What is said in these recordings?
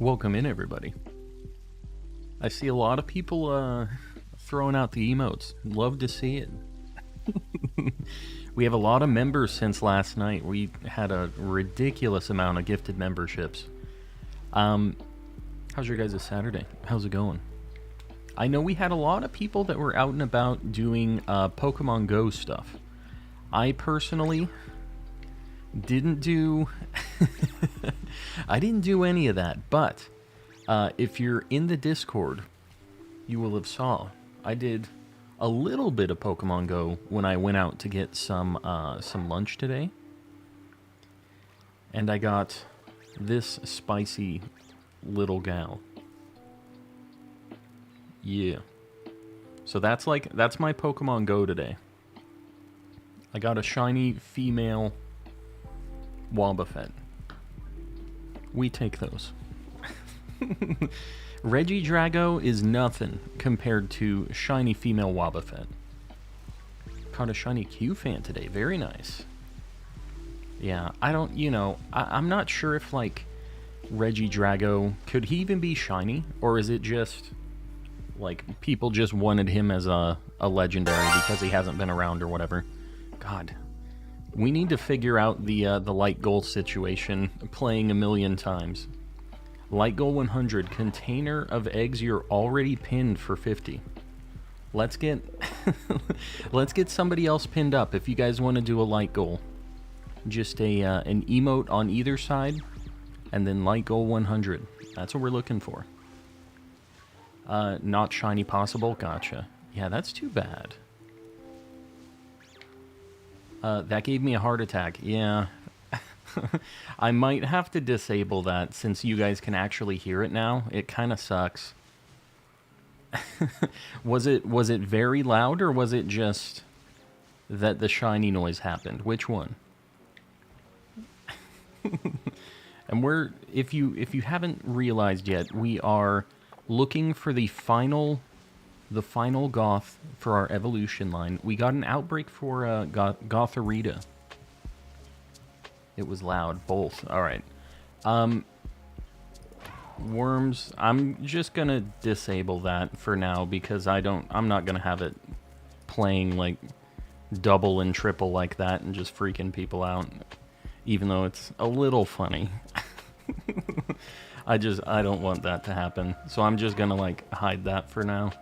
Welcome in, everybody. I see a lot of people throwing out the emotes. Love to see it. We have a lot of members since last night. We had a ridiculous amount of gifted memberships. How's your guys' Saturday? How's it going? I know we had a lot of people that were out and about doing Pokemon Go stuff. I personally didn't do I didn't do any of that, but if you're in the Discord, you will have saw I did a little bit of Pokemon Go when I went out to get some lunch today, and I got this spicy little gal. Yeah, so that's my Pokemon Go today. I got a shiny female Wobbuffet. We take those. Regidrago is nothing compared to shiny female Wobbuffet. Caught a shiny Q-Fan today. Very nice. Yeah, I'm not sure if, like, Regidrago, could he even be shiny? Or is it just, like, people just wanted him as a legendary because he hasn't been around or whatever? God. We need to figure out the light goal situation playing a million times. Light goal 100, container of eggs you're already pinned for 50. Let's get let's get somebody else pinned up if you guys want to do a light goal. Just an emote on either side, and then light goal 100. That's what we're looking for. Not shiny possible. Gotcha. Yeah, that's too bad. That gave me a heart attack. Yeah. I might have to disable that since you guys can actually hear it now. It kind of sucks. Was it very loud, or was it just that the shiny noise happened? Which one? And if you haven't realized yet, we are looking for the final Goth for our evolution line. We got an outbreak for Gothitelle. It was loud, both. Alright. Worms, I'm just gonna disable that for now because I'm not gonna have it playing like double and triple like that and just freaking people out. Even though it's a little funny. I don't want that to happen. So I'm just gonna like hide that for now.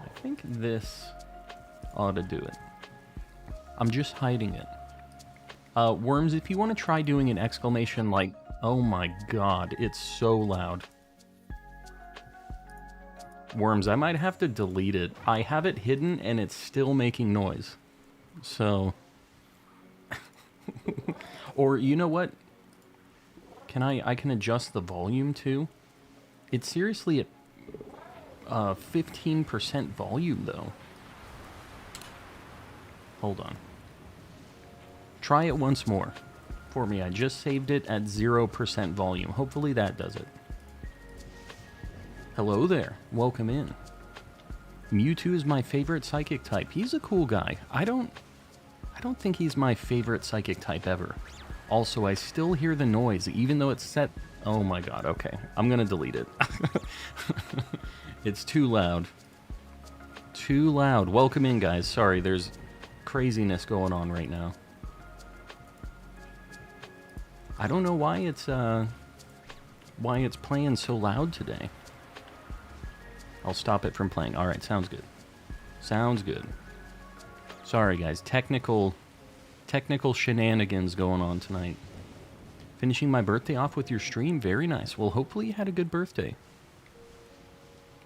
I think this ought to do it. I'm just hiding it. Worms, if you want to try doing an exclamation like, oh my god, it's so loud. Worms, I might have to delete it. I have it hidden and it's still making noise. So. Or, you know what? I can adjust the volume too. It's seriously at 15% volume though. Hold on. Try it once more for me. I just saved it at 0% volume. Hopefully that does it. Hello there. Welcome in. Mewtwo is my favorite psychic type. He's a cool guy. I don't think he's my favorite psychic type ever. Also, I still hear the noise even though it's set. Oh my god. Okay. I'm going to delete it. It's too loud. Too loud. Welcome in, guys. Sorry, there's craziness going on right now. I don't know why it's playing so loud today. I'll stop it from playing. Alright, sounds good. Sounds good. Sorry guys, technical shenanigans going on tonight. Finishing my birthday off with your stream, very nice. Well, hopefully you had a good birthday.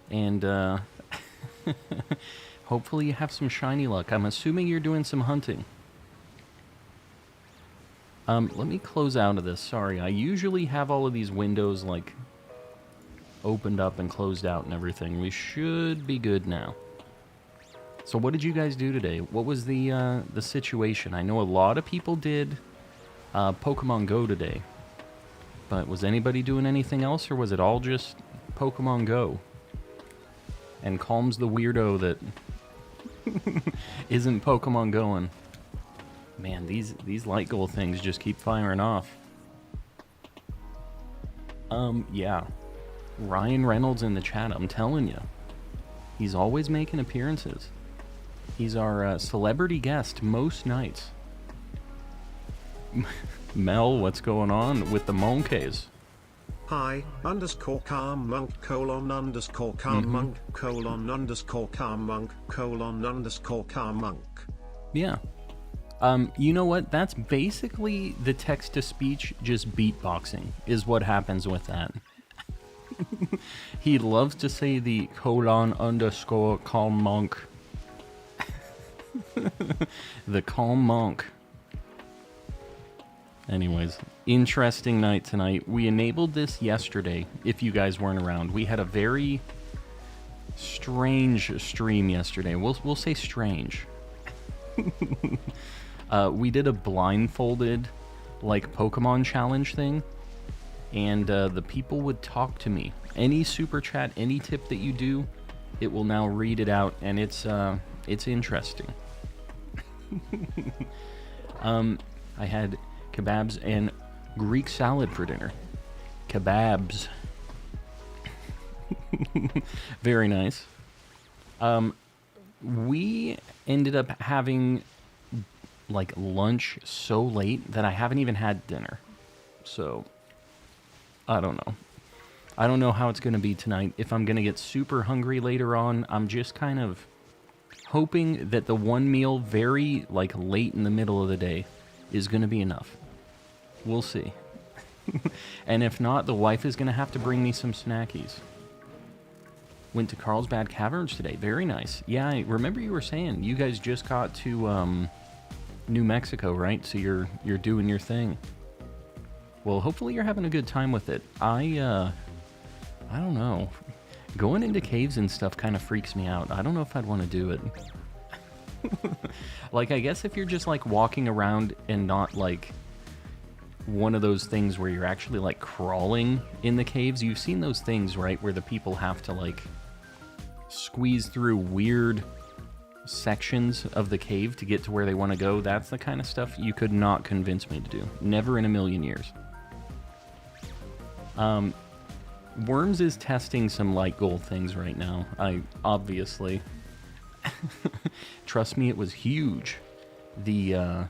And hopefully you have some shiny luck. I'm assuming you're doing some hunting. Let me close out of this. Sorry, I usually have all of these windows, like, opened up and closed out and everything. We should be good now. So what did you guys do today? What was the situation? I know a lot of people did Pokemon Go today. But was anybody doing anything else, or was it all just Pokemon Go? And Calm's the weirdo that isn't Pokemon going. Man, these light goal things just keep firing off. Yeah. Ryan Reynolds in the chat, I'm telling you. He's always making appearances. He's our celebrity guest most nights. Mel, what's going on with the monkeys? Hi, underscore calm monk colon underscore calm monk colon underscore calm monk colon underscore calm monk. Yeah. You know what? That's basically the text-to-speech, just beatboxing, is what happens with that. He loves to say the colon underscore calm monk. The calm monk. Anyways, interesting night tonight. We enabled this yesterday, if you guys weren't around. We had a very strange stream yesterday. We'll say strange. We did a blindfolded, like, Pokemon challenge thing, and the people would talk to me. Any super chat, any tip that you do, it will now read it out, and it's interesting. I had kebabs and Greek salad for dinner. Kebabs. Very nice. We ended up having, like, lunch so late that I haven't even had dinner. So, I don't know. I don't know how it's going to be tonight. If I'm going to get super hungry later on, I'm just kind of hoping that the one meal very, like, late in the middle of the day is going to be enough. We'll see. And if not, the wife is going to have to bring me some snackies. Went to Carlsbad Caverns today. Very nice. Yeah, I remember you were saying you guys just got to New Mexico, right? So you're doing your thing. Well, hopefully you're having a good time with it. I don't know. Going into caves and stuff kind of freaks me out. I don't know if I'd want to do it. Like, I guess if you're just, like, walking around and not, like, one of those things where you're actually, like, crawling in the caves. You've seen those things, right, where the people have to, like, squeeze through weird sections of the cave to get to where they want to go. That's the kind of stuff you could not convince me to do. Never in a million years. Worms is testing some light gold things right now. Obviously. Trust me, it was huge. The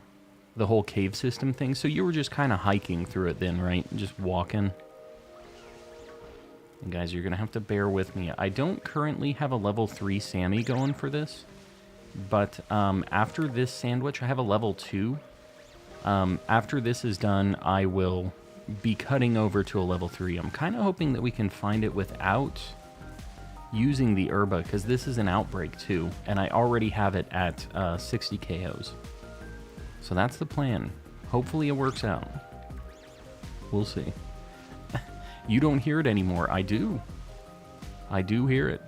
whole cave system thing. So you were just kind of hiking through it then, right? Just walking. And guys, you're going to have to bear with me. I don't currently have a level 3 Sammy going for this. But after this sandwich, I have a level 2. After this is done, I will be cutting over to a level 3. I'm kind of hoping that we can find it without using the herba, because this is an outbreak too, and I already have it at 60 KOs. So that's the plan. Hopefully it works out. We'll see. You don't hear it anymore. I do. I do hear it.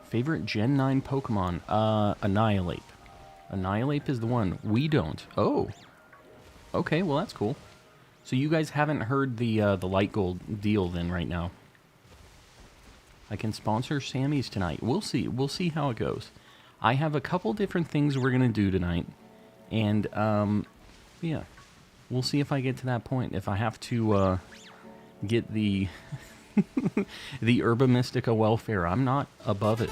Favorite Gen 9 Pokemon? Annihilate. Annihilate is the one. We don't. Oh. Okay, well that's cool. So you guys haven't heard the light gold deal then right now. I can sponsor Sammy's tonight. We'll see. We'll see how it goes. I have a couple different things we're going to do tonight. And, yeah. We'll see if I get to that point. If I have to get the the Herba Mystica welfare. I'm not above it.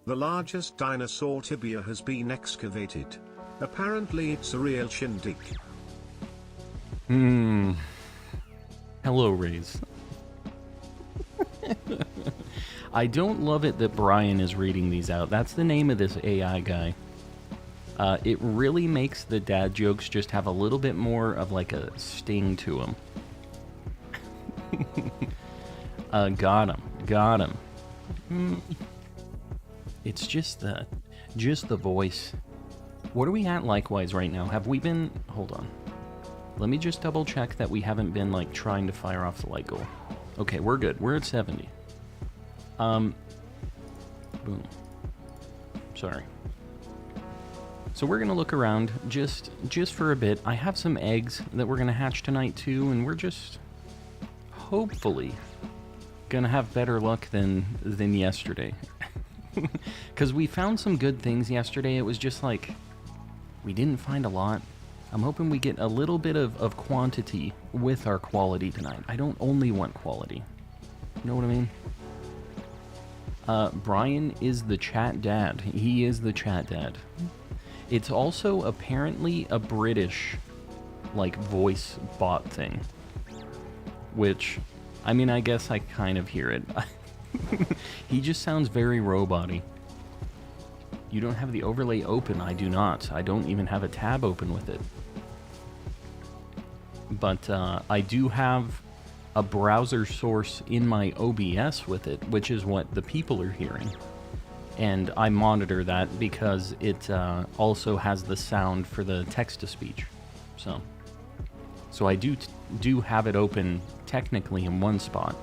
The largest dinosaur tibia has been excavated. Apparently it's a real shindig. Hello, Rays. I don't love it that Brian is reading these out. That's the name of this AI guy. It really makes the dad jokes just have a little bit more of like a sting to them. Got him. Got him. It's just the voice. What are we at likewise right now? Have we been... Hold on. Let me just double check that we haven't been like trying to fire off the light goal. Okay, we're good. We're at 70. Boom. Sorry. So we're gonna look around just for a bit. I have some eggs that we're gonna hatch tonight too, and we're just hopefully gonna have better luck than yesterday. Because we found some good things yesterday. It was just like We didn't find a lot. I'm hoping we get a little bit of quantity with our quality tonight. I don't only want quality. You know what I mean? Brian is the chat dad. He is the chat dad. It's also apparently a British, like, voice bot thing. Which, I mean, I guess I kind of hear it. He just sounds very robot-y. You don't have the overlay open. I do not. I don't even have a tab open with it. But I do have a browser source in my OBS with it, which is what the people are hearing. And I monitor that because it also has the sound for the text-to-speech. So I do have it open technically in one spot.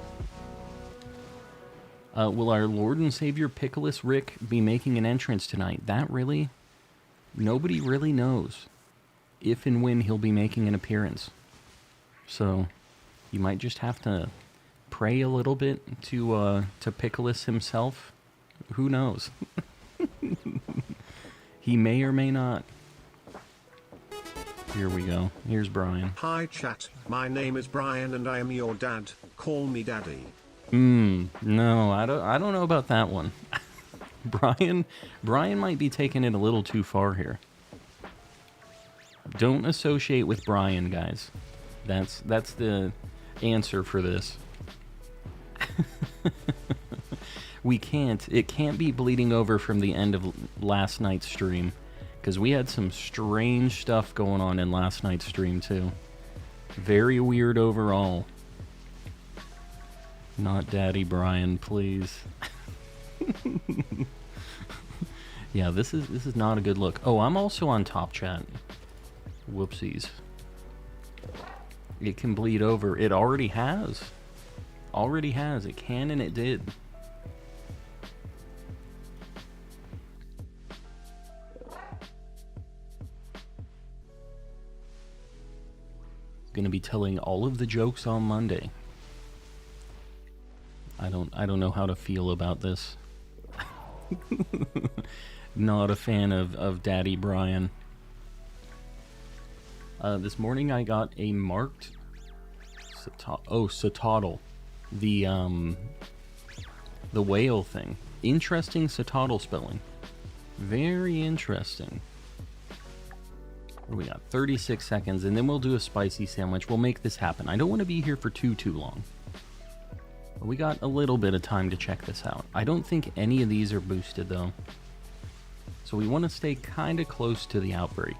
Will our Lord and Savior Pickleus Rick be making an entrance tonight? That really? Nobody really knows if and when he'll be making an appearance. So you might just have to pray a little bit to Pickleus himself. Who knows? He may or may not. Here we go. Here's Brian. Hi chat, my name is Brian and I am your dad. Call me daddy. No, I don't know about that one. Brian might be taking it a little too far here. Don't associate with Brian, guys. That's the answer for this. It can't be bleeding over from the end of last night's stream, because we had some strange stuff going on in last night's stream too. Very weird overall. Not Daddy Brian, please. Yeah, this is not a good look. Oh, I'm also on top chat. Whoopsies. It can bleed over. It already has. Already has. It can and it did. Gonna be telling all of the jokes on Monday. I don't know how to feel about this. Not a fan of Daddy Brian. This morning I got a marked Satotl. The whale thing. Interesting Satotl spelling. Very interesting. What do we got? 36 seconds, and then we'll do a spicy sandwich. We'll make this happen. I don't want to be here for too long. But we got a little bit of time to check this out. I don't think any of these are boosted, though. So we want to stay kind of close to the outbreak.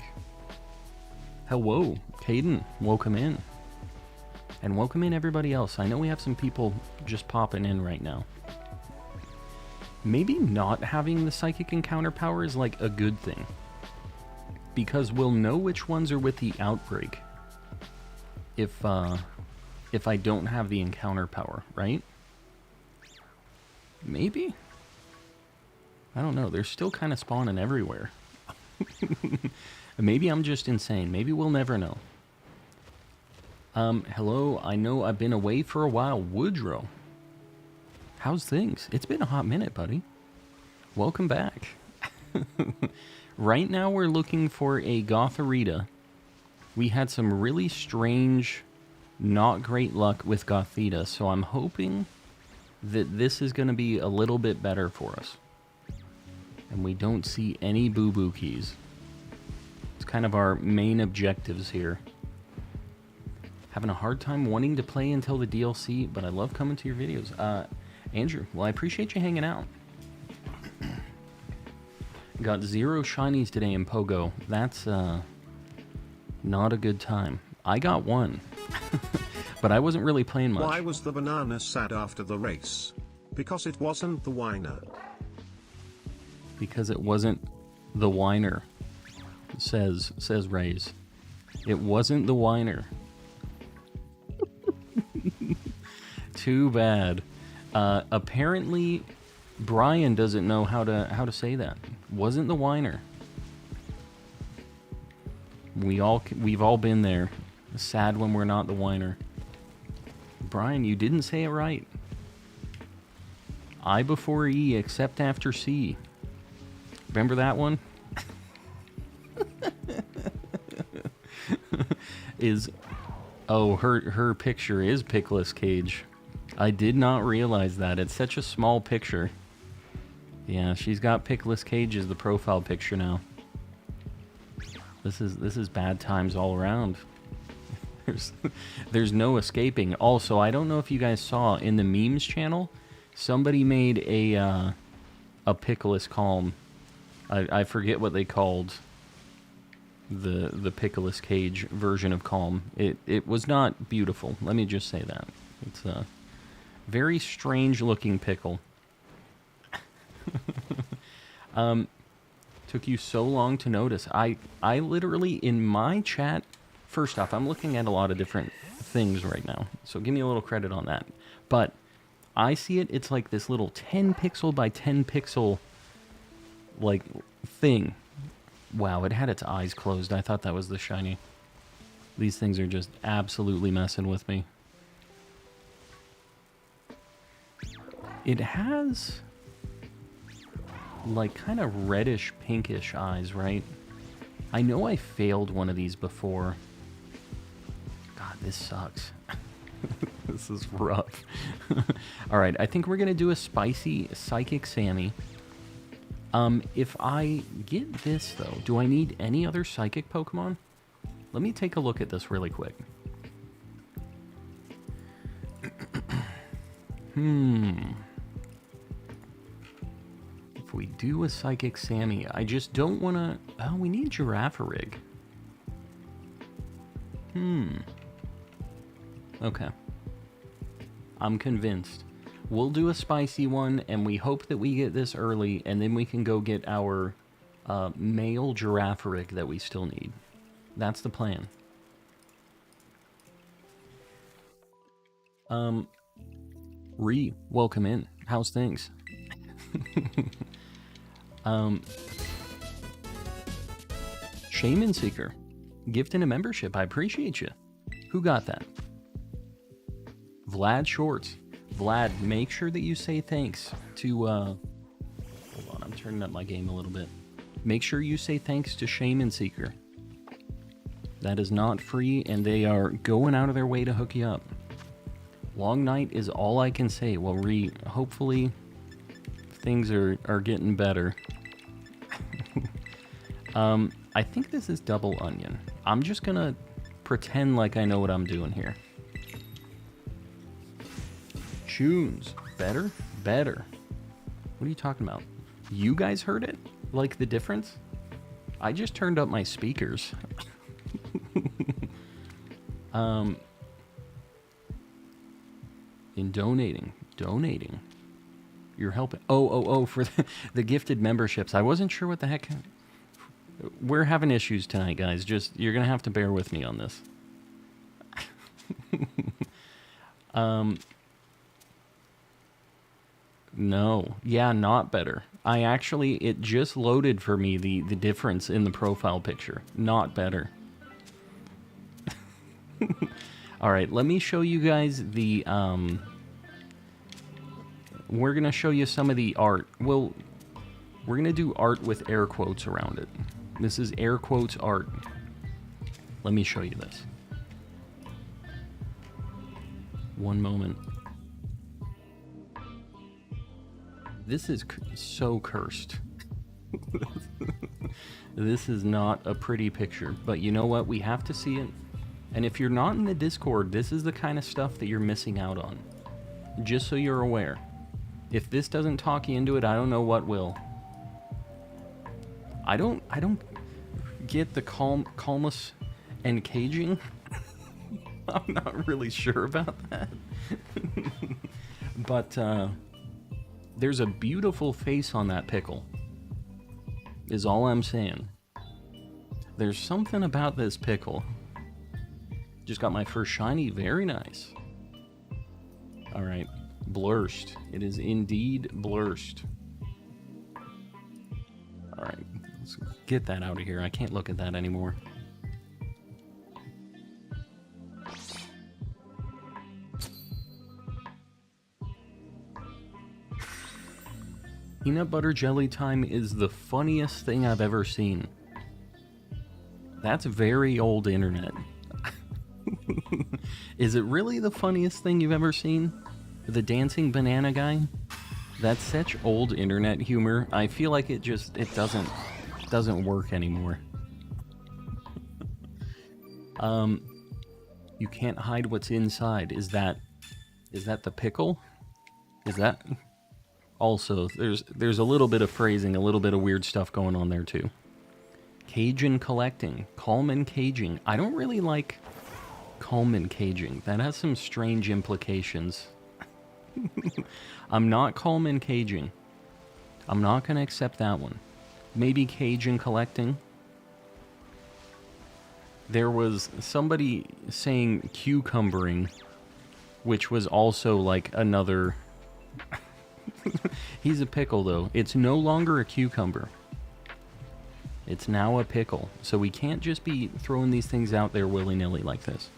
Hello, Caden. Welcome in. And welcome in everybody else. I know we have some people just popping in right now. Maybe not having the psychic encounter power is like a good thing. Because we'll know which ones are with the outbreak if I don't have the encounter power, right? Maybe? I don't know. They're still kind of spawning everywhere. Maybe I'm just insane. Maybe we'll never know. Hello. I know I've been away for a while. Woodrow. How's things? It's been a hot minute, buddy. Welcome back. Right now we're looking for a Gothitelle. We had some really strange, not great luck with Gothitelle, so I'm hoping that this is going to be a little bit better for us. And we don't see any boo-boo keys. It's kind of our main objectives here. Having a hard time wanting to play until the DLC, but I love coming to your videos. Andrew, well, I appreciate you hanging out. Got 0 shinies today in Pogo. That's not a good time. I got 1. But I wasn't really playing much. Why was the banana sad after the race? Because it wasn't the whiner. Because it wasn't the whiner, says Raze. It wasn't the whiner. Too bad. Apparently, Brian doesn't know how to say that. Wasn't the whiner. We've all been there. Sad when we're not the whiner. Brian, you didn't say it right. I before E, except after C. Remember that one? is... Oh, her picture is Pickless Cage. I did not realize that. It's such a small picture. Yeah, she's got Pickless Cage as the profile picture now. This is bad times all around. There's no escaping. Also, I don't know if you guys saw in the memes channel, somebody made a Pickless Calm. I forget what they called the Pickless Cage version of Calm. It was not beautiful. Let me just say that. It's a very strange looking pickle. Took you so long to notice. I literally, in my chat, first off, I'm looking at a lot of different things right now, so give me a little credit on that. But I see it, it's like this little 10 pixel by 10 pixel, like, thing. Wow, it had its eyes closed. I thought that was the shiny. These things are just absolutely messing with me. It has, like, kind of reddish, pinkish eyes, right? I know I failed one of these before. God, this sucks. This is rough. Alright, I think we're going to do a spicy Psychic Sammy. If I get this, though, do I need any other Psychic Pokemon? Let me take a look at this really quick. If we do a Psychic Sammy, I just don't want to... Oh, we need Girafarig. Okay. I'm convinced. We'll do a spicy one, and we hope that we get this early, and then we can go get our male Girafarig that we still need. That's the plan. Welcome in. How's things? Shaman Seeker. Gifting a membership. I appreciate you. Who got that? Vlad Shorts. Vlad, make sure that you say thanks to, hold on, I'm turning up my game a little bit. Make sure you say thanks to Shaman Seeker. That is not free, and they are going out of their way to hook you up. Long night is all I can say. Well, hopefully things are getting better. I think this is Double Onion. I'm just gonna pretend like I know what I'm doing here. Tunes. Better? Better. What are you talking about? You guys heard it? Like the difference? I just turned up my speakers. In donating. You're helping. Oh, for the gifted memberships. I wasn't sure what the heck. We're having issues tonight, guys. Just, you're going to have to bear with me on this. No. Yeah, not better. It just loaded for me the difference in the profile picture. Not better. Alright, let me show you guys the, we're going to show you some of the art. Well, we're going to do art with air quotes around it. This is air quotes art. Let me show you this. One moment. This is so cursed. This is not a pretty picture, but you know what? We have to see it. And if you're not in the Discord, this is the kind of stuff that you're missing out on. Just so you're aware. If this doesn't talk you into it, I don't know what will. I don't get the calmness and caging. I'm not really sure about that. But there's a beautiful face on that pickle. Is all I'm saying. There's something about this pickle. Just got my first shiny. Very nice. Alright. Blurst. It is indeed blurst. Alright. Let's get that out of here. I can't look at that anymore. Peanut butter jelly time is the funniest thing I've ever seen. That's very old internet. Is it really the funniest thing you've ever seen? The dancing banana guy? That's such old internet humor. I feel like it doesn't work anymore. You can't hide what's inside. Is that the pickle? Is that also there's a little bit of phrasing, a little bit of weird stuff going on there too. Cajun collecting, calm and caging. I don't really like calm and caging. That has some strange implications. I'm not calm and caging. I'm not going to accept that one. Maybe Cajun collecting. There was somebody saying cucumbering, which was also like another... He's a pickle, though. It's no longer a cucumber. It's now a pickle. So we can't just be throwing these things out there willy-nilly like this.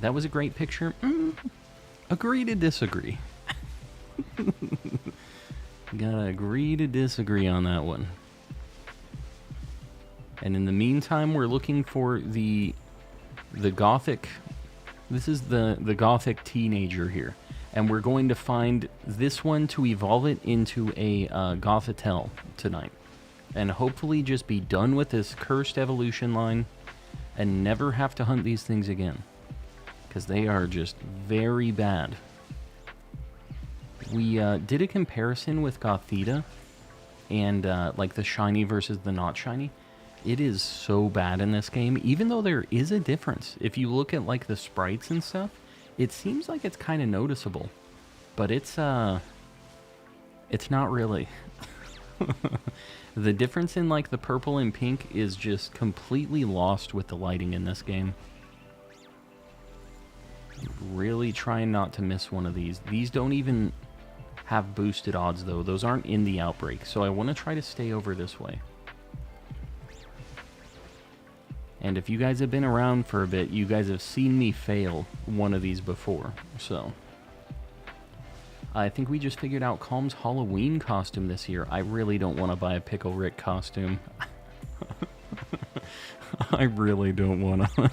That was a great picture. Agree to disagree. Gotta agree to disagree on that one. And in the meantime, we're looking for the gothic... This is the gothic teenager here. And we're going to find this one to evolve it into a Gothitelle tonight. And hopefully just be done with this cursed evolution line and never have to hunt these things again. Because they are just very bad. We did a comparison with Gothita and like the shiny versus the not shiny. It is so bad in this game, even though there is a difference. If you look at like the sprites and stuff, it seems like it's kind of noticeable, but it's not really. The difference in like the purple and pink is just completely lost with the lighting in this game. Really trying not to miss one of these. These don't even have boosted odds though. Those aren't in the outbreak, so I want to try to stay over this way. And if you guys have been around for a bit, you guys have seen me fail one of these before, so... I think we just figured out Calm's Halloween costume this year. I really don't want to buy a Pickle Rick costume. I really don't want to.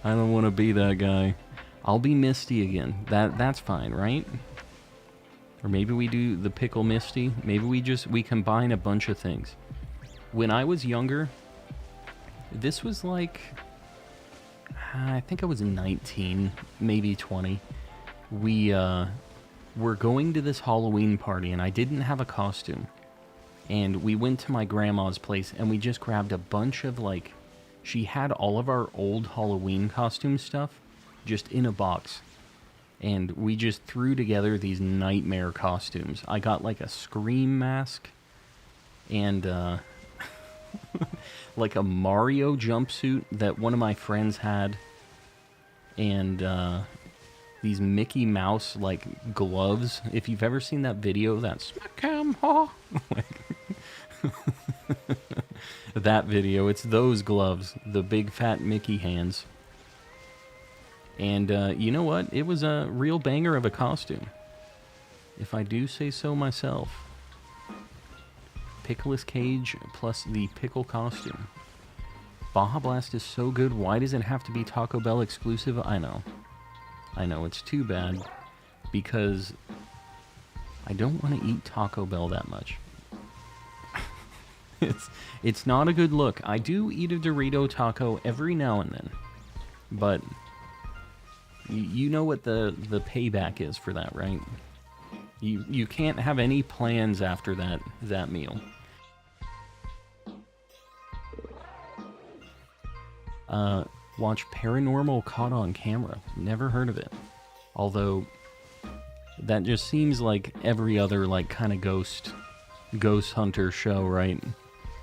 I don't want to be that guy. I'll be Misty again. That's fine, right? Or maybe we do the Pickle Misty. Maybe we combine a bunch of things. When I was younger, this was like... I think I was 19, maybe 20. We were going to this Halloween party, and I didn't have a costume. And we went to my grandma's place, and we just grabbed a bunch of, like... She had all of our old Halloween costume stuff just in a box. And we just threw together these nightmare costumes. I got, like, a Scream mask, and, like a Mario jumpsuit that one of my friends had, and, these Mickey Mouse, like, gloves. If you've ever seen that video, that smack cam, ha! That video, it's those gloves. The big fat Mickey hands. And, you know what? It was a real banger of a costume. If I do say so myself. Pickle's Cage plus the pickle costume. Baja Blast is so good, why does it have to be Taco Bell exclusive? I know, it's too bad, because I don't want to eat Taco Bell that much. It's not a good look. I do eat a Dorito taco every now and then, but you know what the payback is for that, right? You can't have any plans after that meal. Watch Paranormal Caught on Camera. Never heard of it. Although, that just seems like every other, like, kind of ghost hunter show, right?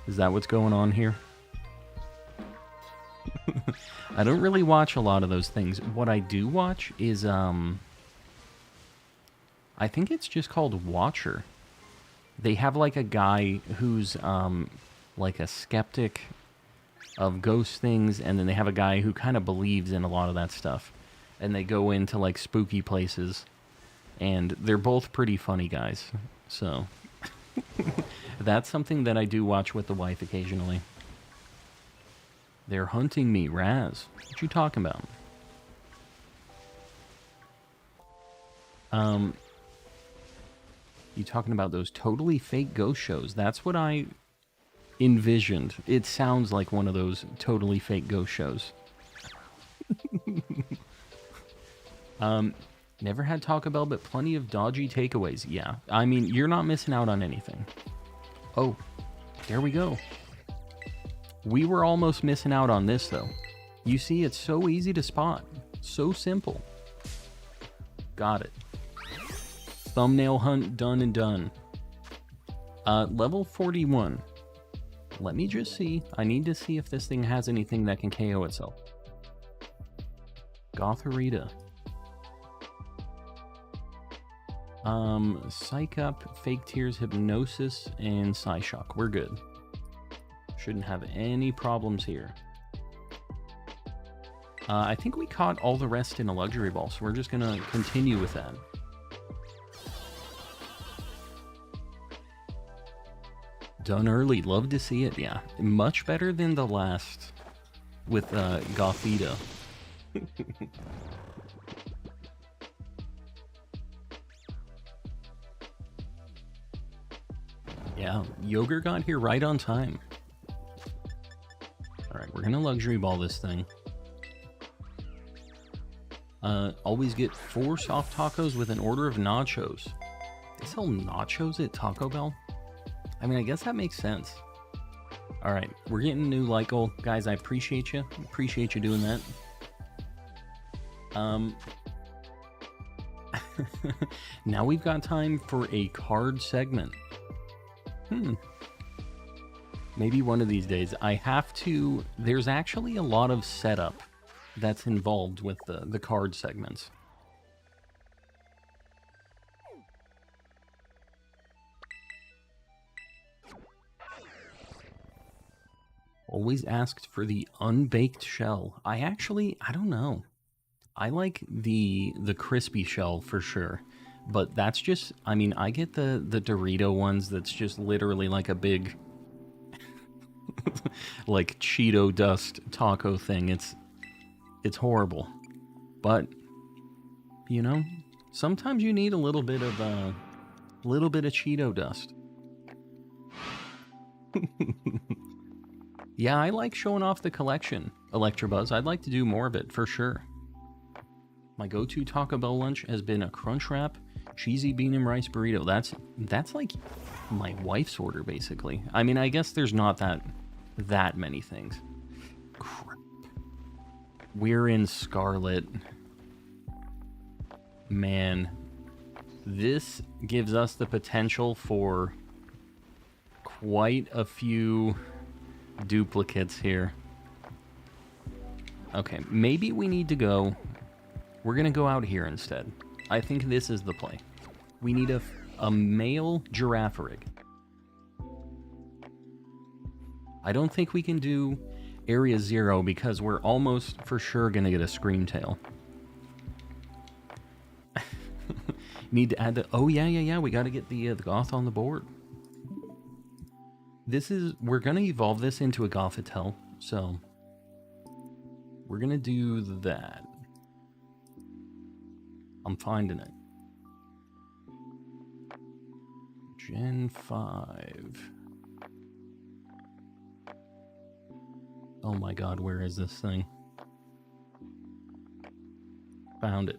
Is that what's going on here? I don't really watch a lot of those things. What I do watch is, I think it's just called Watcher. They have, like, a guy who's, like, a skeptic of ghost things, and then they have a guy who kind of believes in a lot of that stuff. And they go into, like, spooky places. And they're both pretty funny guys. So, that's something that I do watch with the wife occasionally. They're hunting me, Raz. What you talking about? You talking about those totally fake ghost shows? That's what I envisioned. It sounds like one of those totally fake ghost shows. Never had Taco Bell, but plenty of dodgy takeaways. Yeah, I mean, you're not missing out on anything. Oh, there we go. We were almost missing out on this, though. You see, it's so easy to spot. So simple. Got it. Thumbnail hunt done and done. Level 41. Let me just see. I need to see if this thing has anything that can KO itself. Gothitelle. Psych Up, Fake Tears, Hypnosis, and Psyshock. We're good. Shouldn't have any problems here. I think we caught all the rest in a luxury ball, so we're just gonna continue with that. Done early, love to see it, yeah. Much better than the last with Gothitelle. Yeah, Yogurt got here right on time. Alright, we're gonna luxury ball this thing. Always get 4 soft tacos with an order of nachos. They sell nachos at Taco Bell? I mean, I guess that makes sense. Alright, we're getting a new like goal. Guys, I appreciate you. Appreciate you doing that. Now we've got time for a card segment. Maybe one of these days. I have to... There's actually a lot of setup that's involved with the card segments. Always asked for the unbaked shell. I don't know. I like the crispy shell for sure. But that's just, I mean, I get the Dorito ones that's just literally like a big, like Cheeto dust taco thing. It's horrible. But, you know, sometimes you need a little bit of Cheeto dust. Yeah, I like showing off the collection, Electrobuzz. I'd like to do more of it, for sure. My go-to Taco Bell lunch has been a Crunch Wrap, cheesy bean and rice burrito. That's like my wife's order, basically. I mean, I guess there's not that many things. Crap. We're in Scarlet. Man, this gives us the potential for quite a few duplicates here. Okay, maybe we need to go... We're gonna go out here instead. I think this is the play. We need a male giraffe rig. I don't think we can do Area 0 because we're almost for sure gonna get a Screamtail. Need to add the... Oh, yeah. We gotta get the Goth on the board. We're gonna evolve this into a Gothitelle, so... We're gonna do that. I'm finding it. Gen 5. Oh my god, where is this thing? Found it.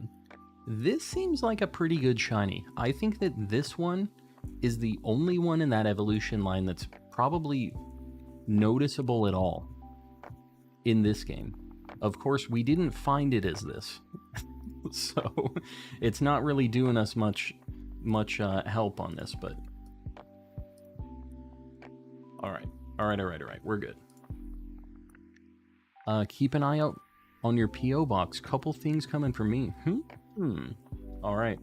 This seems like a pretty good shiny. I think that this one is the only one in that evolution line that's probably noticeable at all in this game. Of course, we didn't find it as this. So it's not really doing us much help on this, but all right, we're good. Keep an eye out on your PO box. Couple things coming from me. All right,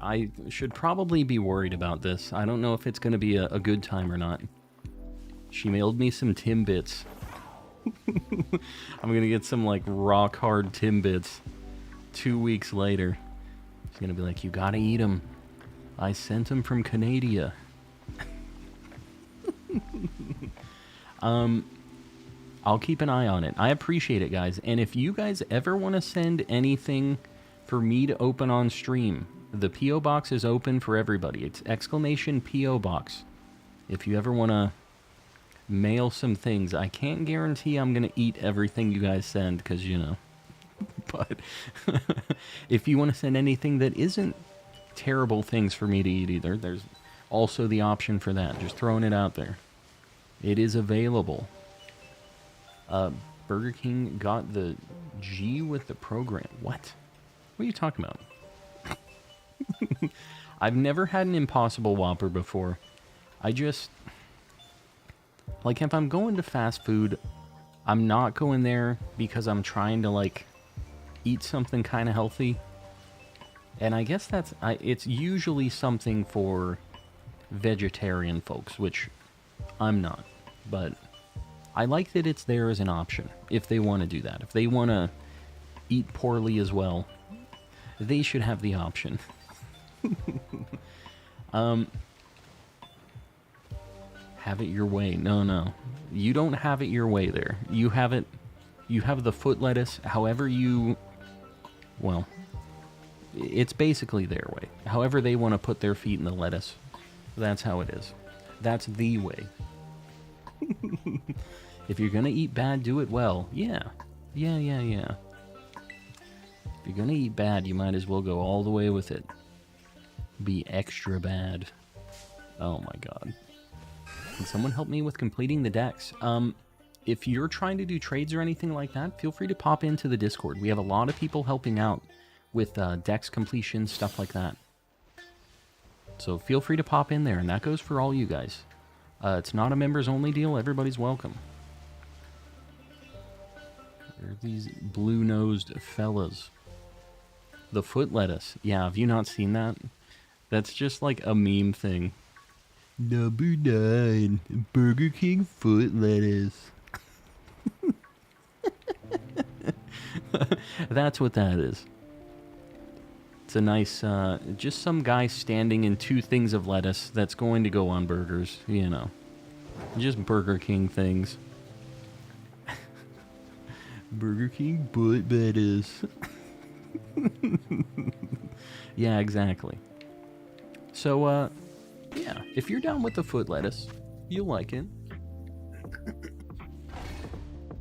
I should probably be worried about this. I don't know if it's gonna be a good time or not. She mailed me some Timbits. I'm gonna get some like rock hard Timbits 2 weeks later. She's gonna be like, you gotta eat them. I sent them from Canada. I'll keep an eye on it. I appreciate it, guys. And if you guys ever want to send anything for me to open on stream, the P.O. Box is open for everybody. It's exclamation P.O. Box. If you ever want to mail some things, I can't guarantee I'm going to eat everything you guys send, because, you know. But if you want to send anything that isn't terrible things for me to eat either, there's also the option for that. Just throwing it out there. It is available. Burger King got the G with the program. What? What are you talking about? I've never had an Impossible Whopper before. I just... Like, if I'm going to fast food, I'm not going there because I'm trying to, like, eat something kind of healthy. And I guess that's... it's usually something for vegetarian folks, which I'm not. But I like that it's there as an option if they want to do that. If they want to eat poorly as well, they should have the option. Have it your way. No. You don't have it your way there. You have it... You have the foot lettuce however you... Well, it's basically their way. However they want to put their feet in the lettuce. That's how it is. That's the way. If you're gonna eat bad, do it well. Yeah. If you're gonna eat bad, you might as well go all the way with it. Be extra bad. Oh my god. Can someone help me with completing the decks? If you're trying to do trades or anything like that, feel free to pop into the Discord. We have a lot of people helping out with decks completion, stuff like that. So feel free to pop in there, and that goes for all you guys. It's not a members-only deal. Everybody's welcome. There are these blue-nosed fellas. The foot lettuce. Yeah, have you not seen that? That's just like a meme thing. Number 9, Burger King foot lettuce. That's what that is. It's a nice, just some guy standing in 2 things of lettuce that's going to go on burgers, you know. Just Burger King things. Burger King butt lettuce. Yeah, exactly. So, yeah, if you're down with the foot lettuce, you'll like it.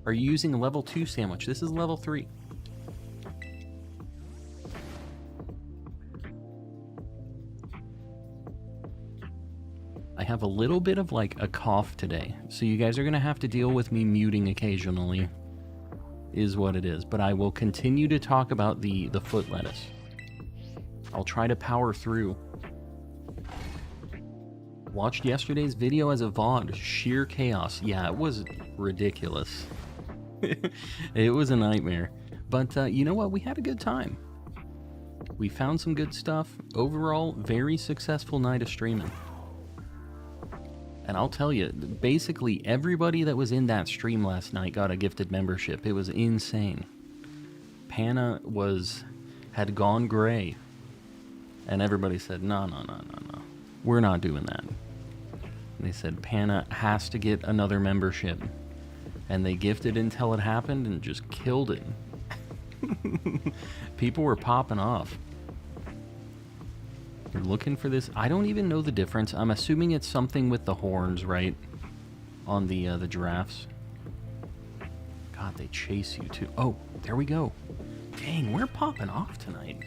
Are you using a level 2 sandwich? This is level 3. I have a little bit of like a cough today, so you guys are going to have to deal with me muting occasionally, is what it is. But I will continue to talk about the foot lettuce. I'll try to power through. Watched yesterday's video as a VOD. Sheer chaos. Yeah, it was ridiculous. It was a nightmare. But you know what? We had a good time. We found some good stuff. Overall, very successful night of streaming. And I'll tell you, basically everybody that was in that stream last night got a gifted membership. It was insane. Panna had gone gray. And everybody said, no. We're not doing that. And they said, Panna has to get another membership. And they gifted until it happened and just killed it. People were popping off. You're looking for this. I don't even know the difference. I'm assuming it's something with the horns, right? On the giraffes. God, they chase you too. Oh, there we go. Dang, we're popping off tonight.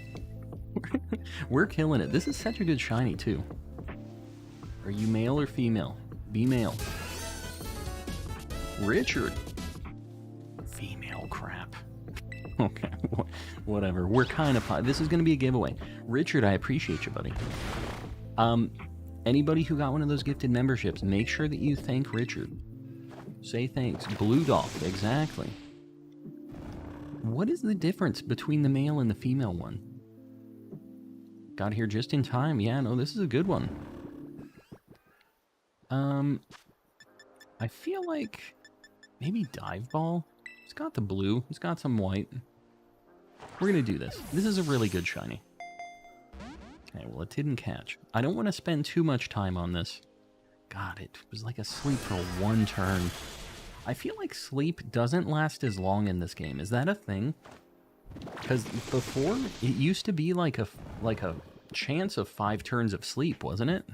We're killing it. This is such a good shiny too. Are you male or female? Be male. Richard. Female crap. Okay, whatever. We're kind of... This is going to be a giveaway. Richard, I appreciate you, buddy. Anybody who got one of those gifted memberships, make sure that you thank Richard. Say thanks. Blue Dolph, exactly. What is the difference between the male and the female one? Got here just in time. Yeah, no, this is a good one. I feel like maybe Dive Ball. It's got the blue. It's got some white. We're going to do this. This is a really good shiny. Okay, well, it didn't catch. I don't want to spend too much time on this. God, it was like asleep for 1 turn. I feel like sleep doesn't last as long in this game. Is that a thing? Because before, it used to be like a chance of 5 turns of sleep, wasn't it?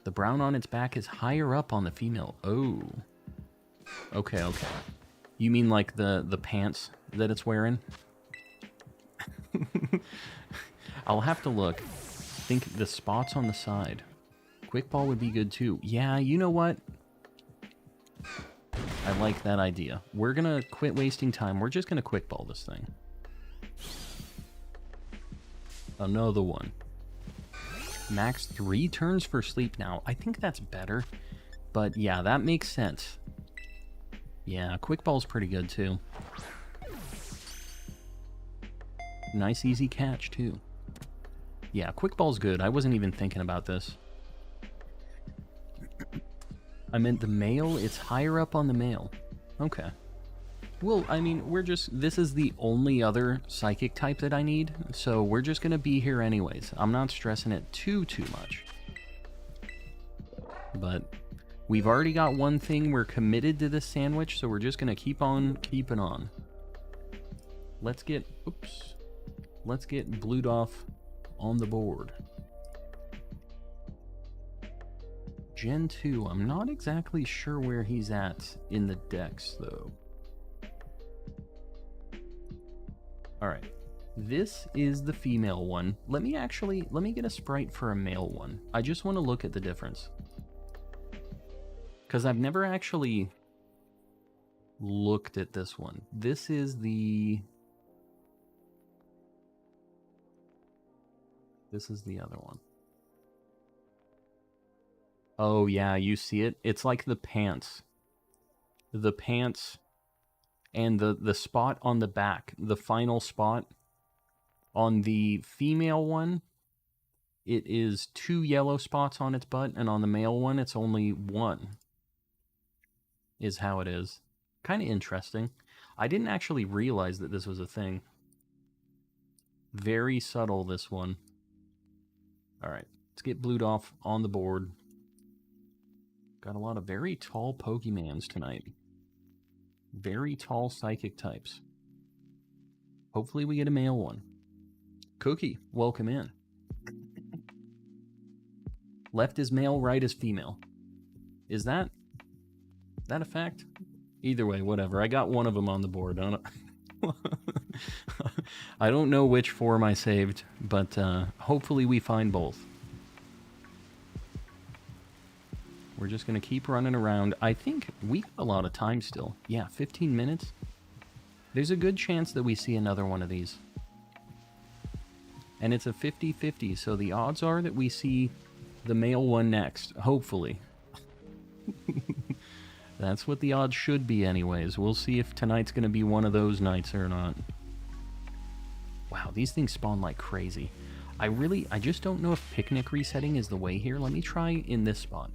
The brown on its back is higher up on the female. Oh. Okay, okay. You mean like the pants that it's wearing? I'll have to look. Think the spots on the side. Quick ball would be good too. Yeah, you know what? I like that idea. We're gonna quit wasting time. We're just gonna quick ball this thing. Another one. Max 3 turns for sleep now. I think that's better. But yeah, that makes sense. Yeah, quick ball's pretty good too. Nice easy catch too. Yeah, quick ball's good. I wasn't even thinking about this. I meant the male, it's higher up on the male. Okay. Well, I mean, this is the only other psychic type that I need, so we're just gonna be here anyways. I'm not stressing it too much. But we've already got one thing, we're committed to this sandwich, so we're just gonna keep on keeping on. Let's get blued off on the board. Gen 2, I'm not exactly sure where he's at in the dex, though. Alright, this is the female one. Let me get a sprite for a male one. I just want to look at the difference. Because I've never actually looked at this one. This is the other one. Oh yeah, you see it? It's like the pants. The pants and the spot on the back, the final spot on the female one, it is 2 yellow spots on its butt, and on the male one, it's only 1. Is how it is. Kind of interesting. I didn't actually realize that this was a thing. Very subtle, this one. Alright, let's get blued off on the board. Got a lot of very tall Pokemons tonight. Very tall psychic types. Hopefully we get a male one. Cookie, welcome in. Left is male, right is female. Is that a fact? Either way, whatever. I got one of them on the board. I don't know which form I saved, but hopefully we find both. We're just going to keep running around. I think we got a lot of time still. Yeah, 15 minutes. There's a good chance that we see another one of these. And it's a 50-50, so the odds are that we see the male one next, hopefully. That's what the odds should be anyways. We'll see if tonight's going to be one of those nights or not. Wow, these things spawn like crazy. I just don't know if picnic resetting is the way here. Let me try in this spot.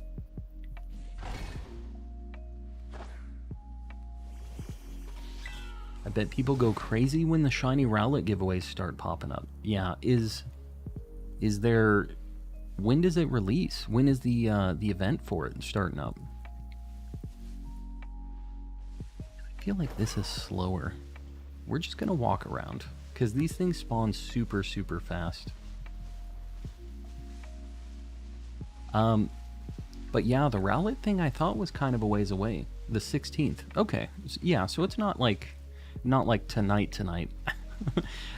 I bet people go crazy when the Shiny Rowlet giveaways start popping up. Yeah, is there... When does it release? When is the event for it starting up? I feel like this is slower. We're just gonna walk around, because these things spawn super fast. But yeah, the Rowlet thing I thought was kind of a ways away. The 16th. Okay, yeah, so it's not like tonight.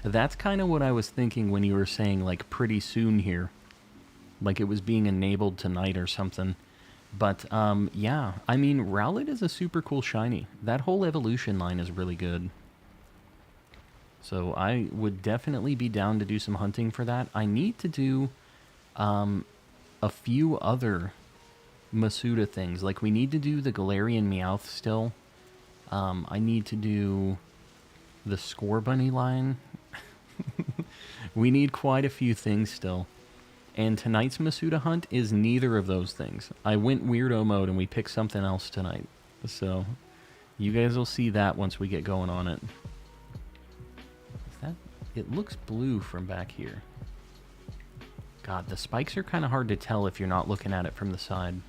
That's kind of what I was thinking when you were saying like pretty soon here. Like it was being enabled tonight or something. But yeah, I mean, Rowlet is a super cool shiny. That whole evolution line is really good. So I would definitely be down to do some hunting for that. I need to do a few other Masuda things. Like we need to do the Galarian Meowth still. I need to do the Scorbunny line. We need quite a few things still. And tonight's Masuda hunt is neither of those things. I went weirdo mode and we picked something else tonight. So you guys will see that once we get going on it. It looks blue from back here. God, the spikes are kind of hard to tell if you're not looking at it from the side.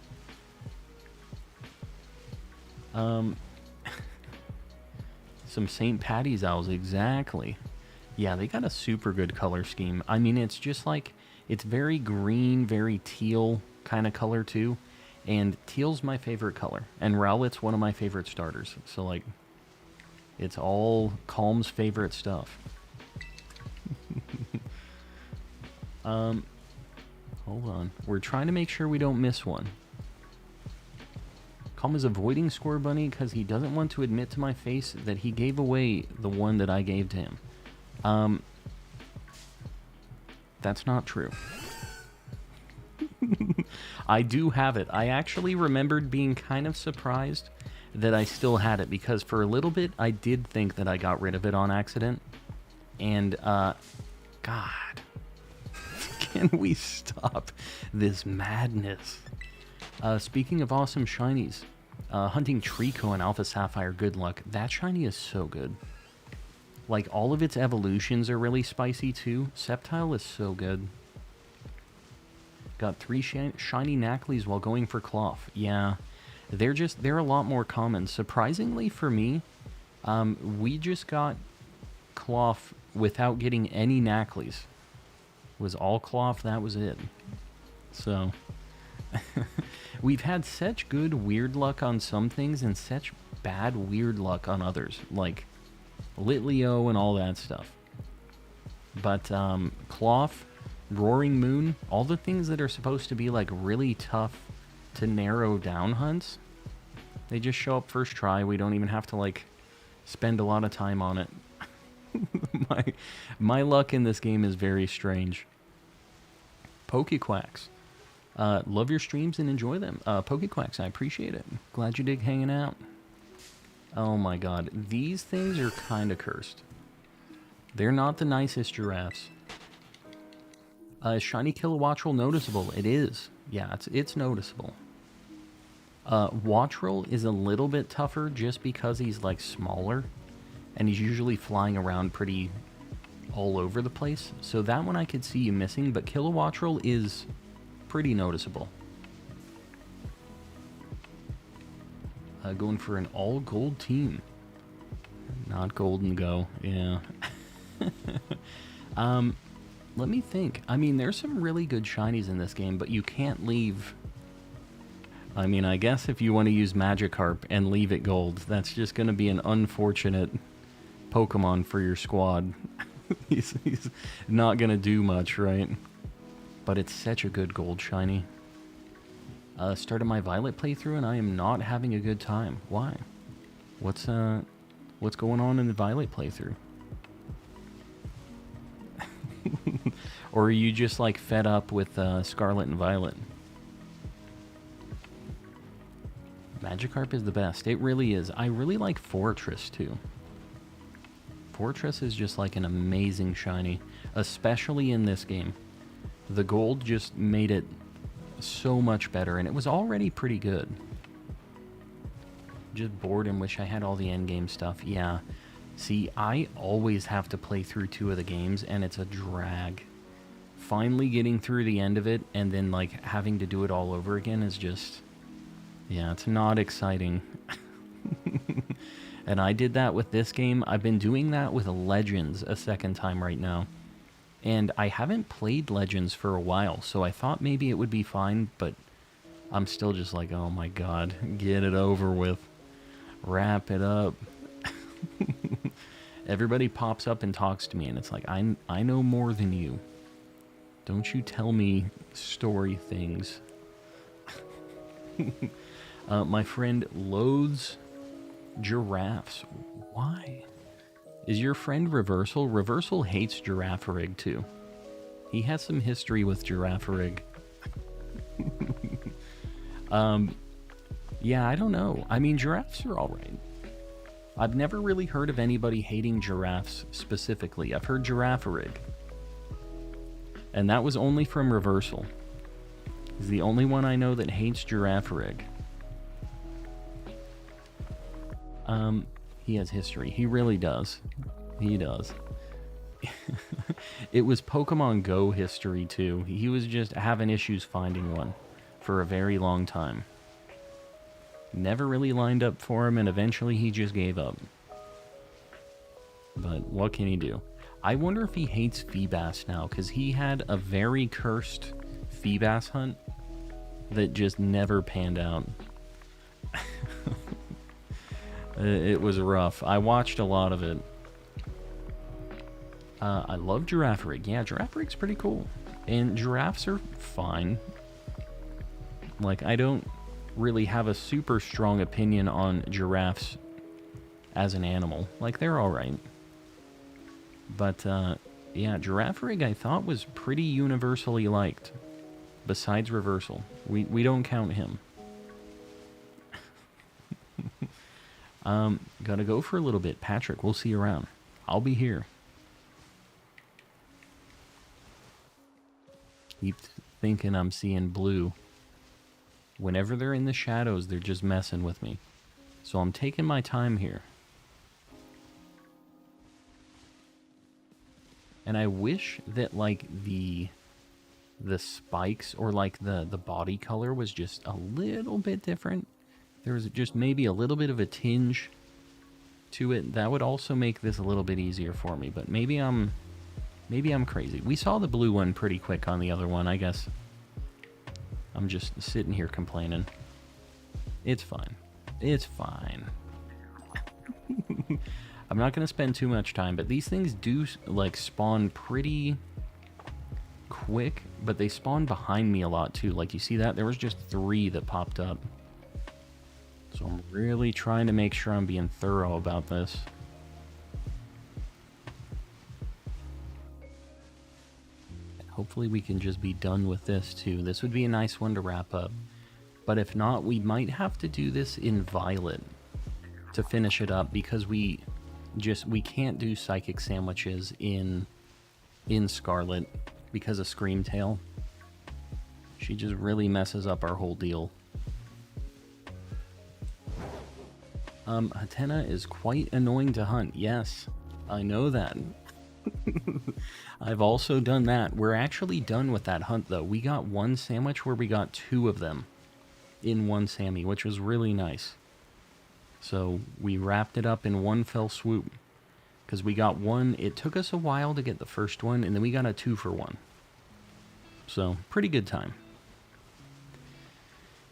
Um, some St. Patty's owls, exactly. Yeah, they got a super good color scheme. I mean, it's just like, it's very green, very teal kind of color too. And teal's my favorite color. And Rowlet's one of my favorite starters. So, like, it's all Calm's favorite stuff. Hold on. We're trying to make sure we don't miss one. Calm is avoiding Score Bunny because he doesn't want to admit to my face that he gave away the one that I gave to him. That's not true. I do have it. I actually remembered being kind of surprised that I still had it, because for a little bit I did think that I got rid of it on accident. And, God. Can we stop this madness? Speaking of awesome shinies, hunting Trico and Alpha Sapphire, good luck. That shiny is so good. Like, all of its evolutions are really spicy too. Sceptile is so good. Got 3 shiny Knackleys while going for Cloth. Yeah, they're a lot more common. Surprisingly for me, we just got Cloth without getting any Knackleys. It was all Cloth, that was it. So, we've had such good weird luck on some things and such bad weird luck on others, like Litleo and all that stuff. But Cloth, Roaring Moon, all the things that are supposed to be like really tough to narrow down hunts, they just show up first try. We don't even have to like spend a lot of time on it. my luck in this game is very strange. Pokequacks. Love your streams and enjoy them. Pokequacks, I appreciate it. Glad you dig hanging out. Oh my god. These things are kind of cursed. They're not the nicest giraffes. Shiny Kilowattrel noticeable? It is. Yeah, it's noticeable. Wattrel is a little bit tougher just because he's like smaller. And he's usually flying around pretty all over the place. So that one I could see you missing, but Kilowattrel is pretty noticeable. Going for an all gold team. Not golden go, yeah. Let me think. I mean, there's some really good shinies in this game, but you can't leave... I mean, I guess if you want to use Magikarp and leave it gold, that's just going to be an unfortunate Pokemon for your squad. he's not going to do much, right? But it's such a good gold shiny. Started my Violet playthrough and I am not having a good time. Why? What's going on in the Violet playthrough? Or are you just like fed up with Scarlet and Violet? Magikarp is the best. It really is. I really like Fortress too. Fortress is just like an amazing shiny, especially in this game. The gold just made it so much better, and it was already pretty good. Just bored and wish I had all the endgame stuff. Yeah. See, I always have to play through 2 of the games, and it's a drag. Finally getting through the end of it, and then like having to do it all over again is just... yeah, it's not exciting. And I did that with this game. I've been doing that with Legends a second time right now. And I haven't played Legends for a while, so I thought maybe it would be fine, but I'm still just like, oh my god, get it over with. Wrap it up. Everybody pops up and talks to me, and it's like, I know more than you. Don't you tell me story things. My friend loathes giraffes. Why? Is your friend Reversal? Reversal hates Giraffarig too. He has some history with Giraffarig. Yeah, I don't know. I mean, giraffes are alright. I've never really heard of anybody hating giraffes specifically. I've heard Giraffarig. And that was only from Reversal. He's the only one I know that hates Giraffarig. He has history. He really does. He does. It was Pokemon Go history too. He was just having issues finding one for a very long time. Never really lined up for him, and eventually he just gave up. But what can he do? I wonder if he hates Feebas now, because he had a very cursed Feebas hunt that just never panned out. It was rough. I watched a lot of it. I love Girafarig. Yeah, Girafarig's pretty cool. And giraffes are fine. Like, I don't really have a super strong opinion on giraffes as an animal. Like, they're alright. But, yeah, Girafarig I thought was pretty universally liked. Besides Reversal. We don't count him. Gotta go for a little bit. Patrick, we'll see you around. I'll be here. Keep thinking I'm seeing blue. Whenever they're in the shadows, they're just messing with me. So I'm taking my time here. And I wish that, like, the spikes or, like, the body color was just a little bit different. There was just maybe a little bit of a tinge to it. That would also make this a little bit easier for me. But maybe I'm crazy. We saw the blue one pretty quick on the other one, I guess. I'm just sitting here complaining. It's fine. It's fine. I'm not going to spend too much time, but these things do, like, spawn pretty quick, but they spawn behind me a lot, too. Like, you see that? There was just 3 that popped up. So I'm really trying to make sure I'm being thorough about this. Hopefully we can just be done with this, too. This would be a nice one to wrap up. But if not, we might have to do this in Violet to finish it up, because we can't do Psychic Sandwiches in Scarlet because of Screamtail. She just really messes up our whole deal. Hatena is quite annoying to hunt. Yes, I know that. I've also done that. We're actually done with that hunt, though. We got one sandwich where we got 2 of them in one Sammy, which was really nice. So we wrapped it up in one fell swoop. Because we got one. It took us a while to get the first one, and then we got a 2-for-1. So, pretty good time.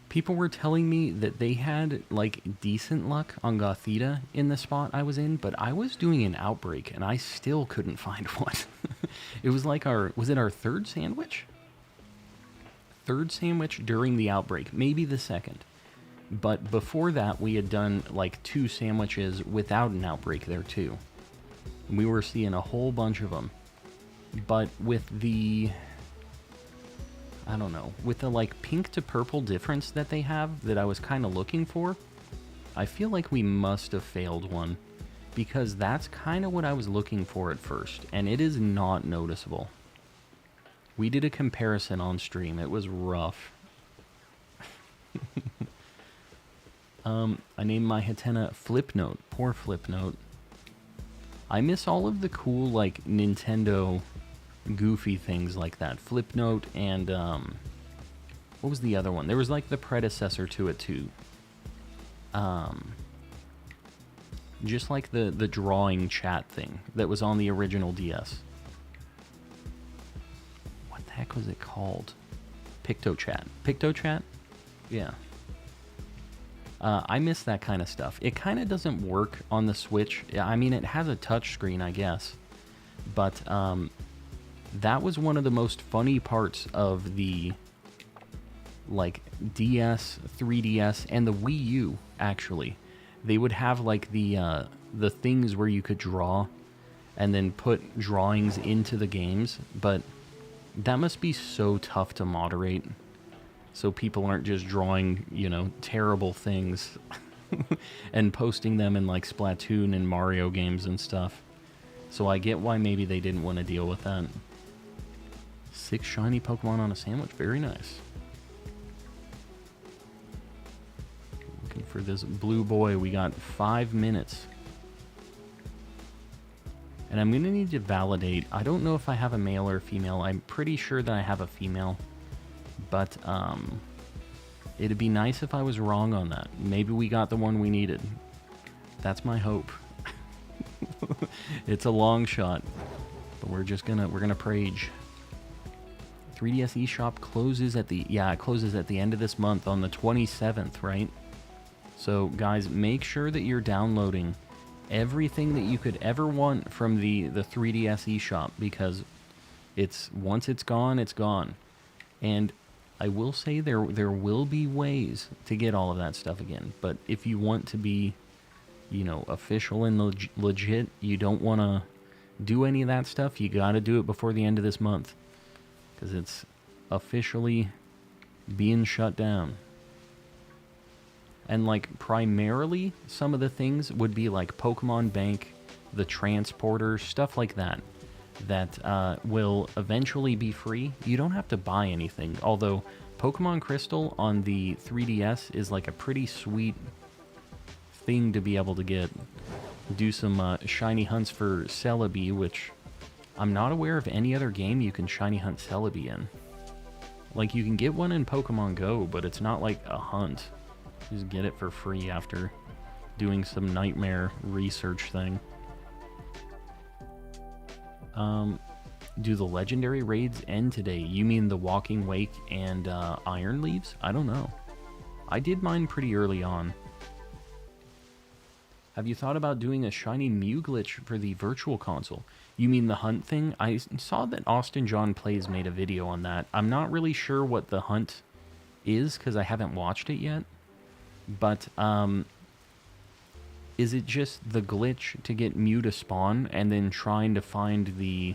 People were telling me that they had, like, decent luck on Gothita in the spot I was in, but I was doing an outbreak, and I still couldn't find one. It was like was it our 3rd sandwich? 3rd sandwich during the outbreak, maybe the 2nd. But before that, we had done, like, 2 sandwiches without an outbreak there, too. We were seeing a whole bunch of them. But with the... I don't know, with the, like, pink to purple difference that they have that I was kind of looking for, I feel like we must have failed one, because that's kind of what I was looking for at first, and it is not noticeable. We did a comparison on stream. It was rough. I named my Hatena Flipnote. Poor Flipnote. I miss all of the cool, like, Nintendo... goofy things like that. Flipnote and what was the other one? There was like the predecessor to it too. Just like the drawing chat thing that was on the original DS. What the heck was it called? PictoChat. PictoChat? Yeah. I miss that kind of stuff. It kind of doesn't work on the Switch. I mean, it has a touch screen, I guess. But that was one of the most funny parts of the, like, DS, 3DS, and the Wii U, actually. They would have, like, the things where you could draw and then put drawings into the games, but that must be so tough to moderate, so people aren't just drawing, you know, terrible things and posting them in, like, Splatoon and Mario games and stuff. So I get why maybe they didn't want to deal with that. 6 shiny Pokemon on a sandwich. Very nice. Looking for this blue boy. We got 5 minutes. And I'm going to need to validate. I don't know if I have a male or a female. I'm pretty sure that I have a female. But, It'd be nice if I was wrong on that. Maybe we got the one we needed. That's my hope. It's a long shot, but we're gonna prage. 3DS eShop closes at the end of this month on the 27th, right? So guys, make sure that you're downloading everything that you could ever want from the 3DS eShop, because once it's gone, it's gone. And I will say there will be ways to get all of that stuff again, but if you want to be, you know, official and legit, you don't want to do any of that stuff, you got to do it before the end of this month, because it's officially being shut down. And like primarily some of the things would be like Pokemon Bank, the transporter, stuff like that will eventually be free. You don't have to buy anything, although Pokemon Crystal on the 3DS is like a pretty sweet thing to be able to get. Do some shiny hunts for Celebi, which I'm not aware of any other game you can shiny hunt Celebi in. Like, you can get one in Pokemon Go, but it's not like a hunt. You just get it for free after doing some nightmare research thing. Do the legendary raids end today? You mean the Walking Wake and Iron Leaves? I don't know. I did mine pretty early on. Have you thought about doing a shiny Mew glitch for the Virtual Console? You mean the hunt thing? I saw that Austin John Plays made a video on that. I'm not really sure what the hunt is because I haven't watched it yet. But, is it just the glitch to get Mew to spawn and then trying to find the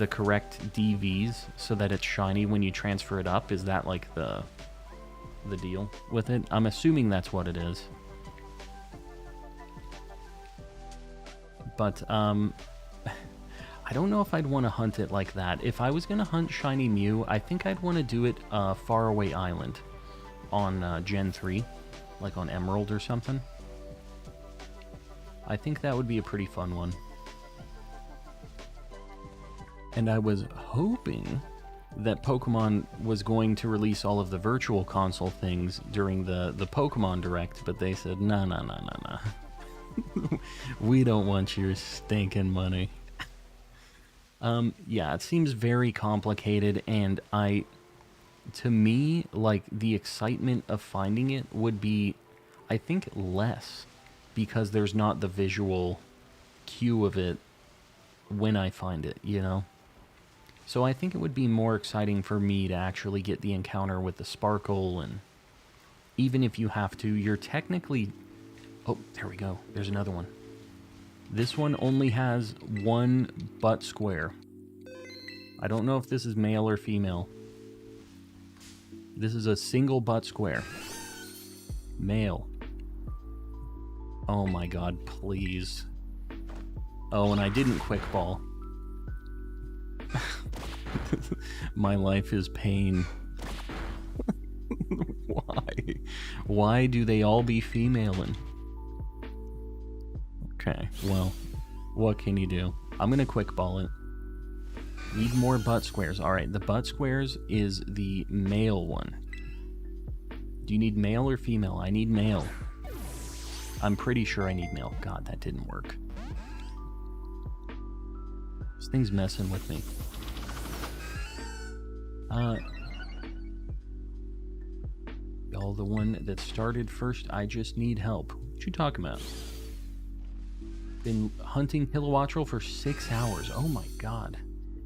correct DVs so that it's shiny when you transfer it up? Is that like the deal with it? I'm assuming that's what it is. But, I don't know if I'd want to hunt it like that. If I was going to hunt Shiny Mew, I think I'd want to do it Faraway Island on Gen 3, like on Emerald or something. I think that would be a pretty fun one. And I was hoping that Pokemon was going to release all of the Virtual Console things during the Pokemon Direct, but they said, no. We don't want your stinking money. Yeah, it seems very complicated, and to me, like, the excitement of finding it would be, I think, less, because there's not the visual cue of it when I find it, you know? So I think it would be more exciting for me to actually get the encounter with the Sparkle, and even if you have to, you're technically... Oh, there we go. There's another one. This one only has one butt square. I don't know if this is male or female. This is a single butt square. Male. Oh my god, please. Oh, and I didn't quick ball. My life is pain. Why? Why do they all be femaling? Okay, well, what can you do? I'm gonna quick ball it. Need more butt squares. Alright, the butt squares is the male one. Do you need male or female? I need male. I'm pretty sure I need male. God, that didn't work. This thing's messing with me. Y'all, the one that started first, I just need help. What you talking about? Been hunting Kilowattrel for 6 hours. Oh my god.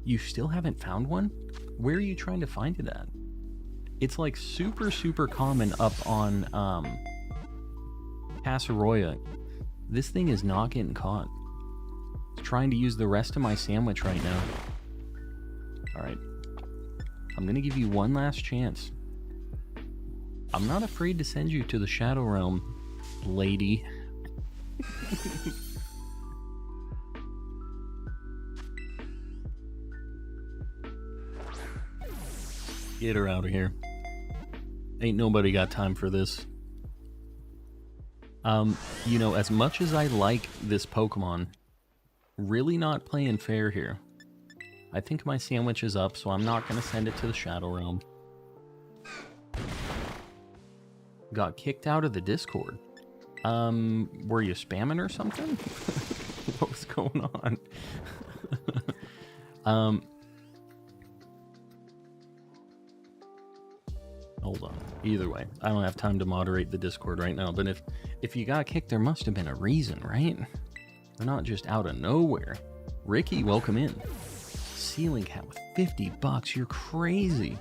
You still haven't found one? Where are you trying to find it at? It's like super common up on Casseroya. This thing is not getting caught. It's trying to use the rest of my sandwich right now. Alright. I'm gonna give you one last chance. I'm not afraid to send you to the Shadow Realm, lady. Get her out of here. Ain't nobody got time for this. You know, as much as I like this Pokemon, really not playing fair here. I think my sandwich is up, so I'm not going to send it to the Shadow Realm. got kicked out of the Discord. Were you spamming or something? What was going on? Hold on. Either way, I don't have time to moderate the Discord right now, but if you got kicked, there must have been a reason, right? They're not just out of nowhere. Ricky, welcome in. Ceiling cat with $50. You're crazy.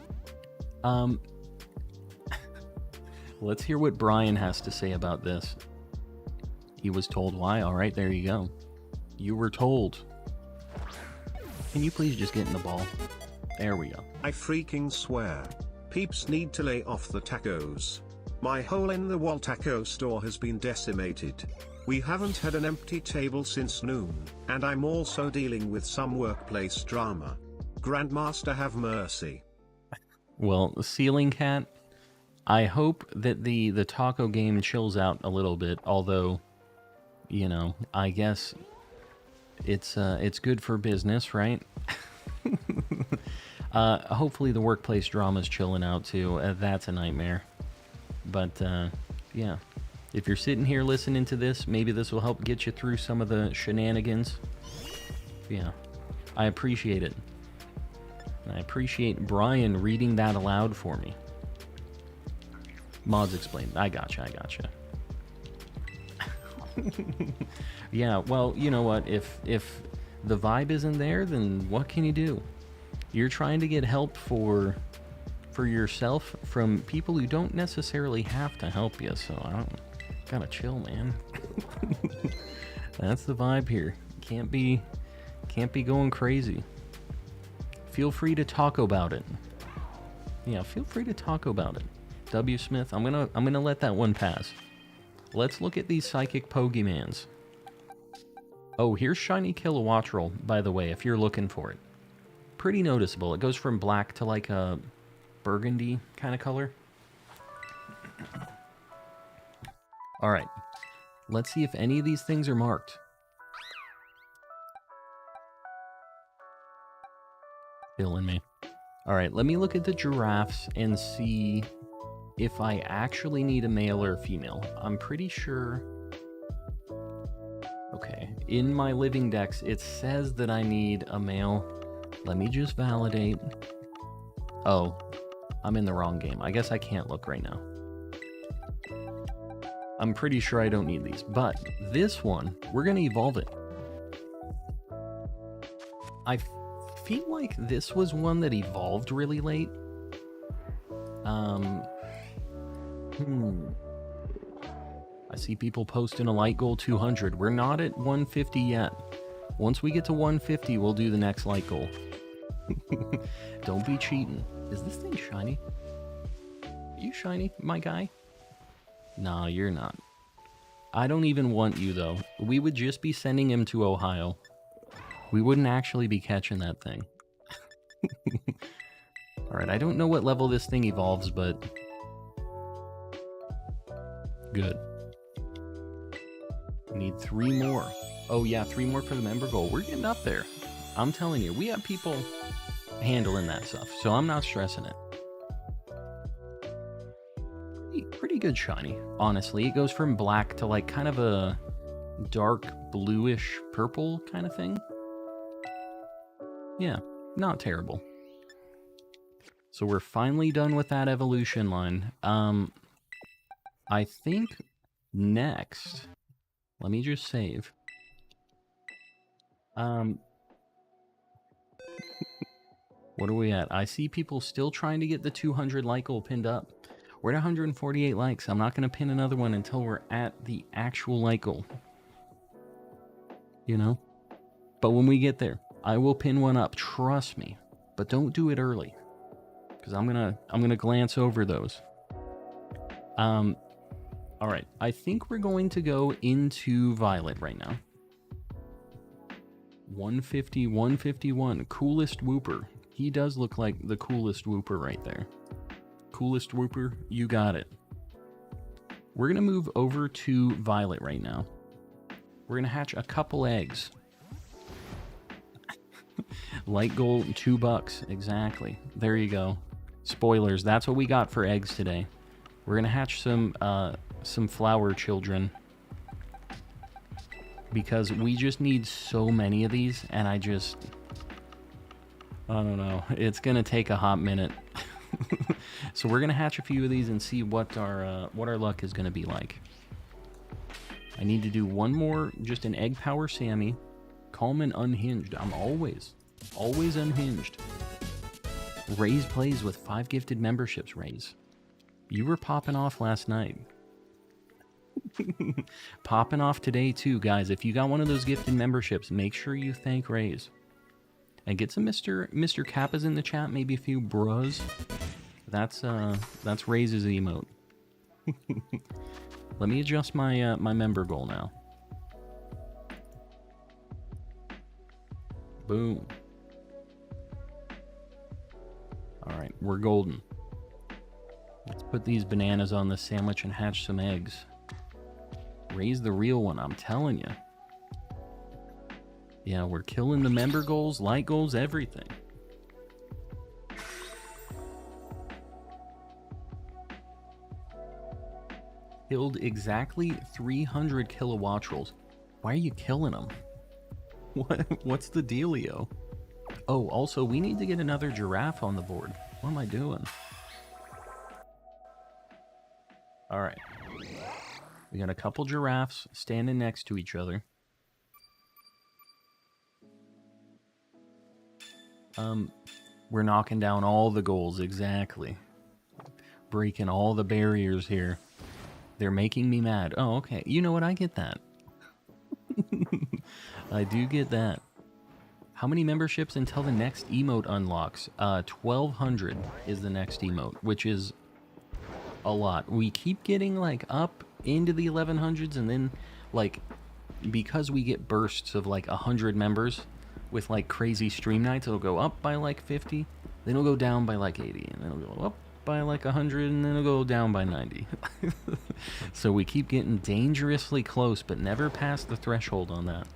Let's hear what Brian has to say about this. He was told why. All right, there you go. You were told. Can you please just get in the ball? There we go. I freaking swear. Peeps need to lay off the tacos. My hole-in-the-wall taco store has been decimated. We haven't had an empty table since noon, and I'm also dealing with some workplace drama. Grandmaster have mercy. Well, Ceiling Cat, I hope that the taco game chills out a little bit, although, you know, I guess it's good for business, right? Hopefully the workplace drama's chilling out too. That's a nightmare. But, yeah. If you're sitting here listening to this, maybe this will help get you through some of the shenanigans. Yeah. I appreciate it. I appreciate Brian reading that aloud for me. Mods explain. I gotcha. Yeah, well, you know what? If the vibe isn't there, then what can you do? You're trying to get help for yourself from people who don't necessarily have to help you, so I don't... Gotta chill, man. That's the vibe here. Can't be going crazy. Feel free to talk about it. Yeah, feel free to talk about it. W. Smith, I'm gonna let that one pass. Let's look at these psychic Pokemans. Oh, here's Shiny Kilowattrel, by the way, if you're looking for it. Pretty noticeable. It goes from black to like a burgundy kind of color. Alright, let's see if any of these things are marked. Killing me. Alright, let me look at the giraffes and see if I actually need a male or a female. I'm pretty sure... Okay, in my Living Dex, it says that I need a male. Let me just validate. Oh, I'm in the wrong game. I guess I can't look right now. I'm pretty sure I don't need these, but this one, we're going to evolve it. I feel like this was one that evolved really late. I see people posting a light goal 200. We're not at 150 yet. Once we get to 150, we'll do the next light goal. Don't be cheating. Is this thing shiny? Are you shiny, my guy? Nah, you're not. I don't even want you, though. We would just be sending him to Ohio. We wouldn't actually be catching that thing. Alright, I don't know what level this thing evolves, but... Good. We need 3 more. Oh yeah, 3 more for the member goal. We're getting up there. I'm telling you, we have people handling that stuff, so I'm not stressing it. Pretty good shiny, honestly. It goes from black to like kind of a dark bluish purple kind of thing. Yeah, not terrible. So we're finally done with that evolution line. I think next, let me just save. What are we at? I see people still trying to get the 200 like goal pinned up. We're at 148 likes. I'm not going to pin another one until we're at the actual like goal. You know? But when we get there, I will pin one up. Trust me. But don't do it early. Because I'm gonna glance over those. Alright. I think we're going to go into Violet right now. 150, 151. Coolest Wooper. He does look like the coolest Wooper right there. Coolest Wooper, you got it. We're going to move over to Violet right now. We're going to hatch a couple eggs. Light goal, $2. Exactly. There you go. Spoilers, that's what we got for eggs today. We're gonna hatch some flower children. Because we just need so many of these, and I don't know. It's gonna take a hot minute. So we're gonna hatch a few of these and see what our luck is gonna be like. I need to do one more, just an egg power Sammy. Calm and unhinged. I'm always unhinged. Raze plays with 5 gifted memberships, Raze. You were popping off last night. Popping off today too, guys. If you got one of those gifted memberships, make sure you thank Raze. And get some Mr. Kappas in the chat, maybe a few bros. That's Raze's emote. Let me adjust my my member goal now. Boom. All right, we're golden. Let's put these bananas on the sandwich and hatch some eggs. Raise the real one, I'm telling you. Yeah, we're killing the member goals, like goals, everything. Killed exactly 300 kilowattrels. Why are you killing them? What's the dealio? Oh, also, we need to get another giraffe on the board. What am I doing? All right. We got a couple giraffes standing next to each other. We're knocking down all the goals, exactly. Breaking all the barriers here. They're making me mad. Oh, okay. You know what? I get that. I do get that. How many memberships until the next emote unlocks? 1,200 is the next emote, which is a lot. We keep getting, like, up into the 1100s, and then, like, because we get bursts of, like, 100 members with, like, crazy stream nights, it'll go up by, like, 50, then it'll go down by, like, 80, and then it'll go up by, like, 100, and then it'll go down by 90. So we keep getting dangerously close, but never past the threshold on that.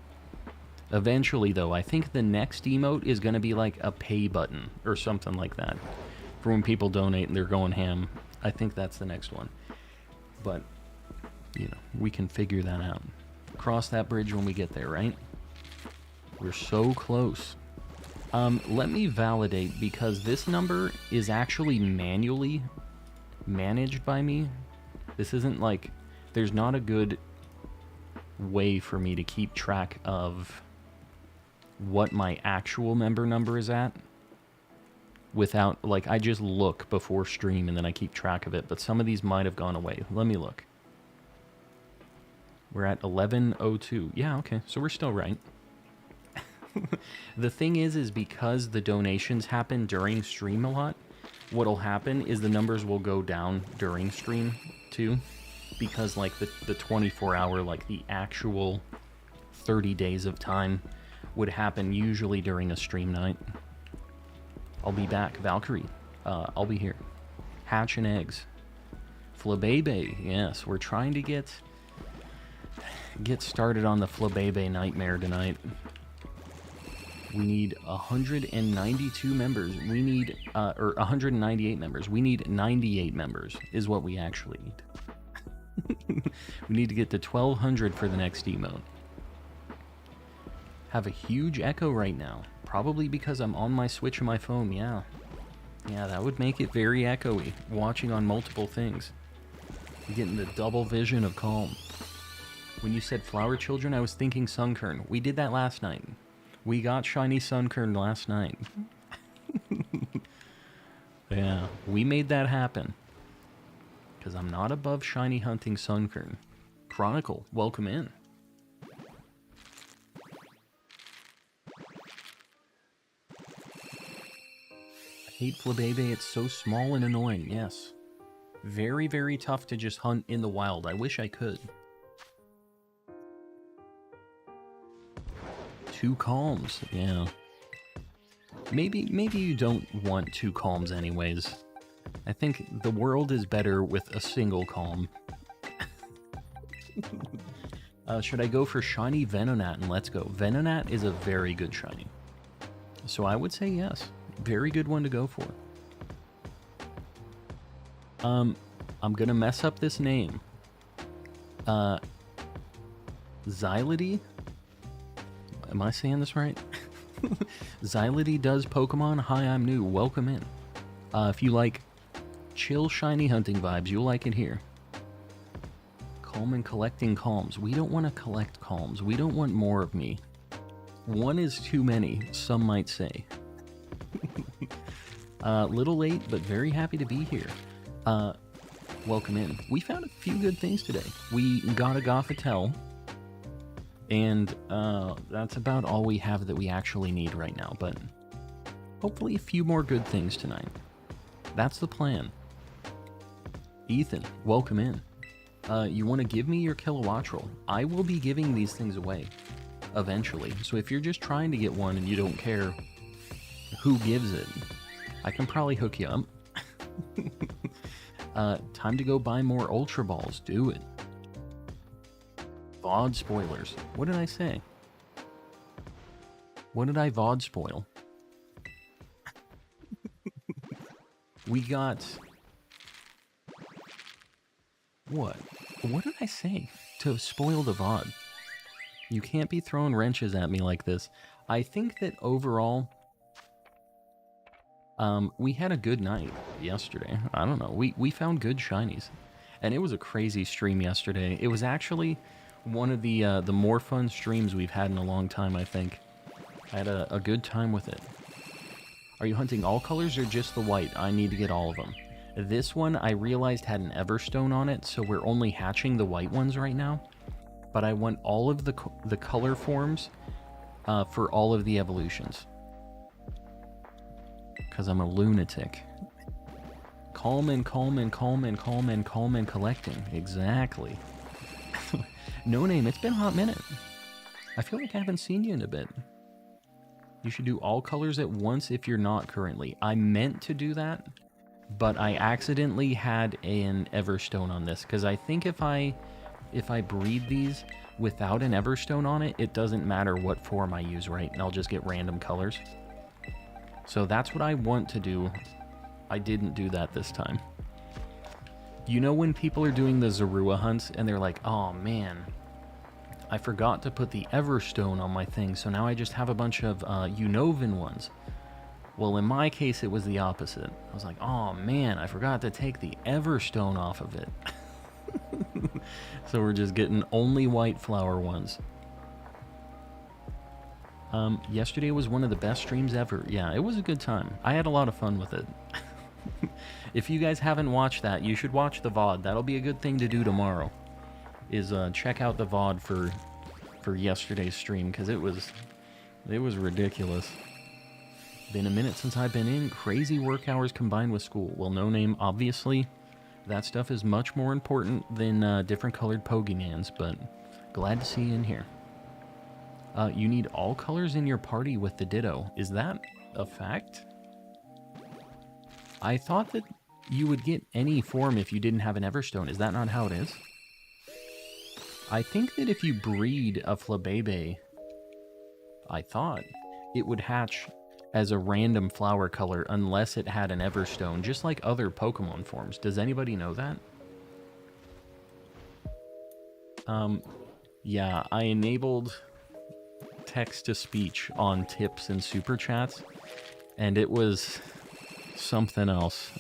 Eventually, though, I think the next emote is going to be like a pay button or something like that. For when people donate and they're going ham. I think that's the next one. But, you know, we can figure that out. Cross that bridge when we get there, right? We're so close. Let me validate, because this number is actually manually managed by me. This isn't like... There's not a good way for me to keep track of what my actual member number is at without, like, I just look before stream and then I keep track of it, but some of these might have gone away. Let me look. We're at 1102. Yeah, okay, so we're still right. The thing is because the donations happen during stream a lot, what'll happen is the numbers will go down during stream too, because like the 24-hour, like the actual 30 days of time would happen usually during a stream night. I'll be back. Valkyrie, I'll be here. Hatching eggs. Flabebe, yes, we're trying to get started on the Flabebe nightmare tonight. We need 192 members. We need, or 198 members. We need 98 members is what we actually need. We need to get to 1,200 for the next emote. Have a huge echo right now. Probably because I'm on my Switch and my phone, yeah. Yeah, that would make it very echoey, watching on multiple things. You're getting the double vision of calm. When you said flower children, I was thinking Sunkern. We did that last night. We got shiny Sunkern last night. Yeah, we made that happen. Because I'm not above shiny hunting Sunkern. Chronicle, welcome in. I hate Flabebe, it's so small and annoying, yes. Very, very tough to just hunt in the wild. I wish I could. 2 calms, yeah. Maybe you don't want 2 calms anyways. I think the world is better with a single calm. Should I go for shiny Venonat and let's go? Venonat is a very good shiny. So I would say yes. Very good one to go for. I'm gonna mess up this name. Xylity? Am I saying this right? Xylity does Pokemon. Hi, I'm new. Welcome in. If you like chill, shiny hunting vibes, you'll like it here. Calm and collecting calms. We don't want to collect calms. We don't want more of me. One is too many, some might say. Little late, but very happy to be here. Welcome in. We found a few good things today. We got a Gothitelle, and that's about all we have that we actually need right now, but hopefully a few more good things tonight. That's the plan. Ethan, welcome in. You want to give me your Kilowattrel? I will be giving these things away eventually, so if you're just trying to get one and you don't care who gives it, I can probably hook you up. Time to go buy more Ultra Balls. Do it. VOD spoilers. What did I say? What did I VOD spoil? We got... What? What did I say to spoil the VOD? You can't be throwing wrenches at me like this. I think that overall... we had a good night yesterday. I don't know. We found good shinies. And it was a crazy stream yesterday. It was actually one of the more fun streams we've had in a long time, I think. I had a good time with it. Are you hunting all colors or just the white? I need to get all of them. This one I realized had an Everstone on it, so we're only hatching the white ones right now. But I want all of the color forms for all of the evolutions. Because I'm a lunatic. Calm and calm and calm and calm and calm and collecting. Exactly. No name, it's been a hot minute. I feel like I haven't seen you in a bit. You should do all colors at once if you're not currently. I meant to do that, but I accidentally had an Everstone on this. Because I think if I breed these without an Everstone on it, it doesn't matter what form I use, right? And I'll just get random colors. So that's what I want to do. I didn't do that this time. You know when people are doing the Zorua hunts and they're like, oh man, I forgot to put the Everstone on my thing, so now I just have a bunch of Unova ones. Well, in my case, it was the opposite. I was like, oh man, I forgot to take the Everstone off of it. So we're just getting only white flower ones. Yesterday was one of the best streams ever. Yeah, it was a good time. I had a lot of fun with it. If you guys haven't watched that, you should watch the VOD. That'll be a good thing to do tomorrow. Is check out the VOD for yesterday's stream, because it was ridiculous. Been a minute since I've been in. Crazy work hours combined with school. Well, no name, obviously. That stuff is much more important than different colored Pokemans, but glad to see you in here. You need all colors in your party with the Ditto. Is that a fact? I thought that you would get any form if you didn't have an Everstone. Is that not how it is? I think that if you breed a Flabebe, I thought it would hatch as a random flower color unless it had an Everstone, just like other Pokemon forms. Does anybody know that? Yeah, I enabled text-to-speech on tips and super chats, and it was something else.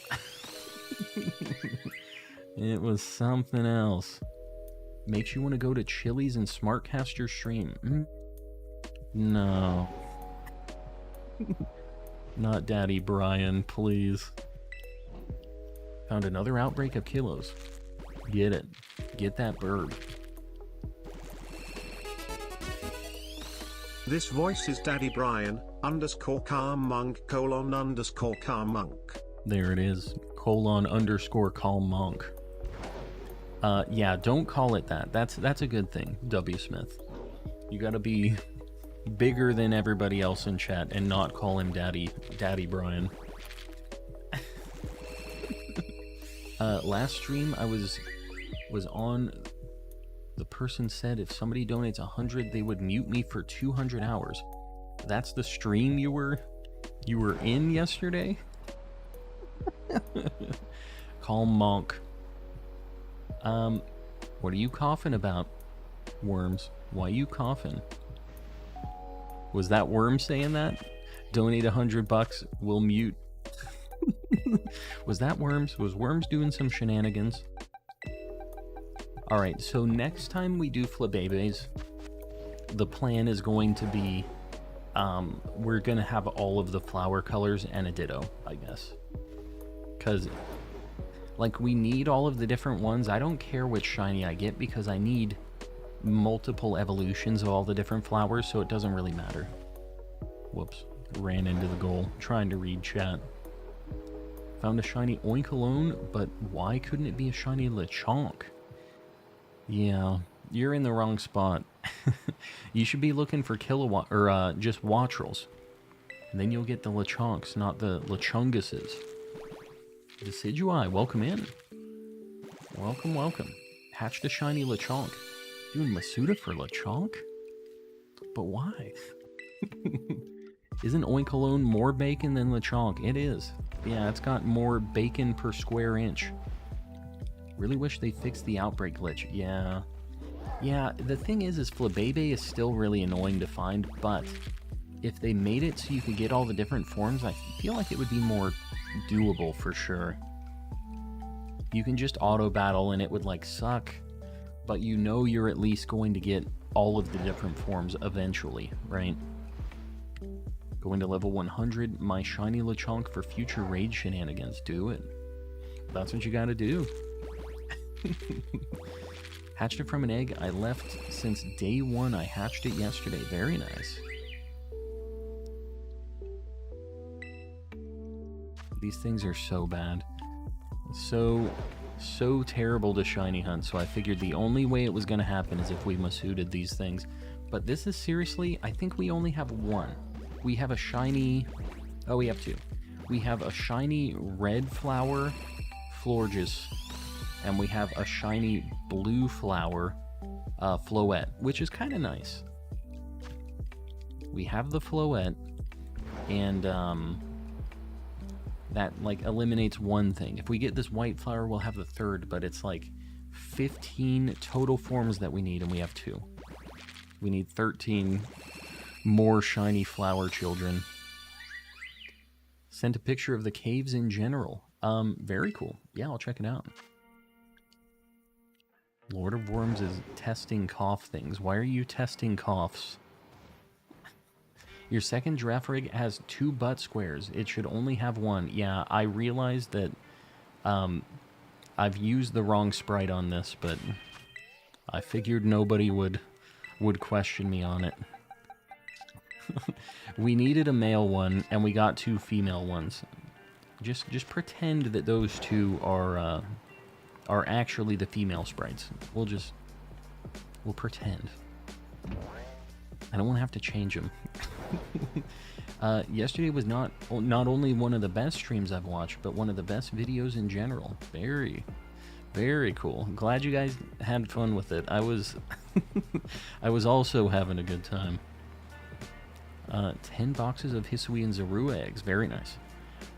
It was something else. Makes you want to go to Chili's and smartcast your stream. No. Not Daddy Brian, please. Found another outbreak of kilos. Get it. Get that bird. This voice is Daddy Brian, _ calm monk, _ calm monk. There it is. _ calm monk. Yeah, don't call it that. That's a good thing, W. Smith. You gotta be bigger than everybody else in chat and not call him Daddy Brian. Last stream I was on, the person said if somebody donates 100, they would mute me for 200 hours. That's the stream you were in yesterday? Calm monk. What are you coughing about, Worms? Why are you coughing? Was that Worm saying that? Donate $100, we'll mute. Was that Worms? Was Worms doing some shenanigans? Alright, so next time we do Flabébés, the plan is going to be, we're going to have all of the flower colors and a Ditto, I guess. Because, like, we need all of the different ones. I don't care which shiny I get because I need multiple evolutions of all the different flowers, so it doesn't really matter. Whoops. Ran into the goal, trying to read chat. Found a shiny Oinkologne, but why couldn't it be a shiny Lechonk? Yeah, you're in the wrong spot. You should be looking for Kilowatt, or just Wattrels. And then you'll get the Lechonks, not the Lechunguses. Decidui, welcome in. Welcome, welcome. Hatched a shiny Lechonk. Doing Masuda for Lechonk? But why? Isn't Oinkologne more bacon than Lechonk? It is. Yeah, it's got more bacon per square inch. Really wish they fixed the outbreak glitch. Yeah. Yeah, the thing is Flabébé is still really annoying to find, but if they made it so you could get all the different forms, I feel like it would be more doable for sure. You can just auto battle and it would like suck, but you know you're at least going to get all of the different forms eventually, right? Going to level 100, my shiny Lechonk for future raid shenanigans. Do it. That's what you gotta do. Hatched it from an egg. I left since day one. I hatched it yesterday. Very nice. These things are so bad. So terrible to shiny hunt, so I figured the only way it was going to happen is if we Masuda'd these things. But this is seriously, I think we only have one. We have a shiny... Oh, we have two. We have a shiny red flower, Florges, and we have a shiny blue flower, Floette, which is kind of nice. We have the Floette, and that like eliminates one thing. If we get this white flower, we'll have the third, but it's like 15 total forms that we need, and we have two. We need 13 more shiny flower children. Sent a picture of the caves in general. Very cool. Yeah, I'll check it out. Lord of Worms is testing cough things. Why are you testing coughs? Your second giraffe rig has 2 butt squares. It should only have 1. Yeah, I realized that I've used the wrong sprite on this, but I figured nobody would question me on it. We needed a male one, and we got 2 female ones. Just pretend that those 2 are actually the female sprites. We'll pretend. I don't want to have to change them. Yesterday was not only one of the best streams I've watched, but one of the best videos in general. Very, very cool. Glad you guys had fun with it. I was I was also having a good time. 10 boxes of Hisui and Zorua eggs. Very nice.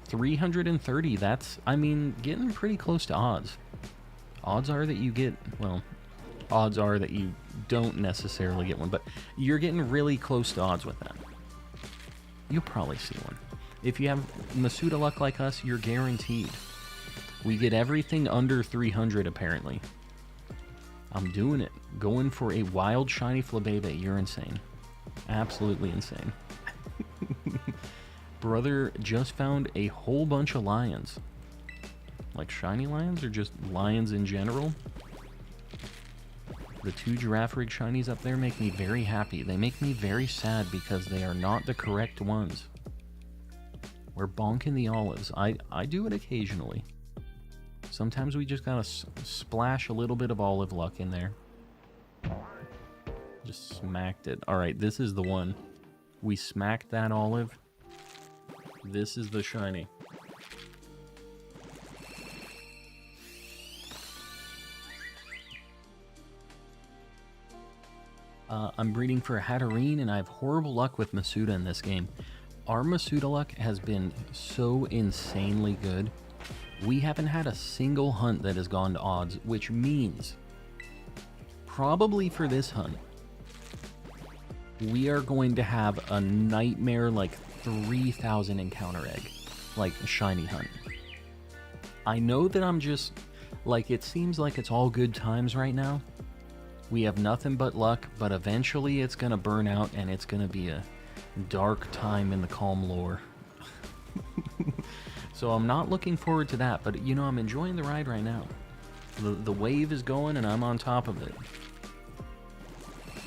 330. That's, I mean, getting pretty close to odds. Odds are that you get, well, odds are that you don't necessarily get one, but you're getting really close to odds with that. You'll probably see one. If you have Masuda luck like us, you're guaranteed. We get everything under 300 apparently. I'm doing it. Going for a wild shiny Flabébé. You're insane. Absolutely insane. Brother just found a whole bunch of lions. Like shiny lions or just lions in general? The 2 giraffe rig shinies up there make me very happy. They make me very sad because they are not the correct ones. We're bonking the olives. I do it occasionally. Sometimes we just gotta splash a little bit of olive luck in there. Just smacked it. Alright, this is the one. We smacked that olive. This is the shiny. I'm breeding for a Hatterene, and I have horrible luck with Masuda in this game. Our Masuda luck has been so insanely good. We haven't had a single hunt that has gone to odds, which means probably for this hunt, we are going to have a nightmare like 3,000 encounter egg, like a shiny hunt. I know that I'm just, like, it seems like it's all good times right now. We have nothing but luck, but eventually it's going to burn out and it's going to be a dark time in the calm lore. So I'm not looking forward to that, but you know, I'm enjoying the ride right now. The wave is going and I'm on top of it.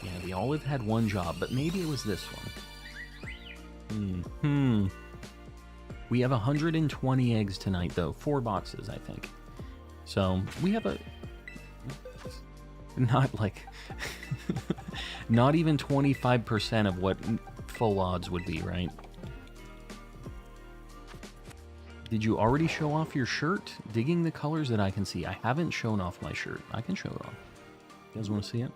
Yeah, the olive had one job, but maybe it was this one. We have 120 eggs tonight, though. 4 boxes, I think. So, we have a... Not like... not even 25% of what full odds would be, right? Did you already show off your shirt? Digging the colors that I can see. I haven't shown off my shirt. I can show it off. You guys want to see it?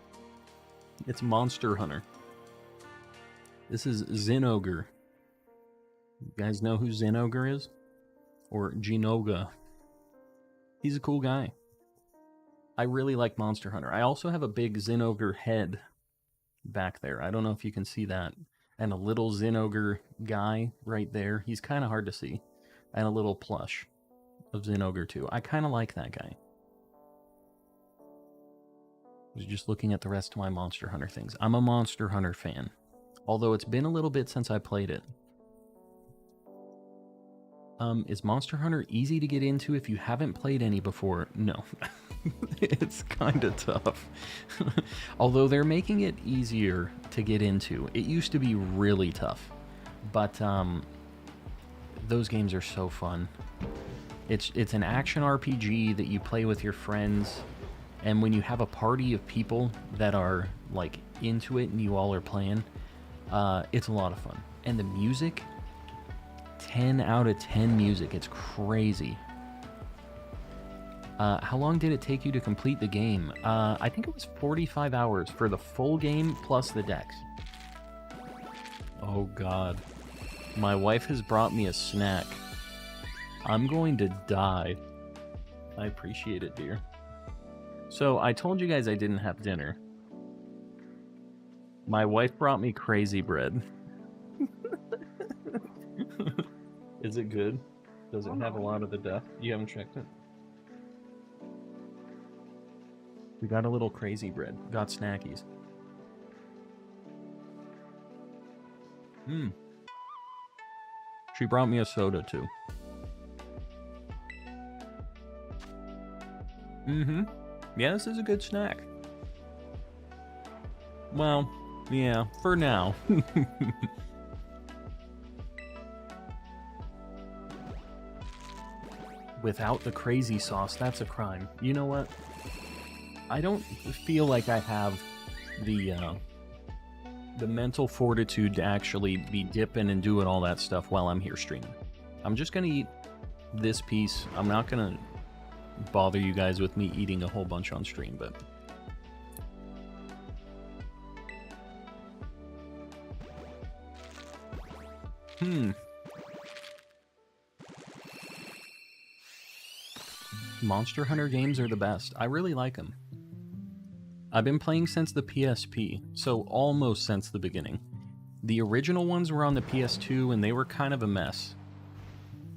It's Monster Hunter. This is Zinogre. You guys know who Zinogre is? Or Genoga. He's a cool guy. I really like Monster Hunter. I also have a big Zinogre head back there. I don't know if you can see that. And a little Zinogre guy right there. He's kind of hard to see. And a little plush of Zinogre too. I kind of like that guy. I was just looking at the rest of my Monster Hunter things. I'm a Monster Hunter fan. Although it's been a little bit since I played it. Is Monster Hunter easy to get into if you haven't played any before? No. It's kind of tough. Although they're making it easier to get into. It used to be really tough. But, those games are so fun. It's an action RPG that you play with your friends, and when you have a party of people that are like into it and you all are playing, it's a lot of fun. And the music, 10 out of 10 music. It's crazy. How long did it take you to complete the game? I think it was 45 hours for the full game plus the Dex. Oh god. My wife has brought me a snack. I'm going to die. I appreciate it, dear. So, I told you guys I didn't have dinner. My wife brought me crazy bread. Is it good? Does it have a lot of the death? You haven't checked it? We got a little crazy bread. Got snackies. She brought me a soda, too. Yeah, this is a good snack. Well, yeah, for now. Without the crazy sauce, that's a crime. You know what? I don't feel like I have the mental fortitude to actually be dipping and doing all that stuff while I'm here streaming. I'm just gonna eat this piece. I'm not gonna bother you guys with me eating a whole bunch on stream, but... Monster Hunter games are the best. I really like them. I've been playing since the PSP, so almost since the beginning. The original ones were on the PS2 and they were kind of a mess.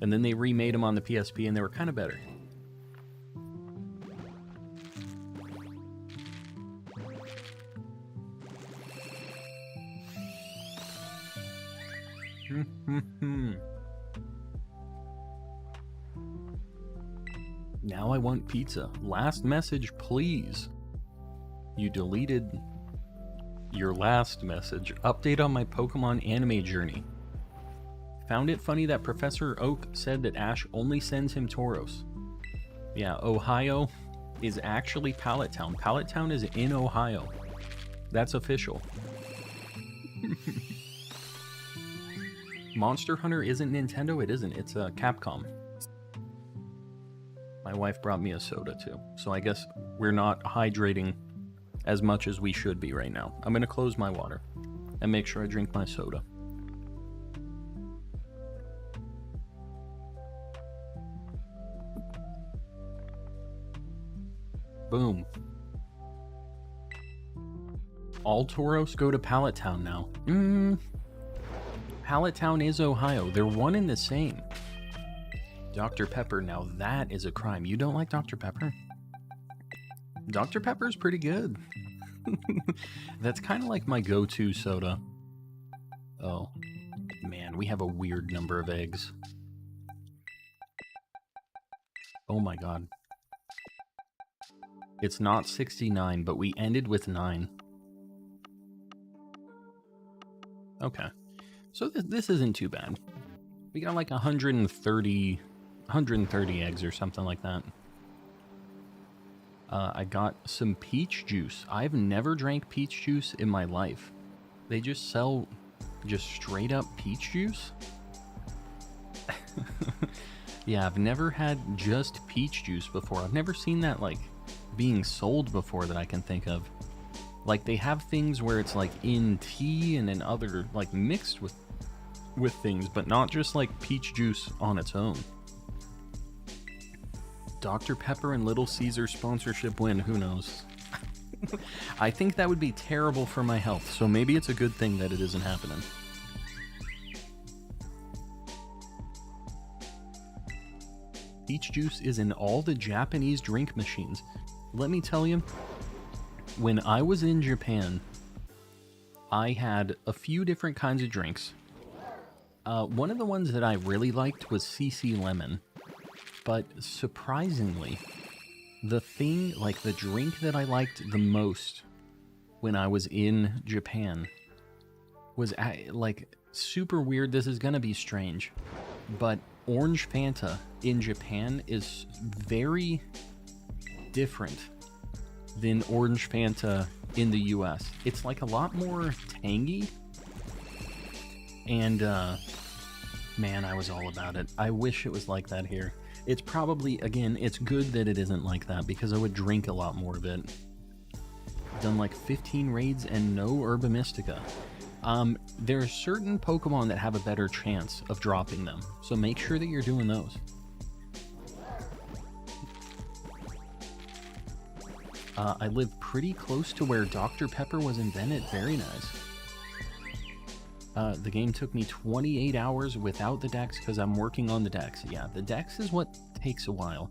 And then they remade them on the PSP and they were kind of better. Now I want pizza. Last message, please. You deleted your last message. Update on my Pokemon anime journey. Found it funny that Professor Oak said that Ash only sends him Tauros. Yeah, Ohio is actually Pallet Town. Pallet Town is in Ohio. That's official. Monster Hunter isn't Nintendo, it isn't. It's Capcom. My wife brought me a soda too, so I guess we're not hydrating as much as we should be right now. I'm going to close my water and make sure I drink my soda. Boom. All Tauros go to Pallet Town now. Pallet Town is Ohio. They're one and the same. Dr. Pepper, now that is a crime. You don't like Dr. Pepper? Dr. Pepper's pretty good. That's kind of like my go-to soda. Oh, man, we have a weird number of eggs. Oh my god. It's not 69, but we ended with 9. Okay. So this isn't too bad. We got like 130 eggs or something like that. I got some peach juice. I've never drank peach juice in my life. They just sell just straight up peach juice? Yeah, I've never had just peach juice before. I've never seen that, like, being sold before that I can think of. Like, they have things where it's, like, in tea and in other, like, mixed with things, but not just, like, peach juice on its own. Dr. Pepper and Little Caesar sponsorship win, who knows? I think that would be terrible for my health, so maybe it's a good thing that it isn't happening. Peach juice is in all the Japanese drink machines. Let me tell you, when I was in Japan, I had a few different kinds of drinks. One of the ones that I really liked was CC Lemon. But surprisingly, the thing, like the drink that I liked the most when I was in Japan was like super weird. This is gonna be strange, but Orange Fanta in Japan is very different than Orange Fanta in the US. It's like a lot more tangy, and man, I was all about it. I wish it was like that here. It's probably, again, it's good that it isn't like that, because I would drink a lot more of it. Done like 15 raids and no Herba Mystica. There are certain Pokemon that have a better chance of dropping them, so make sure that you're doing those. I live pretty close to where Dr. Pepper was invented. Very nice. The game took me 28 hours without the Dex because I'm working on the Dex. Yeah, the Dex is what takes a while.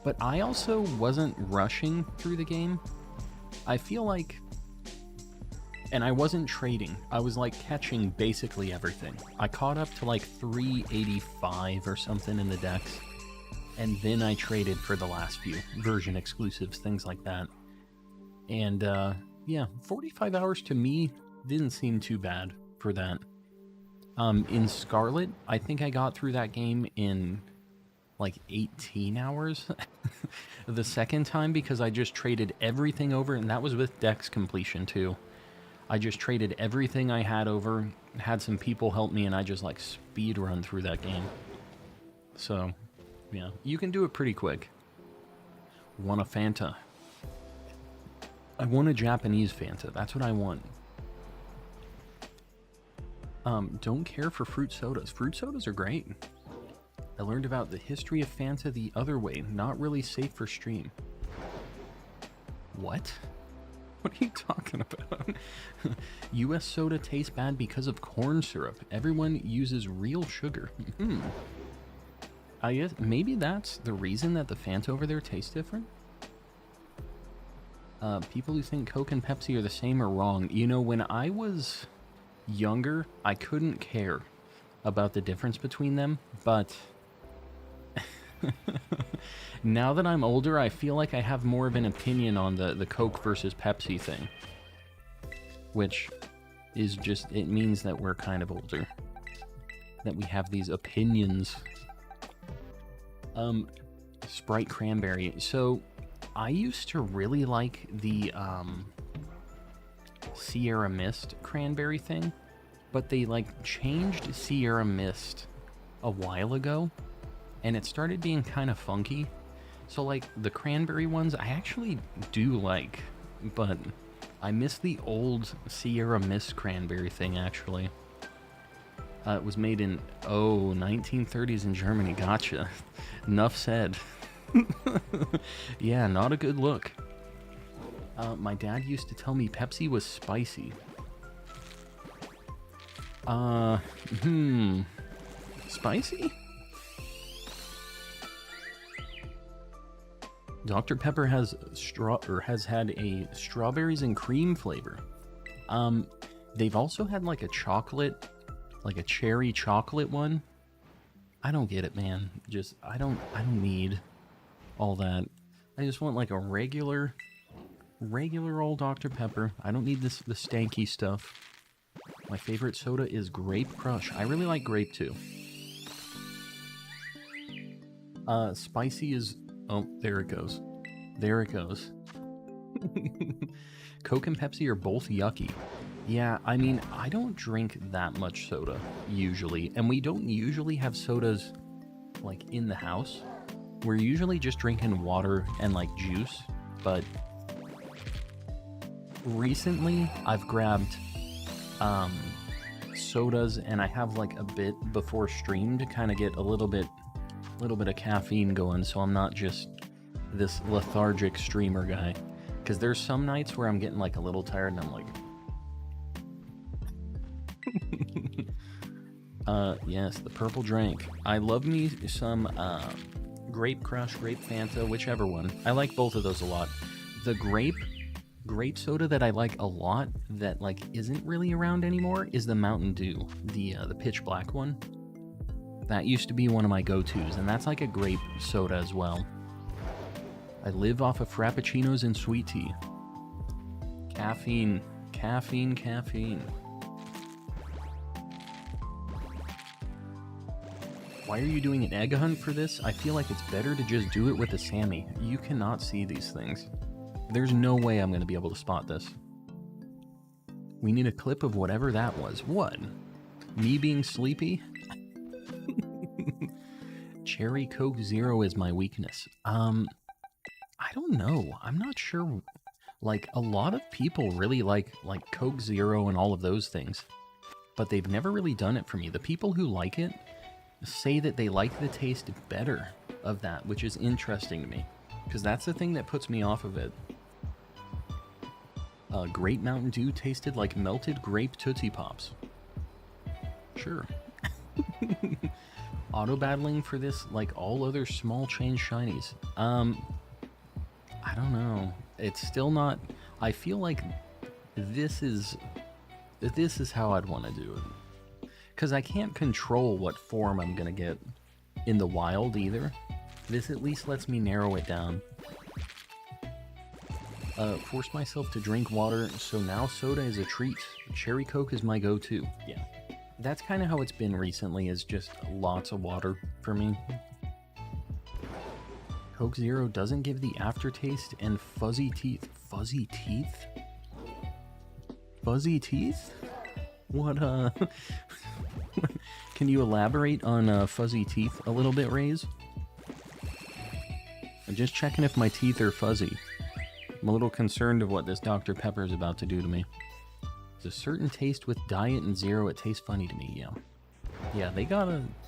But I also wasn't rushing through the game. I feel like... And I wasn't trading. I was like catching basically everything. I caught up to like 385 or something in the Dex. And then I traded for the last few version exclusives, things like that. And yeah, 45 hours to me didn't seem too bad for that. In Scarlet, I think I got through that game in like 18 hours the second time, because I just traded everything over, and that was with Dex completion too. I just traded everything I had over, had some people help me, and I just like speed run through that game. So, yeah, you can do it pretty quick. Want a Fanta? I want a Japanese Fanta. That's what I want. Don't care for fruit sodas. Fruit sodas are great. I learned about the history of Fanta the other way. Not really safe for stream. What? What are you talking about? US soda tastes bad because of corn syrup. Everyone uses real sugar. I guess maybe that's the reason that the Fanta over there tastes different. People who think Coke and Pepsi are the same are wrong. You know, when I was younger, I couldn't care about the difference between them, but now that I'm older, I feel like I have more of an opinion on the Coke versus Pepsi thing, which is just, it means that we're kind of older, that we have these opinions. Sprite Cranberry. So I used to really like the Sierra Mist cranberry thing, but they like changed Sierra Mist a while ago, and it started being kind of funky. So like the cranberry ones I actually do like, but I miss the old Sierra Mist cranberry thing actually. It was made in 1930s in Germany. Gotcha. Enough said. Yeah, not a good look. My dad used to tell me Pepsi was spicy. Spicy? Dr. Pepper has had a strawberries and cream flavor. They've also had like a chocolate, like a cherry chocolate one. I don't get it, man. I don't need all that. I just want like a regular old Dr. Pepper. I don't need the stanky stuff. My favorite soda is Grape Crush. I really like grape too. Spicy is... Oh, there it goes. There it goes. Coke and Pepsi are both yucky. Yeah, I mean, I don't drink that much soda, usually. And we don't usually have sodas, like, in the house. We're usually just drinking water and, like, juice. But recently, I've grabbed sodas, and I have, like, a bit before stream to kind of get a little bit of caffeine going, so I'm not just this lethargic streamer guy. Because there's some nights where I'm getting, like, a little tired, and I'm like... yes, the purple drink. I love me some Grape Crush, Grape Fanta, whichever one. I like both of those a lot. The grape soda that I like a lot that like isn't really around anymore is the Mountain Dew, the pitch black one. That used to be one of my go-tos, and that's like a grape soda as well. I live off of Frappuccinos and sweet tea. Caffeine, caffeine, caffeine. Why are you doing an egg hunt for this? I feel like it's better to just do it with a Sammy. You cannot see these things. There's no way I'm going to be able to spot this. We need a clip of whatever that was. What? Me being sleepy? Cherry Coke Zero is my weakness. I don't know. I'm not sure. Like, a lot of people really like Coke Zero and all of those things. But they've never really done it for me. The people who like it say that they like the taste better of that, which is interesting to me. Because that's the thing that puts me off of it. Grape Mountain Dew tasted like melted grape Tootsie Pops. Sure. Auto-battling for this like all other small chain shinies. I don't know. It's still not... I feel like this is how I'd want to do it. Because I can't control what form I'm going to get in the wild either. This at least lets me narrow it down. Force myself to drink water, so now soda is a treat. Cherry Coke is my go-to. Yeah. That's kind of how it's been recently, is just lots of water for me. Coke Zero doesn't give the aftertaste and fuzzy teeth. Fuzzy teeth? Fuzzy teeth? What, Can you elaborate on fuzzy teeth a little bit, Raze? I'm just checking if my teeth are fuzzy. I'm a little concerned of what this Dr. Pepper is about to do to me. There's a certain taste with Diet and Zero. It tastes funny to me, yeah. Yeah, they got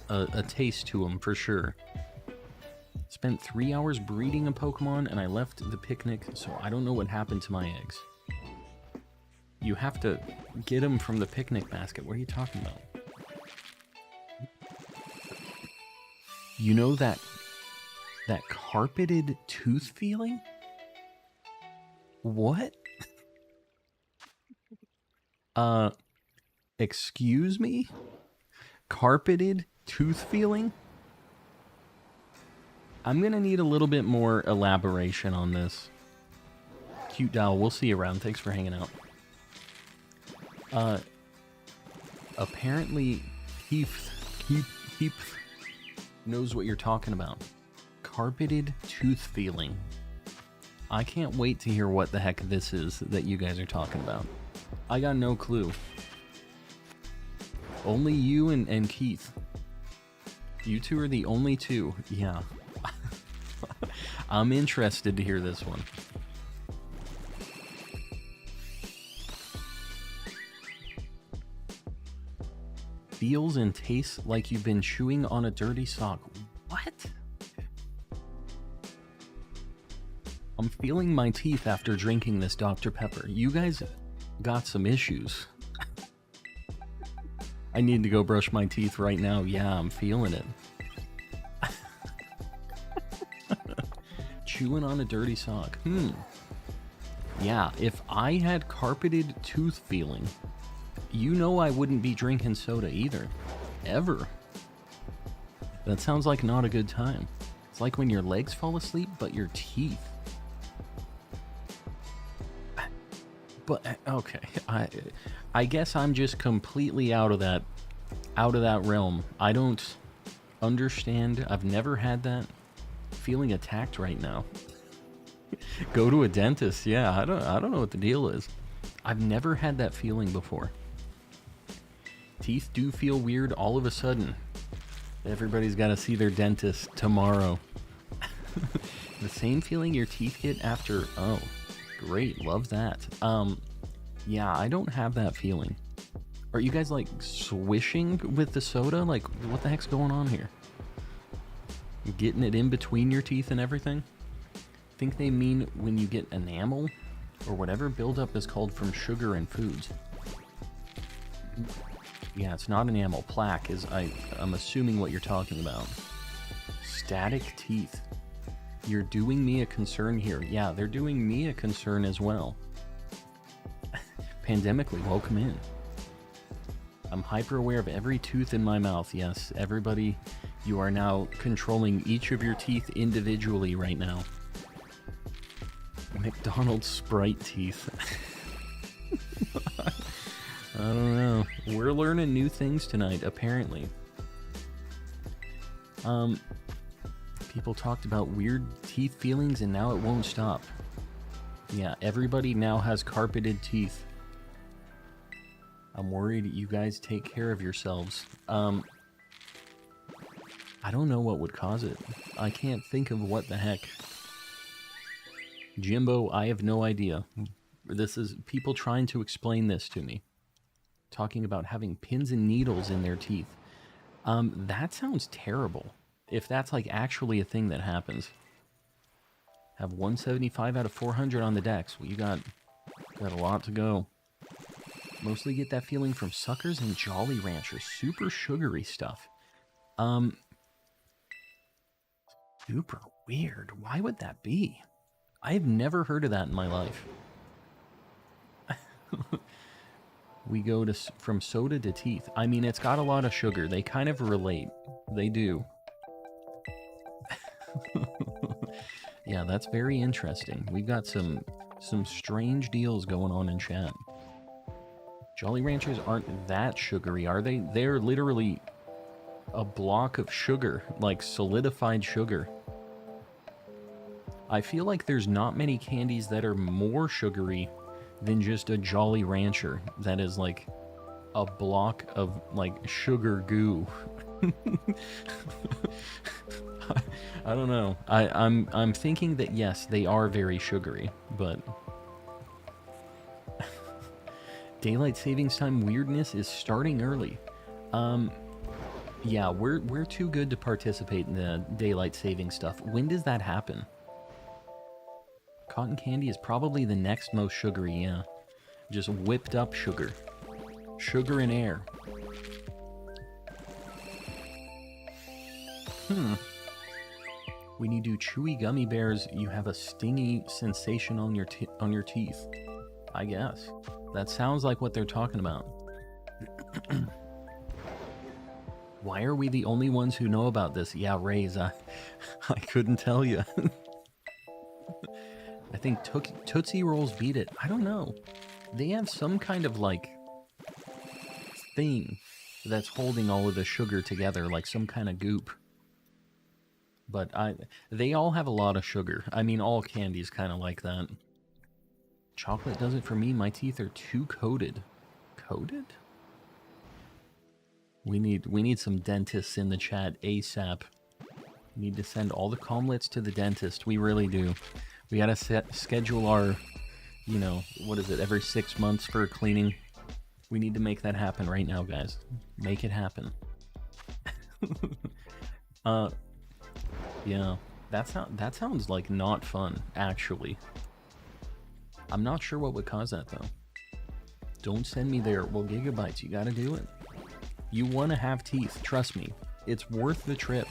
a taste to them, for sure. Spent 3 hours breeding a Pokemon, and I left the picnic, so I don't know what happened to my eggs. You have to get them from the picnic basket. What are you talking about? You know that carpeted tooth feeling? What? Excuse me? Carpeted tooth feeling? I'm gonna need a little bit more elaboration on this. Cute Doll, we'll see you around. Thanks for hanging out. Apparently, Heath knows what you're talking about. Carpeted tooth feeling. I can't wait to hear what the heck this is that you guys are talking about. I got no clue. Only you and Keith. You two are the only two. Yeah. I'm interested to hear this one. Feels and tastes like you've been chewing on a dirty sock. What? I'm feeling my teeth after drinking this Dr. Pepper. You guys got some issues. I need to go brush my teeth right now. Yeah, I'm feeling it. Chewing on a dirty sock. Yeah, if I had carpeted tooth feeling, you know I wouldn't be drinking soda either. Ever. That sounds like not a good time. It's like when your legs fall asleep, but your teeth. But okay, I guess I'm just completely out of that realm. I don't understand. I've never had that. Feeling attacked right now. Go to a dentist. Yeah, I don't know what the deal is. I've never had that feeling before. Teeth do feel weird all of a sudden. Everybody's got to see their dentist tomorrow. The same feeling your teeth get after... Oh, great. Love that. Yeah, I don't have that feeling. Are you guys, like, swishing with the soda? Like, what the heck's going on here? Getting it in between your teeth and everything? Think they mean when you get enamel or whatever buildup is called from sugar and foods. Yeah, it's not enamel. Plaque is, I'm assuming what you're talking about. Static teeth. You're doing me a concern here. Yeah, they're doing me a concern as well. Pandemically, welcome in. I'm hyper aware of every tooth in my mouth. Yes, everybody, you are now controlling each of your teeth individually right now. McDonald's Sprite teeth. I don't know. We're learning new things tonight, apparently. People talked about weird teeth feelings and now it won't stop. Yeah, everybody now has carpeted teeth. I'm worried you guys take care of yourselves. I don't know what would cause it. I can't think of what the heck. Jimbo, I have no idea. This is people trying to explain this to me. Talking about having pins and needles in their teeth. That sounds terrible. If that's like actually a thing that happens. Have 175 out of 400 on the dex. Well, you got a lot to go. Mostly get that feeling from Suckers and Jolly Ranchers. Super sugary stuff. Super weird. Why would that be? I've never heard of that in my life. We go to from soda to teeth. I mean, it's got a lot of sugar. They kind of relate. They do. Yeah, that's very interesting. We've got some strange deals going on in chat. Jolly Ranchers aren't that sugary, are they? They're literally a block of sugar, like solidified sugar. I feel like there's not many candies that are more sugary than just a Jolly Rancher that is like a block of like sugar goo. I don't know. I'm thinking that yes, they are very sugary, but daylight savings time weirdness is starting early. Yeah, we're too good to participate in the daylight saving stuff. When does that happen? Cotton candy is probably the next most sugary, yeah. Just whipped up sugar. Sugar and air. When you do chewy gummy bears, you have a stingy sensation on your teeth. I guess. That sounds like what they're talking about. Why are we the only ones who know about this? Yeah, Rays, I couldn't tell you. I think Tootsie Rolls beat it. I don't know. They have some kind of, like, thing that's holding all of the sugar together, like some kind of goop. But they all have a lot of sugar. I mean, all candy's kind of like that. Chocolate does it for me. My teeth are too coated. Coated? We need some dentists in the chat ASAP. We need to send all the comlets to the dentist. We really do. We gotta schedule our, you know, what is it, every 6 months for a cleaning. We need to make that happen right now, guys. Make it happen. Yeah. That sounds like not fun, actually. I'm not sure what would cause that, though. Don't send me there. Well, gigabytes, you gotta do it. You want to have teeth, trust me. It's worth the trip.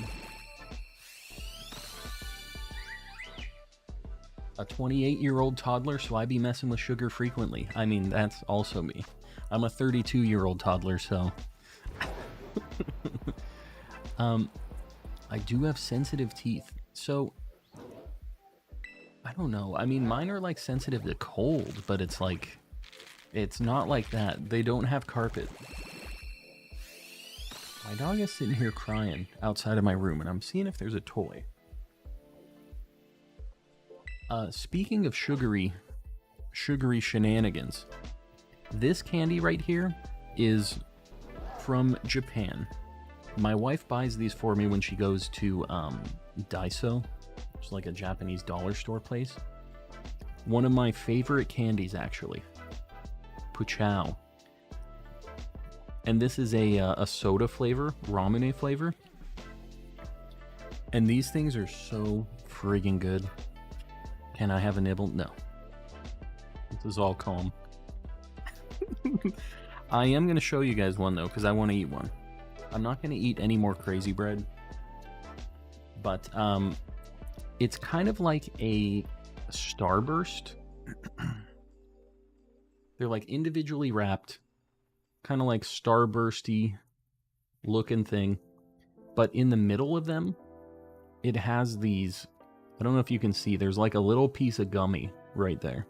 A 28-year-old toddler, so I be messing with sugar frequently. I mean, that's also me. I'm a 32-year-old toddler, so... I do have sensitive teeth, so... I don't know. I mean, mine are, like, sensitive to cold, but it's like... It's not like that. They don't have carpet. My dog is sitting here crying outside of my room, and I'm seeing if there's a toy. Speaking of sugary shenanigans, this candy right here is from Japan. My wife buys these for me when she goes to Daiso, which is like a Japanese dollar store place. One of my favorite candies, actually. Puchao. And this is a soda flavor, ramune flavor. And these things are so friggin' good. Can I have a nibble? No. This is all calm. I am going to show you guys one, though, because I want to eat one. I'm not going to eat any more crazy bread. But it's kind of like a Starburst. They're like individually wrapped. Kind of like Starbursty looking thing. But in the middle of them, it has these... I don't know if you can see, there's like a little piece of gummy right there.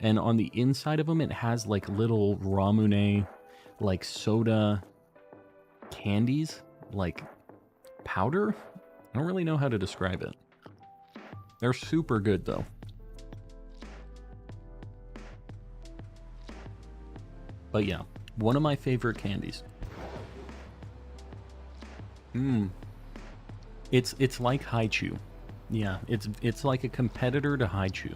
And on the inside of them, it has like little ramune, like soda candies, like powder. I don't really know how to describe it. They're super good though. But yeah, one of my favorite candies. It's like Haichu. Yeah, it's like a competitor to Haichu.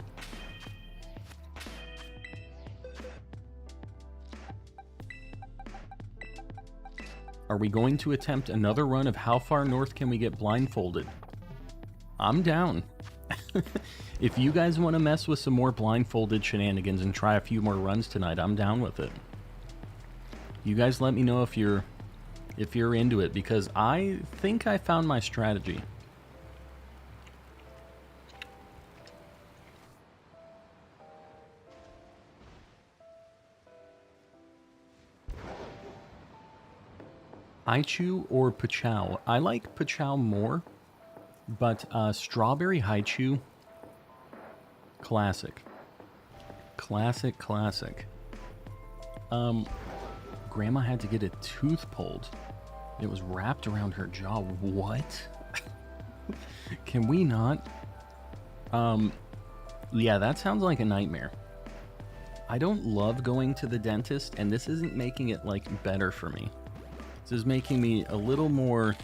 Are we going to attempt another run of how far north can we get blindfolded? I'm down. If you guys want to mess with some more blindfolded shenanigans and try a few more runs tonight, I'm down with it. You guys let me know if you're into it, because I think I found my strategy. Haichu or Puchao? I like Puchao more, but strawberry Haichu, classic. Classic. Grandma had to get a tooth pulled. It was wrapped around her jaw. What? Can we not? Yeah, that sounds like a nightmare. I don't love going to the dentist, and this isn't making it, like, better for me. This is making me a little more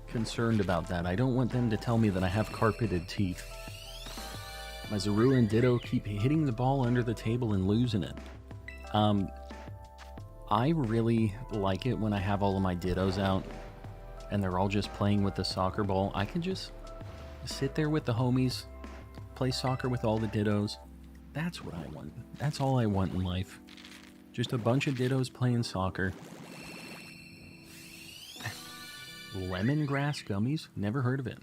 concerned about that. I don't want them to tell me that I have carpeted teeth. My Zaru and Ditto keep hitting the ball under the table and losing it. I really like it when I have all of my Dittos out and they're all just playing with the soccer ball. I can just sit there with the homies, play soccer with all the Dittos. That's what I want. That's all I want in life. Just a bunch of Dittos playing soccer. Lemongrass gummies? Never heard of it.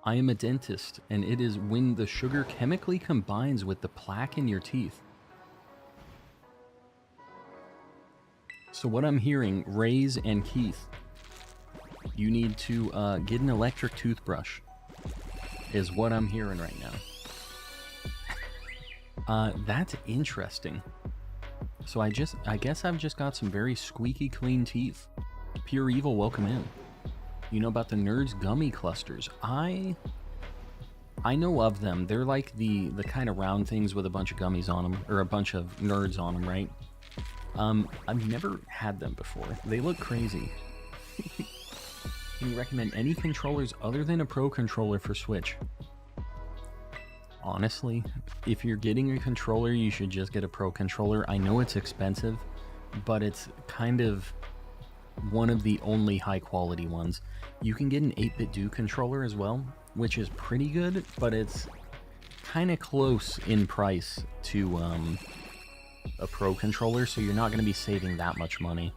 I am a dentist, and it is when the sugar chemically combines with the plaque in your teeth. So what I'm hearing, Raze and Keith, you need to get an electric toothbrush, is what I'm hearing right now. That's interesting. So I guess I've just got some very squeaky clean teeth. Pure Evil, welcome in. You know about the Nerds gummy clusters. I know of them. They're like the kind of round things with a bunch of gummies on them, or a bunch of nerds on them, right? I've never had them before. They look crazy. Can you recommend any controllers other than a Pro controller for Switch? Honestly, if you're getting a controller, you should just get a Pro controller. I know it's expensive, but it's kind of one of the only high quality ones. You can get an 8-bit Do controller as well, which is pretty good, but it's kind of close in price to a Pro controller, so you're not going to be saving that much money.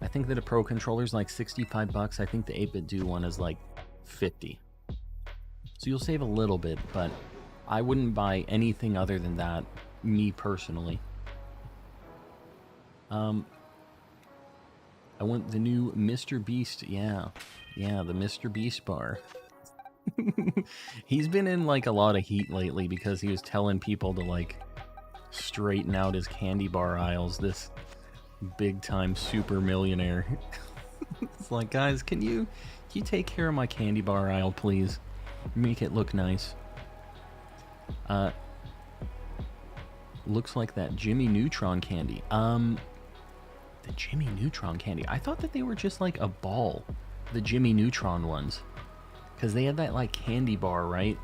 I think that a Pro controller is like 65 bucks. I think the 8-bit Do one is like 50. So you'll save a little bit, but I wouldn't buy anything other than that, me personally. I want the new Mr. Beast. Yeah, the Mr. Beast bar. He's been in like a lot of heat lately because he was telling people to like straighten out his candy bar aisles. This big time super millionaire. It's like, guys, can you take care of my candy bar aisle, please? Make it look nice. Looks like that Jimmy Neutron candy. The Jimmy Neutron candy. I thought that they were just like a ball. The Jimmy Neutron ones. Because they had that like candy bar, right?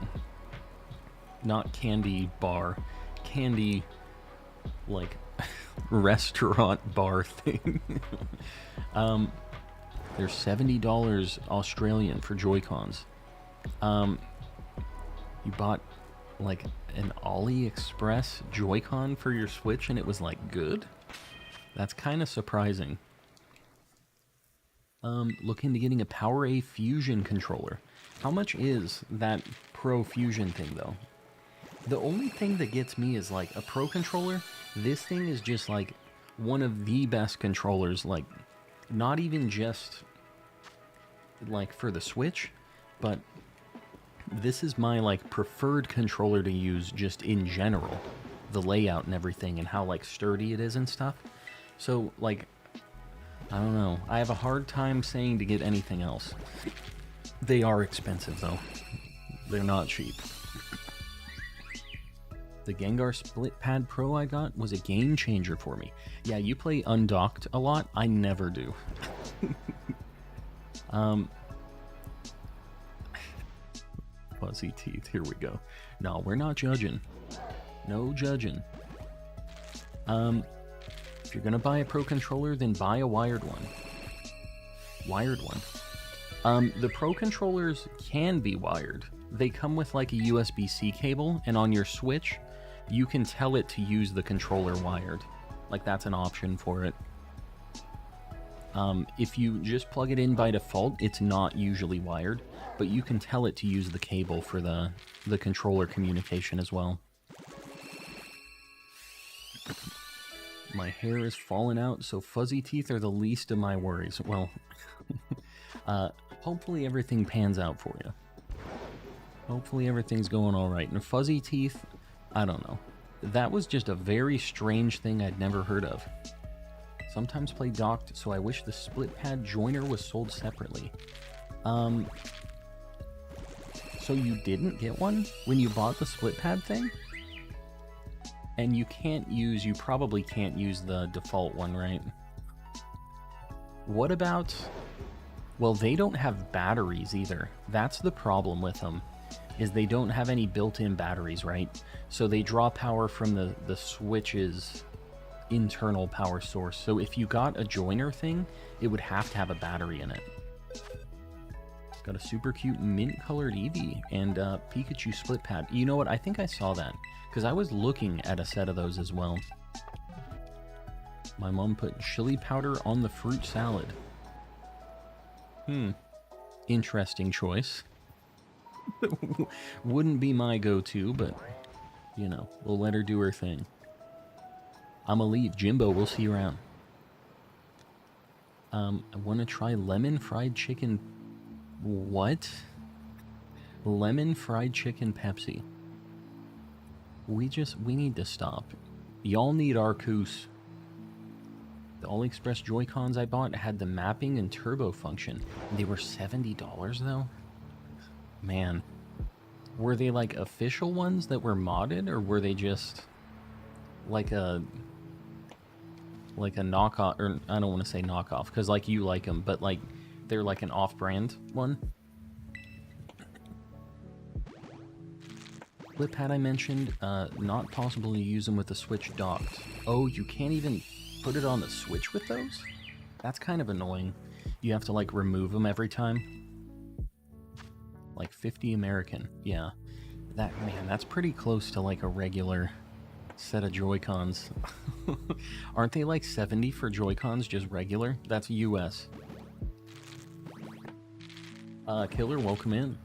Not candy bar. Candy, like, restaurant bar thing. They're $70 Australian for Joy-Cons. You bought like an AliExpress Joy-Con for your Switch and it was like good? That's kind of surprising. Look into getting a PowerA Fusion controller. How much is that Pro Fusion thing though? The only thing that gets me is like a Pro controller. This thing is just like one of the best controllers, like not even just like for the Switch, but this is my like preferred controller to use just in general. The layout and everything and how like sturdy it is and stuff. So like, I don't know. I have a hard time saying to get anything else. They are expensive though. They're not cheap. The Gengar Split Pad Pro I got was a game changer for me. Yeah, you play undocked a lot. I never do. Fuzzy teeth. Here we go. No, we're not judging. No judging. If you're gonna buy a Pro controller, then buy a wired one. Wired one. The Pro controllers can be wired. They come with like a USB-C cable, and on your Switch, you can tell it to use the controller wired. Like that's an option for it. If you just plug it in by default, it's not usually wired, but you can tell it to use the cable for the controller communication as well. My hair is falling out, so fuzzy teeth are the least of my worries. Well, hopefully everything pans out for you. Hopefully everything's going alright. And fuzzy teeth, I don't know. That was just a very strange thing I'd never heard of. Sometimes play docked, so I wish the split pad joiner was sold separately. So you didn't get one when you bought the split pad thing? And you probably can't use the default one, right? What about... Well, they don't have batteries either. That's the problem with them, is they don't have any built-in batteries, right? So they draw power from the Switch's internal power source. So if you got a joiner thing, it would have to have a battery in it. Got a super cute mint-colored Eevee and Pikachu split pad. You know what? I think I saw that, because I was looking at a set of those as well. My mom put chili powder on the fruit salad. Interesting choice. Wouldn't be my go-to, but, you know, we'll let her do her thing. I'ma leave. Jimbo, we'll see you around. I want to try lemon fried chicken... What? Lemon fried chicken Pepsi. We need to stop. Y'all need Arceus. The AliExpress Joy-Cons I bought had the mapping and turbo function. They were $70 though? Man. Were they like official ones that were modded, or were they just like a knockoff? Or I don't want to say knockoff, because like you like them, but like they're like an off-brand one. Split pad I mentioned, not possible to use them with the Switch docked. Oh, you can't even put it on the Switch with those? That's kind of annoying. You have to, like, remove them every time. Like 50 American. Yeah. Man, that's pretty close to, like, a regular set of Joy-Cons. Aren't they, like, 70 for Joy-Cons, just regular? That's US. Killer, welcome in.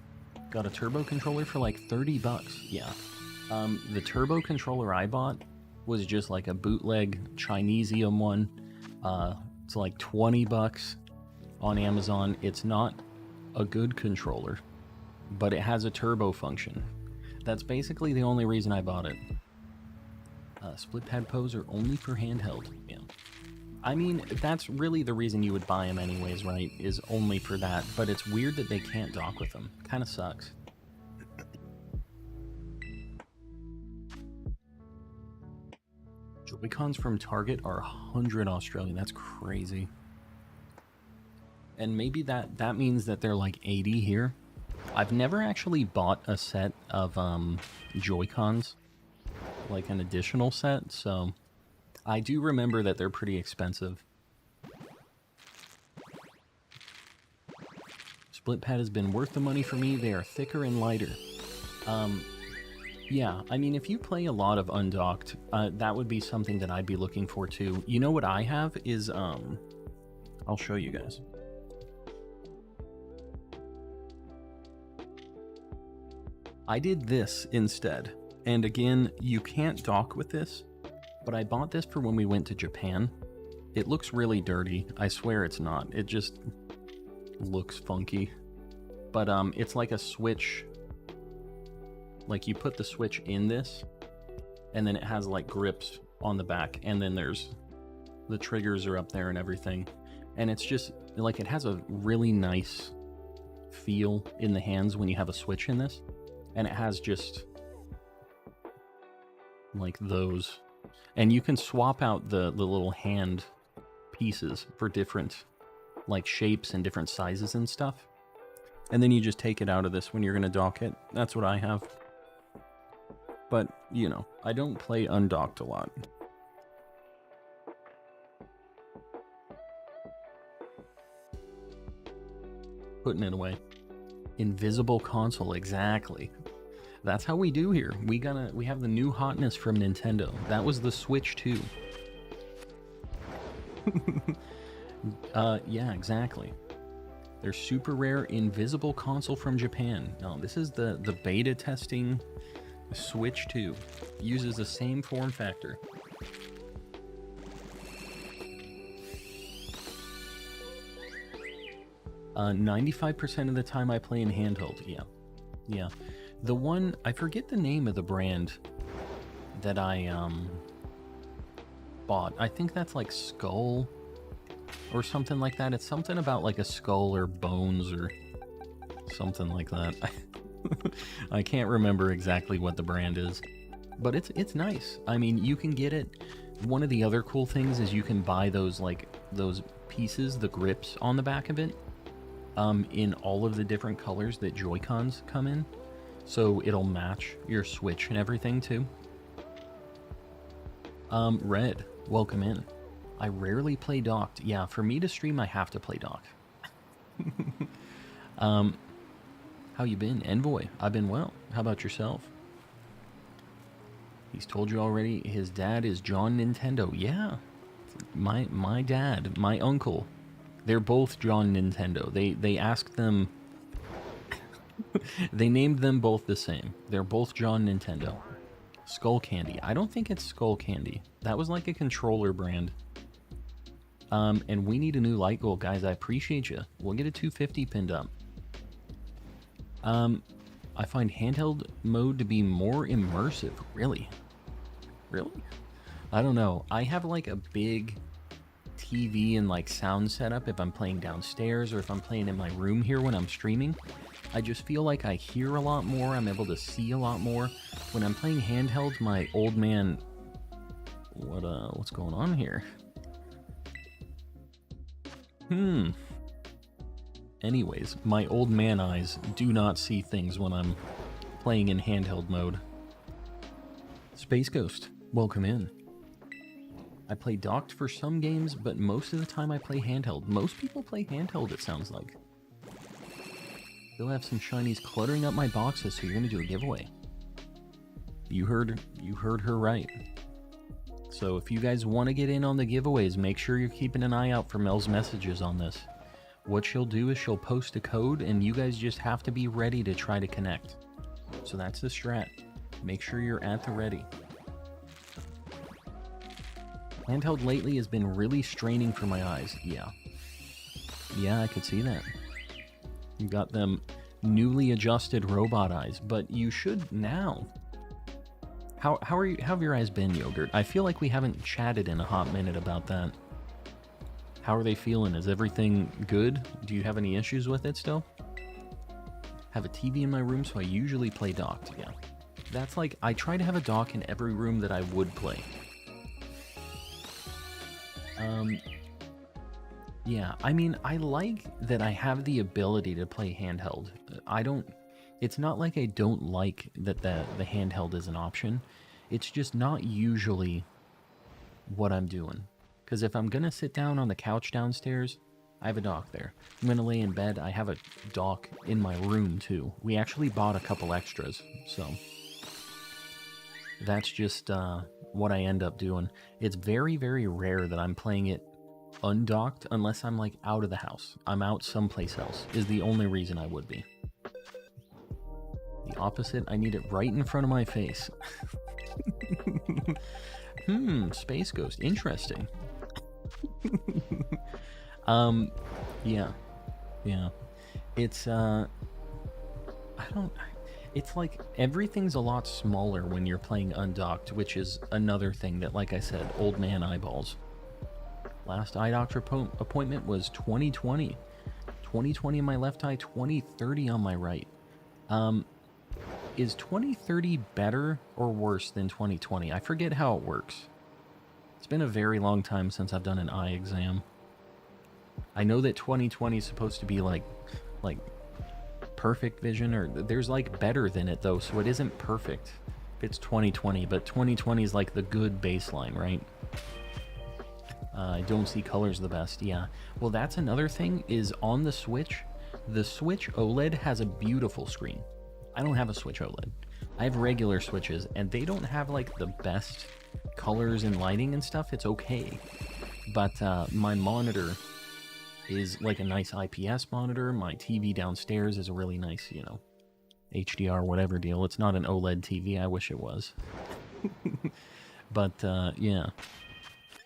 Got a turbo controller for, like, 30 bucks. Yeah. The turbo controller I bought was just, like, a bootleg Chinesium one. It's, like, 20 bucks on Amazon. It's not a good controller, but it has a turbo function. That's basically the only reason I bought it. Split pad pose are only for handheld. Yeah. I mean, that's really the reason you would buy them anyways, right? Is only for that. But it's weird that they can't dock with them. Kind of sucks. Joy-Cons from Target are 100 Australian. That's crazy. And maybe that means that they're like 80 here. I've never actually bought a set of Joy-Cons, like an additional set, so I do remember that they're pretty expensive. Split pad has been worth the money for me. They are thicker and lighter. Yeah, I mean, if you play a lot of undocked, that would be something that I'd be looking for too. You know what I have is, I'll show you guys. I did this instead. And again, you can't dock with this, but I bought this for when we went to Japan. It looks really dirty. I swear it's not. It just looks funky. But it's like a switch. Like you put the switch in this, and then it has like grips on the back, and then there's the triggers are up there and everything. And it's just like it has a really nice feel in the hands when you have a switch in this. And it has just like those. And you can swap out the little hand pieces for different like shapes and different sizes and stuff. And then you just take it out of this when you're going to dock it. That's what I have. But, you know, I don't play undocked a lot. Putting it away. Invisible console, exactly. That's how we do here. We have the new hotness from Nintendo. That was the Switch 2. Yeah, exactly. Their super rare invisible console from Japan. No, this is the beta testing Switch 2. Uses the same form factor. 95% of the time I play in handheld. Yeah. The one, I forget the name of the brand that I bought. I think that's like Skull or something like that. It's something about like a skull or bones or something like that. I can't remember exactly what the brand is, but it's nice. I mean, you can get it. One of the other cool things is you can buy those pieces, the grips on the back of it, in all of the different colors that Joy-Cons come in. So it'll match your Switch and everything too. Red, welcome in. I rarely play docked. Yeah, for me to stream, I have to play docked. How you been? Envoy, I've been well. How about yourself? He's told you already, his dad is John Nintendo. Yeah, my dad, my uncle, they're both John Nintendo. They asked them, they named them both the same. They're both John Nintendo. Skull Candy. I don't think it's Skull Candy. That was like a controller brand. And we need a new light goal, guys. I appreciate you. We'll get a 250 pinned up. I find handheld mode to be more immersive. Really? I don't know. I have like a big TV and like sound setup if I'm playing downstairs or if I'm playing in my room here when I'm streaming. I just feel like I hear a lot more. I'm able to see a lot more. When I'm playing handheld, my old man... What's going on here? Anyways, my old man eyes do not see things when I'm playing in handheld mode. Space Ghost, welcome in. I play docked for some games, but most of the time I play handheld. Most people play handheld, it sounds like. Still have some shinies cluttering up my boxes, so you're gonna do a giveaway. You heard her right. So if you guys want to get in on the giveaways, make sure you're keeping an eye out for Mel's messages on this. What she'll do is she'll post a code, and you guys just have to be ready to try to connect. So that's the strat. Make sure you're at the ready. Handheld lately has been really straining for my eyes. Yeah. Yeah, I could see that. You got them newly adjusted robot eyes, but you should now. How have your eyes been, Yogurt? I feel like we haven't chatted in a hot minute about that. How are they feeling? Is everything good? Do you have any issues with it still? Have a TV in my room, so I usually play docked. Yeah. That's like, I try to have a dock in every room that I would play. Yeah, I mean, I like that I have the ability to play handheld. It's not like I don't like that the handheld is an option. It's just not usually what I'm doing. Because if I'm going to sit down on the couch downstairs, I have a dock there. I'm going to lay in bed, I have a dock in my room too. We actually bought a couple extras, so that's just what I end up doing. It's very, very rare that I'm playing it undocked unless I'm like out of the house. I'm out someplace else is the only reason I would be. The opposite, I need it right in front of my face. Space Ghost, interesting. Yeah. It's it's like everything's a lot smaller when you're playing undocked, which is another thing that, like I said, old man eyeballs. Last eye doctor appointment was 2020. 2020 in my left eye, 2030 on my right. Is 2030 better or worse than 2020? I forget how it works. It's been a very long time since I've done an eye exam. I know that 2020 is supposed to be like perfect vision, or there's like better than it though, so it isn't perfect. It's 2020, but 2020 is like the good baseline, right? I don't see colors the best. Yeah. Well, that's another thing is on the Switch OLED has a beautiful screen. I don't have a Switch OLED. I have regular Switches, and they don't have like the best colors and lighting and stuff. It's okay. But my monitor is like a nice IPS monitor. My TV downstairs is a really nice, HDR whatever deal. It's not an OLED TV. I wish it was. But yeah.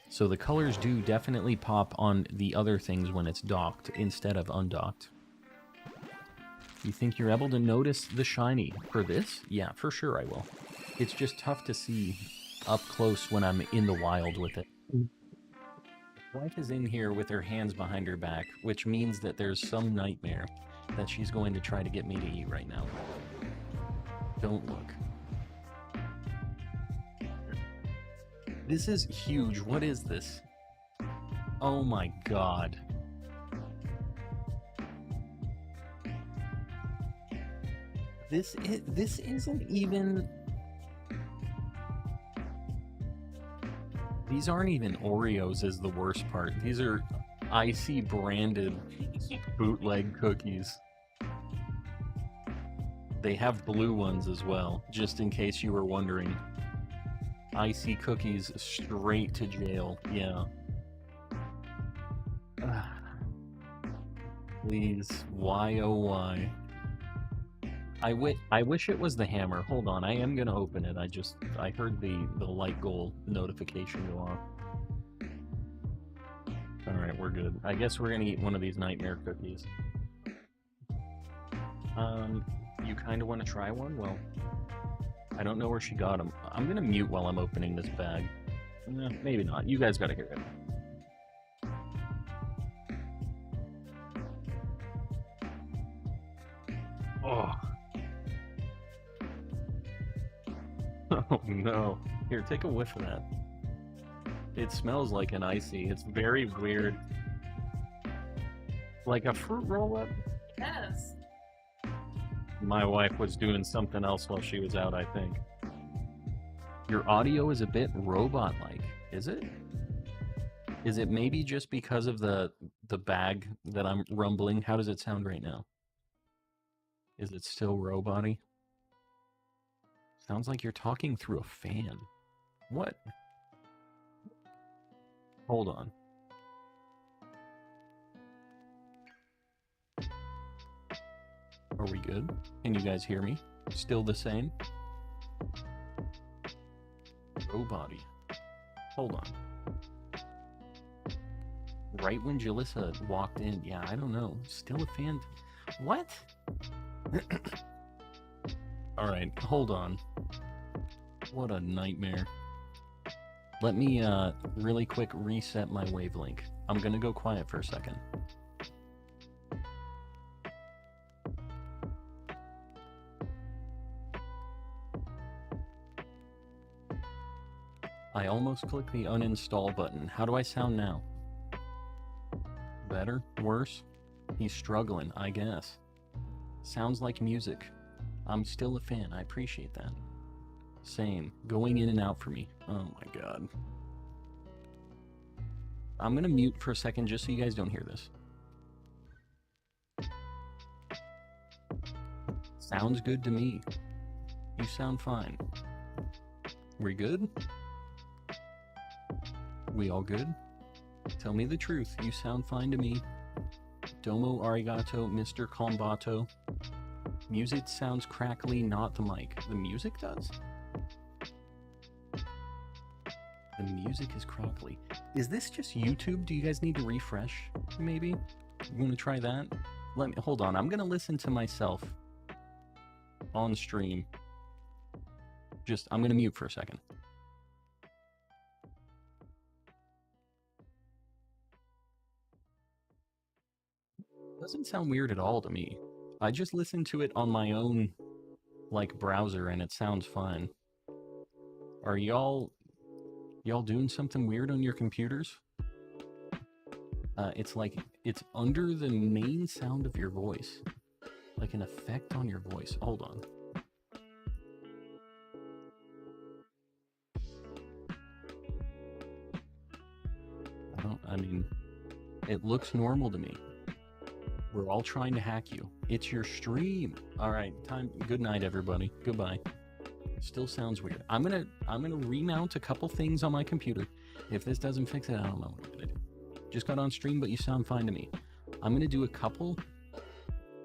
So the colors do definitely pop on the other things when it's docked instead of undocked. You think you're able to notice the shiny for this? Yeah, for sure I will. It's just tough to see up close when I'm in the wild with it. Wife is in here with her hands behind her back, which means that there's some nightmare that she's going to try to get me to eat right now. Don't look. This is huge. What is this? Oh my god. This isn't even... These aren't even Oreos is the worst part. These are Icy branded bootleg cookies. They have blue ones as well, just in case you were wondering. Icy cookies straight to jail, yeah. Please, why oh why? I wish it was the hammer. Hold on, I am gonna open it. I heard the light goal notification go off. Alright, we're good. I guess we're gonna eat one of these nightmare cookies. You kinda wanna try one? Well, I don't know where she got them. I'm gonna mute while I'm opening this bag. Maybe not. You guys gotta hear it. Oh. Oh no. Here, take a whiff of that. It smells like an icy. It's very weird. Like a fruit roll-up? Yes. My wife was doing something else while she was out, I think. Your audio is a bit robot-like, is it? Is it maybe just because of the bag that I'm rumbling? How does it sound right now? Is it still robot-y? Sounds like you're talking through a fan. What? Hold on. Are we good? Can you guys hear me? Still the same? Robot-y. Hold on. Right when Jalissa walked in, yeah, I don't know. Still a fan. What? Alright, hold on. What a nightmare. Let me really quick reset my wavelength. I'm gonna go quiet for a second. I almost clicked the uninstall button. How do I sound now? Better? Worse? He's struggling, I guess. Sounds like music. I'm still a fan. I appreciate that. Same. Going in and out for me. Oh my god. I'm gonna mute for a second just so you guys don't hear this. Sounds good to me. You sound fine. We good? We all good? Tell me the truth. You sound fine to me. Domo arigato, Mr. Combato. Music sounds crackly, not the mic. The music does? The music is crackly. Is this just YouTube? Do you guys need to refresh, maybe? You want to try that? Let me, hold on. I'm going to listen to myself on stream. I'm going to mute for a second. Doesn't sound weird at all to me. I just listened to it on my own, like, browser, and it sounds fine. Are y'all doing something weird on your computers? It's like, it's under the main sound of your voice. Like an effect on your voice. Hold on. I mean, it looks normal to me. We're all trying to hack you. It's your stream. All right, time. Good night, everybody. Goodbye. Still sounds weird. I'm gonna remount a couple things on my computer. If this doesn't fix it, I don't know what I'm gonna do. Just got on stream, but you sound fine to me. I'm gonna do a couple.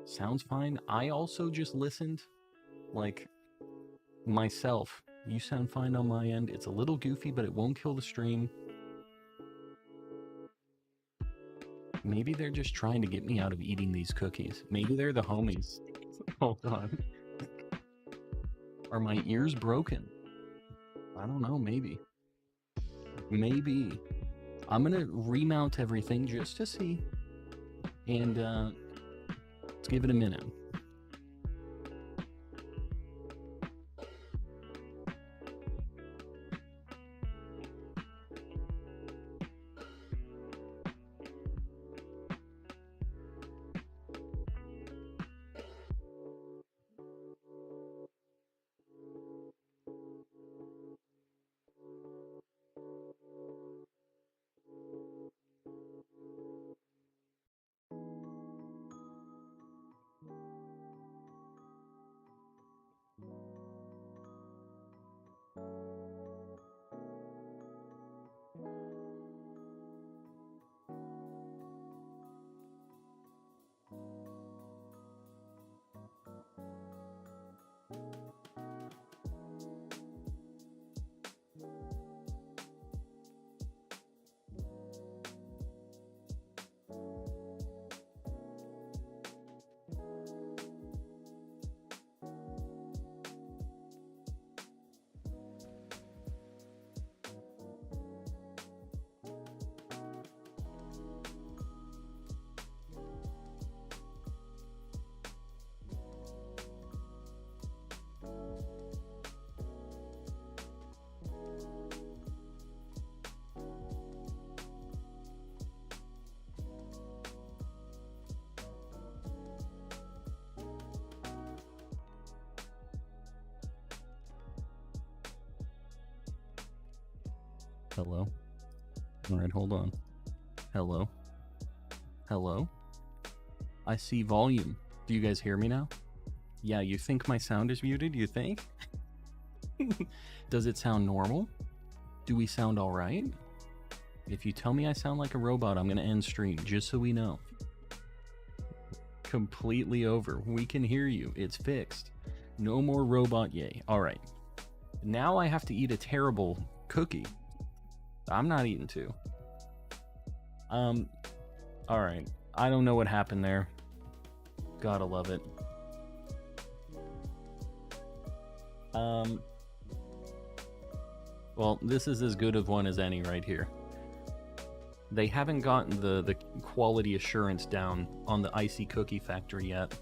Sounds fine. I also just listened, like, myself. You sound fine on my end. It's a little goofy, but it won't kill the stream. Maybe they're just trying to get me out of eating these cookies. Maybe they're the homies. Hold on. Are my ears broken? I don't know, maybe. Maybe. I'm gonna remount everything just to see. And let's give it a minute. Hello? Alright, hold on. Hello? Hello? I see volume. Do you guys hear me now? Yeah, you think my sound is muted, you think? Does it sound normal? Do we sound alright? If you tell me I sound like a robot, I'm gonna end stream, just so we know. Completely over. We can hear you. It's fixed. No more robot yay. Alright. Now I have to eat a terrible cookie. I'm not eating two. Alright. I don't know what happened there. Gotta love it. Well, this is as good of one as any right here. They haven't gotten the quality assurance down on the Icy Cookie Factory yet.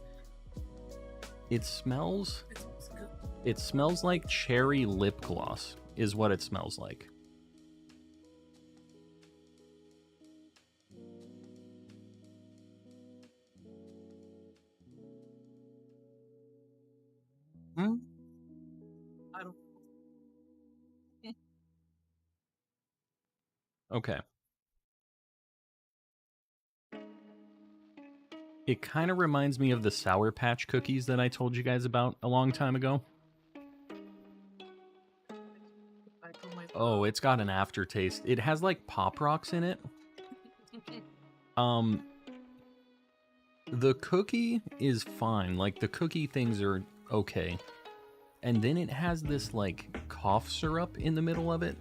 It smells like cherry lip gloss, is what it smells like. I don't. Okay. It kind of reminds me of the Sour Patch cookies that I told you guys about a long time ago. Oh, it's got an aftertaste. It has like Pop Rocks in it. The cookie is fine. Like, the cookie things are okay. And then it has this like cough syrup in the middle of it.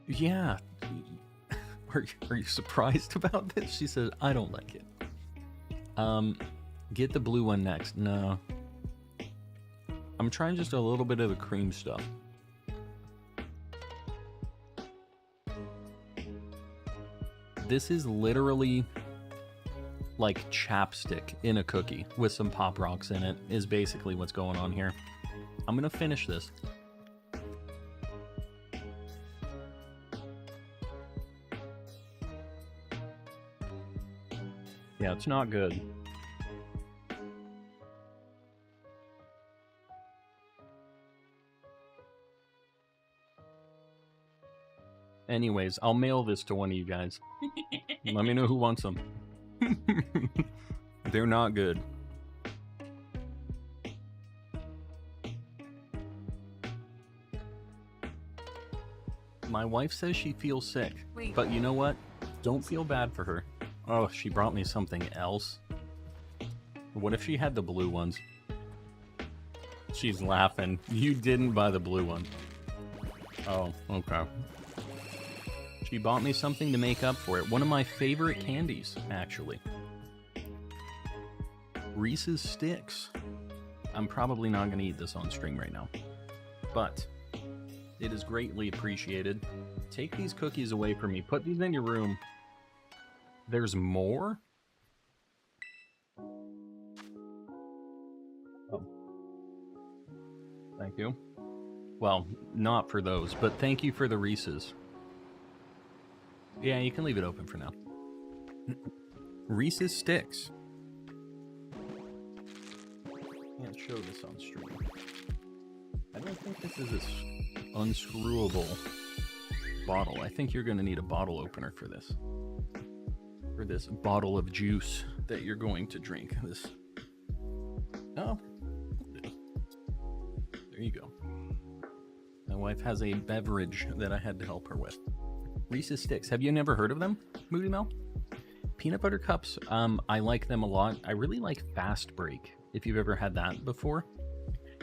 Yeah. Are you surprised about this? She says, I don't like it. Get the blue one next. No. I'm trying just a little bit of the cream stuff. This is literally like chapstick in a cookie with some Pop Rocks in it, is basically what's going on here. I'm gonna finish this. Yeah, it's not good. Anyways, I'll mail this to one of you guys. Let me know who wants them. They're not good. My wife says she feels sick. Wait. But you know what? Don't feel bad for her. Oh, she brought me something else. What if she had the blue ones? She's laughing. You didn't buy the blue one. Oh, okay. She bought me something to make up for it. One of my favorite candies, actually. Reese's Sticks. I'm probably not going to eat this on stream right now. But it is greatly appreciated. Take these cookies away from me. Put these in your room. There's more? Oh. Thank you. Well, not for those, but thank you for the Reese's. Yeah, you can leave it open for now. Reese's Sticks. Can't show this on stream. I don't think this is an unscrewable bottle. I think you're going to need a bottle opener for this. For this bottle of juice that you're going to drink. This. Oh. There you go. My wife has a beverage that I had to help her with. Reese's Sticks. Have you never heard of them, Moody Mel? Peanut butter cups, I like them a lot. I really like Fast Break, if you've ever had that before.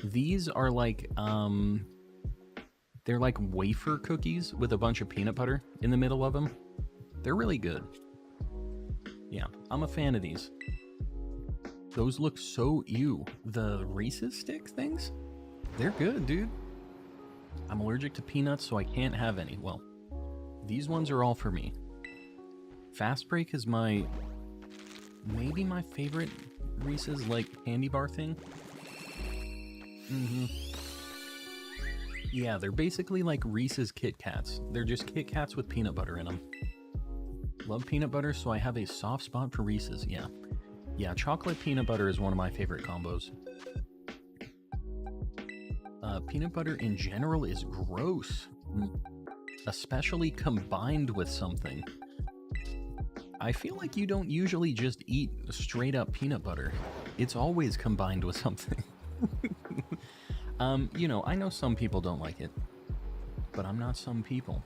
These are like, they're like wafer cookies with a bunch of peanut butter in the middle of them. They're really good. Yeah, I'm a fan of these. Those look so ew. The Reese's Stick things? They're good, dude. I'm allergic to peanuts, so I can't have any. Well, these ones are all for me. Fast Break is maybe my favorite Reese's like candy bar thing. Yeah, they're basically like Reese's Kit Kats. They're just Kit Kats with peanut butter in them. Love peanut butter, so I have a soft spot for Reese's. Yeah. Yeah, chocolate peanut butter is one of my favorite combos. Peanut butter in general is gross. especially combined with something. I feel like you don't usually just eat straight up peanut butter. It's always combined with something. You know, I know some people don't like it, but I'm not some people.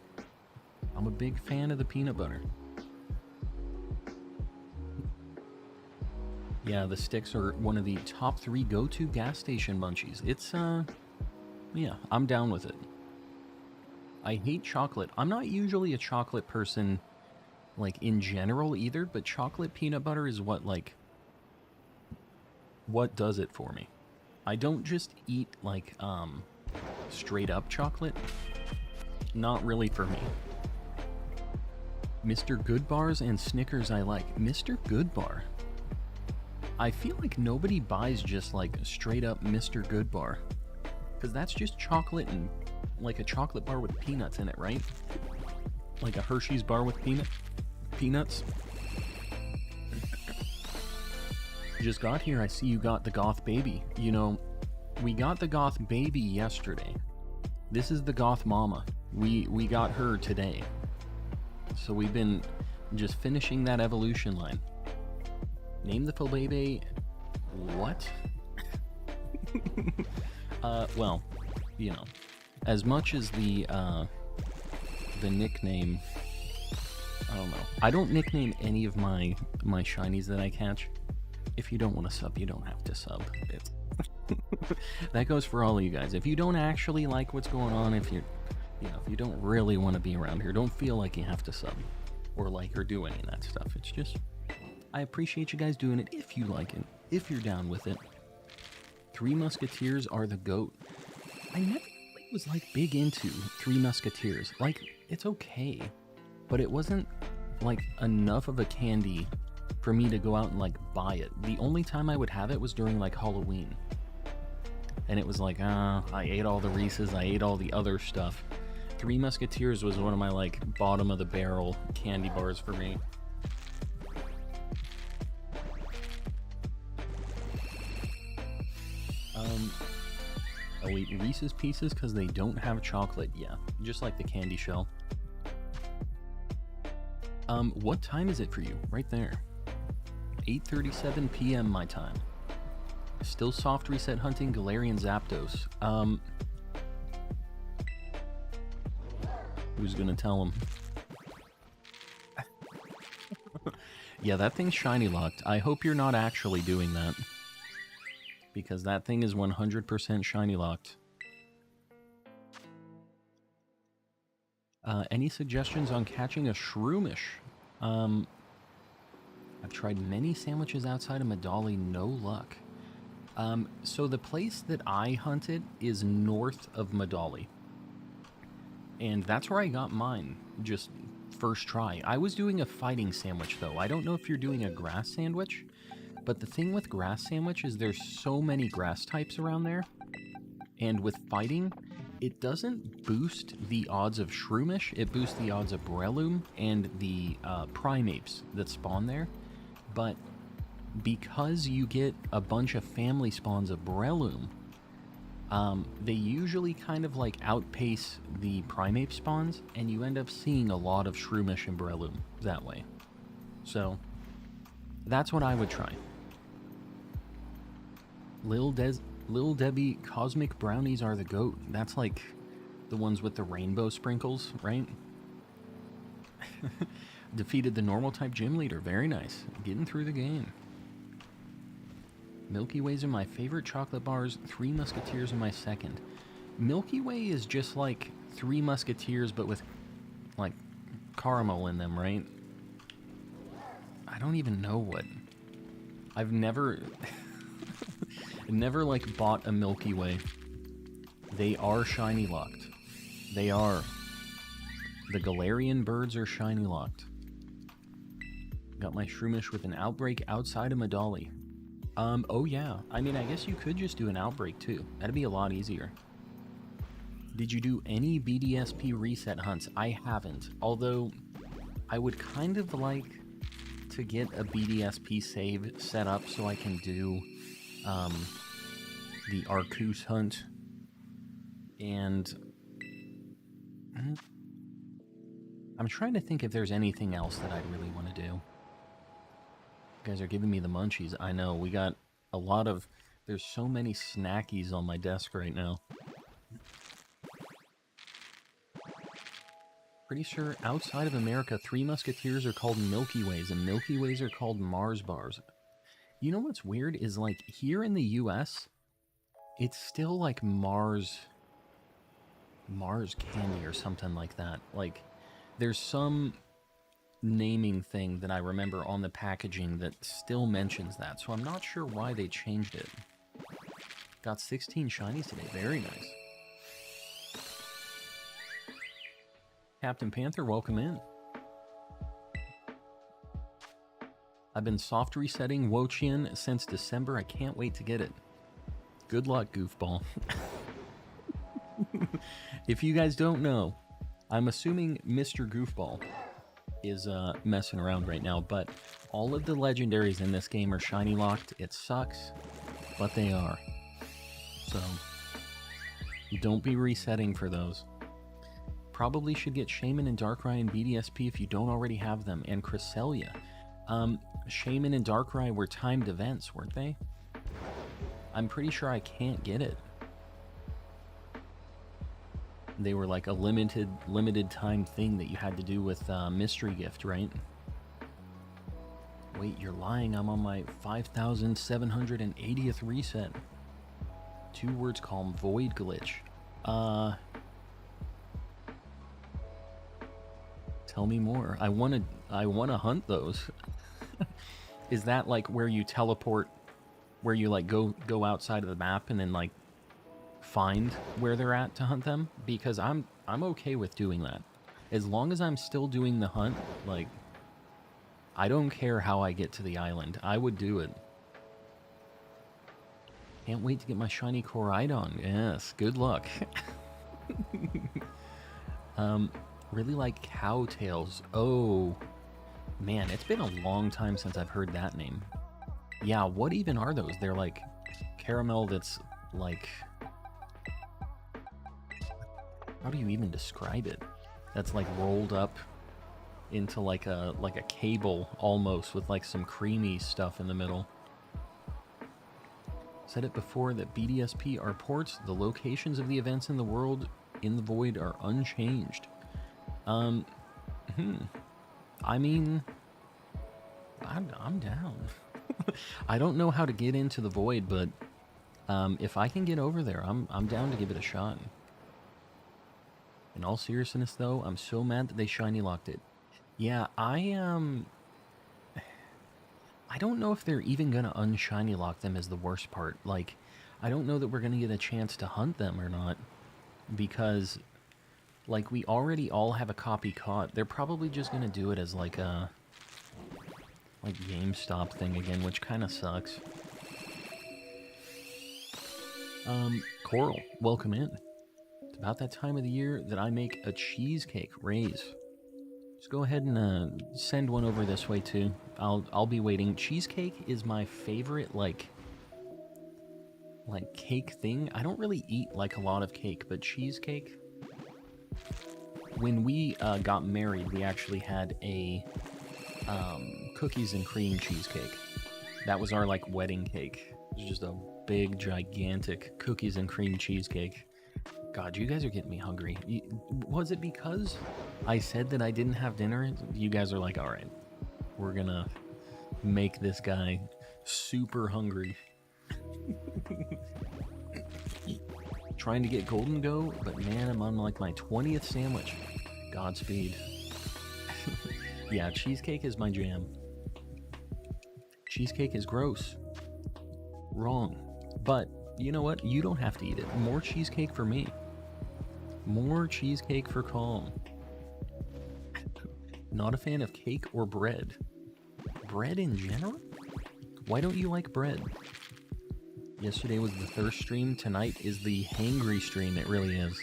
I'm a big fan of the peanut butter. Yeah, the sticks are one of the top 3 go-to gas station munchies. It's, yeah, I'm down with it. I hate chocolate. I'm not usually a chocolate person, like, in general either, but chocolate peanut butter is what, like, what does it for me. I don't just eat, like, straight up chocolate. Not really for me. Mr. Good Bars and Snickers I like. Mr. Good Bar. I feel like nobody buys just, like, straight up Mr. Good Bar. Because that's just chocolate and, like, a chocolate bar with peanuts in it, right? Like a Hershey's bar with peanuts. Just got here, I see you got the Goth Baby. You know, we got the Goth Baby yesterday. This is the Goth Mama. We got her today. So we've been just finishing that evolution line. Name the Philbaby... What? Well, you know, as much as the nickname... I don't know. I don't nickname any of my shinies that I catch. If you don't want to sub, you don't have to sub. That goes for all of you guys. If you don't actually like what's going on, if you don't really want to be around here, don't feel like you have to sub or like or do any of that stuff. It's just, I appreciate you guys doing it if you like it, if you're down with it. Three Musketeers are the GOAT. I never really was like big into Three Musketeers. Like, it's okay, but it wasn't like enough of a candy for me to go out and like buy it. The only time I would have it was during like Halloween. And it was like, I ate all the Reese's, I ate all the other stuff. Three Musketeers was one of my like bottom of the barrel candy bars for me. I'll eat Reese's Pieces because they don't have chocolate. Yeah, just like the candy shell. What time is it for you? Right there. 8:37 p.m. my time. Still soft reset hunting Galarian Zapdos. Who's gonna tell him? Yeah, that thing's shiny locked. I hope you're not actually doing that. Because that thing is 100% shiny locked. Any suggestions on catching a Shroomish? I've tried many sandwiches outside of Medali, no luck. So the place that I hunted is north of Medali. And that's where I got mine, just first try. I was doing a fighting sandwich though. I don't know if you're doing a grass sandwich, but the thing with grass sandwich is there's so many grass types around there. And with fighting, it doesn't boost the odds of Shroomish, it boosts the odds of Breloom and the Primeapes that spawn there. But because you get a bunch of family spawns of Breloom, they usually kind of like outpace the Primeape spawns, and you end up seeing a lot of Shroomish and Breloom that way. So, that's what I would try. Lil Debbie Cosmic Brownies are the GOAT. That's like the ones with the rainbow sprinkles, right? Defeated the normal type gym leader. Very nice. Getting through the game. Milky Ways are my favorite chocolate bars. Three Musketeers are my second. Milky Way is just like Three Musketeers, but with like caramel in them, right? I don't even know what. I've never... never like bought a Milky Way. They are shiny locked. They are. The Galarian birds are shiny locked. Got my Shroomish with an outbreak outside of Medali. Oh yeah. I mean, I guess you could just do an outbreak too. That'd be a lot easier. Did you do any BDSP reset hunts? I haven't. Although, I would kind of like to get a BDSP save set up so I can do the Arceus hunt, and I'm trying to think if there's anything else that I'd really want to do. You guys are giving me the munchies. I know, we got a lot of... There's so many snackies on my desk right now. Pretty sure outside of America, Three Musketeers are called Milky Ways, and Milky Ways are called Mars bars. You know what's weird is, like, here in the US, it's still like Mars candy or something like that. Like, there's some naming thing that I remember on the packaging that still mentions that, so I'm not sure why they changed it. Got 16 shinies today, very nice. Captain Panther, welcome in. I've been soft resetting Wochian since December. I can't wait to get it. Good luck, goofball. If you guys don't know, I'm assuming Mr. Goofball is messing around right now, but all of the legendaries in this game are shiny locked. It sucks, but they are. So, don't be resetting for those. Probably should get Shaman and Darkrai and BDSP if you don't already have them, and Cresselia. Shaman and Darkrai were timed events, weren't they? I'm pretty sure I can't get it. They were like a limited time thing that you had to do with Mystery Gift, right? Wait, you're lying. I'm on my 5,780th reset. 2 words calm, Void Glitch. Tell me more. I wanna hunt those. Is that like where you teleport, where you like go outside of the map and then like find where they're at to hunt them? Because I'm okay with doing that. As long as I'm still doing the hunt, like, I don't care how I get to the island. I would do it. Can't wait to get my shiny Koraidon. Yes, good luck. Really like Cowtails. Oh, man, it's been a long time since I've heard that name. Yeah, what even are those? They're like caramel that's like... How do you even describe it? That's like rolled up into like a cable almost, with like some creamy stuff in the middle. Said it before that BDSP are ports. The locations of the events in the world in the void are unchanged. I mean, I'm down. I don't know how to get into the void, but if I can get over there, I'm down to give it a shot. In all seriousness, though, I'm so mad that they shiny locked it. Yeah, I don't know if they're even gonna unshiny lock them is the worst part. Like, I don't know that we're gonna get a chance to hunt them or not, because, like, we already all have a copy caught. They're probably just gonna do it as like a GameStop thing again, which kind of sucks. Coral, welcome in. It's about that time of the year that I make a cheesecake raise. Just go ahead and send one over this way too. I'll be waiting. Cheesecake is my favorite like cake thing. I don't really eat like a lot of cake, but cheesecake. When we got married, we actually had a cookies and cream cheesecake. That was our like wedding cake. It was just a big, gigantic cookies and cream cheesecake. God, you guys are getting me hungry. Was it because I said that I didn't have dinner? You guys are like, all right, we're gonna make this guy super hungry. Trying to get Golden Go, but man, I'm on like my 20th sandwich. Godspeed. Yeah, cheesecake is my jam. Cheesecake is gross. Wrong. But you know what? You don't have to eat it. More cheesecake for me. More cheesecake for Calm. Not a fan of cake or bread. Bread in general? Why don't you like bread? Yesterday was the thirst stream. Tonight is the hangry stream. It really is.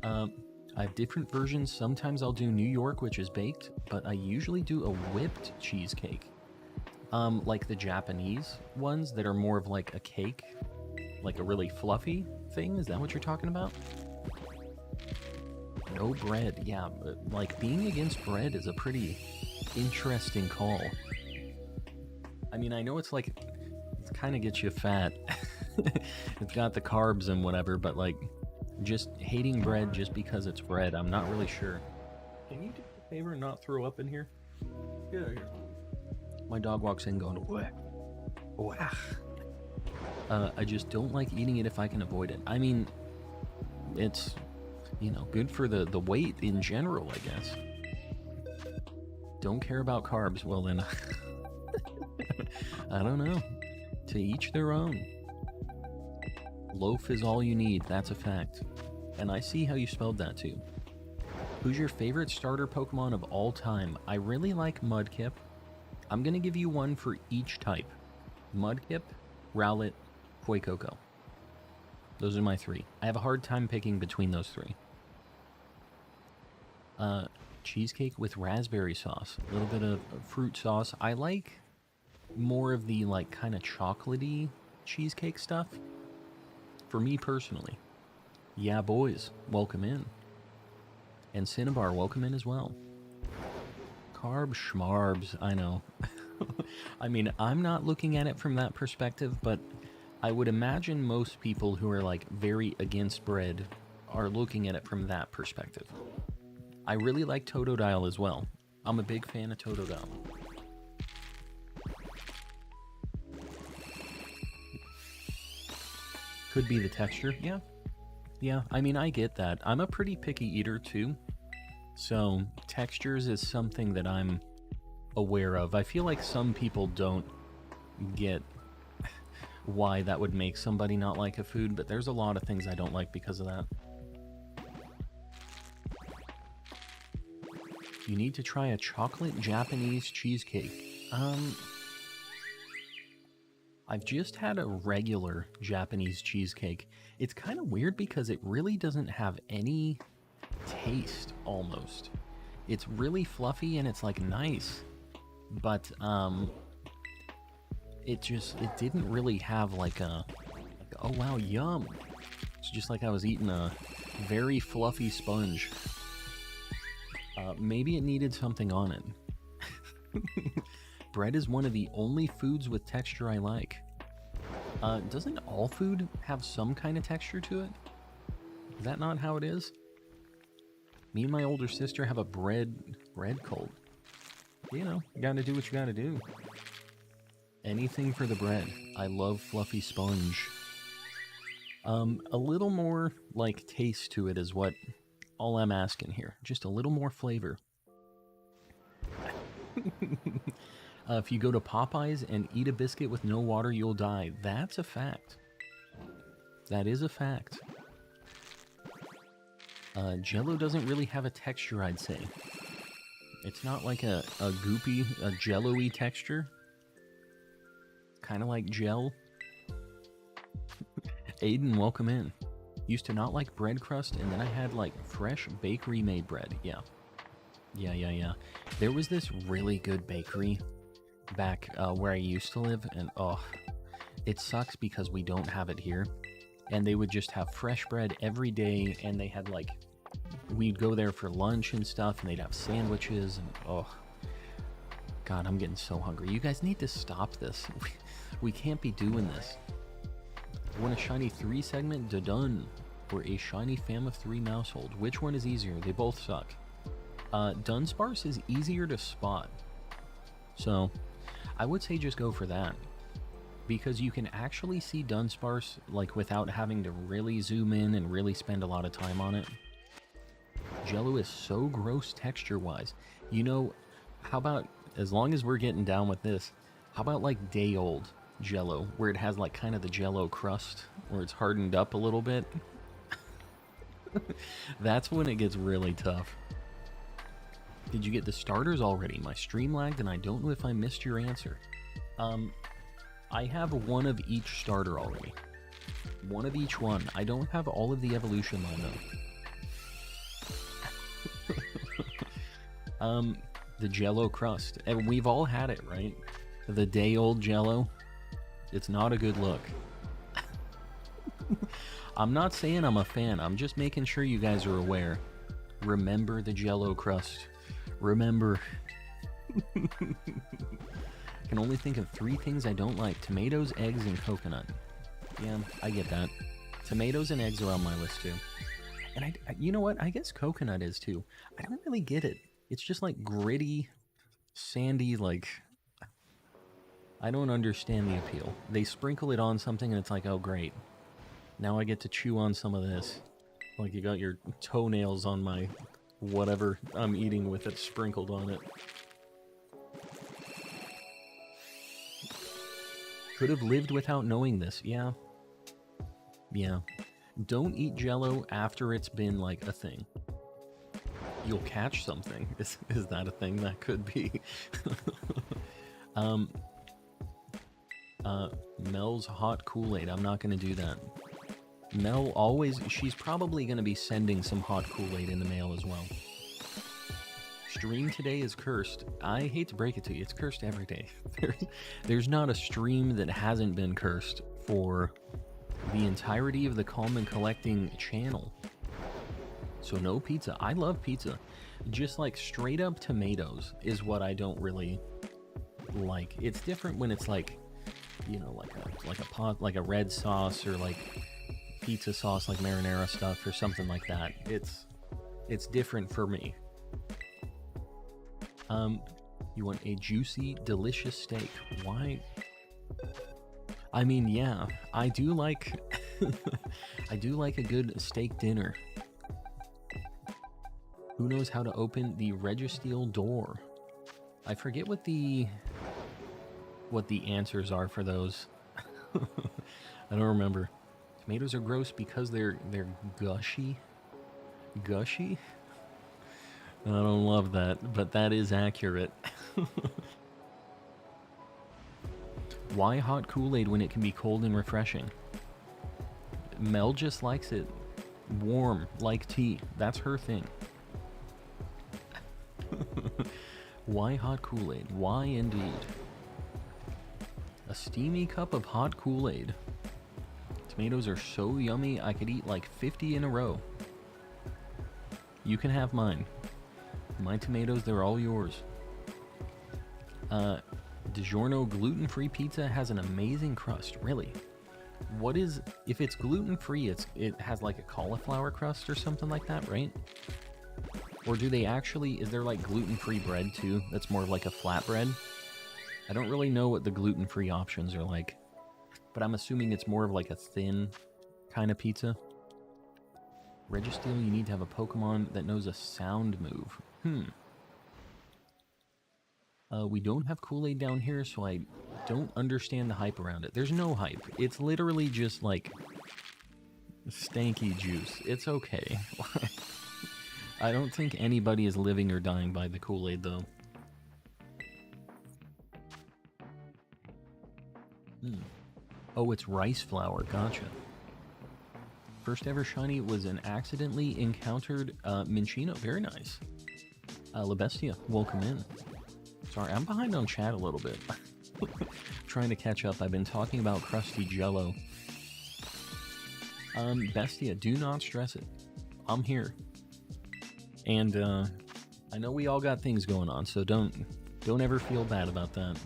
I have different versions. Sometimes I'll do New York, which is baked, but I usually do a whipped cheesecake. Like the Japanese ones that are more of like a cake, like a really fluffy thing. Is that what you're talking about? No bread. Yeah, but, like, being against bread is a pretty interesting call. I mean, I know it's like, it kind of gets you fat. It's got the carbs and whatever, but, like, just hating bread just because it's bread, I'm not really sure. Can you do me a favor and not throw up in here? Get out of here. My dog walks in going, whack, whack. I just don't like eating it if I can avoid it. I mean, it's, you know, good for the weight in general, I guess. Don't care about carbs, well then, I don't know. To each their own. Loaf is all you need, that's a fact. And I see how you spelled that too. Who's your favorite starter Pokemon of all time? I really like Mudkip. I'm gonna give you one for each type. Mudkip, Rowlet, Fuecoco. Those are my three. I have a hard time picking between those three. Cheesecake with raspberry sauce. A little bit of fruit sauce. I like more of the, like, kind of chocolatey cheesecake stuff. For me personally. Yeah, boys, welcome in. And Cinnabar, welcome in as well. Carb schmarbs, I know. I mean, I'm not looking at it from that perspective, but I would imagine most people who are, like, very against bread are looking at it from that perspective. I really like Totodile as well. I'm a big fan of Totodile. Could be the texture, yeah. Yeah, I mean, I get that. I'm a pretty picky eater too. So, textures is something that I'm aware of. I feel like some people don't get why that would make somebody not like a food, but there's a lot of things I don't like because of that. You need to try a chocolate Japanese cheesecake. I've just had a regular Japanese cheesecake. It's kind of weird because it really doesn't have any taste, almost. It's really fluffy and it's, like, nice. But, it didn't really have, like a, oh wow, yum. It's just like I was eating a very fluffy sponge. Maybe it needed something on it. Bread is one of the only foods with texture I like. Doesn't all food have some kind of texture to it? Is that not how it is? Me and my older sister have a bread cult. You know, you gotta do what you gotta do. Anything for the bread. I love fluffy sponge. A little more, like, taste to it is what all I'm asking here. Just a little more flavor. If you go to Popeyes and eat a biscuit with no water, you'll die. That's a fact. That is a fact. Jello doesn't really have a texture, I'd say. It's not like a goopy, a jello-y texture. Kind of like gel. Aiden, welcome in. Used to not like bread crust, and then I had, like, fresh bakery-made bread. Yeah. Yeah. There was this really good bakery back where I used to live, and oh, it sucks because we don't have it here. And they would just have fresh bread every day, and they had, like, we'd go there for lunch and stuff, and they'd have sandwiches, and oh, God, I'm getting so hungry. You guys need to stop this. We can't be doing this. Want a Shiny 3 segment? Done. We're a Shiny fam of 3 mousehold. Which one is easier? They both suck. Dunsparce is easier to spot. So, I would say just go for that. Because you can actually see Dunsparce, like, without having to really zoom in and really spend a lot of time on it. Jello is so gross texture-wise. You know, how about, as long as we're getting down with this, how about, like, day-old Jello, where it has, like, kind of the Jello crust, where it's hardened up a little bit? That's when it gets really tough. Did you get the starters already? My stream lagged and I don't know if I missed your answer. I have one of each starter already. One of each one. I don't have all of the evolution line though. The Jello crust. And we've all had it, right? The day-old Jello. It's not a good look. I'm not saying I'm a fan. I'm just making sure you guys are aware. Remember the Jell-O crust. Remember. I can only think of 3 things I don't like. Tomatoes, eggs, and coconut. Yeah, I get that. Tomatoes and eggs are on my list too. And you know what? I guess coconut is too. I don't really get it. It's just like gritty, sandy, like... I don't understand the appeal. They sprinkle it on something and it's like, oh great. Now I get to chew on some of this. Like you got your toenails on my whatever I'm eating with it sprinkled on it. Could have lived without knowing this, yeah. Yeah. Don't eat Jell-O after it's been like a thing. You'll catch something. Is that a thing? That could be. Mel's hot Kool-Aid. I'm not going to do that. Mel always... She's probably going to be sending some hot Kool-Aid in the mail as well. Stream today is cursed. I hate to break it to you. It's cursed every day. There's not a stream that hasn't been cursed for the entirety of the Calm and Collecting channel. So no pizza. I love pizza. Just like straight up tomatoes is what I don't really like. It's different when it's like, you know, like a red sauce or like pizza sauce, like marinara stuff or something like that. It's different for me. You want a juicy, delicious steak. Why? I mean, yeah, I do like I do like a good steak dinner. Who knows how to open the Registeel door? I forget what the answers are for those. I don't remember. Tomatoes are gross because they're gushy. Gushy? I don't love that, but that is accurate. Why hot Kool-Aid when it can be cold and refreshing? Mel just likes it warm, like tea. That's her thing. Why hot Kool-Aid? Why indeed? A steamy cup of hot Kool-Aid. Tomatoes are so yummy, I could eat like 50 in a row. You can have mine. My tomatoes, they're all yours. DiGiorno gluten-free pizza has an amazing crust. Really? What is... If it's gluten-free, it has like a cauliflower crust or something like that, right? Or do they actually... Is there like gluten-free bread too? That's more like a flatbread? I don't really know what the gluten-free options are like. But I'm assuming it's more of like a thin kind of pizza. Registeel, you need to have a Pokemon that knows a sound move. We don't have Kool-Aid down here, so I don't understand the hype around it. There's no hype. It's literally just like stanky juice. It's okay. I don't think anybody is living or dying by the Kool-Aid, though. Oh, it's rice flour. Gotcha. First ever shiny was an accidentally encountered Minchino. Very nice. Lebestia, welcome in. Sorry, I'm behind on chat a little bit. Trying to catch up. I've been talking about crusty Jell-O. Bestia, do not stress it. I'm here. And I know we all got things going on, so don't ever feel bad about that.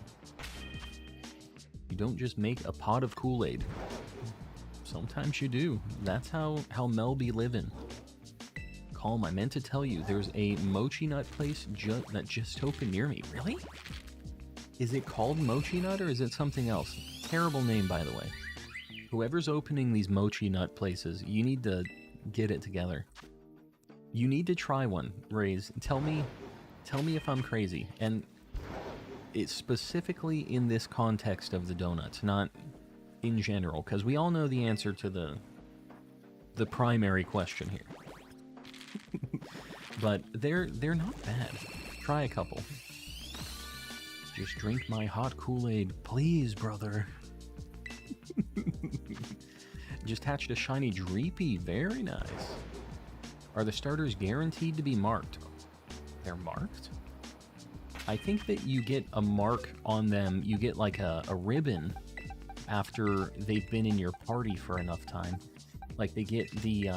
You don't just make a pot of Kool-Aid. Sometimes you do. That's how Mel be living. Calm, I meant to tell you, there's a mochi nut place that just opened near me. Really? Is it called Mochi Nut or is it something else? Terrible name, by the way. Whoever's opening these mochi nut places, you need to get it together. You need to try one, Raze. Tell me if I'm crazy. And it's specifically in this context of the donuts, not in general, because we all know the answer to the primary question here. But they're not bad. Try a couple. Just drink my hot Kool-Aid, please, brother. Just hatched a shiny Dreepy. Very nice. Are the starters guaranteed to be marked? They're marked? I think that you get a mark on them. You get like a ribbon after they've been in your party for enough time. Like they get the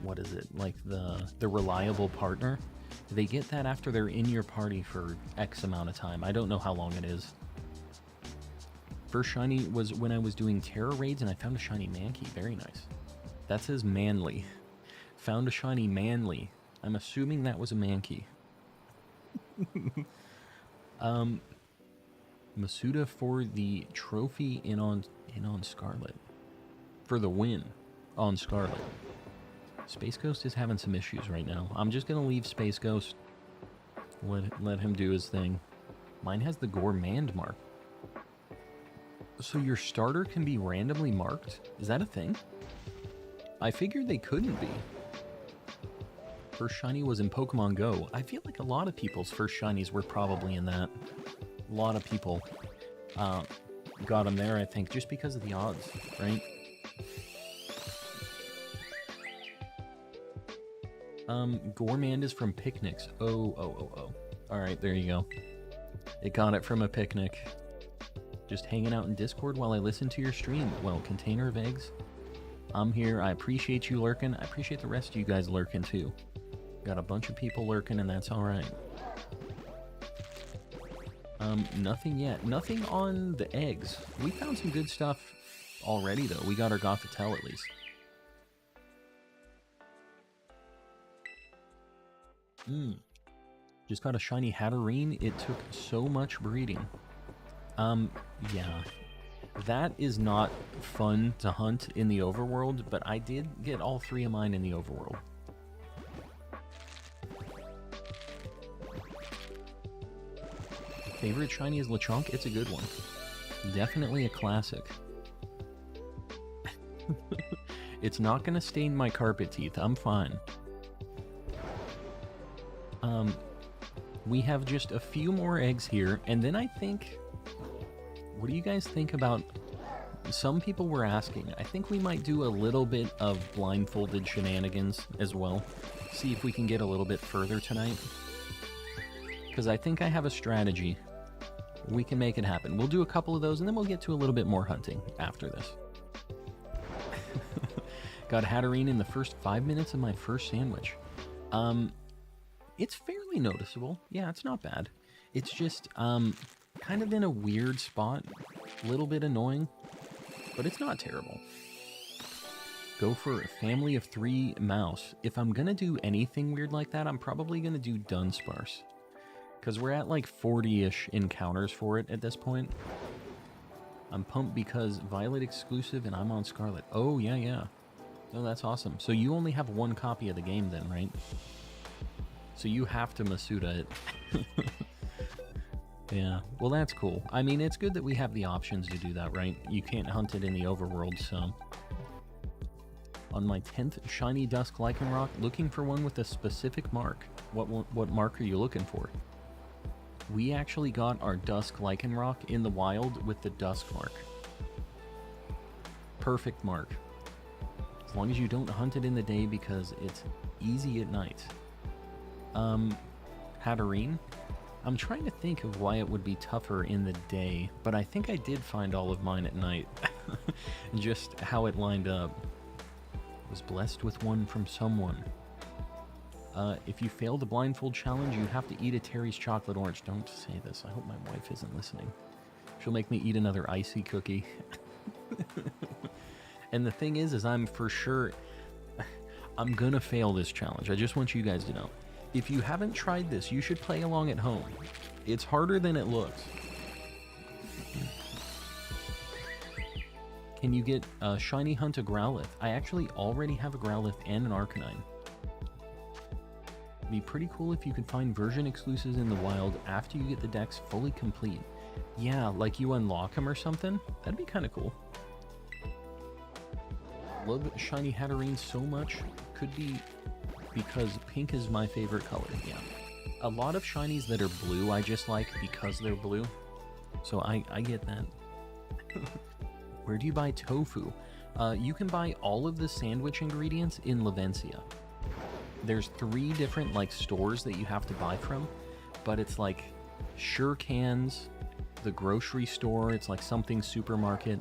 what is it, like the reliable partner. They get that after they're in your party for X amount of time. I don't know how long it is. First shiny was when I was doing Terra raids and I found a shiny Mankey. Very nice. That says manly. Found a shiny manly. I'm assuming that was a Mankey. Masuda for the trophy in on Scarlet. For the win on Scarlet. Space Ghost is having some issues right now. I'm just going to leave Space Ghost. Let him do his thing. Mine has the Gourmand mark. So your starter can be randomly marked? Is that a thing? I figured they couldn't be. First shiny was in Pokemon Go. I feel like a lot of people's first shinies were probably in that. A lot of people got them there, I think, just because of the odds, right? Gourmand is from picnics. Oh. Alright, there you go. It got it from a picnic. Just hanging out in Discord while I listen to your stream. Well, container of eggs. I'm here. I appreciate you lurking. I appreciate the rest of you guys lurking too. Got a bunch of people lurking, and that's alright. Nothing yet. Nothing on the eggs. We found some good stuff already, though. We got our Gothitelle, at least. Just got a shiny Hatterene. It took so much breeding. Yeah. That is not fun to hunt in the overworld, but I did get all three of mine in the overworld. Favorite shiny is Lechonk? It's a good one. Definitely a classic. It's not gonna stain my carpet teeth. I'm fine. We have just a few more eggs here, and then I think... What do you guys think about... Some people were asking. I think we might do a little bit of blindfolded shenanigans as well. See if we can get a little bit further tonight. Because I think I have a strategy. We can make it happen. We'll do a couple of those, and then we'll get to a little bit more hunting after this. Got Hatterene in the first 5 minutes of my first sandwich. It's fairly noticeable. Yeah, it's not bad. It's just, kind of in a weird spot. A little bit annoying, but it's not terrible. Go for a family of 3 mouse. If I'm gonna do anything weird like that, I'm probably gonna do Dunsparce. Because we're at like 40-ish encounters for it at this point. I'm pumped because Violet exclusive and I'm on Scarlet. Oh, yeah. Oh, that's awesome. So you only have 1 copy of the game then, right? So you have to Masuda it. Yeah, well that's cool. I mean, it's good that we have the options to do that, right? You can't hunt it in the overworld, so... On my 10th Shiny Dusk Lycanroc, looking for one with a specific mark. What mark are you looking for? We actually got our Dusk Lycanroc in the wild with the Dusk mark. Perfect mark. As long as you don't hunt it in the day because it's easy at night. Hatterene? I'm trying to think of why it would be tougher in the day, but I think I did find all of mine at night. Just how it lined up. Was blessed with one from someone. If you fail the blindfold challenge, you have to eat a Terry's chocolate orange. Don't say this. I hope my wife isn't listening. She'll make me eat another icy cookie. And the thing is I'm for sure... I'm gonna fail this challenge. I just want you guys to know. If you haven't tried this, you should play along at home. It's harder than it looks. Can you get a Shiny Hunt a Growlithe? I actually already have a Growlithe and an Arcanine. It'd be pretty cool if you could find version exclusives in the wild after you get the decks fully complete. Yeah, like you unlock them or something? That'd be kind of cool. Love Shiny Hatterene so much. Could be because pink is my favorite color, yeah. A lot of shinies that are blue I just like because they're blue. So I get that. Where do you buy tofu? You can buy all of the sandwich ingredients in Lavencia. There's 3 different like stores that you have to buy from, but it's like Sure Cans, the grocery store, it's like something supermarket,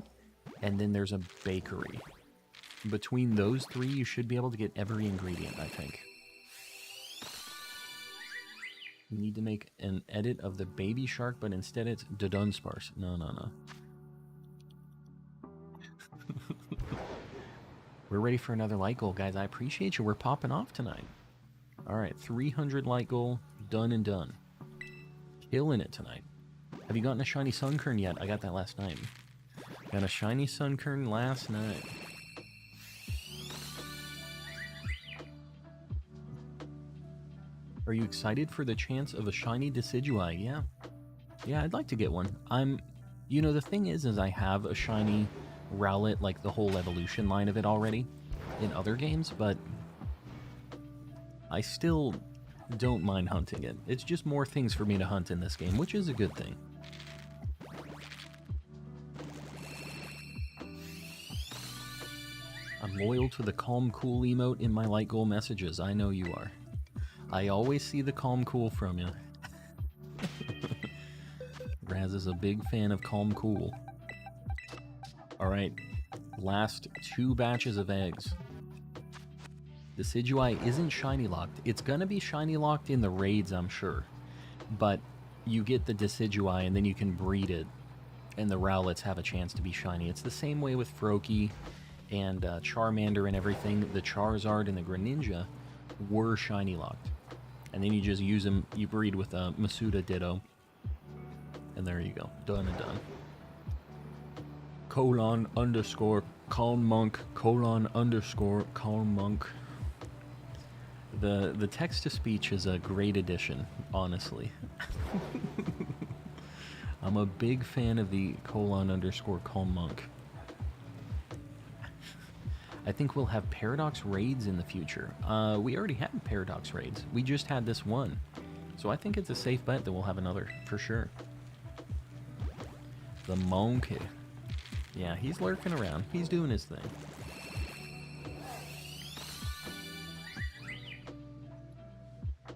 and then there's a bakery. between those three, you should be able to get every ingredient, I think. We need to make an edit of the baby shark, but instead it's Dunsparce. No, no, no. We're ready for another light goal, guys. I appreciate you. We're popping off tonight. All right, 300 light goal, done and done. Killing it tonight. Have you gotten a shiny Sunkern yet? I got that last night. Got a shiny Sunkern last night. Are you excited for the chance of a shiny Decidueye? Yeah. Yeah, I'd like to get one. You know, the thing is I have a shiny Rowlet, like the whole evolution line of it already in other games, but I still don't mind hunting it. It's just more things for me to hunt in this game, which is a good thing. I'm loyal to the calm cool emote in my light goal messages. I know you are. I always see the calm cool from you. Raz is a big fan of calm cool. Alright, last 2 batches of eggs. Decidueye isn't shiny locked. It's gonna be shiny locked in the raids, I'm sure. But you get the Decidueye and then you can breed it, and the Rowlets have a chance to be shiny. It's the same way with Froakie and Charmander and everything. The Charizard and the Greninja were shiny locked. And then you just use them, you breed with a Masuda Ditto. And there you go, done and done. :_calm monk, :_calm monk. The text-to-speech is a great addition, honestly. I'm a big fan of the :_calm monk. I think we'll have Paradox raids in the future. We already had Paradox raids. We just had this one. So I think it's a safe bet that we'll have another, for sure. The monkey. Yeah, he's lurking around. He's doing his thing.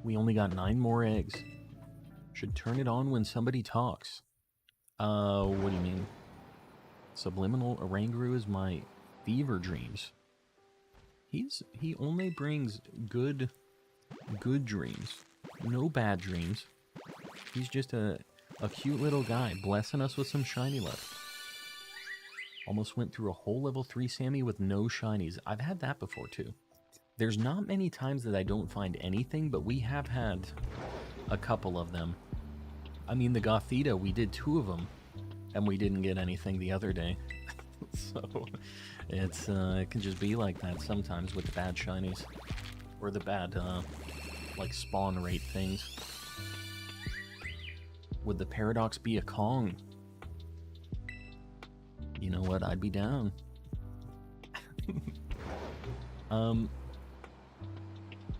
We only got 9 more eggs. Should turn it on when somebody talks. What do you mean? Subliminal Oranguru is my fever dreams. He only brings good dreams. No bad dreams. He's just a cute little guy blessing us with some shiny left. Almost went through a whole level 3 Sammy with no shinies. I've had that before too. There's not many times that I don't find anything, but we have had a couple of them. I mean, the Gothitelle, we did 2 of them, and we didn't get anything the other day. So, it can just be like that sometimes with the bad shinies. Or the bad, like, spawn rate things. Would the Paradox be a Kong? You know what? I'd be down.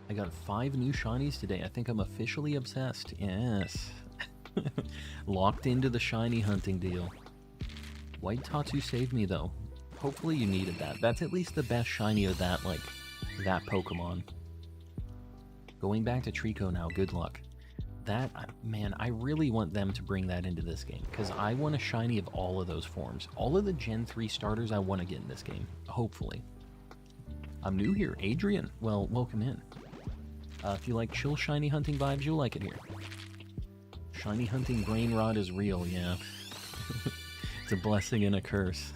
I got 5 new shinies today. I think I'm officially obsessed. Yes. Locked into the shiny hunting deal. White Tatsu saved me, though. Hopefully you needed that. That's at least the best shiny of that, like, that Pokemon. Going back to Trico now, good luck. That, man, I really want them to bring that into this game, because I want a shiny of all of those forms. All of the Gen 3 starters I want to get in this game, hopefully. I'm new here, Adrian. Well, welcome in. If you like chill shiny hunting vibes, you'll like it here. Shiny hunting brain rot is real, yeah. It's a blessing and a curse.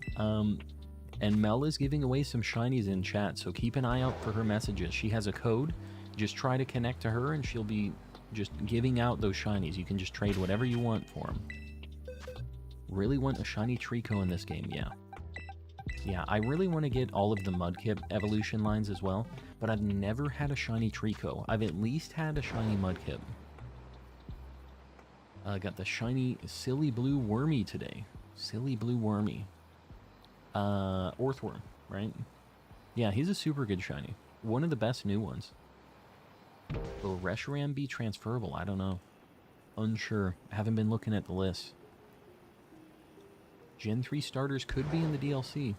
And Mel is giving away some shinies in chat, so keep an eye out for her messages. She has a code. Just try to connect to her, and she'll be just giving out those shinies. You can just trade whatever you want for them. Really want a shiny Trico in this game, yeah. Yeah, I really want to get all of the Mudkip evolution lines as well, but I've never had a shiny Trico. I've at least had a shiny Mudkip. Got the shiny Silly Blue Wormy today. Silly Blue Wormy. Orthworm, right? Yeah, he's a super good shiny. One of the best new ones. Will Reshiram be transferable? I don't know. Unsure. Haven't been looking at the list. Gen 3 starters could be in the DLC.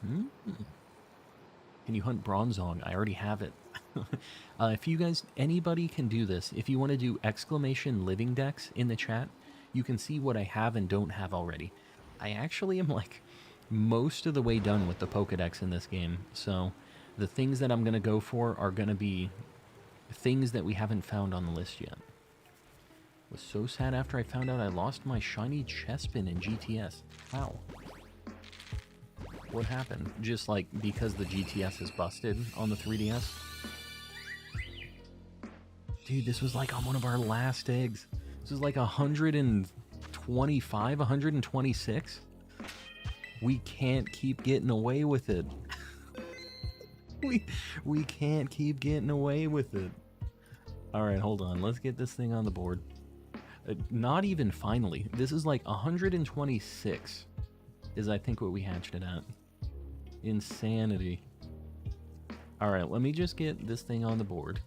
Can you hunt Bronzong? I already have it. If you guys, anybody can do this. If you want to do ! Living Dex in the chat, you can see what I have and don't have already. I actually am like most of the way done with the Pokedex in this game, so the things that I'm going to go for are going to be things that we haven't found on the list yet. Was so sad after I found out I lost my shiny Chespin in GTS. How? What happened? Just like because the GTS is busted on the 3DS? Dude, this was like on one of our last eggs. This was like 125, 126. We can't keep getting away with it. we can't keep getting away with it. Alright, hold on. Let's get this thing on the board. Not even finally. This is like 126 is I think what we hatched it at. Insanity. Alright, let me just get this thing on the board.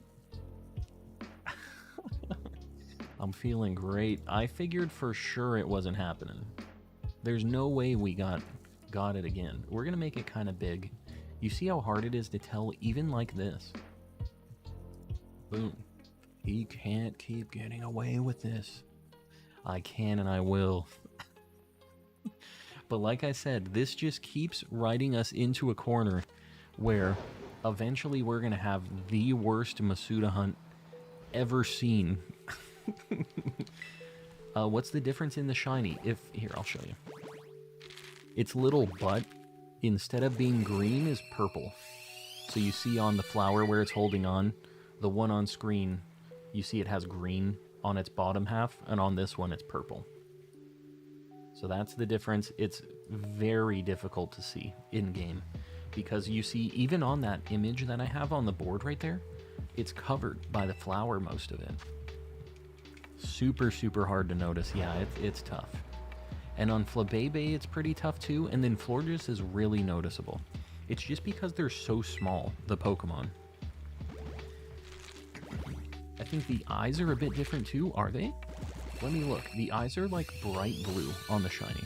I'm feeling great. I figured for sure it wasn't happening. There's no way we got it again. We're gonna make it kind of big. You see how hard it is to tell even like this? Boom. He can't keep getting away with this. I can and I will. But like I said, this just keeps riding us into a corner where eventually we're gonna have the worst Masuda hunt ever seen. What's the difference in the shiny? Here, I'll show you. Its little butt, instead of being green, is purple. So you see on the flower where it's holding on, the one on screen, you see it has green on its bottom half, and on this one it's purple. So that's the difference. It's very difficult to see in-game, because you see, even on that image that I have on the board right there, it's covered by the flower, most of it. Super, super hard to notice. Yeah, it's tough. And on Flabébé, it's pretty tough too, and then Florges is really noticeable. It's just because they're so small, the Pokemon. I think the eyes are a bit different too, are they? Let me look. The eyes are like bright blue on the shiny.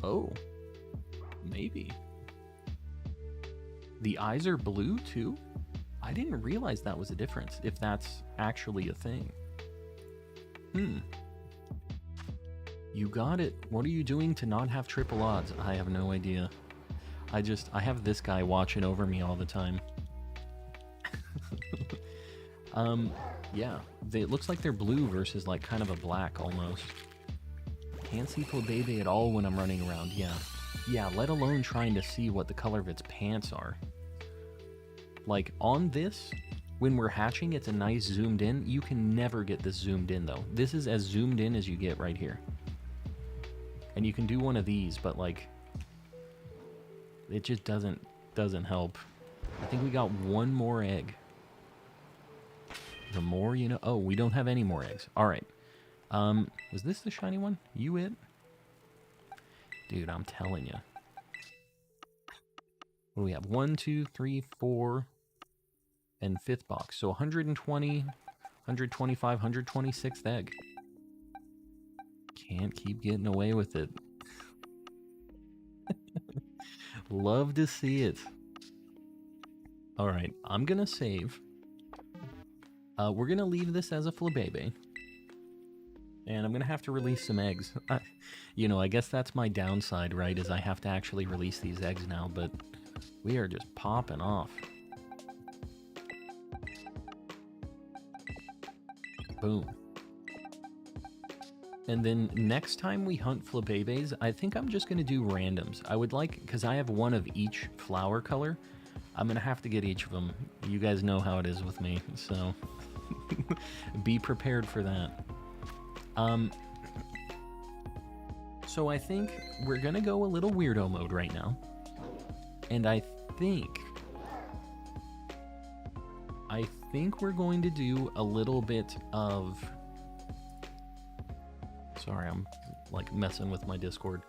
Oh, maybe. The eyes are blue too? I didn't realize that was a difference, if that's actually a thing. You got it. What are you doing to not have triple odds? I have no idea. I have this guy watching over me all the time. Yeah. It looks like they're blue versus like kind of a black almost. Can't see Flabébé at all when I'm running around, yeah. Yeah, let alone trying to see what the color of its pants are. Like, on this, when we're hatching, it's a nice zoomed in. You can never get this zoomed in, though. This is as zoomed in as you get right here. And you can do one of these, but, like, it just doesn't help. I think we got one more egg. The more you know. Oh, we don't have any more eggs. All right. Was this the shiny one? You it? Dude, I'm telling you. What do we have? 1, 2, 3, 4, and 5th box. So 120, 125, 126th egg. Can't keep getting away with it. Love to see it. All right, I'm gonna save. We're gonna leave this as a Flabébé. And I'm gonna have to release some eggs. You know, I guess that's my downside, right? Is I have to actually release these eggs now, but we are just popping off. Boom. And then next time we hunt Flabébés, I think I'm just gonna do randoms. I would like, because I have one of each flower color, I'm gonna have to get each of them. You guys know how it is with me, so be prepared for that. So I think we're gonna go a little weirdo mode right now. And I think we're going to do a little bit of... Sorry, I'm like messing with my Discord.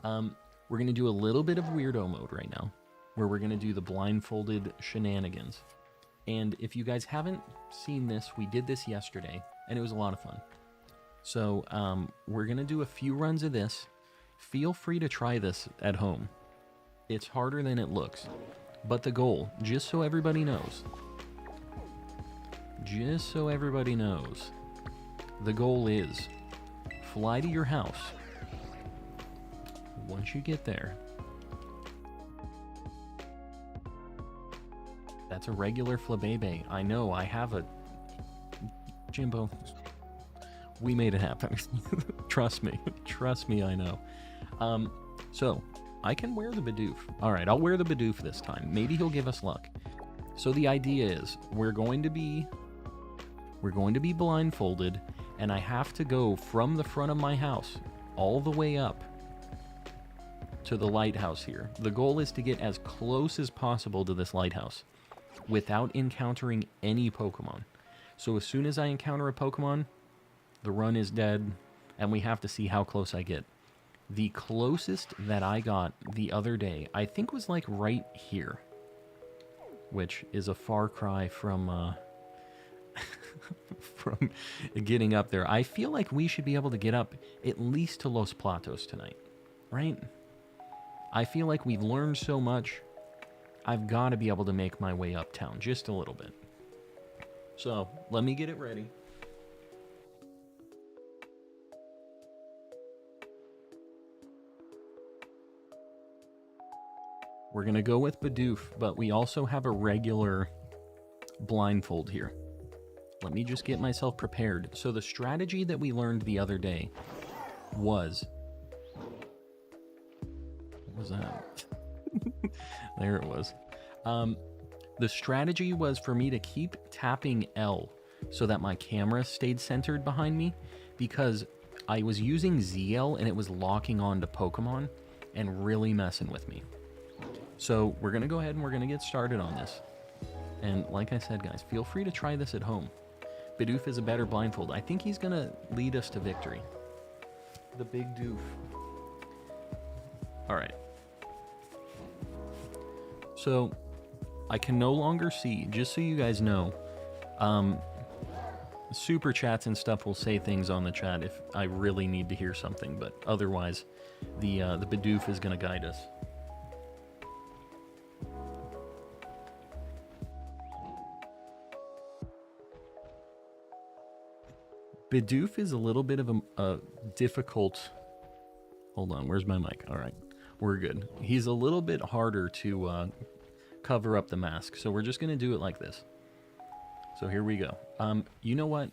We're gonna do a little bit of weirdo mode right now, where we're gonna do the blindfolded Shenanigans. And if you guys haven't seen this, we did this yesterday, and it was a lot of fun. So we're gonna do a few runs of this. Feel free to try this at home. It's harder than it looks. But the goal, just so everybody knows, the goal is fly to your house, once you get there. That's a regular Flabebe. I know, I have a... Jimbo, we made it happen. Trust me. Trust me, I know. So, I can wear the Bidoof. Alright, I'll wear the Bidoof this time. Maybe he'll give us luck. So the idea is, we're going to be blindfolded, and I have to go from the front of my house all the way up to the lighthouse here. The goal is to get as close as possible to this lighthouse without encountering any Pokemon. So as soon as I encounter a Pokemon, the run is dead, and we have to see how close I get. The closest that I got the other day, I think was like right here, which is a far cry from from getting up there. I feel like we should be able to get up at least to Los Platos tonight, right? I feel like we've learned so much. I've got to be able to make my way uptown just a little bit. So, let me get it ready. We're going to go with Bidoof, but we also have a regular blindfold here. Let me just get myself prepared. So the strategy that we learned the other day was... What was that? There it was. The strategy was for me to keep tapping L so that my camera stayed centered behind me, because I was using ZL and it was locking on to Pokemon and really messing with me. So we're going to go ahead and we're going to get started on this. And like I said, guys, feel free to try this at home. Bidoof is a better blindfold. I think he's going to lead us to victory. The big doof. All right. So I can no longer see, just so you guys know, super chats and stuff will say things on the chat if I really need to hear something, but otherwise the Bidoof is going to guide us. Bidoof is a little bit of a difficult... Hold on, where's my mic? All right, we're good. He's a little bit harder to cover up the mask, so we're just going to do it like this. So here we go. You know what?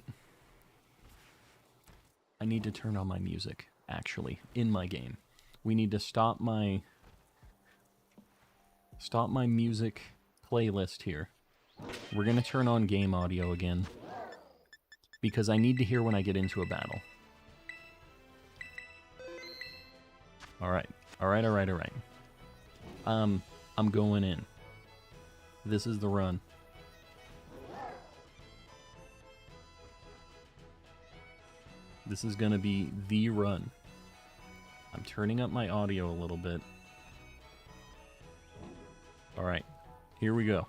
I need to turn on my music, actually, in my game. We need to stop my music playlist here. We're going to turn on game audio again, because I need to hear when I get into a battle. Alright. Alright, alright, alright. I'm going in. This is the run. This is gonna be the run. I'm turning up my audio a little bit. Alright. Here we go.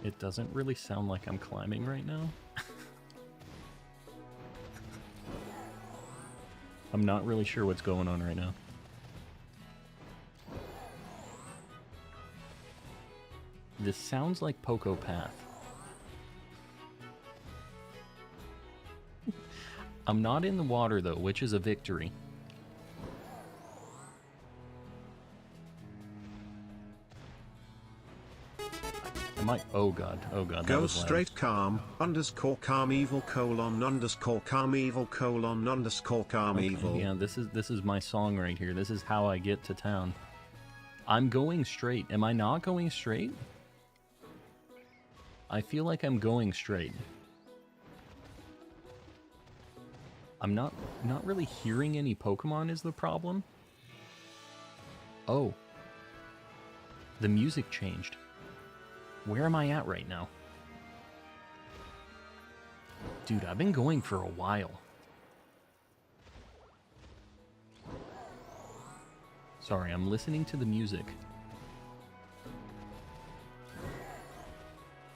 It doesn't really sound like I'm climbing right now. I'm not really sure what's going on right now. This sounds like Poco Path. I'm not in the water though, which is a victory. Oh god, that Go was loud. straight calm, _ calm evil _ calm evil _ calm Okay, evil. yeah, this is my song right here. This is how I get to town. I'm going straight. Am I not going straight? I feel like I'm going straight. I'm not really hearing any Pokemon is the problem. Oh. The music changed. Where am I at right now? Dude, I've been going for a while. Sorry, I'm listening to the music.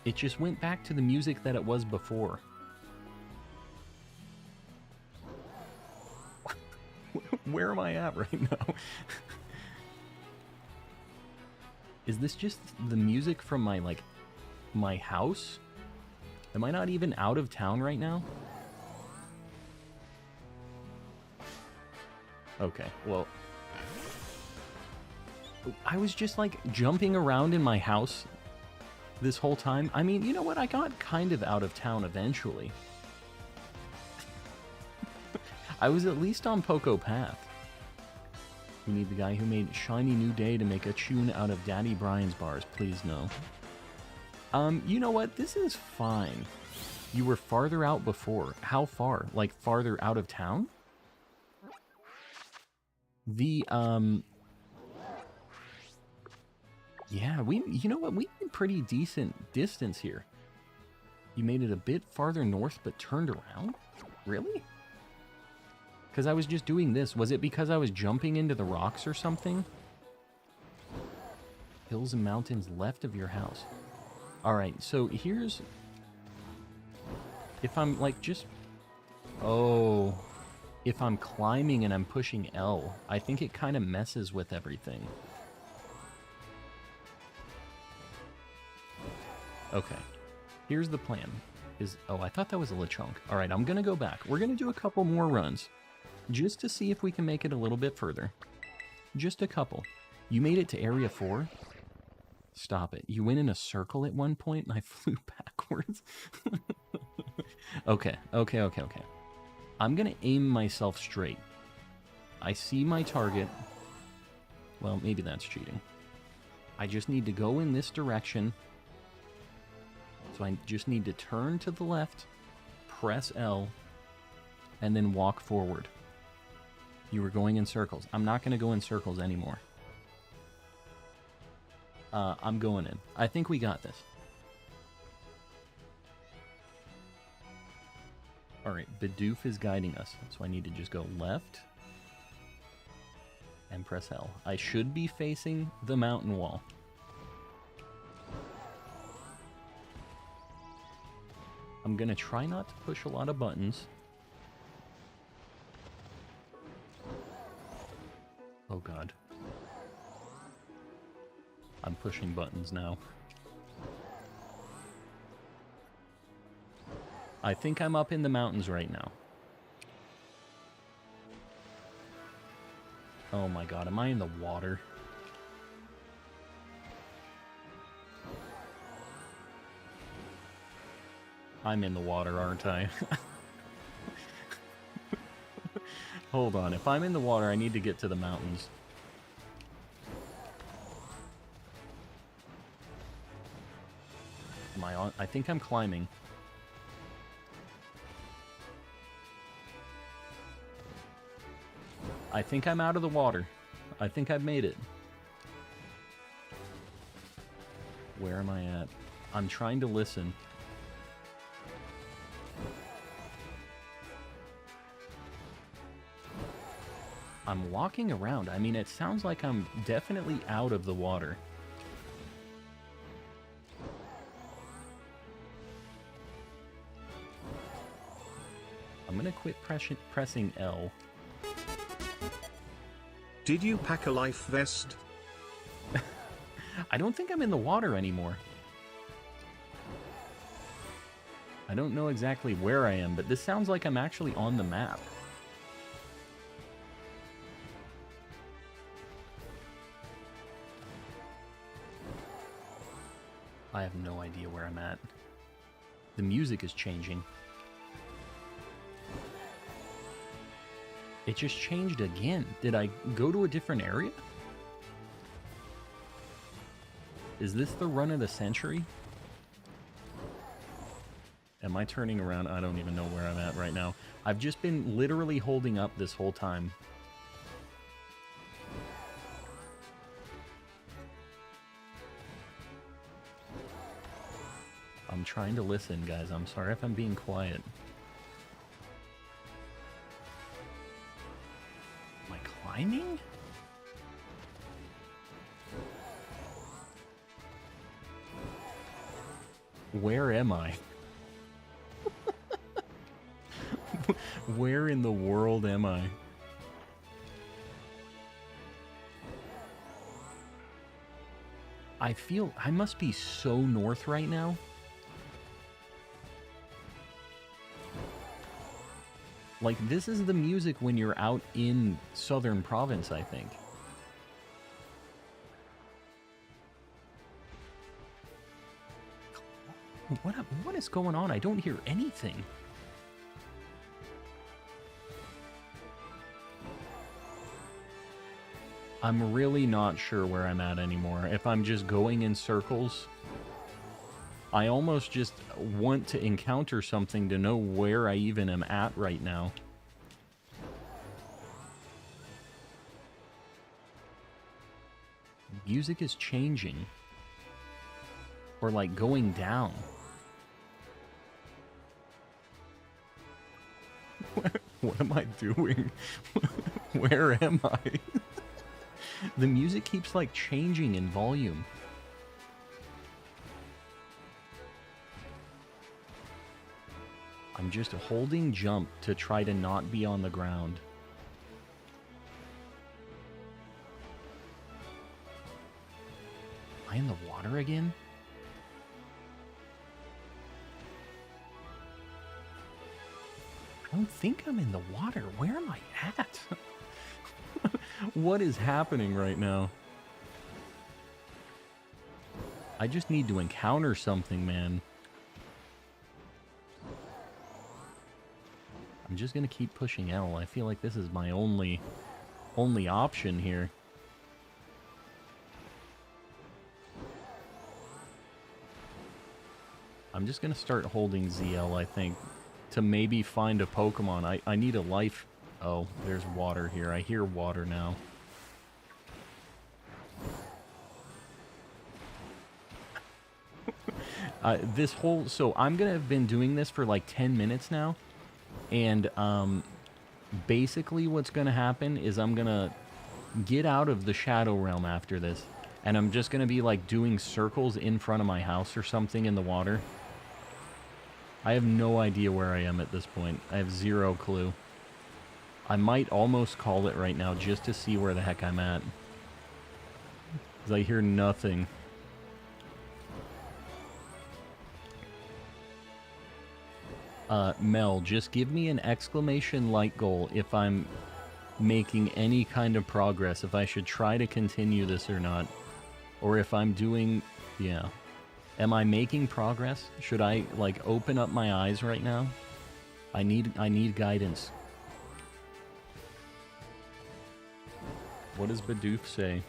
It just went back to the music that it was before. Where am I at right now? Is this just the music from my, like, my house? Am I not even out of town right now? Okay, well... I was just, like, jumping around in my house this whole time. I mean, you know what? I got kind of out of town eventually. I was at least on Poco Path. We need the guy who made Shiny New Day to make a tune out of Daddy Brian's bars. Please, no. You know what? This is fine. You were farther out before. How far? Like, farther out of town? Yeah, you know what? We made pretty decent distance here. You made it a bit farther north, but turned around? Really? Because I was just doing this. Was it because I was jumping into the rocks or something? Hills and mountains left of your house. Alright, so here's... If I'm, like, just... Oh... If I'm climbing and I'm pushing L, I think it kind of messes with everything. Okay. Here's the plan. Oh, I thought that was a Lechonk. Alright, I'm gonna go back. We're gonna do a couple more runs. Just to see if we can make it a little bit further. Just a couple. You made it to Area 4? Stop it. You went in a circle at one point and I flew backwards. Okay. I'm gonna aim myself straight. I see my target. Well, maybe that's cheating. I just need to go in this direction. So I just need to turn to the left, press L, and then walk forward. You were going in circles. I'm not going to go in circles anymore. I'm going in. I think we got this. Alright, Bidoof is guiding us. So I need to just go left and press L. I should be facing the mountain wall. I'm going to try not to push a lot of buttons. Oh god. I'm pushing buttons now. I think I'm up in the mountains right now. Oh my god, am I in the water? I'm in the water, aren't I? Hold on, if I'm in the water, I need to get to the mountains. Am I on? I think I'm climbing. I think I'm out of the water. I think I've made it. Where am I at? I'm trying to listen. I'm walking around. I mean, it sounds like I'm definitely out of the water. I'm gonna quit pressing L. Did you pack a life vest? I don't think I'm in the water anymore. I don't know exactly where I am, but this sounds like I'm actually on the map. I have no idea where I'm at. The music is changing. It just changed again. Did I go to a different area? Is this the run of the century? Am I turning around? I don't even know where I'm at right now. I've just been literally holding up this whole time. I'm trying to listen, guys. I'm sorry if I'm being quiet. Am I climbing? Where am I? Where in the world am I? I feel I must be so north right now. Like, this is the music when you're out in Southern Province, I think. What is going on? I don't hear anything. I'm really not sure where I'm at anymore. If I'm just going in circles, I almost just want to encounter something to know where I even am at right now. Music is changing. Or like going down. What am I doing? Where am I? The music keeps like changing in volume. I'm just holding jump to try to not be on the ground. Am I in the water again? I don't think I'm in the water. Where am I at? What is happening right now? I just need to encounter something, man. I'm just gonna keep pushing L. I feel like this is my only option here. I'm just gonna start holding ZL, I think, to maybe find a Pokemon. I need a life. Oh, there's water here. I hear water now. So I'm gonna have been doing this for like 10 minutes now. And basically what's gonna happen is I'm gonna get out of the Shadow Realm after this. And I'm just gonna be like doing circles in front of my house or something in the water. I have no idea where I am at this point. I have zero clue. I might almost call it right now just to see where the heck I'm at. Because I hear nothing. Mel, just give me an exclamation light goal if I'm making any kind of progress, if I should try to continue this or not. Or if I'm doing... yeah. Am I making progress? Should I, like, open up my eyes right now? I need guidance. What does Bidoof say?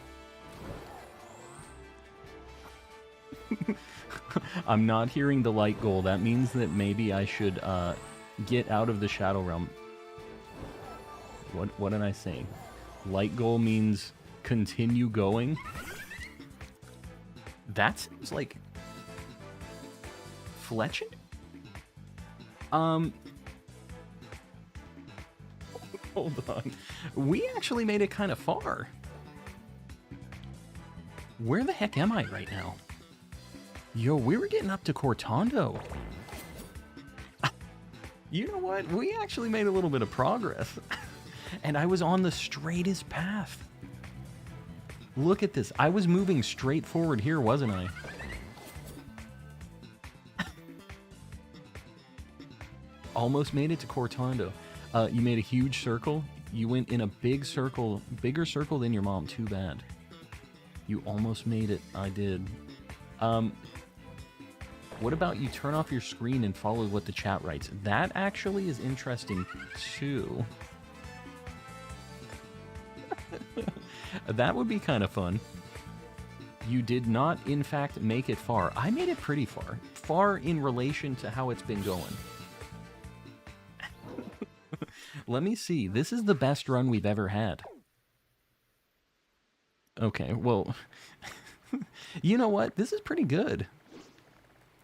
I'm not hearing the light goal. That means that maybe I should get out of the Shadow Realm. What did I say? Light goal means continue going? That seems like... Fletching? Hold on. We actually made it kind of far. Where the heck am I right now? Yo, we were getting up to Cortando. You know what? We actually made a little bit of progress. And I was on the straightest path. Look at this. I was moving straight forward here, wasn't I? Almost made it to Cortando. You made a huge circle. You went in a big circle, bigger circle than your mom. Too bad. You almost made it. I did. What about you turn off your screen and follow what the chat writes? That actually is interesting, too. That would be kind of fun. You did not, in fact, make it far. I made it pretty far. Far in relation to how it's been going. Let me see. This is the best run we've ever had. Okay, well... you know what? This is pretty good.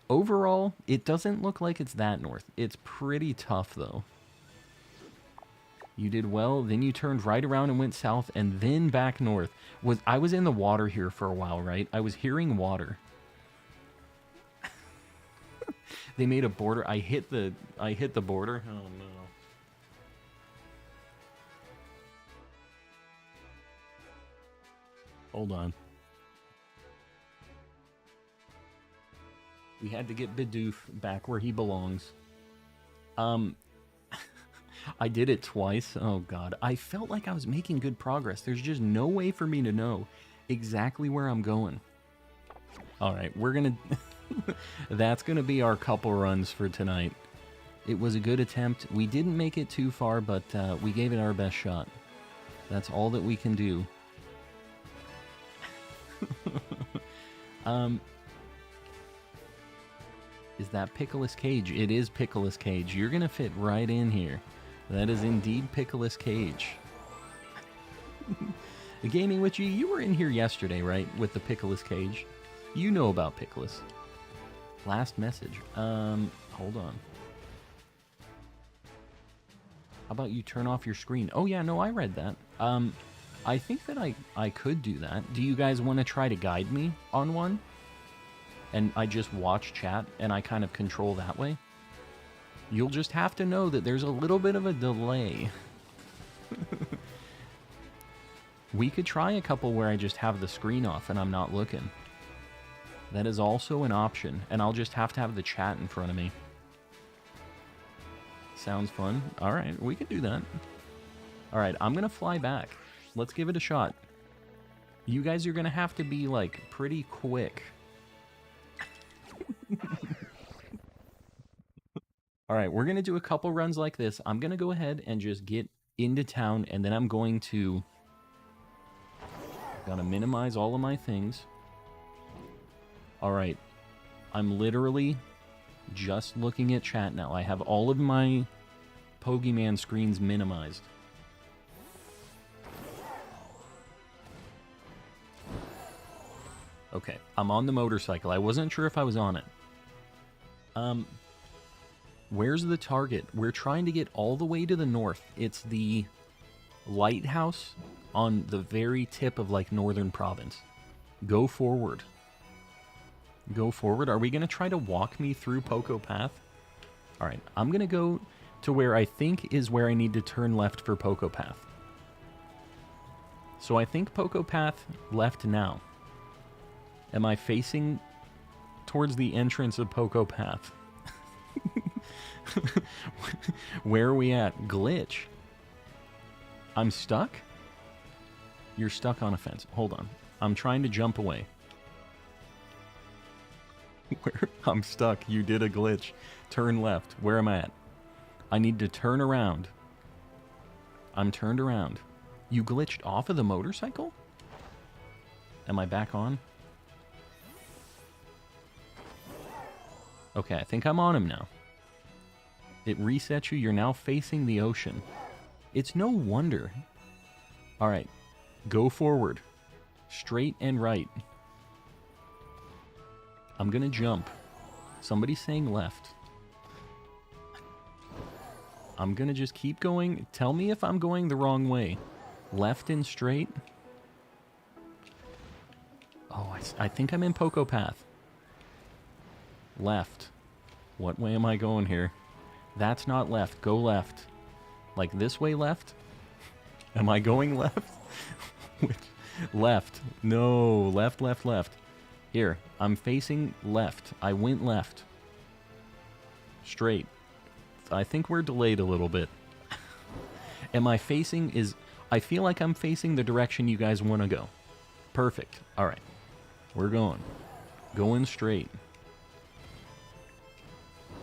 Overall, it doesn't look like it's that north. It's pretty tough, though. You did well, then you turned right around and went south, and then back north. I was in the water here for a while, right? I was hearing water. They made a border. I hit the border. Oh, no. Hold on. We had to get Bidoof back where he belongs. I did it twice. Oh, God. I felt like I was making good progress. There's just no way for me to know exactly where I'm going. All right, we're going to... That's going to be our couple runs for tonight. It was a good attempt. We didn't make it too far, but we gave it our best shot. That's all that we can do. Is that Pickle's Cage? It is Pickle's Cage. You're going to fit right in here. That is indeed Pickle's Cage. Gaming Witchy, you were in here yesterday, right? With the Pickle's Cage. You know about Pickle's. Last message. Hold on. How about you turn off your screen? Oh yeah, no, I read that. I think that I could do that. Do you guys want to try to guide me on one? And I just watch chat and I kind of control that way? You'll just have to know that there's a little bit of a delay. We could try a couple where I just have the screen off and I'm not looking. That is also an option, and I'll just have to have the chat in front of me. Sounds fun. Alright, we could do that. Alright, I'm gonna fly back. Let's give it a shot. You guys are gonna have to be, like, pretty quick. Alright, we're gonna do a couple runs like this. I'm gonna go ahead and just get into town, and then I'm going to... Gotta minimize all of my things. Alright, I'm literally just looking at chat now. I have all of my Pokemon screens minimized. Okay, I'm on the motorcycle. I wasn't sure if I was on it. Where's the target? We're trying to get all the way to the north. It's the lighthouse on the very tip of, like, northern province. Go forward. Go forward. Are we going to try to walk me through Poco Path? Alright, I'm going to go to where I think is where I need to turn left for Poco Path. So I think Poco Path left now. Am I facing towards the entrance of Poco Path? Where are we at? Glitch. I'm stuck? You're stuck on a fence. Hold on. I'm trying to jump away. I'm stuck. You did a glitch. Turn left. Where am I at? I need to turn around. I'm turned around. You glitched off of the motorcycle? Am I back on? Okay, I think I'm on him now. It resets you. You're now facing the ocean. It's no wonder. Alright. Go forward. Straight and right. I'm gonna jump. Somebody's saying left. I'm gonna just keep going. Tell me if I'm going the wrong way. Left and straight. Oh, I think I'm in Poco Path. Left. What way am I going here? That's not left. Go left. Like this way left? Am I going left? Which? Left. No. Left, left, left. Here. I'm facing left. I went left. Straight. I think we're delayed a little bit. Am I facing is... I feel like I'm facing the direction you guys want to go. Perfect. Alright. We're going. Going straight.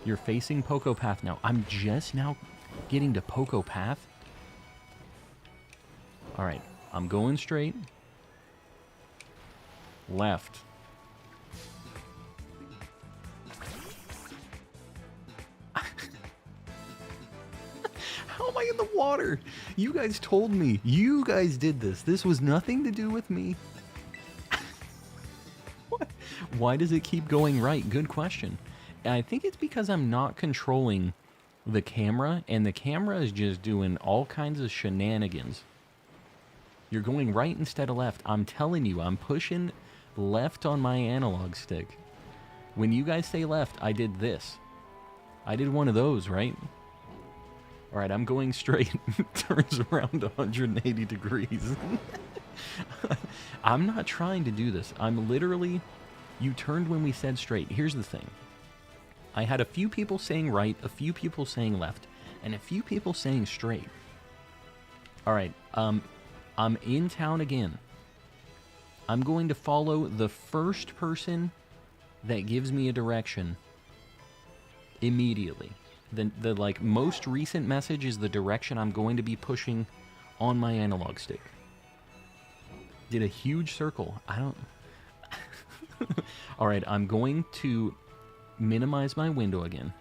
You're facing Poco Path now. I'm just now getting to Poco Path. Alright. I'm going straight. Left. How am I in the water? You guys told me. You guys did this. This was nothing to do with me. What? Why does it keep going right? Good question. I think it's because I'm not controlling the camera, and the camera is just doing all kinds of shenanigans. You're going right instead of left. I'm telling you, I'm pushing left on my analog stick. When you guys say left, I did this. I did one of those, right? Alright, I'm going straight. Turns around 180 degrees. I'm not trying to do this. I'm literally... You turned when we said straight. Here's the thing. I had a few people saying right, a few people saying left, and a few people saying straight. Alright, I'm in town again. I'm going to follow the first person that gives me a direction immediately. The like most recent message is the direction I'm going to be pushing on my analog stick. Did a huge circle. I don't... Alright, I'm going to minimize my window again.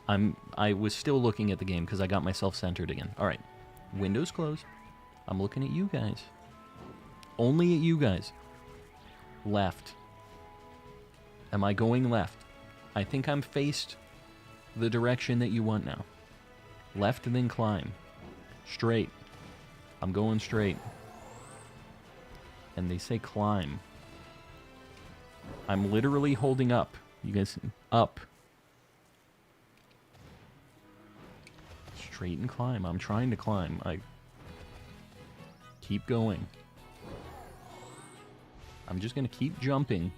I was still looking at the game because I got myself centered again. Alright, windows closed. I'm looking at you guys. Only at you guys. Left. Am I going left? I think I'm faced the direction that you want now. Left and then climb. Straight. I'm going straight. And they say climb. I'm literally holding up. You guys, up. Straight and climb. I'm trying to climb. I keep going. I'm just going to keep jumping.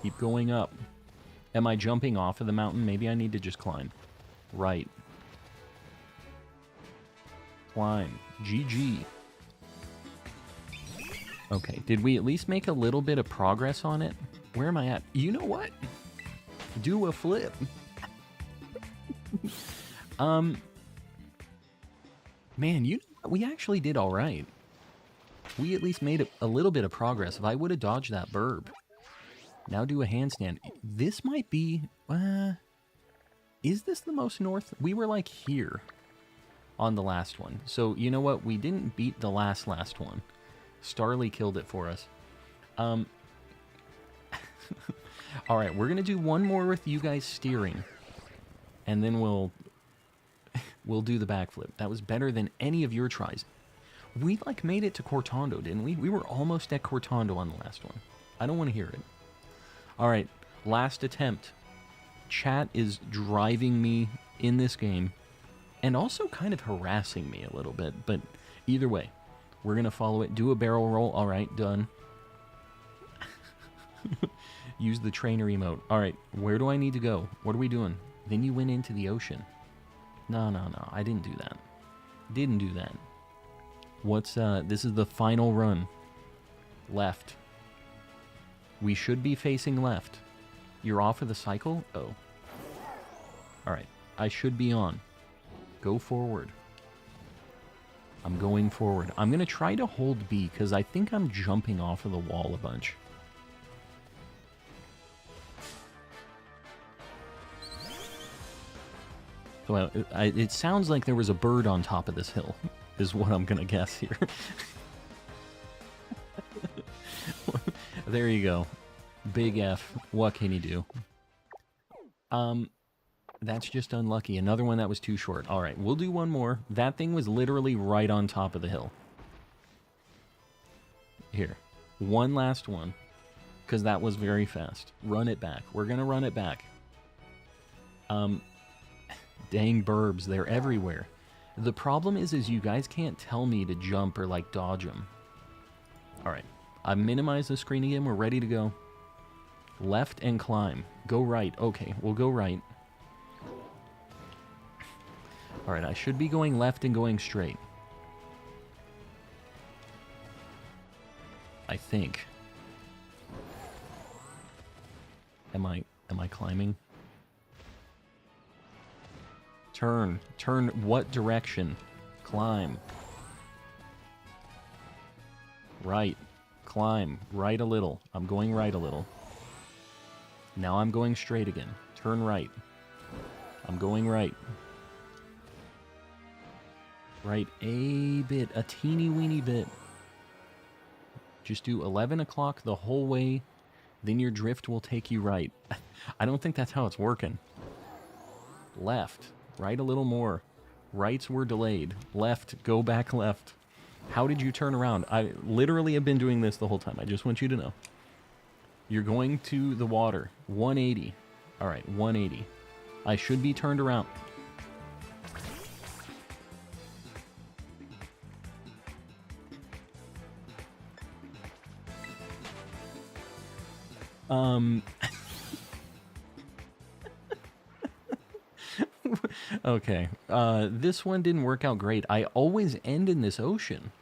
Keep going up. Am I jumping off of the mountain? Maybe I need to just climb. Right. Climb. GG. Okay, did we at least make a little bit of progress on it? Where am I at? You know what? Do a flip. Man, we actually did all right. We at least made a little bit of progress. If I would have dodged that burb. Now do a handstand. This might be... is this the most north? We were like here on the last one. So, you know what? We didn't beat the last one. Starly killed it for us. Alright, we're going to do one more with you guys steering. And then we'll do the backflip. That was better than any of your tries. We, like, made it to Cortando, didn't we? We were almost at Cortando on the last one. I don't want to hear it. Alright, last attempt. Chat is driving me in this game. And also kind of harassing me a little bit. But either way, we're going to follow it. Do a barrel roll. Alright, done. Use the trainer emote. Alright, where do I need to go? What are we doing? Then you went into the ocean. No. I didn't do that. Didn't do that. What's, this is the final run. Left. We should be facing left. You're off of the cycle? Oh. Alright. I should be on. Go forward. I'm going forward. I'm going to try to hold B, because I think I'm jumping off of the wall a bunch. Well, it sounds like there was a bird on top of this hill, is what I'm going to guess here. There you go. Big F. What can you do? That's just unlucky. Another one that was too short. Alright, we'll do one more. That thing was literally right on top of the hill. Here. One last one. Because that was very fast. Run it back. We're going to run it back. Dang burbs. They're everywhere. The problem is you guys can't tell me to jump or, like, dodge them. Alright. I've minimized the screen again. We're ready to go. Left and climb. Go right. Okay, we'll go right. Alright, I should be going left and going straight. I think. Am I climbing? Turn. Turn what direction? Climb. Right. Climb. Right a little. I'm going right a little. Now I'm going straight again. Turn right. I'm going right. Right a bit. A teeny weeny bit. Just do 11 o'clock the whole way. Then your drift will take you right. I don't think that's how it's working. Left. Right a little more. Rights were delayed. Left. Go back left. How did you turn around? I literally have been doing this the whole time. I just want you to know. You're going to the water. 180. Alright, 180. I should be turned around. Um, okay. This one didn't work out great. I always end in this ocean.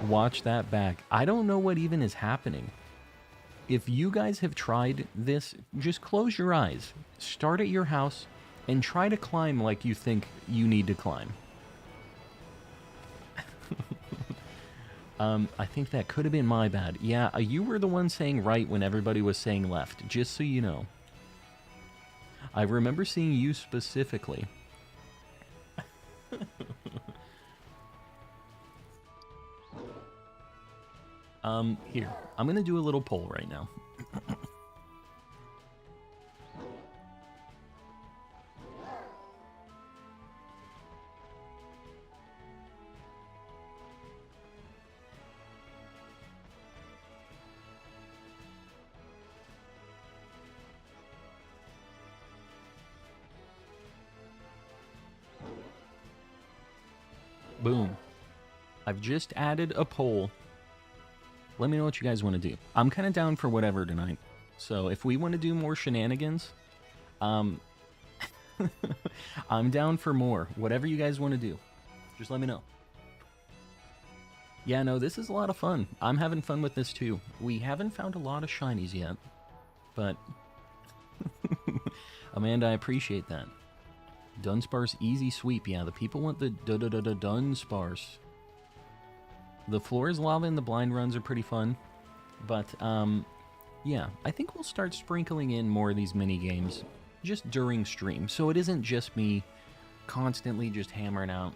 Watch that back. I don't know what even is happening. If you guys have tried this, just close your eyes, start at your house, and try to climb like you think you need to climb. I think that could have been my bad. Yeah, you were the one saying right when everybody was saying left, just so you know. I remember seeing you specifically. Here. I'm gonna do a little poll right now. Boom. I've just added a poll. Let me know what you guys want to do. I'm kind of down for whatever tonight. So if we want to do more shenanigans, I'm down for more. Whatever you guys want to do, just let me know. Yeah, no, this is a lot of fun. I'm having fun with this too. We haven't found a lot of shinies yet, but Amanda, I appreciate that. Dunsparce easy sweep. Yeah, the people want the Dunsparce. The floor is lava and the blind runs are pretty fun. But, yeah, I think we'll start sprinkling in more of these mini games just during stream. So it isn't just me constantly just hammering out,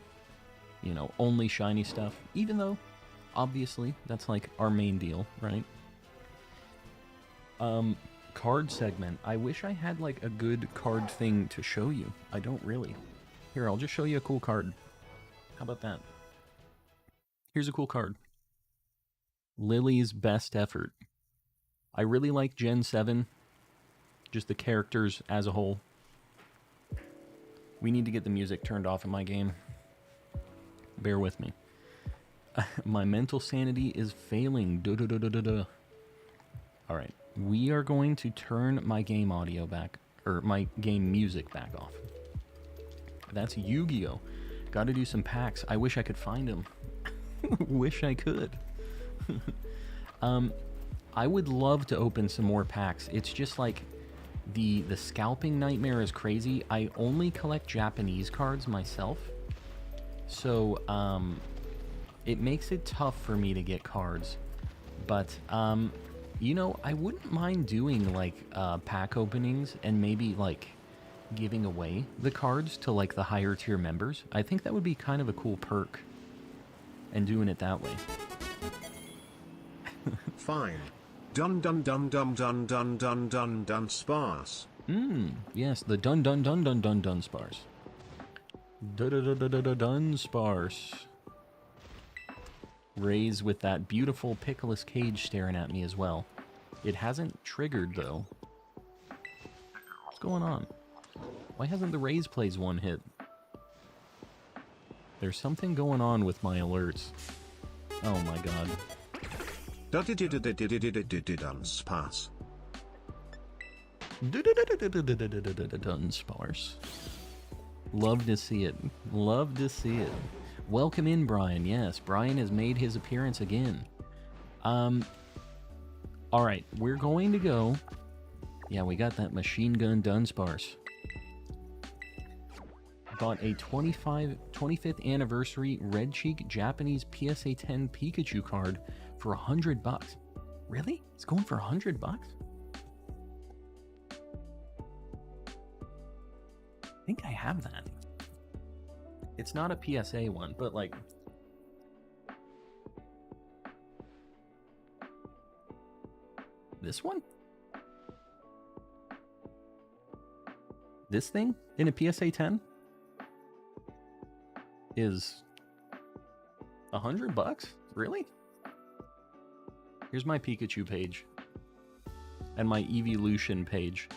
you know, only shiny stuff. Even though, obviously, that's like our main deal, right? Card segment. I wish I had like a good card thing to show you. I don't really. Here, I'll just show you a cool card. How about that? Here's a cool card. Lily's Best Effort. I really like Gen 7. Just the characters as a whole. We need to get the music turned off in my game. Bear with me. My mental sanity is failing. Alright. We are going to turn my game audio back. Or my game music back off. That's Yu-Gi-Oh! Gotta do some packs. I wish I could find them. Wish I could. I would love to open some more packs. It's just like the scalping nightmare is crazy. I only collect Japanese cards myself. So it makes it tough for me to get cards. But you know, I wouldn't mind doing like pack openings and maybe like giving away the cards to like the higher tier members. I think that would be kind of a cool perk. And doing it that way. Fine. Dun sparse. Yes, the dun sparse. Dun sparse. Raise with that beautiful Pickles cage staring at me as well. It hasn't triggered though. What's going on? Why hasn't the Raise plays one hit? There's something going on with my alerts. Oh my god. Sparse. Dunsparce. Love to see it. Love to see it. Welcome in, Brian. Yes, Brian has made his appearance again. Alright, we're going to go... Yeah, we got that machine gun Dunsparce. Bought a 25th anniversary Red Cheek Japanese PSA 10 Pikachu card for $100. Really? It's going for $100? I think I have that. It's not a PSA one, but like... This one? This thing? In a PSA 10? Is $100? Really? Here's my Pikachu page. And my Evolution page.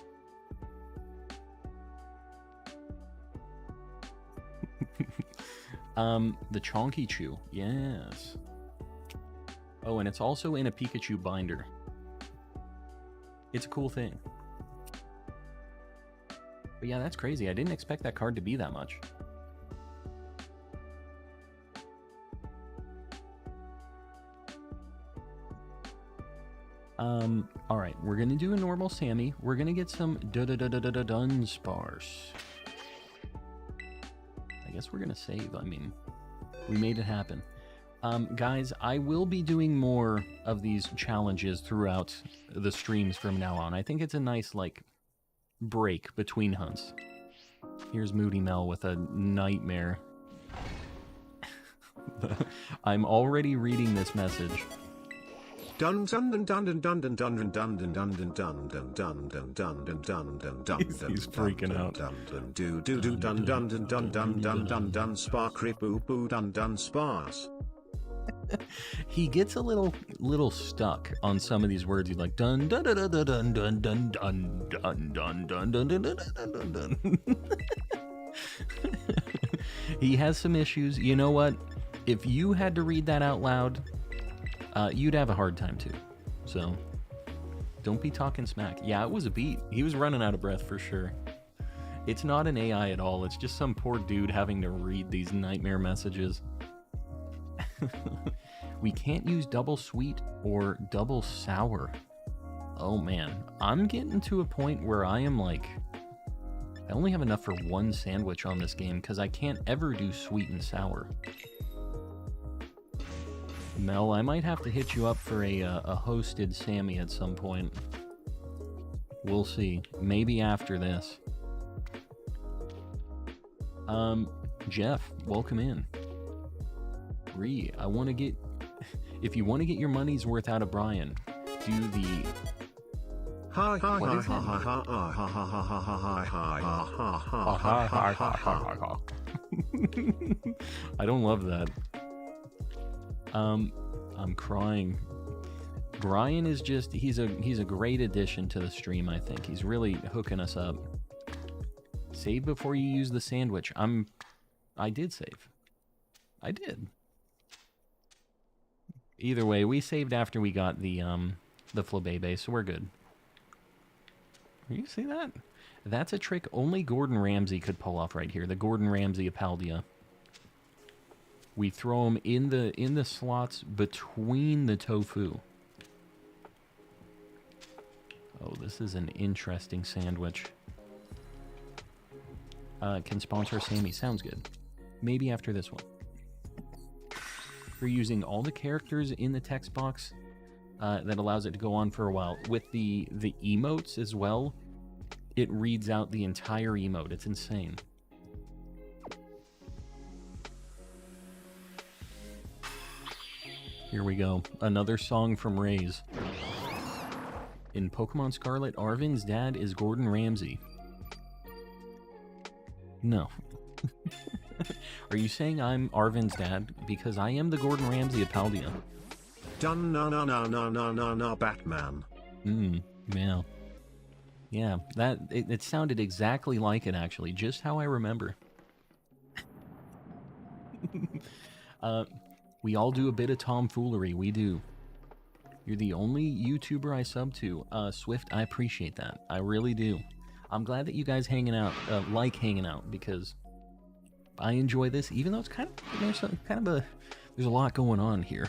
The Chonky Chew. Yes. Oh, and it's also in a Pikachu binder. It's a cool thing. But yeah, that's crazy. I didn't expect that card to be that much. Alright, we're gonna do a normal Sammy. We're gonna get some Dunsparce. I guess we're gonna save. I mean, we made it happen. Guys, I will be doing more of these challenges throughout the streams from now on. I think it's a nice, like, break between hunts. Here's Moody Mel with a nightmare. I'm already reading this message. Dun dun dun dun dun dun dun dun dun dun dun dun dun dun dun dun dun dun dun dun. He's freaking out. Do do do dun dun dun dun dun dun dun dun spark boo boo dun dun sparse. He gets a little stuck on some of these words. He's like dun dun dun dun dun dun dun dun dun dun dun dun dun dun dun. He has some issues. You know what? If you had to read that out loud, you'd have a hard time too. So don't be talking smack. Yeah, it was a beat. He was running out of breath for sure. It's not an AI at all. It's just some poor dude having to read these nightmare messages. We can't use double sweet or double sour. Oh man, I'm getting to a point where I am like, I only have enough for one sandwich on this game because I can't ever do sweet and sour. Mel, I might have to hit you up for a hosted Sammy at some point. We'll see. Maybe after this. Jeff, welcome in. I want to get... If you want to get your money's worth out of Brian, do the... Ha ha What ha is ha it? ha ha ha ha ha ha ha ha ha ha. I don't love that. I'm crying. Brian is just, he's a great addition to the stream, I think. He's really hooking us up. Save before you use the sandwich. I did save. I did. Either way, we saved after we got the Flabébé, so we're good. You see that? That's a trick only Gordon Ramsay could pull off right here. The Gordon Ramsay Apaldia. We throw them in the slots between the tofu. Oh, this is an interesting sandwich. Can sponsor Sammy. Sounds good. Maybe after this one. We're using all the characters in the text box that allows it to go on for a while. With the emotes as well, it reads out the entire emote. It's insane. Here we go. Another song from Raze. In Pokemon Scarlet, Arvin's dad is Gordon Ramsay. No. Are you saying I'm Arvin's dad? Because I am the Gordon Ramsay Apaldia. Dun na na na na na na na Batman. Yeah. Yeah, it sounded exactly like it actually, just how I remember. We all do a bit of tomfoolery, we do. You're the only YouTuber I sub to. Swift, I appreciate that. I really do. I'm glad that you guys hanging out, like hanging out, because I enjoy this, even though it's there's a lot going on here.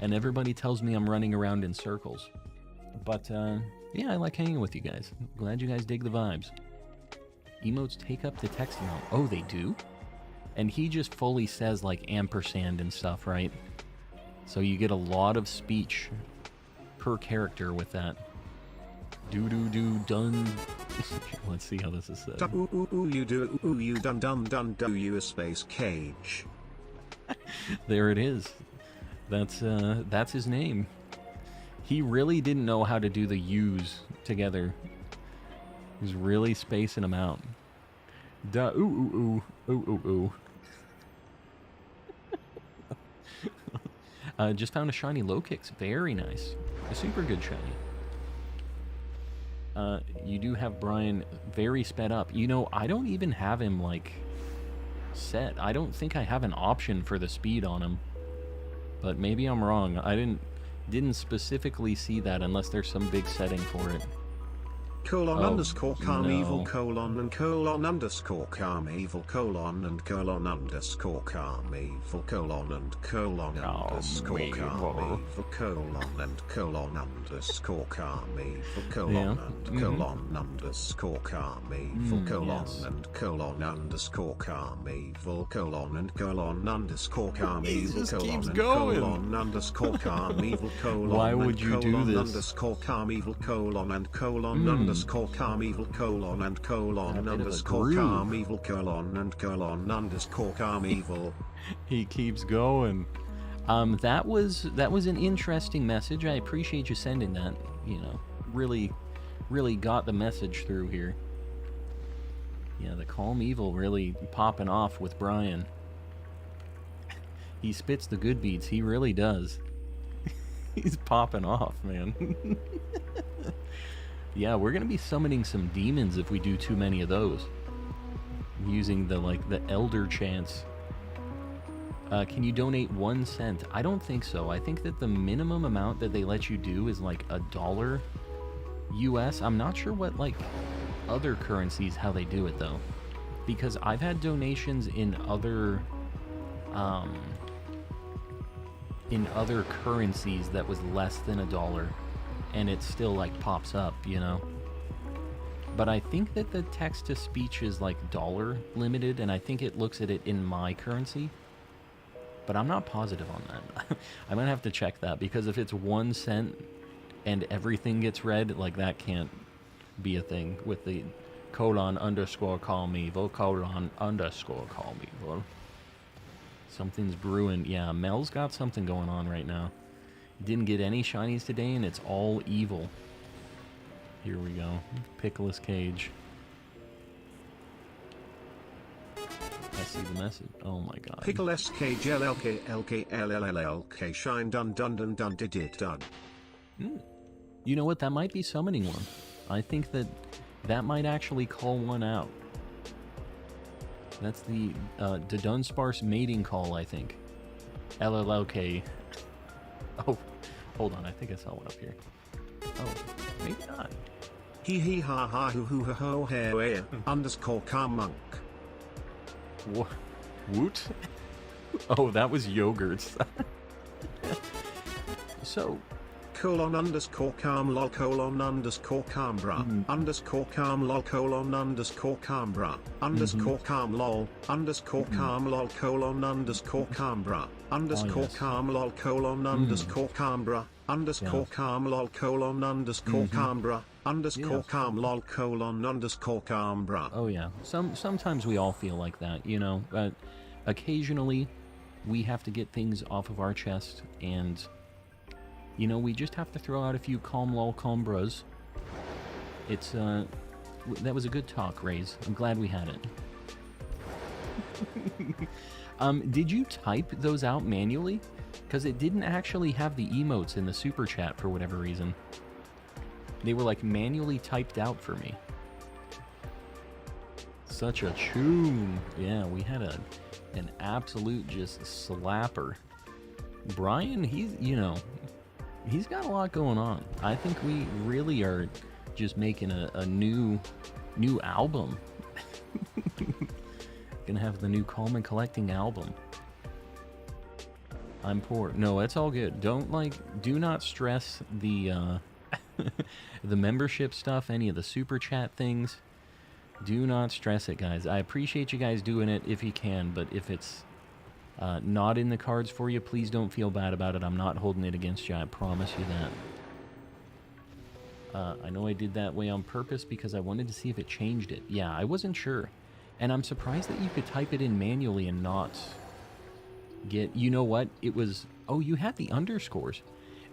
And everybody tells me I'm running around in circles. But, yeah, I like hanging with you guys. Glad you guys dig the vibes. Emotes take up the text amount. Oh, they do? And he just fully says, like, ampersand and stuff, right? So you get a lot of speech per character with that. Do done. Let's see how this is said. You do you dun dun dun do you a space cage. There it is. That's his name. He really didn't know how to do the U's together. He's really spacing them out. Da ooh. Just found a shiny Lokix. Very nice. A super good shiny. You do have Brian very sped up. You know, I don't even have him, like, set. I don't think I have an option for the speed on him. But maybe I'm wrong. I didn't specifically see that unless there's some big setting for it. Colon underscore Carmeval no. colon and colon underscore Carmeval colon and colon underscore Carmeval colon and colon underscore Carmeval colon and colon underscore Carmeval colon and colon underscore Carmeval colon and colon underscore Carmeval colon and colon underscore Carmeval colon and colon underscore Carmeval colon. Why would you do this? Underscore Carmeval colon and colon underscore Carmeval colon and colon underscore Carmeval colon and colon underscore Carmeval. He keeps going. That was an interesting message. I appreciate you sending that. You know, really got the message through here. Yeah, the Calm Evil really popping off with Brian. He spits the good beats. He really does. He's popping off, man. Yeah, we're gonna be summoning some demons if we do too many of those. Using the Elder Chants. Can you donate 1 cent? I don't think so. I think that the minimum amount that they let you do is like $1 US. I'm not sure what other currencies how they do it though, because I've had donations in other currencies that was less than $1. And it still pops up, you know. But I think that the text-to-speech is dollar limited, and I think it looks at it in my currency. But I'm not positive on that. I might have to check that, because if it's 1 cent and everything gets read, that can't be a thing with the colon underscore call me, colon underscore call me. Well, something's brewing. Yeah, Mel's got something going on right now. Didn't get any shinies today, and it's all evil. Here we go. Pickles Cage. I see the message. Oh my god. Pickle SKJLKLKLLLK shine dun dun dun dun did it done. You know what? That might be summoning one. I think that might actually call one out. That's the Dunsparce mating call, I think. LLLK. Oh, hold on. I think I saw one up here. Oh, maybe not. Hee hee ha ha hoo hoo ha ho hey underscore car monk. Woot? Oh, that was yogurts. So. Colon underscore calm lol colon underscore calmbra underscore calm lol colon underscore calmbra underscore calm lol underscore calm lol colon underscore calmbra underscore calm lol colon underscore calmbra underscore calm lol colon underscore calmbra underscore calm lol colon underscore calmbra. Oh yeah, sometimes we all feel like that, you know, but occasionally we have to get things off of our chest, and you know, we just have to throw out a few calm lol calmbras. It's that was a good talk, Raze. I'm glad we had it. Did you type those out manually? Because it didn't actually have the emotes in the super chat for whatever reason. They were manually typed out for me. Such a tune. Yeah, we had an absolute just slapper. Brian, he's got a lot going on. I think we really are just making a new album. Gonna have the new Calm and Collecting album. I'm poor. No, it's all good. Do not stress the the membership stuff, any of the super chat things. Do not stress it, guys. I appreciate you guys doing it if you can, but if it's not in the cards for you, please don't feel bad about it. I'm not holding it against you. I promise you that. I know I did that way on purpose because I wanted to see if it changed it. Yeah, I wasn't sure. And I'm surprised that you could type it in manually and not get... You know what? It was... Oh, you had the underscores.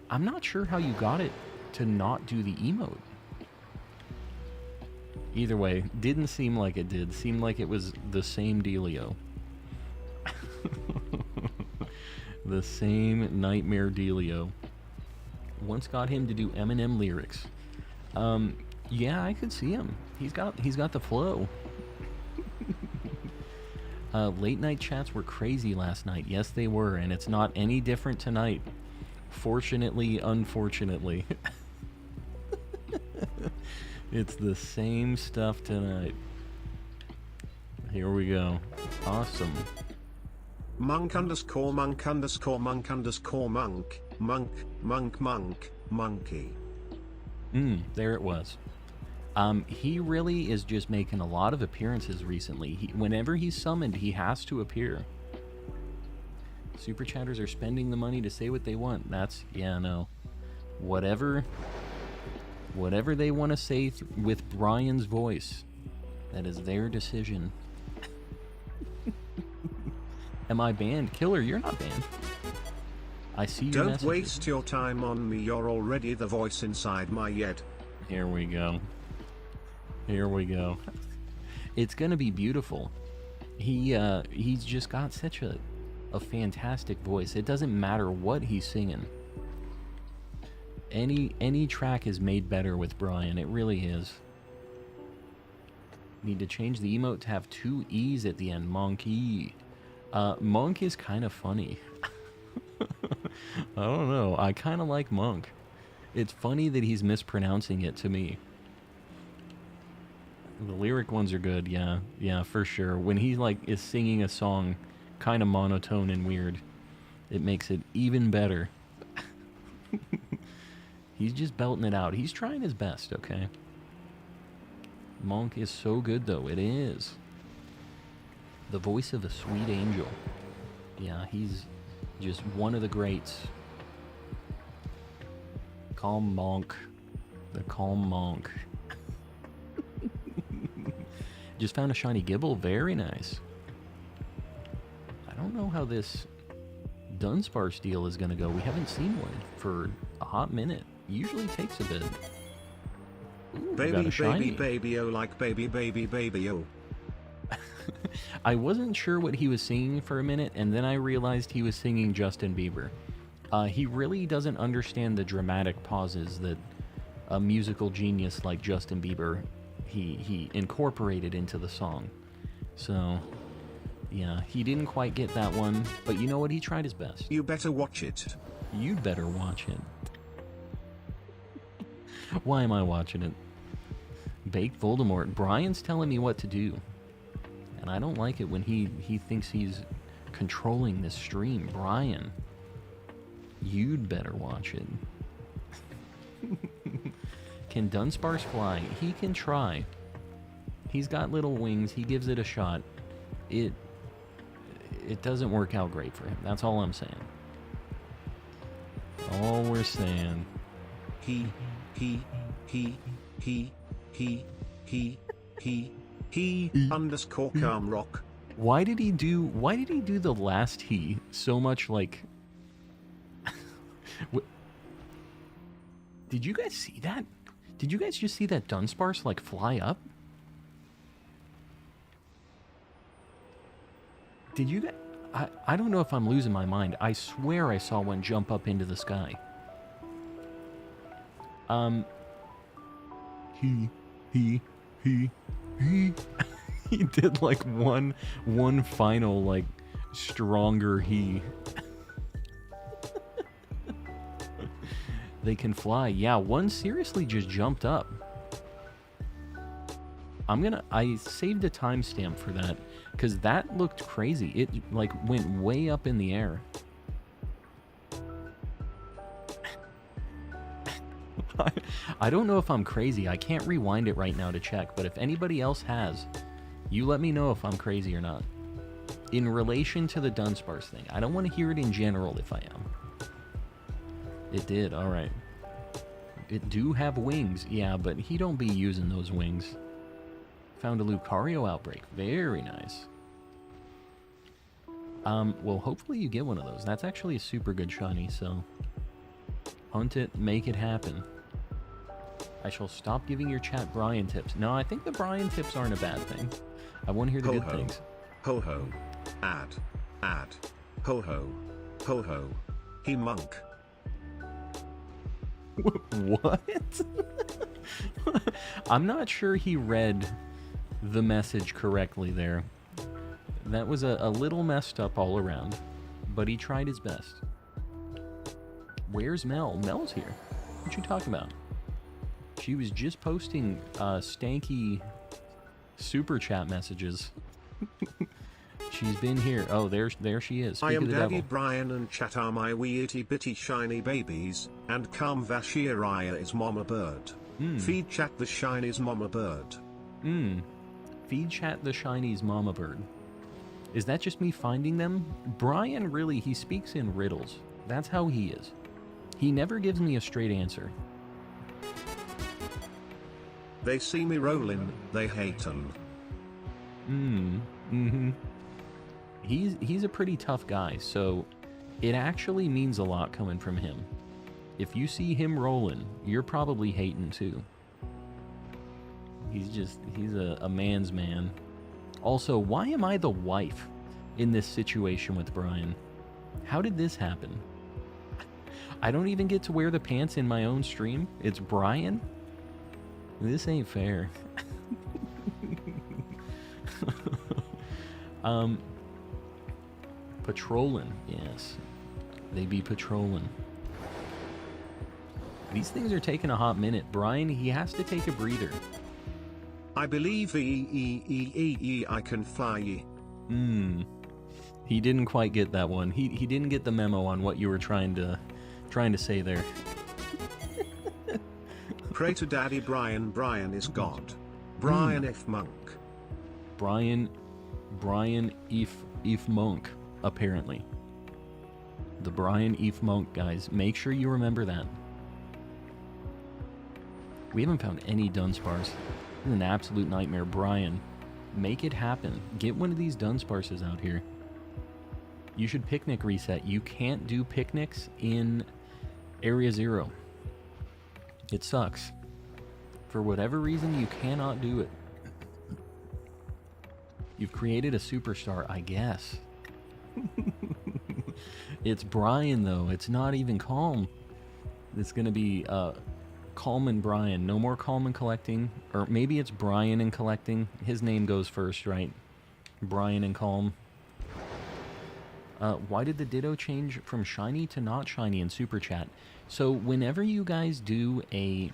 I'm not sure how you got it to not do the emote. Either way, didn't seem like it did. Seemed like it was the same dealio. The same nightmare dealio. Once got him to do Eminem lyrics. Yeah, I could see him. He's got the flow. Late night chats were crazy last night. Yes, they were, and it's not any different tonight. Fortunately, unfortunately. It's the same stuff tonight. Here we go. Awesome. Monk underscore monk underscore monk underscore monk. Monk, monk, monk, monkey. There it was. He really is just making a lot of appearances recently. Whenever he's summoned, he has to appear. Super chatters are spending the money to say what they want. Yeah, no. Whatever they want to say with Brian's voice, that is their decision. Am I banned? Killer, you're not banned. I see your messages. Don't waste your time on me, you're already the voice inside my head. Here we go. Here we go. It's gonna be beautiful. He's just got such a fantastic voice. It doesn't matter what he's singing. Any track is made better with Brian. It really is. Need to change the emote to have 2 E's at the end. Monkey. Monk is kind of funny. I don't know. I kind of like Monk. It's funny that he's mispronouncing it to me. The lyric ones are good, yeah, for sure. When he is singing a song kind of monotone and weird, it makes it even better. He's just belting it out. He's trying his best, okay? Monk is so good, though. It is. The voice of a sweet angel. Yeah, he's just one of the greats. Calm Monk. The calm monk. Just found a shiny Gibble. Very nice. I don't know how this Dunsparce deal is going to go. We haven't seen one for a hot minute. Usually takes a bit. Ooh, baby, baby, baby, oh, like baby, baby, baby, oh. I wasn't sure what he was singing for a minute, and then I realized he was singing Justin Bieber. He really doesn't understand the dramatic pauses that a musical genius like Justin Bieber he incorporated into the song. So, yeah, he didn't quite get that one, but you know what? He tried his best. You better watch it. You'd better watch it. Why am I watching it? Baked Voldemort. Brian's telling me what to do. And I don't like it when he thinks he's controlling this stream. Brian, you'd better watch it. Can Dunsparce fly? He can try. He's got little wings. He gives it a shot. It doesn't work out great for him. That's all I'm saying. All we're saying. He underscore calm rock. Why did he do the last he so much like Did you guys see that? Did you guys just see that Dunsparce like fly up? Did you guys I don't know if I'm losing my mind. I swear I saw one jump up into the sky. He he did like one final like stronger he. They can fly. Yeah, one seriously just jumped up. I saved a timestamp for that because that looked crazy. It like went way up in the air. I don't know if I'm crazy. I can't rewind it right now to check, but if anybody else has, you let me know if I'm crazy or not. In relation to the Dunsparce thing. I don't want to hear it in general if I am. It did, alright. It do have wings, yeah, but he don't be using those wings. Found a Lucario outbreak. Very nice. Well, hopefully you get one of those. That's actually a super good shiny, so... Hunt it, make it happen. I shall stop giving your chat Brian tips. No, I think the Brian tips aren't a bad thing. I want to hear the good things. Ho ho. Add. Ho ho. Ho ho. He monk. What? I'm not sure he read the message correctly there. That was a little messed up all around, but he tried his best. Where's Mel? Mel's here. What you talking about? She was just posting stanky super chat messages. She's been here. Oh, there she is. Speak I am of the Daddy devil. Brian and chat are my wee itty bitty shiny babies, and Calm Vashiraya is Mama Bird. Feed chat the Shiny's Mama Bird. Feed chat the Shiny's Mama Bird. Is that just me finding them? Brian really, he speaks in riddles. That's how he is. He never gives me a straight answer. They see me rollin', they hate 'em. He's a pretty tough guy, so it actually means a lot coming from him. If you see him rolling, you're probably hating too. He's a man's man. Also, why am I the wife in this situation with Brian? How did this happen? I don't even get to wear the pants in my own stream. It's Brian? This ain't fair. Patrolling, yes. They be patrolling. These things are taking a hot minute. Brian, he has to take a breather. I believe I can fly ye. He didn't quite get that one. He didn't get the memo on what you were trying to say there. Pray to Daddy Brian. Brian is God. Brian F. Monk. Brian If Monk, apparently. The Brian If Monk, guys. Make sure you remember that. We haven't found any Dunsparce. This is an absolute nightmare. Brian, make it happen. Get one of these Dunsparces out here. You should picnic reset. You can't do picnics in Area 0. It sucks. For whatever reason, you cannot do it. You've created a superstar, I guess. It's Brian, though. It's not even Calm. It's going to be Calm and Brian. No more Calm and Collecting. Or maybe it's Brian and Collecting. His name goes first, right? Brian and Calm. Why did the Ditto change from shiny to not shiny in Super Chat? So whenever you guys do a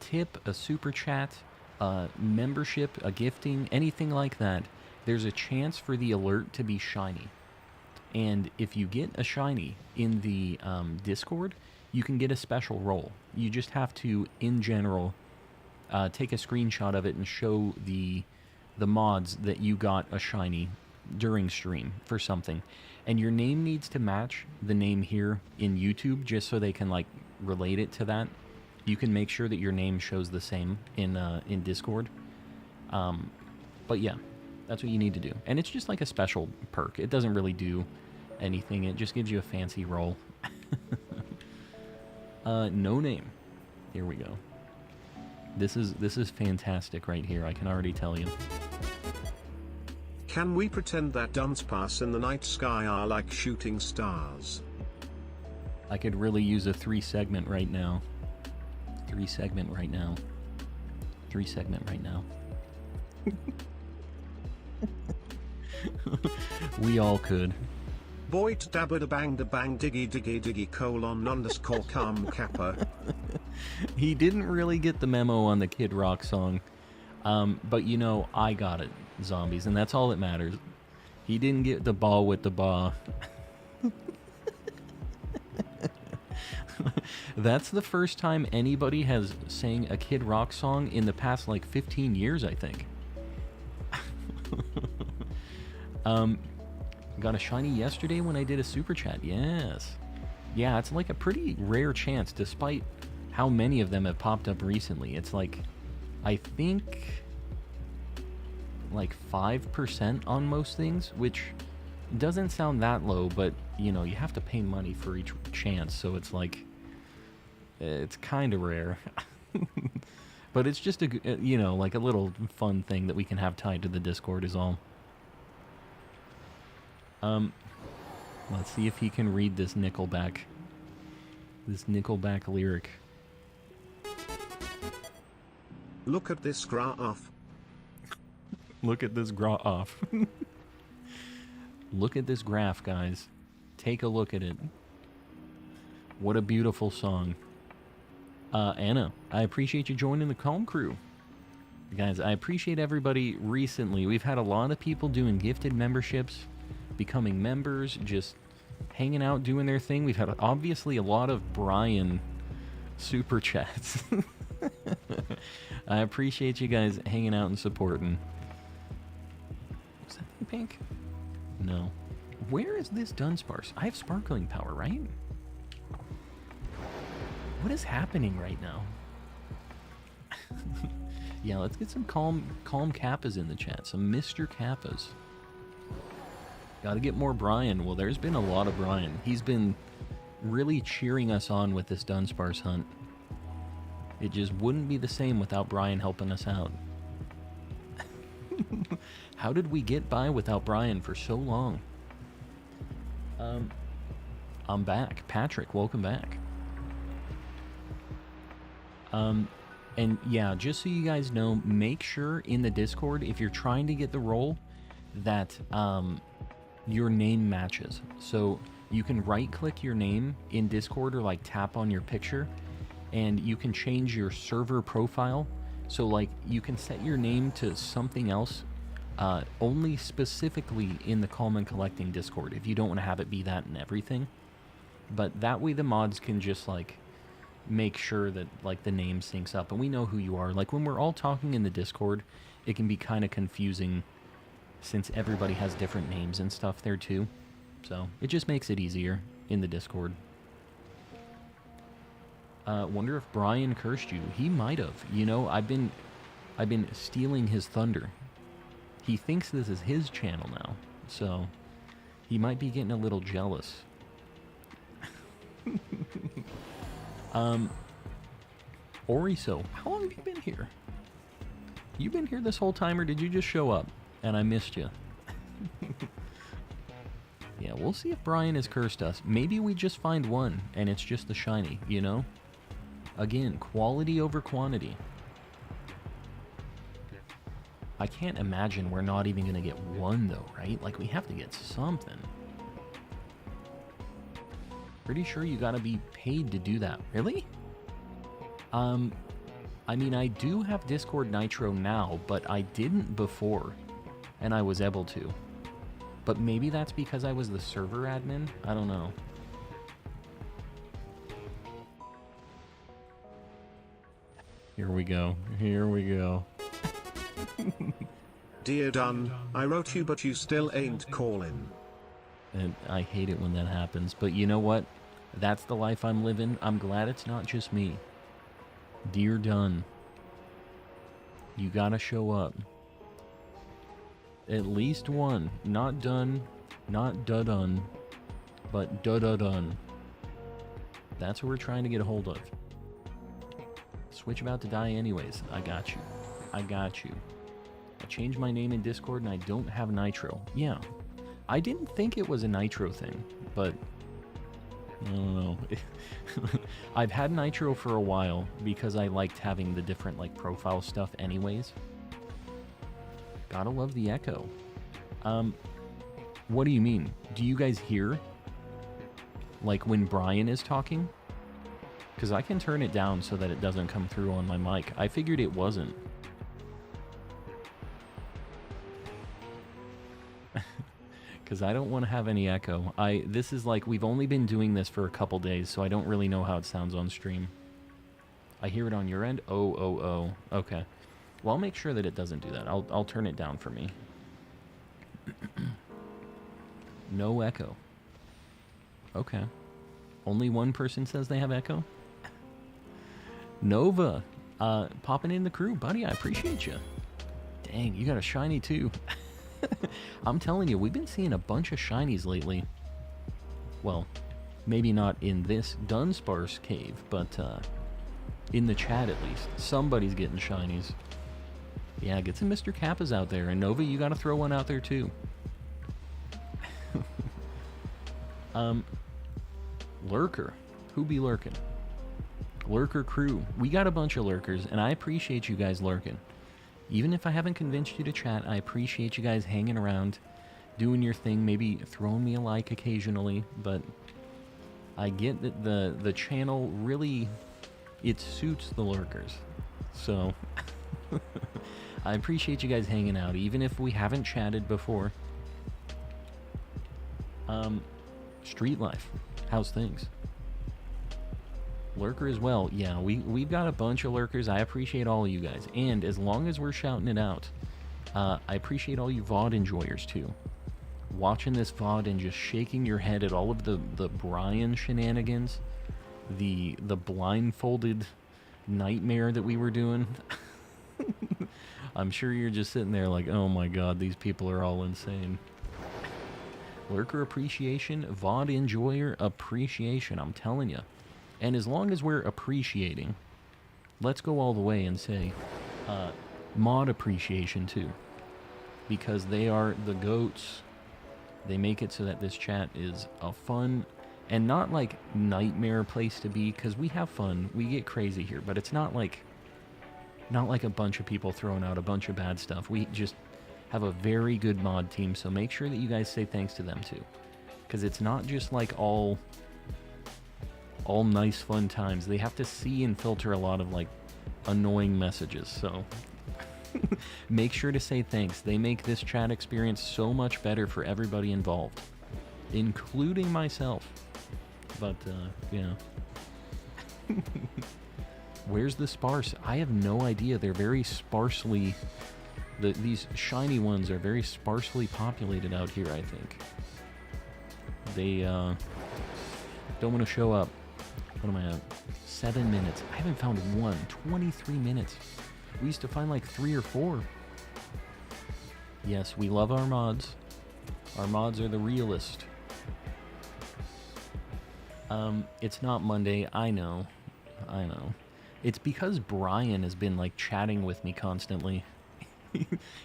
tip, a Super Chat, a membership, a gifting, anything like that, there's a chance for the alert to be shiny. And if you get a shiny in the Discord, you can get a special roll. You just have to, in general, take a screenshot of it and show the mods that you got a shiny during stream for something. And your name needs to match the name here in YouTube, just so they can relate it to that. You can make sure that your name shows the same in Discord. But yeah, that's what you need to do. And it's just like a special perk. It doesn't really do anything. It just gives you a fancy roll. No name. Here we go. This is fantastic right here. I can already tell you. Can we pretend that Dunsparce in the night sky are like shooting stars? I could really use a 3-segment right now. 3-segment right now. 3-segment right now. We all could. Boy dabba da bang diggy diggy diggy __ kappa. He didn't really get the memo on the Kid Rock song. But you know, I got it, zombies, and that's all that matters. He didn't get the ball with the ball. That's the first time anybody has sang a Kid Rock song in the past 15 years, I think. Got a shiny yesterday when I did a super chat. Yes. Yeah, it's a pretty rare chance, despite how many of them have popped up recently. It's I think 5% on most things, which doesn't sound that low, but you have to pay money for each chance, so it's it's kind of rare. But it's just a a little fun thing that we can have tied to the Discord is all. Let's see if he can read this Nickelback lyric. Look at this graph. Look at this graph. Look at this graph, guys. Take a look at it. What a beautiful song. Anna, I appreciate you joining the Calm crew. Guys, I appreciate everybody recently. We've had a lot of people doing gifted memberships, becoming members, just hanging out, doing their thing. We've had, obviously, a lot of Brian super chats. I appreciate you guys hanging out and supporting. Was that thing pink? No. Where is this Dunsparce? I have sparkling power, right? What is happening right now? Yeah, let's get some calm Kappas in the chat. Some Mr. Kappas. Gotta get more Brian. Well, there's been a lot of Brian. He's been really cheering us on with this Dunsparce hunt. It just wouldn't be the same without Brian helping us out. How did we get by without Brian for so long? I'm back. Patrick, welcome back. And yeah, just so you guys know, make sure in the Discord, if you're trying to get the role, that your name matches. So you can right-click your name in Discord or like tap on your picture, and you can change your server profile. So like you can set your name to something else, only specifically in the Calm and Collecting Discord, if you don't want to have it be that in everything. But that way the mods can just like make sure that like the name syncs up and we know who you are. Like when we're all talking in the Discord, it can be kind of confusing since everybody has different names and stuff there too. So it just makes it easier in the Discord. Wonder if Brian cursed you. He might have. You know, I've been stealing his thunder. He thinks this is his channel now, so he might be getting a little jealous. Oriso, how long have you been here? You been here this whole time, or did you just show up and I missed you? Yeah, we'll see if Brian has cursed us. Maybe we just find one and it's just the shiny, you know? Again, quality over quantity. I can't imagine we're not even gonna get one though, right? Like we have to get something. Pretty sure you gotta be paid to do that. Really? I mean, I do have Discord Nitro now, but I didn't before, and I was able to. But maybe that's because I was the server admin? I don't know. Here we go. Here we go. Dear Dun, I wrote you but you still ain't calling. And I hate it when that happens, but you know what? That's the life I'm living. I'm glad it's not just me. Dear Dun, you gotta show up. At least one. Not done, not done, but done. That's what we're trying to get a hold of. Switch about to die anyways. I got you. I got you. I changed my name in Discord and I don't have Nitro. Yeah. I didn't think it was a Nitro thing, but I don't know. I've had Nitro for a while because I liked having the different like profile stuff anyways. Gotta love the echo. What do you mean? Do you guys hear like when Brian is talking? Because I can turn it down so that it doesn't come through on my mic. I figured it wasn't. Because I don't want to have any echo. This is like, we've only been doing this for a couple days, so I don't really know how it sounds on stream. I hear it on your end? Oh. Okay. Well, I'll make sure that it doesn't do that. I'll turn it down for me. No echo. Okay. Only one person says they have echo? Nova, popping in the crew. Buddy, I appreciate you. Dang, you got a shiny too. I'm telling you, we've been seeing a bunch of shinies lately. Well, maybe not in this Dunsparce cave, but in the chat at least. Somebody's getting shinies. Yeah, get some Mr. Kappas out there. And Nova, you gotta throw one out there too. Lurker. Who be lurking? Lurker crew. We got a bunch of lurkers, and I appreciate you guys lurking. Even if I haven't convinced you to chat, I appreciate you guys hanging around, doing your thing, maybe throwing me a like occasionally, but I get that the channel really, it suits the lurkers. So I appreciate you guys hanging out, even if we haven't chatted before. Street life, how's things? Lurker as well. Yeah, we've got a bunch of lurkers. I appreciate all of you guys, and as long as we're shouting it out, I appreciate all you VOD enjoyers too. Watching this VOD and just shaking your head at all of the Brian shenanigans, the blindfolded nightmare that we were doing. I'm sure you're just sitting there like, oh my god, these people are all insane. Lurker appreciation, VOD enjoyer appreciation, I'm telling you. And as long as we're appreciating, let's go all the way and say mod appreciation too. Because they are the goats. They make it so that this chat is a fun and not like nightmare place to be, because we have fun, we get crazy here, but it's not like a bunch of people throwing out a bunch of bad stuff. We just have a very good mod team, so make sure that you guys say thanks to them too, because it's not just like all nice fun times. They have to see and filter a lot of like annoying messages, so make sure to say thanks. They make this chat experience so much better for everybody involved, including myself. But yeah. Where's the sparse? I have no idea. They're very sparsely, these shiny ones are very sparsely populated out here, I think. They don't want to show up. What am I at? 7 minutes. I haven't found one. 23 minutes. We used to find like 3 or 4. Yes, we love our mods. Our mods are the realest. It's not Monday. I know. It's because Brian has been like chatting with me constantly.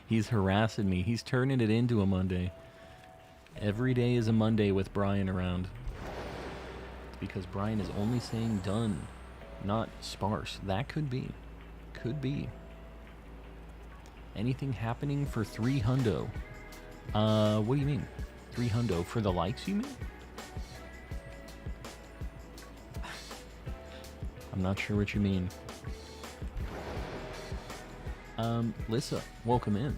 He's harassing me. He's turning it into a Monday. Every day is a Monday with Brian around. It's because Brian is only saying done, not sparse. That could be. Could be. Anything happening for 3 hundo? What do you mean? 3 hundo? For the likes, you mean? I'm not sure what you mean. Lissa, welcome in.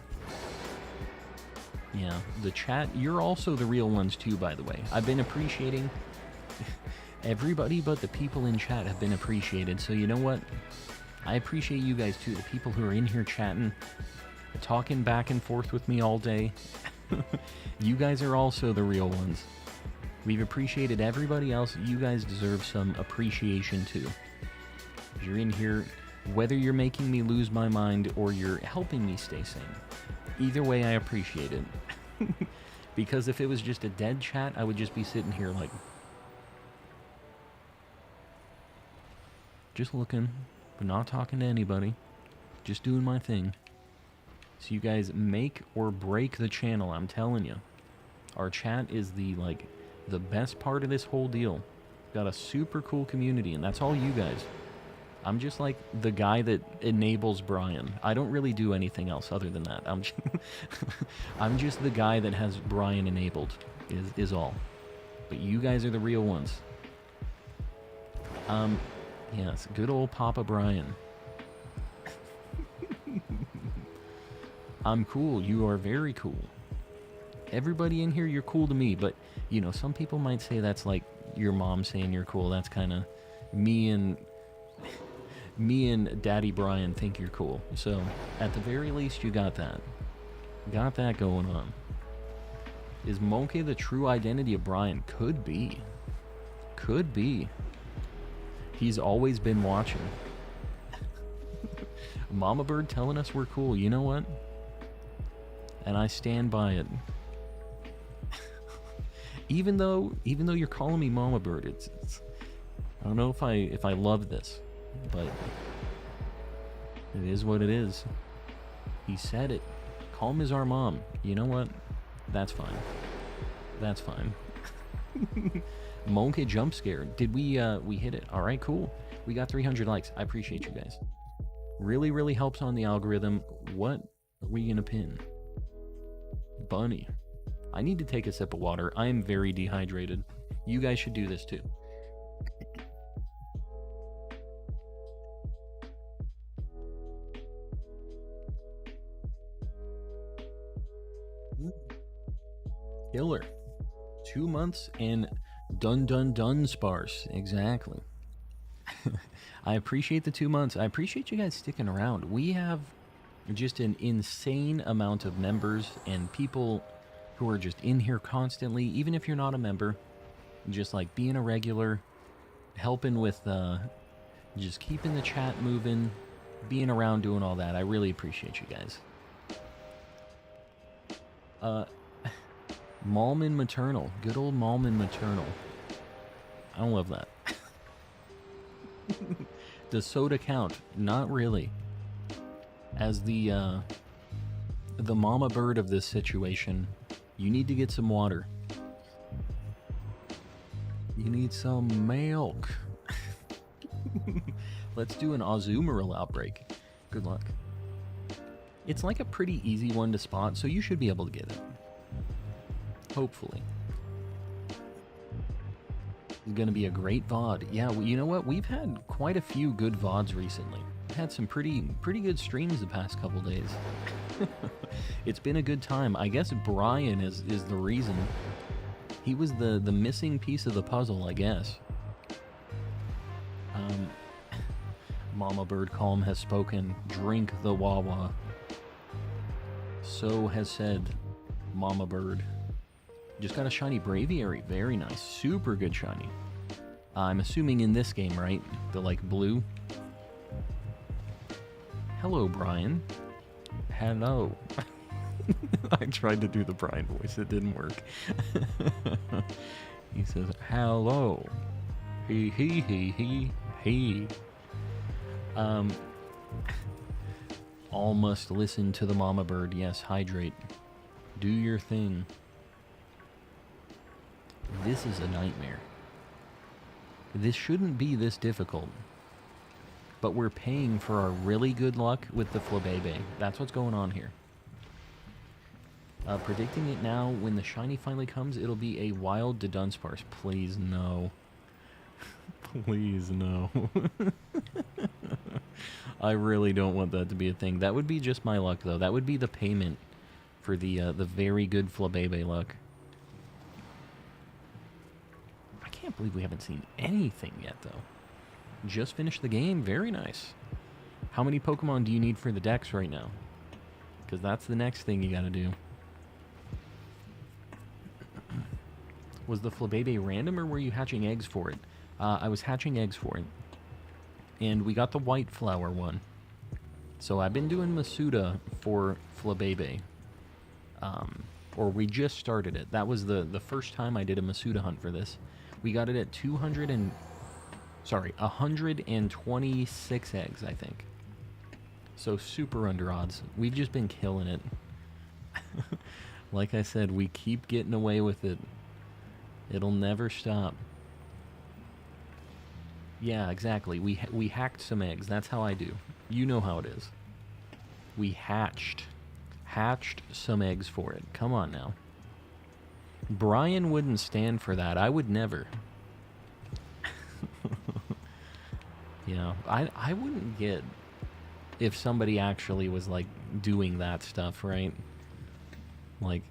Yeah, the chat, you're also the real ones too, by the way. I've been appreciating everybody, but the people in chat have been appreciated. So you know what? I appreciate you guys too, the people who are in here chatting, talking back and forth with me all day. You guys are also the real ones. We've appreciated everybody else. You guys deserve some appreciation too. You're in here, whether you're making me lose my mind or you're helping me stay sane. Either way, I appreciate it. Because if it was just a dead chat, I would just be sitting here like, just looking, but not talking to anybody. Just doing my thing. So you guys make or break the channel, I'm telling you. Our chat is the best part of this whole deal. Got a super cool community, and that's all you guys. I'm just like the guy that enables Brian. I don't really do anything else other than that. I'm just the guy that has Brian enabled, is all. But you guys are the real ones. Yes, good old Papa Brian. I'm cool. You are very cool. Everybody in here, you're cool to me, but, you know, some people might say that's like your mom saying you're cool. That's kind of me and Daddy Brian think you're cool. So, at the very least, you got that. Got that going on. Is Monkey the true identity of Brian? Could be. Could be. He's always been watching. Mama Bird telling us we're cool. You know what? And I stand by it. Even though you're calling me Mama Bird, it's I don't know if I love this, but it is what it is. He said it. Call him as our mom. You know what? That's fine. That's fine. Monkey jump scare. Did we hit it? All right, cool. We got 300 likes. I appreciate you guys. Really, really helps on the algorithm. What are we gonna pin? Bunny. I need to take a sip of water. I am very dehydrated. You guys should do this too. Killer. 2 months and done sparse. Exactly. I appreciate the 2 months. I appreciate you guys sticking around. We have just an insane amount of members and people who are just in here constantly, even if you're not a member, just like being a regular, helping with just keeping the chat moving, being around, doing all that. I really appreciate you guys. Malman Maternal. Good old Malman Maternal. I don't love that. Does soda count? Not really. As the mama bird of this situation, you need to get some water. You need some milk. Let's do an Azumarill outbreak. Good luck. It's like a pretty easy one to spot, so you should be able to get it. Hopefully. It's gonna be a great VOD. Yeah, well, you know what? We've had quite a few good VODs recently. We've had some pretty good streams the past couple days. It's been a good time. I guess Brian is the reason. He was the missing piece of the puzzle, I guess. Mama Bird Calm has spoken. Drink the Wawa. So has said Mama Bird. Just got a shiny Braviary. Very nice. Super good shiny. I'm assuming in this game, right? The, like, blue. Hello, Brian. Hello. I tried to do the Brian voice. It didn't work. He says, hello. He. All must listen to the Mama Bird. Yes, hydrate. Do your thing. This is a nightmare. This shouldn't be this difficult. But we're paying for our really good luck with the Flabébé. That's what's going on here. Predicting it now, when the shiny finally comes, it'll be a wild Dunsparce. Please, no. Please, no. I really don't want that to be a thing. That would be just my luck, though. That would be the payment for the very good Flabébé luck. I can't believe we haven't seen anything yet, though. Just finished the game. Very nice. How many Pokemon do you need for the Dex right now? Because that's the next thing you gotta do. Was the Flabébé random, or were you hatching eggs for it? I was hatching eggs for it. And we got the white flower one. So I've been doing Masuda for Flabébé. Or we just started it. That was the first time I did a Masuda hunt for this. We got it at 126 eggs, I think. So super under odds. We've just been killing it. Like I said, we keep getting away with it. It'll never stop. Yeah, exactly. We hacked some eggs. That's how I do. You know how it is. We hatched some eggs for it. Come on now. Brian wouldn't stand for that. I would never. Yeah, I wouldn't get if somebody actually was like doing that stuff, right? Like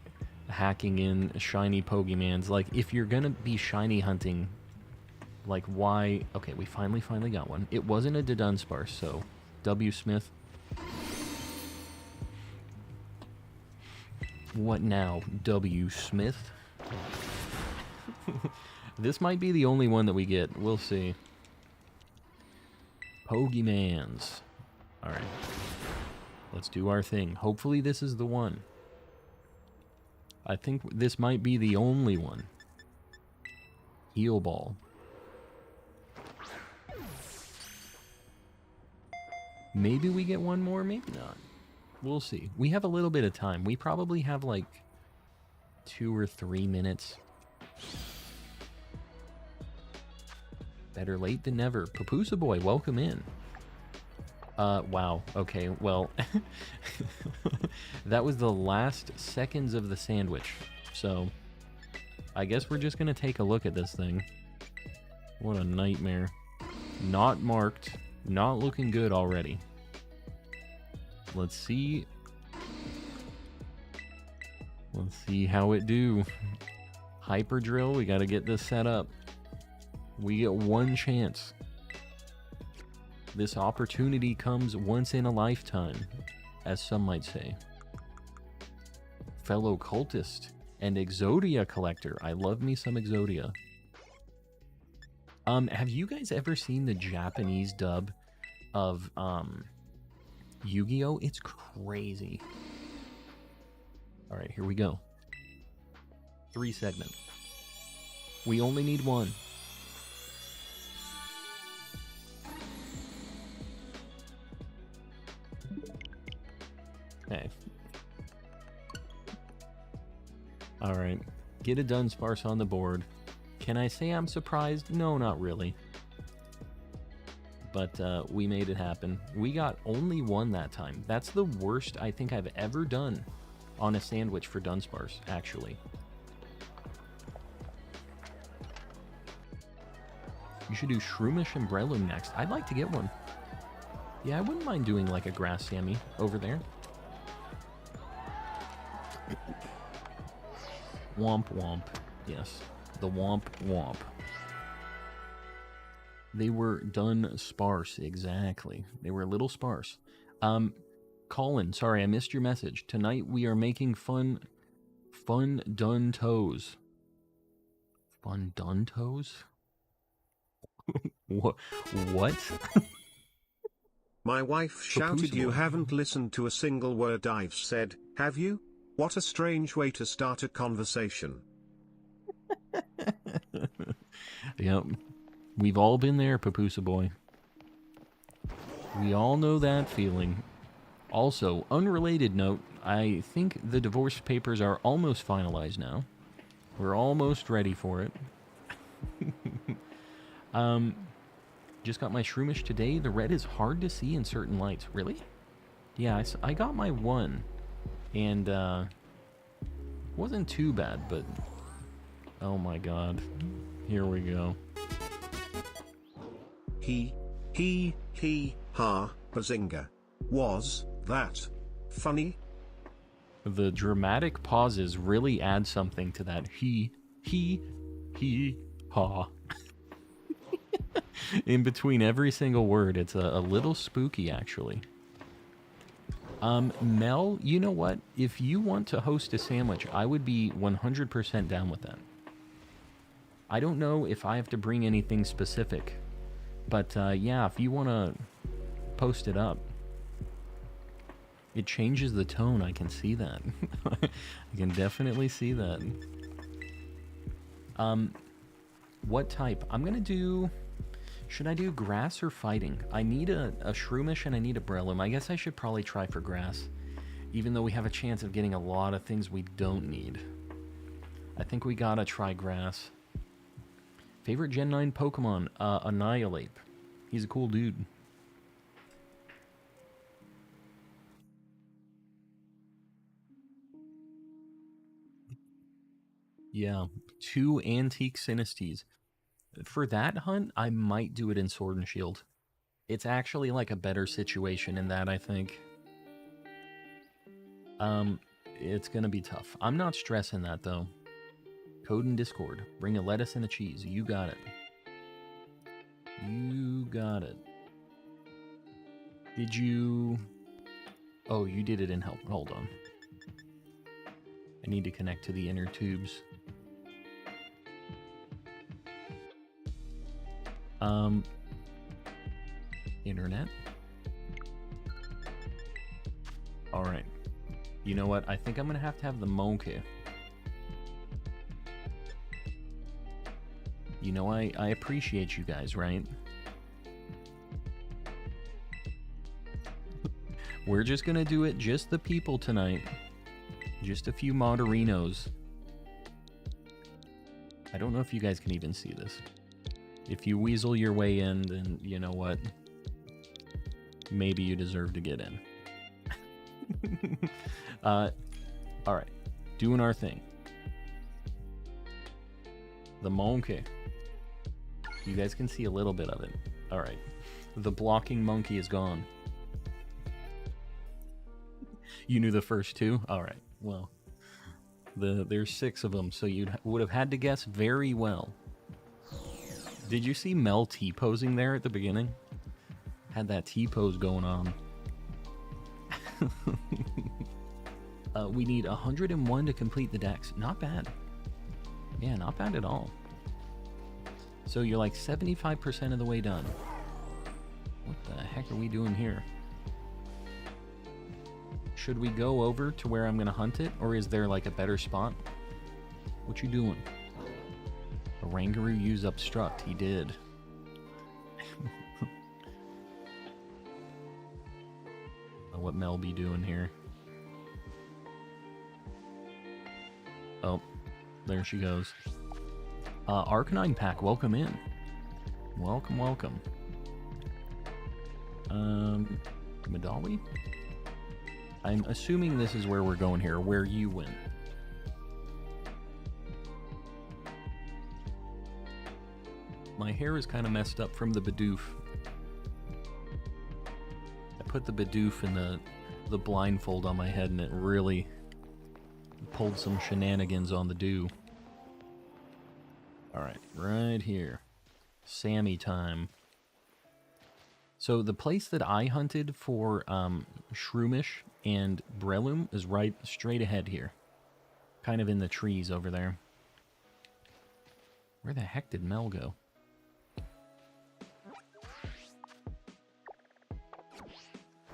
hacking in shiny Pokemons. Like if you're gonna be shiny hunting, like why? Okay, we finally got one. It wasn't a Dunsparce, so W Smith. What now, W Smith? This might be the only one that we get. We'll see. Pokemans. Alright. Let's do our thing. Hopefully this is the one. I think this might be the only one. Heal Ball. Maybe we get one more, maybe not. We'll see. We have a little bit of time. We probably have like 2 or 3 minutes. Better late than never. Papusa Boy, welcome in. Wow. Okay, well, that was the last seconds of the sandwich. So, I guess we're just going to take a look at this thing. What a nightmare. Not marked. Not looking good already. Let's see. Let's see how it do. Hyper drill. We got to get this set up. We get one chance. This opportunity comes once in a lifetime, as some might say. Fellow cultist and Exodia collector. I love me some Exodia. Have you guys ever seen the Japanese dub of Yu-Gi-Oh? It's crazy. All right, here we go. 3 segment. We only need one. Okay. Alright. Get a Dunsparce on the board. Can I say I'm surprised? No, not really. But we made it happen. We got only one that time. That's the worst I think I've ever done on a sandwich for Dunsparce, actually. You should do Shroomish and Breloom next. I'd like to get one. Yeah, I wouldn't mind doing like a grass Sammy over there. Womp womp. Yes. The womp womp. They were done sparse, exactly. They were a little sparse. Colin, sorry, I missed your message. Tonight we are making fun done toes. Fun done toes? What? My wife shouted, "You haven't listened to a single word I've said, have you?" What a strange way to start a conversation. Yep. We've all been there, Papusa boy. We all know that feeling. Also, unrelated note, I think the divorce papers are almost finalized now. We're almost ready for it. Just got my Shroomish today. The red is hard to see in certain lights. Really? Yeah, I got my one. And, wasn't too bad, but... Oh my god. Here we go. Ha, bazinga. Was that funny? The dramatic pauses really add something to that ha. In between every single word, it's a little spooky, actually. Mel, you know what? If you want to host a sandwich, I would be 100% down with that. I don't know if I have to bring anything specific, but yeah, if you want to post it up, it changes the tone. I can see that. I can definitely see that. What type? I'm gonna do... Should I do grass or fighting? I need a Shroomish and I need a Breloom. I guess I should probably try for grass, even though we have a chance of getting a lot of things we don't need. I think we gotta try grass. Favorite Gen 9 Pokemon? Annihilate. He's a cool dude. Yeah, 2 Antique Sinistes. For that hunt, I might do it in Sword and Shield. It's actually like a better situation in that, I think. It's gonna be tough. I'm not stressing that, though. Code in Discord. Bring a lettuce and a cheese. You got it. You got it. Did you... Oh, you did it in help. Hold on. I need to connect to the inner tubes. Internet. Alright. You know what? I think I'm gonna have to have the monkey. You know, I appreciate you guys, right? We're just gonna do it just the people tonight. Just a few Moderinos. I don't know if you guys can even see this. If you weasel your way in, then you know what? Maybe you deserve to get in. Alright. Doing our thing. The monkey. You guys can see a little bit of it. Alright. The blocking monkey is gone. You knew the first two? Alright, well. There's 6 of them, so you would have had to guess very well. Did you see Mel T-posing there at the beginning? Had that T-pose going on. We need 101 to complete the dex. Not bad. Yeah, not bad at all. So you're like 75% of the way done. What the heck are we doing here? Should we go over to where I'm gonna hunt it, or is there like a better spot? What you doing? A Rangaroo use obstruct. He did. What Mel be doing here? Oh, there she goes. Arcanine Pack, welcome in. Welcome, welcome. Medali? I'm assuming this is where we're going here, where you went. My hair is kind of messed up from the Bidoof. I put the Bidoof in the blindfold on my head and it really pulled some shenanigans on the dew. Alright, right here. Sammy time. So the place that I hunted for Shroomish and Breloom is right straight ahead here. Kind of in the trees over there. Where the heck did Mel go?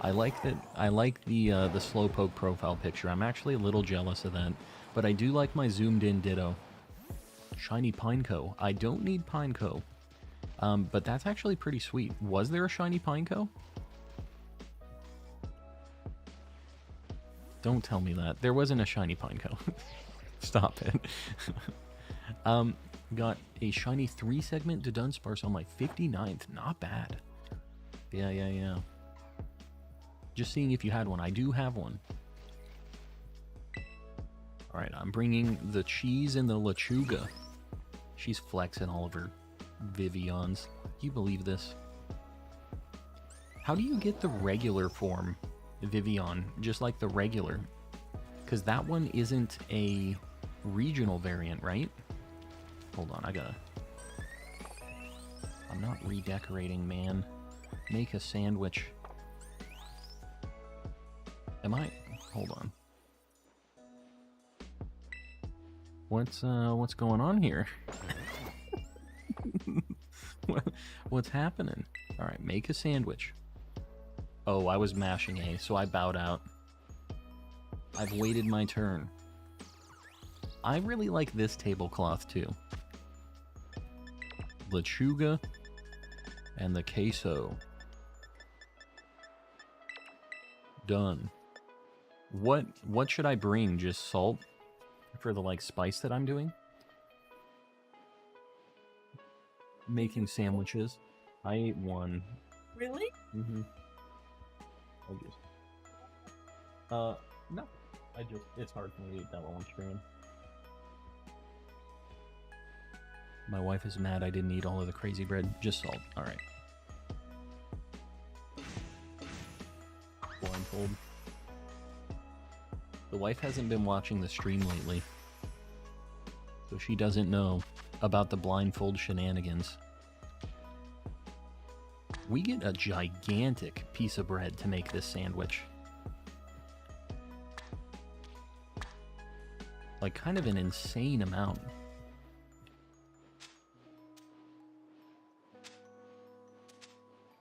I like the Slowpoke profile picture. I'm actually a little jealous of that. But I do like my zoomed in Ditto. Shiny Pineco. I don't need Pineco. But that's actually pretty sweet. Was there a Shiny Pineco? Don't tell me that. There wasn't a Shiny Pineco. Stop it. Got a Shiny 3-segment to Dunsparce on my 59th. Not bad. Yeah. Just seeing if you had one. I do have one. Alright, I'm bringing the cheese and the Lechuga. She's flexing all of her Vivians. Can you believe this? How do you get the regular form Vivian, just like the regular? Because that one isn't a regional variant, right? Hold on, I'm not redecorating, man. Make a sandwich. Am I? Hold on. What's going on here? What's happening? Alright, make a sandwich. Oh, I was mashing A, so I bowed out. I've waited my turn. I really like this tablecloth too. Lechuga and the queso. Done. What should I bring? Just salt? For the, like, spice that I'm doing? Making sandwiches. I ate one. Really? Mm-hmm. No. It's hard for me to eat that on stream. My wife is mad I didn't eat all of the crazy bread. Just salt. Alright. Blindfold. The wife hasn't been watching the stream lately, so she doesn't know about the blindfold shenanigans. We get a gigantic piece of bread to make this sandwich. Like, kind of an insane amount.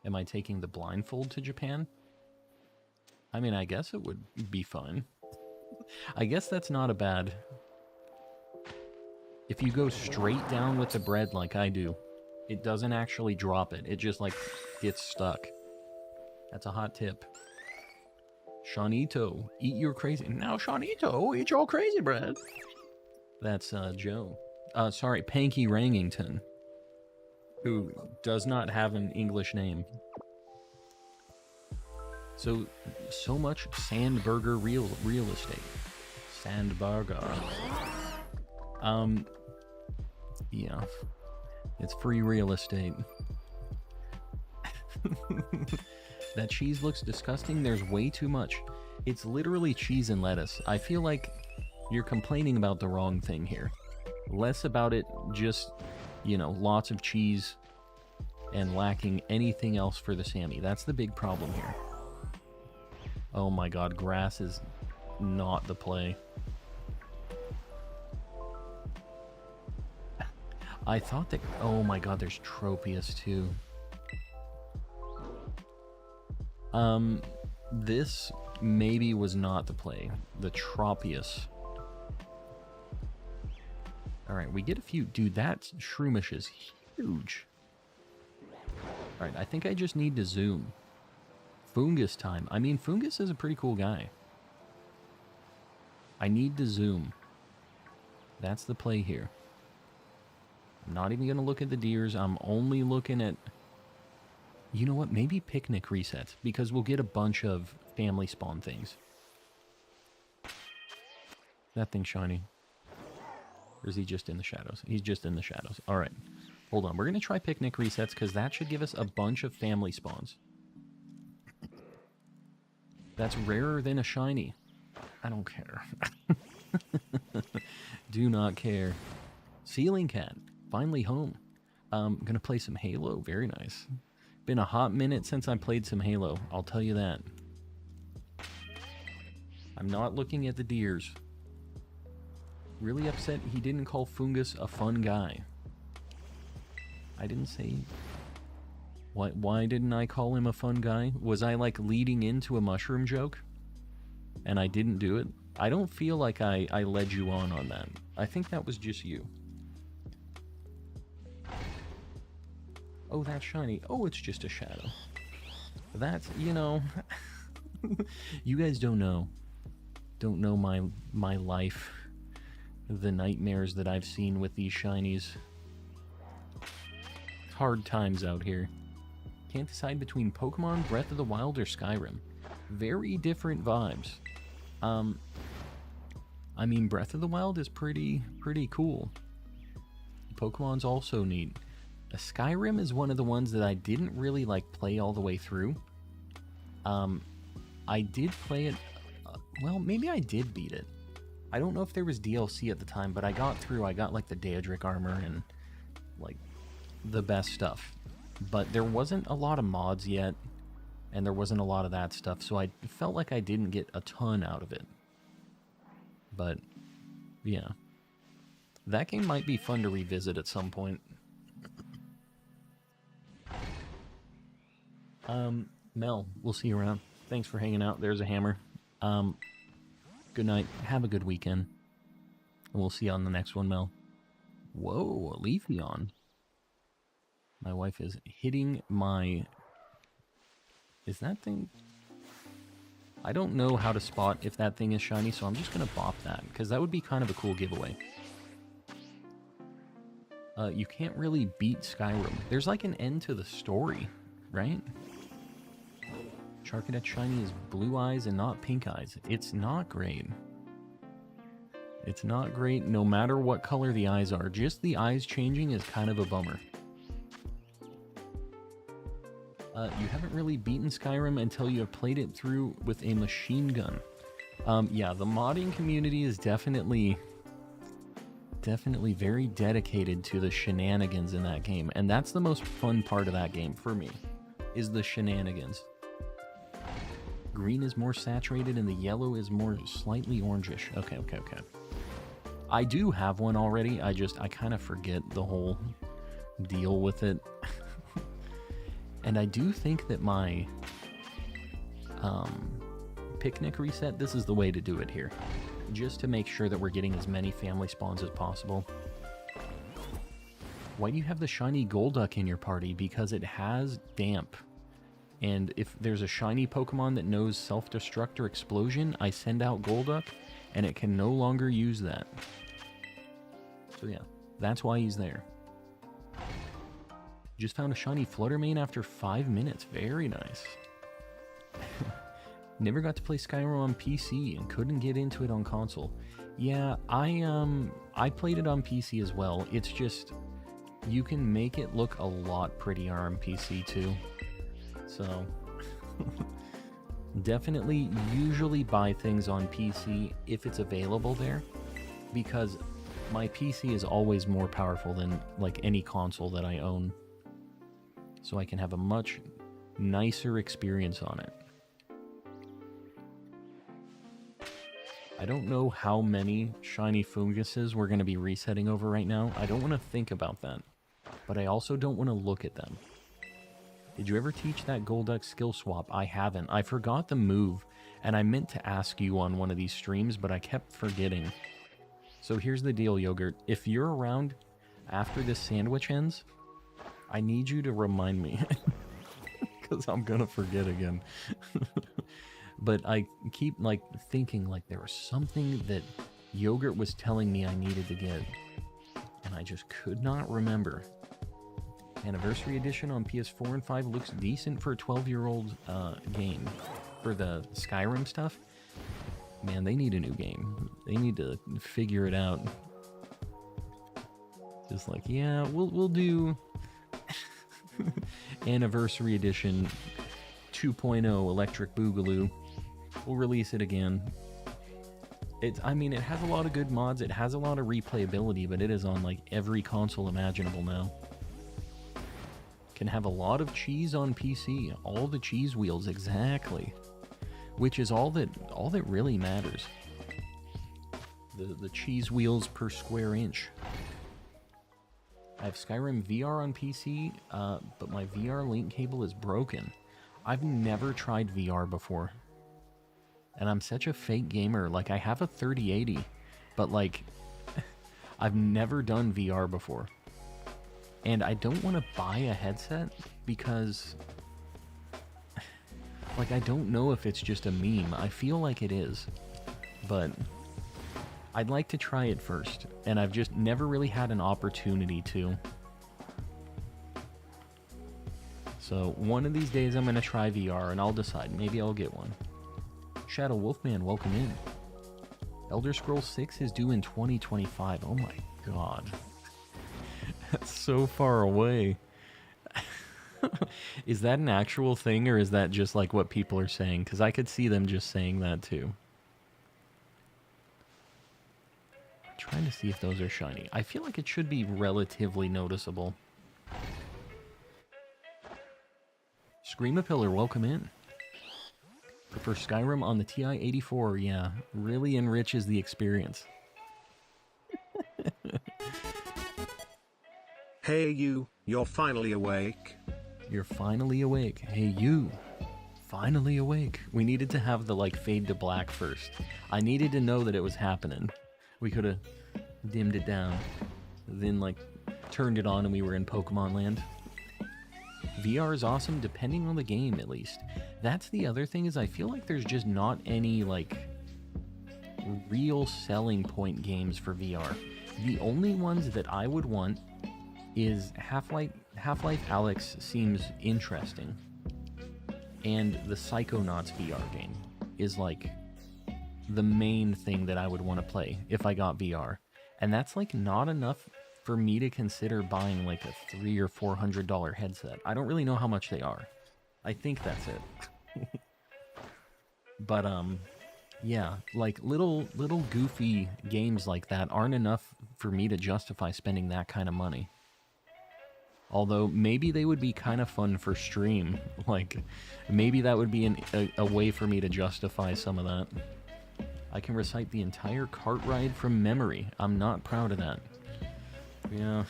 Am I taking the blindfold to Japan? I mean, I guess it would be fun. I guess that's not a bad... If you go straight down with the bread like I do, it doesn't actually drop it. It just, like, gets stuck. That's a hot tip. Shawnito, eat your crazy... Now, Shawnito, eat your crazy bread. That's, Joe. Sorry, Panky Rangington. Who does not have an English name. So much Sandburger real estate. Sandburger. Yeah. It's free real estate. That cheese looks disgusting. There's way too much. It's literally cheese and lettuce. I feel like you're complaining about the wrong thing here. Less about it, just, you know, lots of cheese and lacking anything else for the Sammy. That's the big problem here. Oh my god, grass is not the play. I thought that... Oh my god, there's Tropius too. This maybe was not the play. The Tropius. Alright, we get a few... Dude, that Shroomish is huge. Alright, I think I just need to zoom. Fungus time. I mean, Fungus is a pretty cool guy. I need to zoom. That's the play here. I'm not even going to look at the deers. I'm only looking at... You know what? Maybe picnic resets, because we'll get a bunch of family spawn things. That thing's shiny. Or is he just in the shadows? He's just in the shadows. Alright. Hold on. We're going to try picnic resets, because that should give us a bunch of family spawns. That's rarer than a shiny. I don't care. Do not care. Ceiling Cat. Finally home. I'm going to play some Halo. Very nice. Been a hot minute since I played some Halo. I'll tell you that. I'm not looking at the deers. Really upset he didn't call Fungus a fun guy. I didn't say... Why didn't I call him a fun guy? Was I like leading into a mushroom joke? And I didn't do it? I don't feel like I led you on that. I think that was just you. Oh, that's shiny. Oh, it's just a shadow. That's, you know... You guys don't know. Don't know my life. The nightmares that I've seen with these shinies. Hard times out here. Can't decide between Pokemon, Breath of the Wild, or Skyrim. Very different vibes. I mean, Breath of the Wild is pretty cool. Pokemon's also neat. Skyrim is one of the ones that I didn't really like play all the way through. I did play it... well, maybe I did beat it. I don't know if there was DLC at the time, but I got through. I got like the Daedric armor and like the best stuff. But there wasn't a lot of mods yet, and there wasn't a lot of that stuff, so I felt like I didn't get a ton out of it. But, yeah. That game might be fun to revisit at some point. Mel, we'll see you around. Thanks for hanging out. There's a hammer. Good night. Have a good weekend. And we'll see you on the next one, Mel. Whoa, a Leafeon. My wife is hitting my... Is that thing... I don't know how to spot if that thing is shiny, so I'm just going to bop that, because that would be kind of a cool giveaway. You can't really beat Skyrim. There's like an end to the story, right? Charcadet Shiny is blue eyes and not pink eyes. It's not great. It's not great no matter what color the eyes are. Just the eyes changing is kind of a bummer. You haven't really beaten Skyrim until you have played it through with a machine gun. Yeah, the modding community is definitely very dedicated to the shenanigans in that game. And that's the most fun part of that game for me, is the shenanigans. Green is more saturated and the yellow is more slightly orangish. Okay. I do have one already. I kind of forget the whole deal with it. And I do think that my picnic reset, this is the way to do it here. Just to make sure that we're getting as many family spawns as possible. Why do you have the shiny Golduck in your party? Because it has damp. And if there's a shiny Pokemon that knows self-destruct or explosion, I send out Golduck, and it can no longer use that. So yeah, that's why he's there. Just found a shiny Fluttermane after 5 minutes. Very nice. Never got to play Skyrim on PC and couldn't get into it on console. Yeah, I played it on PC as well. It's just you can make it look a lot prettier on PC too. So definitely usually buy things on PC if it's available there, because my PC is always more powerful than like any console that I own. So I can have a much nicer experience on it. I don't know how many shiny funguses we're going to be resetting over right now. I don't want to think about that, but I also don't want to look at them. Did you ever teach that Golduck skill swap? I haven't. I forgot the move, and I meant to ask you on one of these streams, but I kept forgetting. So here's the deal, Yogurt. If you're around after this sandwich ends, I need you to remind me, because I'm going to forget again. But I keep like thinking like there was something that Yogurt was telling me I needed to get, and I just could not remember. Anniversary Edition on PS4 and 5 looks decent for a 12-year-old game. For the Skyrim stuff, man, they need a new game. They need to figure it out. Just like, yeah, we'll do Anniversary Edition 2.0 Electric Boogaloo. We'll release it again. I mean, it has a lot of good mods. It has a lot of replayability, but it is on like every console imaginable now. Can have a lot of cheese on PC. All the cheese wheels, exactly. Which is all that really matters. The cheese wheels per square inch. I have Skyrim VR on PC, but my VR link cable is broken. I've never tried VR before. And I'm such a fake gamer. Like, I have a 3080, but like, I've never done VR before. And I don't want to buy a headset because, like, I don't know if it's just a meme. I feel like it is, but I'd like to try it first. And I've just never really had an opportunity to. So one of these days I'm going to try VR and I'll decide. Maybe I'll get one. Shadow Wolfman, welcome in. Elder Scrolls 6 is due in 2025. Oh my god. That's so far away. Is that an actual thing, or is that just like what people are saying? Because I could see them just saying that too. I'm trying to see if those are shiny. I feel like it should be relatively noticeable. Scream-a-Pillar, welcome in. For Skyrim on the TI-84, yeah, really enriches the experience. Hey you, you're finally awake. You're finally awake. Hey you, finally awake. We needed to have the like fade to black first. I needed to know that it was happening. We could have dimmed it down, then like turned it on and we were in Pokemon land. VR is awesome depending on the game, at least. That's the other thing, is I feel like there's just not any like real selling point games for VR. The only ones that I would want is Half-Life Alyx seems interesting, and the Psychonauts VR game is like the main thing that I would want to play if I got VR. And that's like not enough for me to consider buying like a $300 or $400 headset. I don't really know how much they are. I think that's it. But yeah, like little goofy games like that aren't enough for me to justify spending that kind of money. Although maybe they would be kind of fun for stream. Like maybe that would be a way for me to justify some of that. I can recite the entire cart ride from memory. I'm not proud of that. Yeah.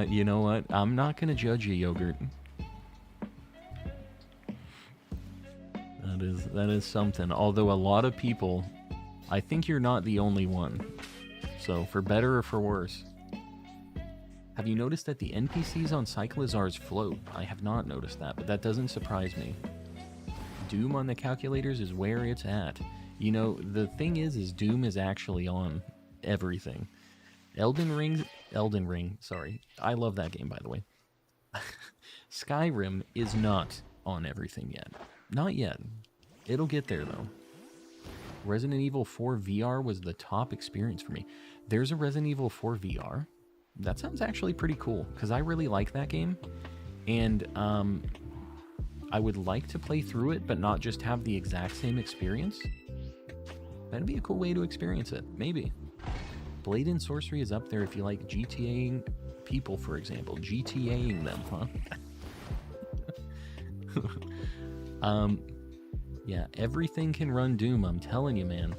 You know what? I'm not gonna judge you, Yogurt. That is something. Although a lot of people, I think you're not the only one. So for better or for worse. Have you noticed that the NPCs on Cyclizars float? I have not noticed that, but that doesn't surprise me. Doom on the calculators is where it's at. You know, the thing is Doom is actually on everything. Elden Ring, sorry. I love that game, by the way. Skyrim is not on everything yet. Not yet. It'll get there, though. Resident Evil 4 VR was the top experience for me. There's a Resident Evil 4 VR. That sounds actually pretty cool, because I really like that game. And I would like to play through it, but not just have the exact same experience. That'd be a cool way to experience it, maybe. Blade and Sorcery is up there if you like GTAing people, for example. GTAing them, huh? Yeah, everything can run Doom, I'm telling you, man.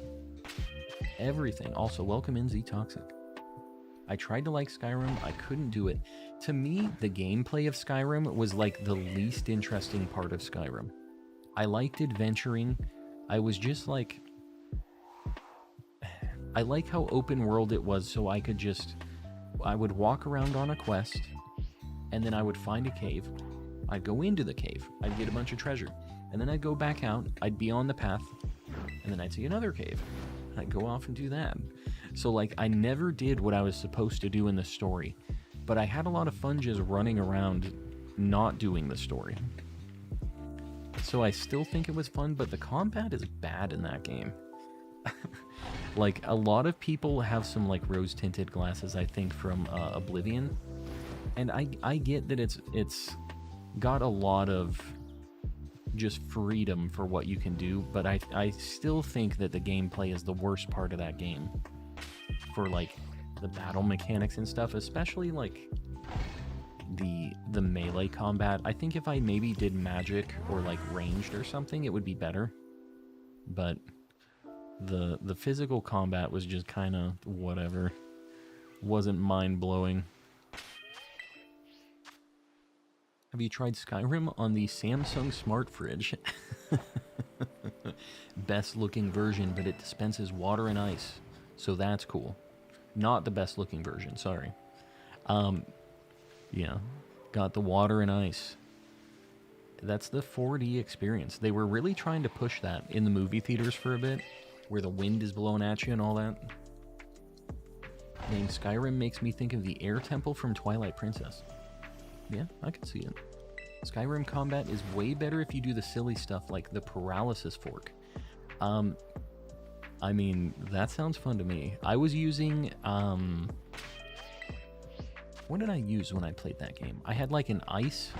Everything. Also, welcome in, Z Toxic. I tried to like Skyrim, I couldn't do it. To me, the gameplay of Skyrim was like the least interesting part of Skyrim. I liked adventuring. I was just like... I like how open world it was, so I would walk around on a quest, and then I would find a cave. I'd go into the cave, I'd get a bunch of treasure, and then I'd go back out, I'd be on the path, and then I'd see another cave. I'd go off and do that. So like, I never did what I was supposed to do in the story, but I had a lot of fun just running around not doing the story. So I still think it was fun, but the combat is bad in that game. Like, a lot of people have some, like, rose-tinted glasses, I think, from Oblivion. And I get that it's got a lot of just freedom for what you can do, but I still think that the gameplay is the worst part of that game. For, like, the battle mechanics and stuff, especially, like, the melee combat. I think if I maybe did magic or, like, ranged or something, it would be better. But... The physical combat was just kind of whatever. Wasn't mind-blowing. Have you tried Skyrim on the Samsung Smart Fridge? Best looking version, but it dispenses water and ice. So that's cool. Not the best looking version, sorry. Yeah. Got the water and ice. That's the 4D experience. They were really trying to push that in the movie theaters for a bit, where the wind is blowing at you and all that. Name Skyrim makes me think of the air temple from Twilight Princess. Yeah, I can see it. Skyrim combat is way better if you do the silly stuff like the paralysis fork. I mean, that sounds fun to me. I was using, what did I use when I played that game? I had like an ice,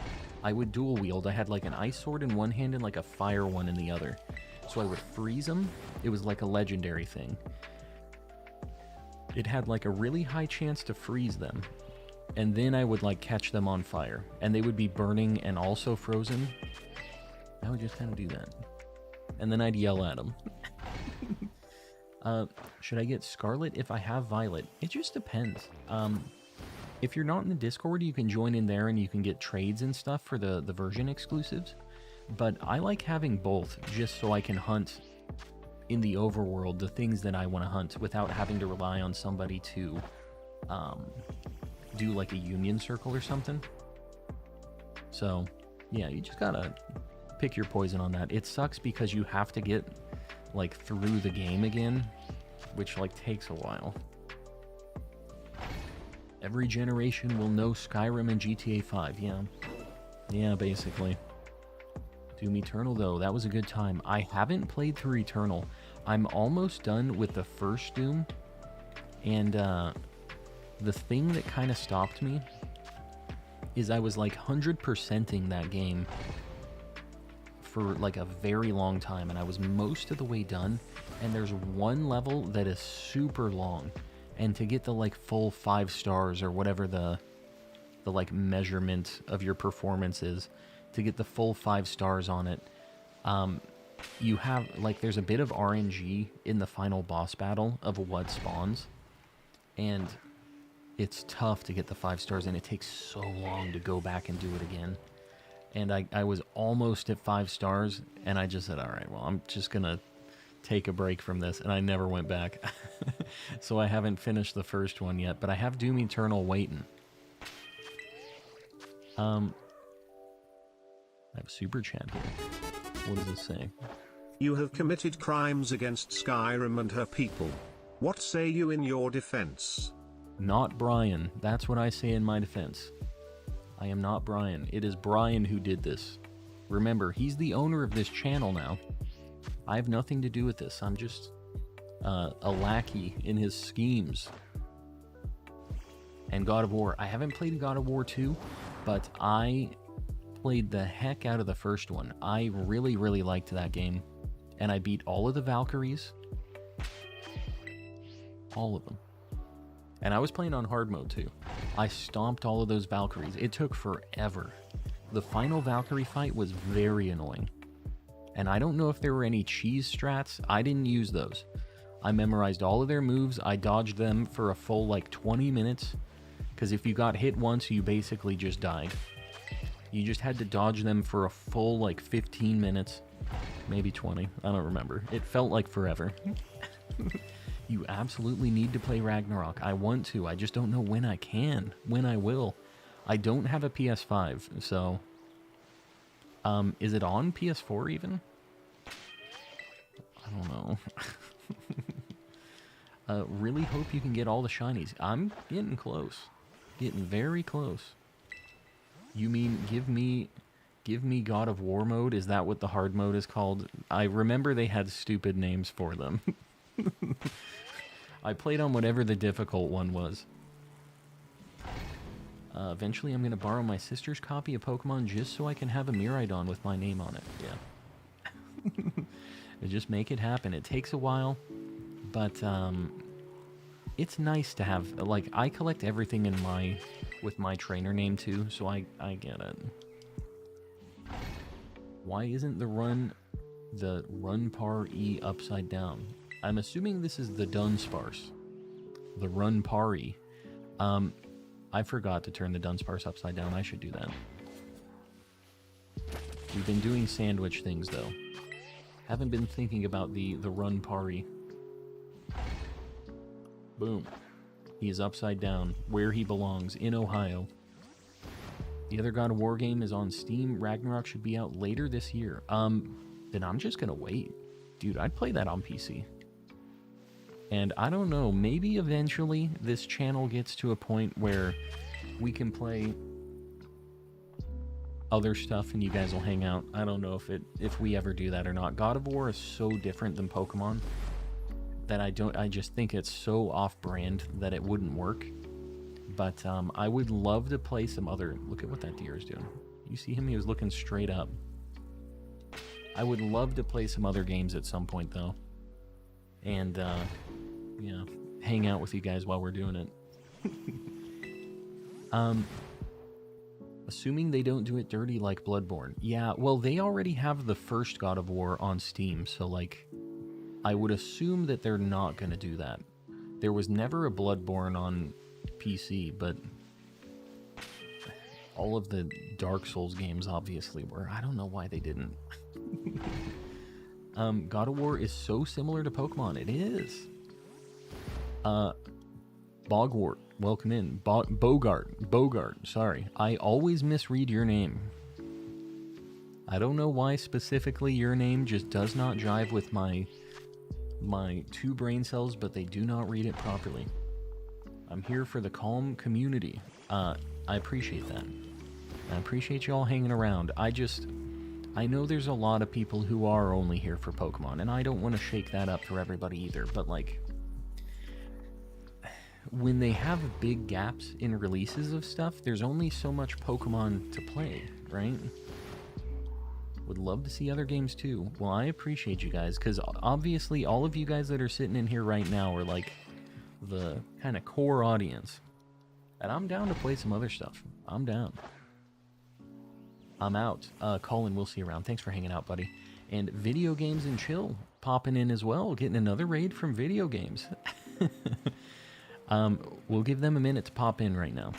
I would dual wield. I had like an ice sword in one hand and like a fire one in the other. So I would freeze them. It was like a legendary thing. It had like a really high chance to freeze them. And then I would like catch them on fire. And they would be burning and also frozen. I would just kind of do that. And then I'd yell at them. Should I get Scarlet if I have Violet? It just depends. If you're not in the Discord, you can join in there and you can get trades and stuff for the version exclusives. But I like having both, just so I can hunt in the overworld the things that I want to hunt without having to rely on somebody to do like a union circle or something. So, yeah, you just gotta pick your poison on that. It sucks because you have to get like through the game again, which like takes a while. Every generation will know Skyrim and GTA 5, yeah. Yeah, basically. Doom Eternal, though, that was a good time. I haven't played through Eternal. I'm almost done with the first Doom, and the thing that kind of stopped me is I was like 100%ing that game for like a very long time, and I was most of the way done, and there's one level that is super long, and to get the like full 5 stars or whatever the like measurement of your performance is, to get the full 5 stars on it, you have, like, there's a bit of RNG in the final boss battle of what spawns, and it's tough to get the 5 stars, and it takes so long to go back and do it again. And I was almost at 5 stars, and I just said, alright, well, I'm just gonna take a break from this, and I never went back. So I haven't finished the first one yet, but I have Doom Eternal waiting. I have a super chat here. What does it say? You have committed crimes against Skyrim and her people. What say you in your defense? Not Brian. That's what I say in my defense. I am not Brian. It is Brian who did this. Remember, he's the owner of this channel now. I have nothing to do with this. I'm just a lackey in his schemes. And God of War. I haven't played God of War 2, but I played the heck out of the first one. I really, really liked that game. And I beat all of the Valkyries. All of them. And I was playing on hard mode too. I stomped all of those Valkyries. It took forever. The final Valkyrie fight was very annoying. And I don't know if there were any cheese strats. I didn't use those. I memorized all of their moves. I dodged them for a full like 20 minutes. Because if you got hit once, you basically just died. You just had to dodge them for a full like 15 minutes. Maybe 20. I don't remember. It felt like forever. You absolutely need to play Ragnarok. I want to. I just don't know when I can. When I will. I don't have a PS5, so... is it on PS4 even? I don't know. Really hope you can get all the shinies. I'm getting close. Getting very close. You mean give me God of War mode? Is that what the hard mode is called? I remember they had stupid names for them. I played on whatever the difficult one was. Eventually I'm going to borrow my sister's copy of Pokemon just so I can have a Miraidon with my name on it. Yeah. Just make it happen. It takes a while, but it's nice to have, like, I collect everything in with my trainer name too, so I get it. Why isn't the run par E upside down? I'm assuming this is the Dunsparce. The run par E. I forgot to turn the Dunsparce upside down. I should do that. We've been doing sandwich things, though. Haven't been thinking about the run pari. Boom. He is upside down, where he belongs, in Ohio. The other God of War game is on Steam. Ragnarok should be out later this year. Then I'm just gonna wait. Dude, I'd play that on PC. And I don't know, maybe eventually this channel gets to a point where we can play other stuff and you guys will hang out. I don't know if we ever do that or not. God of War is so different than Pokemon that I just think it's so off-brand that it wouldn't work. But I would love to play some other... Look at what that deer is doing. You see him? He was looking straight up. I would love to play some other games at some point, though. And, yeah, hang out with you guys while we're doing it. Assuming they don't do it dirty like Bloodborne. Yeah, well, they already have the first God of War on Steam, so, like, I would assume that they're not going to do that. There was never a Bloodborne on PC, but all of the Dark Souls games obviously were. I don't know why they didn't. God of War is so similar to Pokemon. It is. Bogwart, welcome in. Bogart, sorry. I always misread your name. I don't know why specifically your name just does not jive with my two brain cells, but they do not read it properly. I'm here for the calm community. I appreciate that. I appreciate you all hanging around. I know there's a lot of people who are only here for Pokemon, and I don't want to shake that up for everybody either, but, like, when they have big gaps in releases of stuff, there's only so much Pokemon to play, right? Would love to see other games too. Well, I appreciate you guys, because obviously all of you guys that are sitting in here right now are, like, the kind of core audience. And I'm down to play some other stuff. I'm down. I'm out. Colin, we'll see you around. Thanks for hanging out, buddy. And Video Games and Chill popping in as well, getting another raid from Video Games. We'll give them a minute to pop in right now.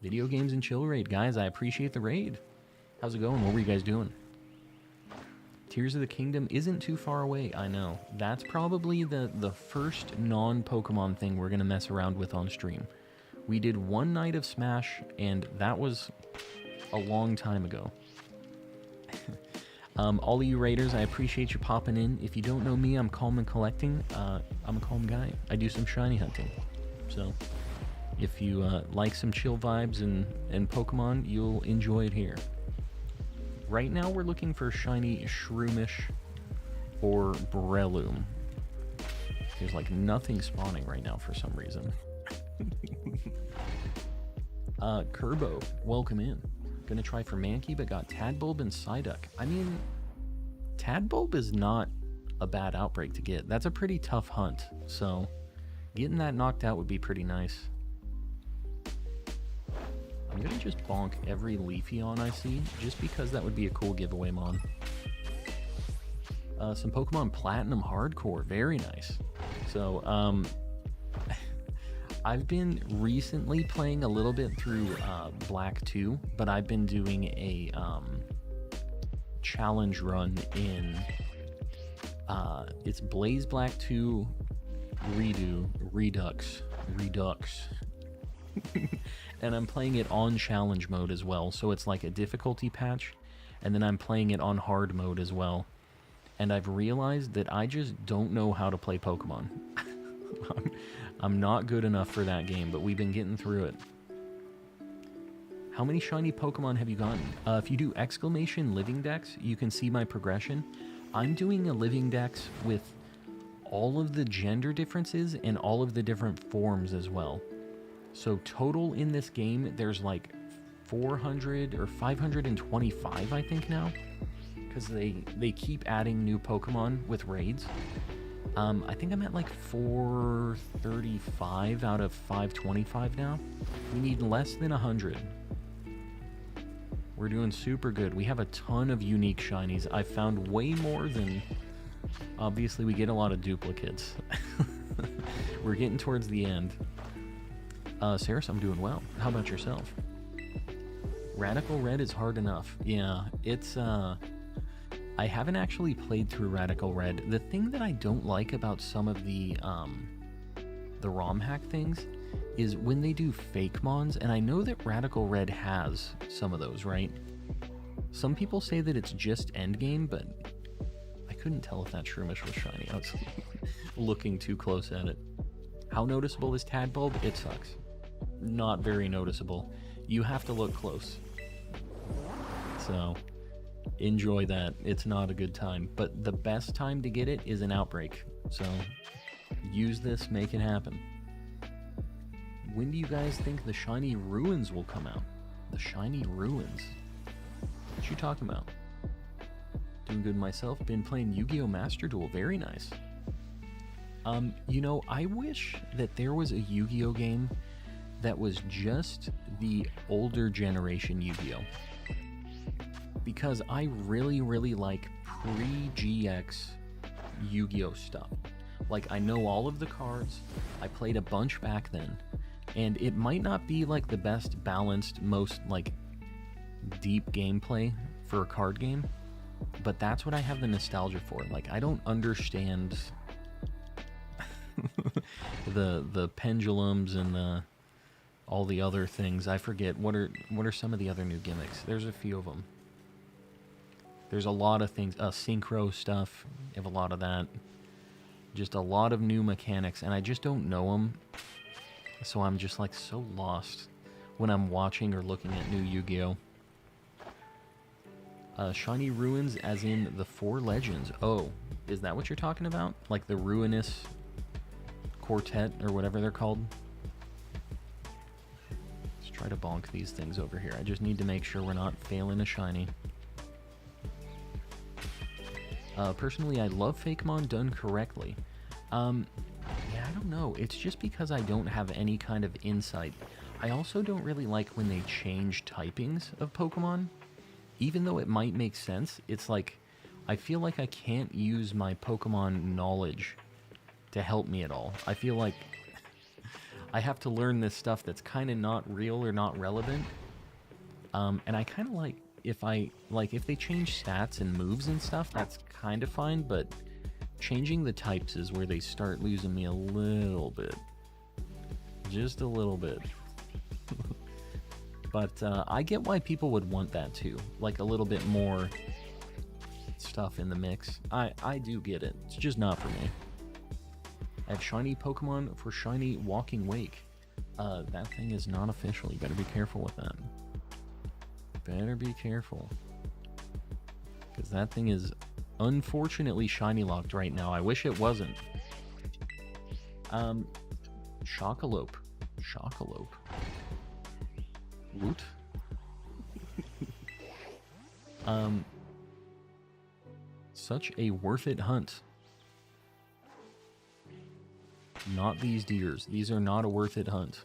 Video Games and Chill raid. Guys, I appreciate the raid. How's it going? What were you guys doing? Tears of the Kingdom isn't too far away, I know. That's probably the first non-Pokemon thing we're going to mess around with on stream. We did one night of Smash, and that was a long time ago. All of you raiders, I appreciate you popping in. If you don't know me, I'm Calm and Collecting. I'm a calm guy. I do some shiny hunting. So, if you like some chill vibes and Pokemon, you'll enjoy it here. Right now we're looking for shiny Shroomish or Breloom. There's like nothing spawning right now for some reason. Kerbo, welcome in. Gonna try for Mankey, but got Tadbulb and Psyduck. I mean, Tadbulb is not a bad outbreak to get. That's a pretty tough hunt, so getting that knocked out would be pretty nice. I'm gonna just bonk every Leafeon I see, just because that would be a cool giveaway mon. Some Pokemon Platinum Hardcore, very nice. So, I've been recently playing a little bit through Black 2, but I've been doing a challenge run in it's Blaze Black 2 Redux. And I'm playing it on challenge mode as well, so it's like a difficulty patch, and then I'm playing it on hard mode as well. And I've realized that I just don't know how to play Pokemon. I'm not good enough for that game, but we've been getting through it. How many shiny Pokemon have you gotten? If you do exclamation Living Dex, you can see my progression. I'm doing a Living Dex with all of the gender differences and all of the different forms as well. So total in this game, there's like 400 or 525, I think now, because they keep adding new Pokemon with raids. I think I'm at like 435 out of 525 now. We need less than 100. We're doing super good. We have a ton of unique shinies. I found way more than... Obviously, we get a lot of duplicates. We're getting towards the end. Saris, I'm doing well. How about yourself? Radical Red is hard enough. Yeah, it's... I haven't actually played through Radical Red. The thing that I don't like about some of the ROM hack things is when they do fake mons, and I know that Radical Red has some of those, right? Some people say that it's just endgame, but I couldn't tell if that Shroomish was shiny. I was looking too close at it. How noticeable is Tadbulb? It sucks. Not very noticeable. You have to look close. So... enjoy that. It's not a good time, but the best time to get it is an outbreak, so use this, make it happen. When do you guys think the Shiny Ruins will come out? The Shiny Ruins? What you talking about? Doing good myself. Been playing Yu-Gi-Oh! Master Duel. Very nice. You know, I wish that there was a Yu-Gi-Oh! Game that was just the older generation Yu-Gi-Oh! Because I really, really like pre-GX Yu-Gi-Oh! Stuff. Like, I know all of the cards, I played a bunch back then, and it might not be, like, the best balanced, most, like, deep gameplay for a card game, but that's what I have the nostalgia for. Like, I don't understand the pendulums and all the other things. I forget, what are some of the other new gimmicks? There's a few of them. There's a lot of things, synchro stuff, you have a lot of that. Just a lot of new mechanics, and I just don't know them. So I'm just like so lost when I'm watching or looking at new Yu-Gi-Oh! Shiny Ruins as in the 4 Legends. Oh, is that what you're talking about? Like the Ruinous Quartet or whatever they're called? Let's try to bonk these things over here. I just need to make sure we're not failing a shiny. Personally, I love Fakemon done correctly. Yeah, I don't know. It's just because I don't have any kind of insight. I also don't really like when they change typings of Pokemon. Even though it might make sense, it's like, I feel like I can't use my Pokemon knowledge to help me at all. I feel like I have to learn this stuff that's kind of not real or not relevant. And I kind of like, if they change stats and moves and stuff, that's kind of fine, but changing the types is where they start losing me a little bit. Just a little bit. But I get why people would want that too. Like a little bit more stuff in the mix. I do get it. It's just not for me. I have shiny Pokemon for shiny Walking Wake. That thing is not official. You better be careful with that. Better be careful. Because that thing is unfortunately shiny locked right now. I wish it wasn't. Shockalope. Shockalope. Woot. Such a worth it hunt. Not these deers. These are not a worth it hunt.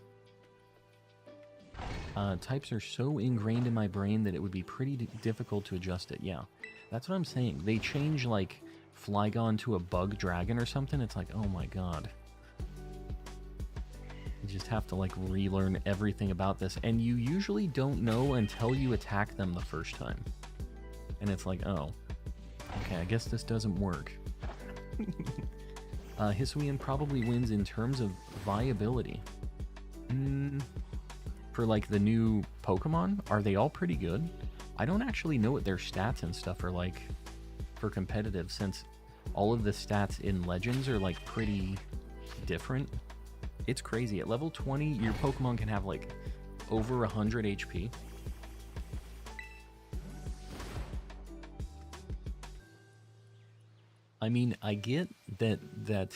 Types are so ingrained in my brain that it would be pretty difficult to adjust it. Yeah, that's what I'm saying. They change like Flygon to a bug dragon or something. It's like, oh my god. You just have to like relearn everything about this. And you usually don't know until you attack them the first time. And it's like, oh, okay, I guess this doesn't work. Hisuian probably wins in terms of viability. For like the new Pokemon, are they all pretty good? I don't actually know what their stats and stuff are like for competitive, since all of the stats in Legends are like pretty different. It's crazy. At level 20, your Pokemon can have like over 100 HP. I mean, I get that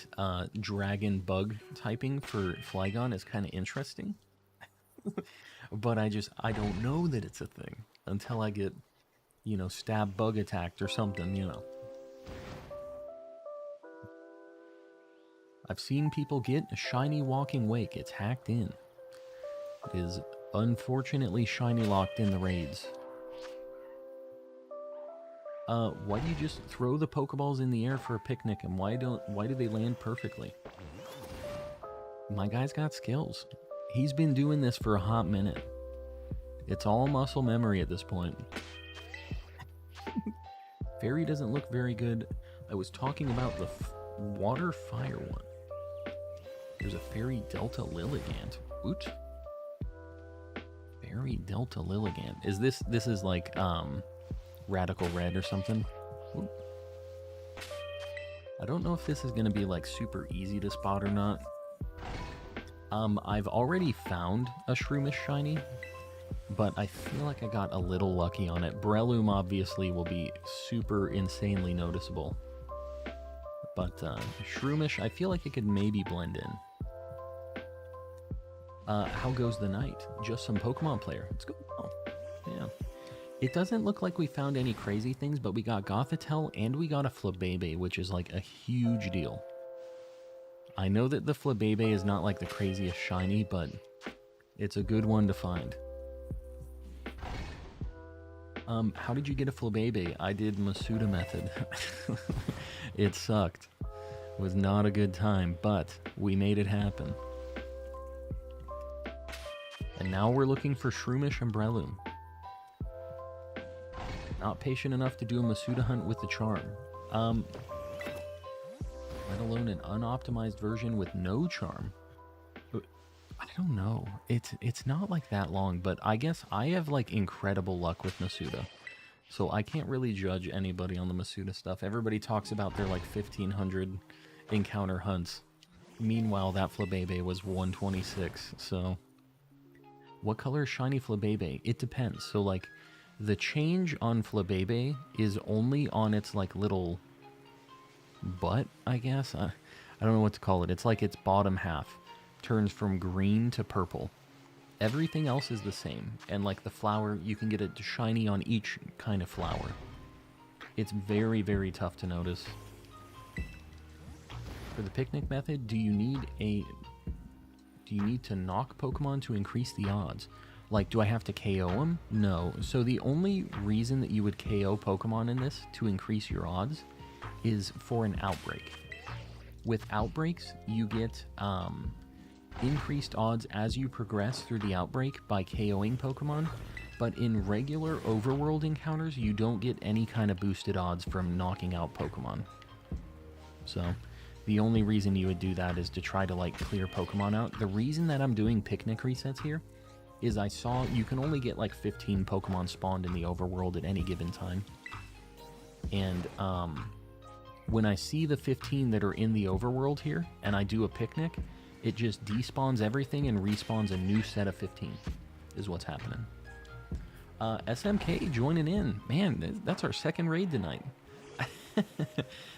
dragon bug typing for Flygon is kind of interesting, but I don't know that it's a thing until I get, you know, stab bug attacked or something, you know. I've seen people get a shiny walking wake. It's hacked in. It is unfortunately shiny locked in the raids. Why do you just throw the Pokeballs in the air for a picnic, and why do they land perfectly? My guy's got skills. He's been doing this for a hot minute. It's all muscle memory at this point. Fairy doesn't look very good. I was talking about the water fire one. There's a Fairy Delta Lilligant. Oot. Fairy Delta Lilligant. Is this is like Radical Red or something? Oop. I don't know if this is going to be like super easy to spot or not. I've already found a Shroomish shiny, but I feel like I got a little lucky on it. Breloom obviously will be super insanely noticeable, but Shroomish, I feel like it could maybe blend in. How goes the night? Just some Pokemon player. It's good. Oh, yeah. It doesn't look like we found any crazy things, but we got Gothitelle and we got a Flabébé, which is like a huge deal. I know that the Flabébé is not like the craziest shiny, but it's a good one to find. How did you get a Flabébé? I did Masuda method. It sucked. It was not a good time, but we made it happen. And now we're looking for Shroomish and Breloom. Not patient enough to do a Masuda hunt with the charm. Let alone an unoptimized version with no charm. I don't know. It's not like that long, but I guess I have like incredible luck with Masuda. So I can't really judge anybody on the Masuda stuff. Everybody talks about their like 1500 encounter hunts. Meanwhile, that Flabébé was 126, so... What color is shiny Flabébé? It depends. So like, the change on Flabébé is only on its like little butt, I guess. I don't know what to call it. It's like its bottom half turns from green to purple. Everything else is the same. And like the flower, you can get it shiny on each kind of flower. It's very, very tough to notice. For the picnic method, do you need to knock Pokemon to increase the odds? Like, do I have to KO them? No. So the only reason that you would KO Pokemon in this to increase your odds is for an outbreak. With outbreaks, you get increased odds as you progress through the outbreak by KOing Pokemon, but in regular overworld encounters, you don't get any kind of boosted odds from knocking out Pokemon. So, the only reason you would do that is to try to, like, clear Pokemon out. The reason that I'm doing picnic resets here is I saw you can only get, like, 15 Pokemon spawned in the overworld at any given time. And, when I see the 15 that are in the overworld here, and I do a picnic, it just despawns everything and respawns a new set of 15, is what's happening. SMK joining in. Man, that's our second raid tonight.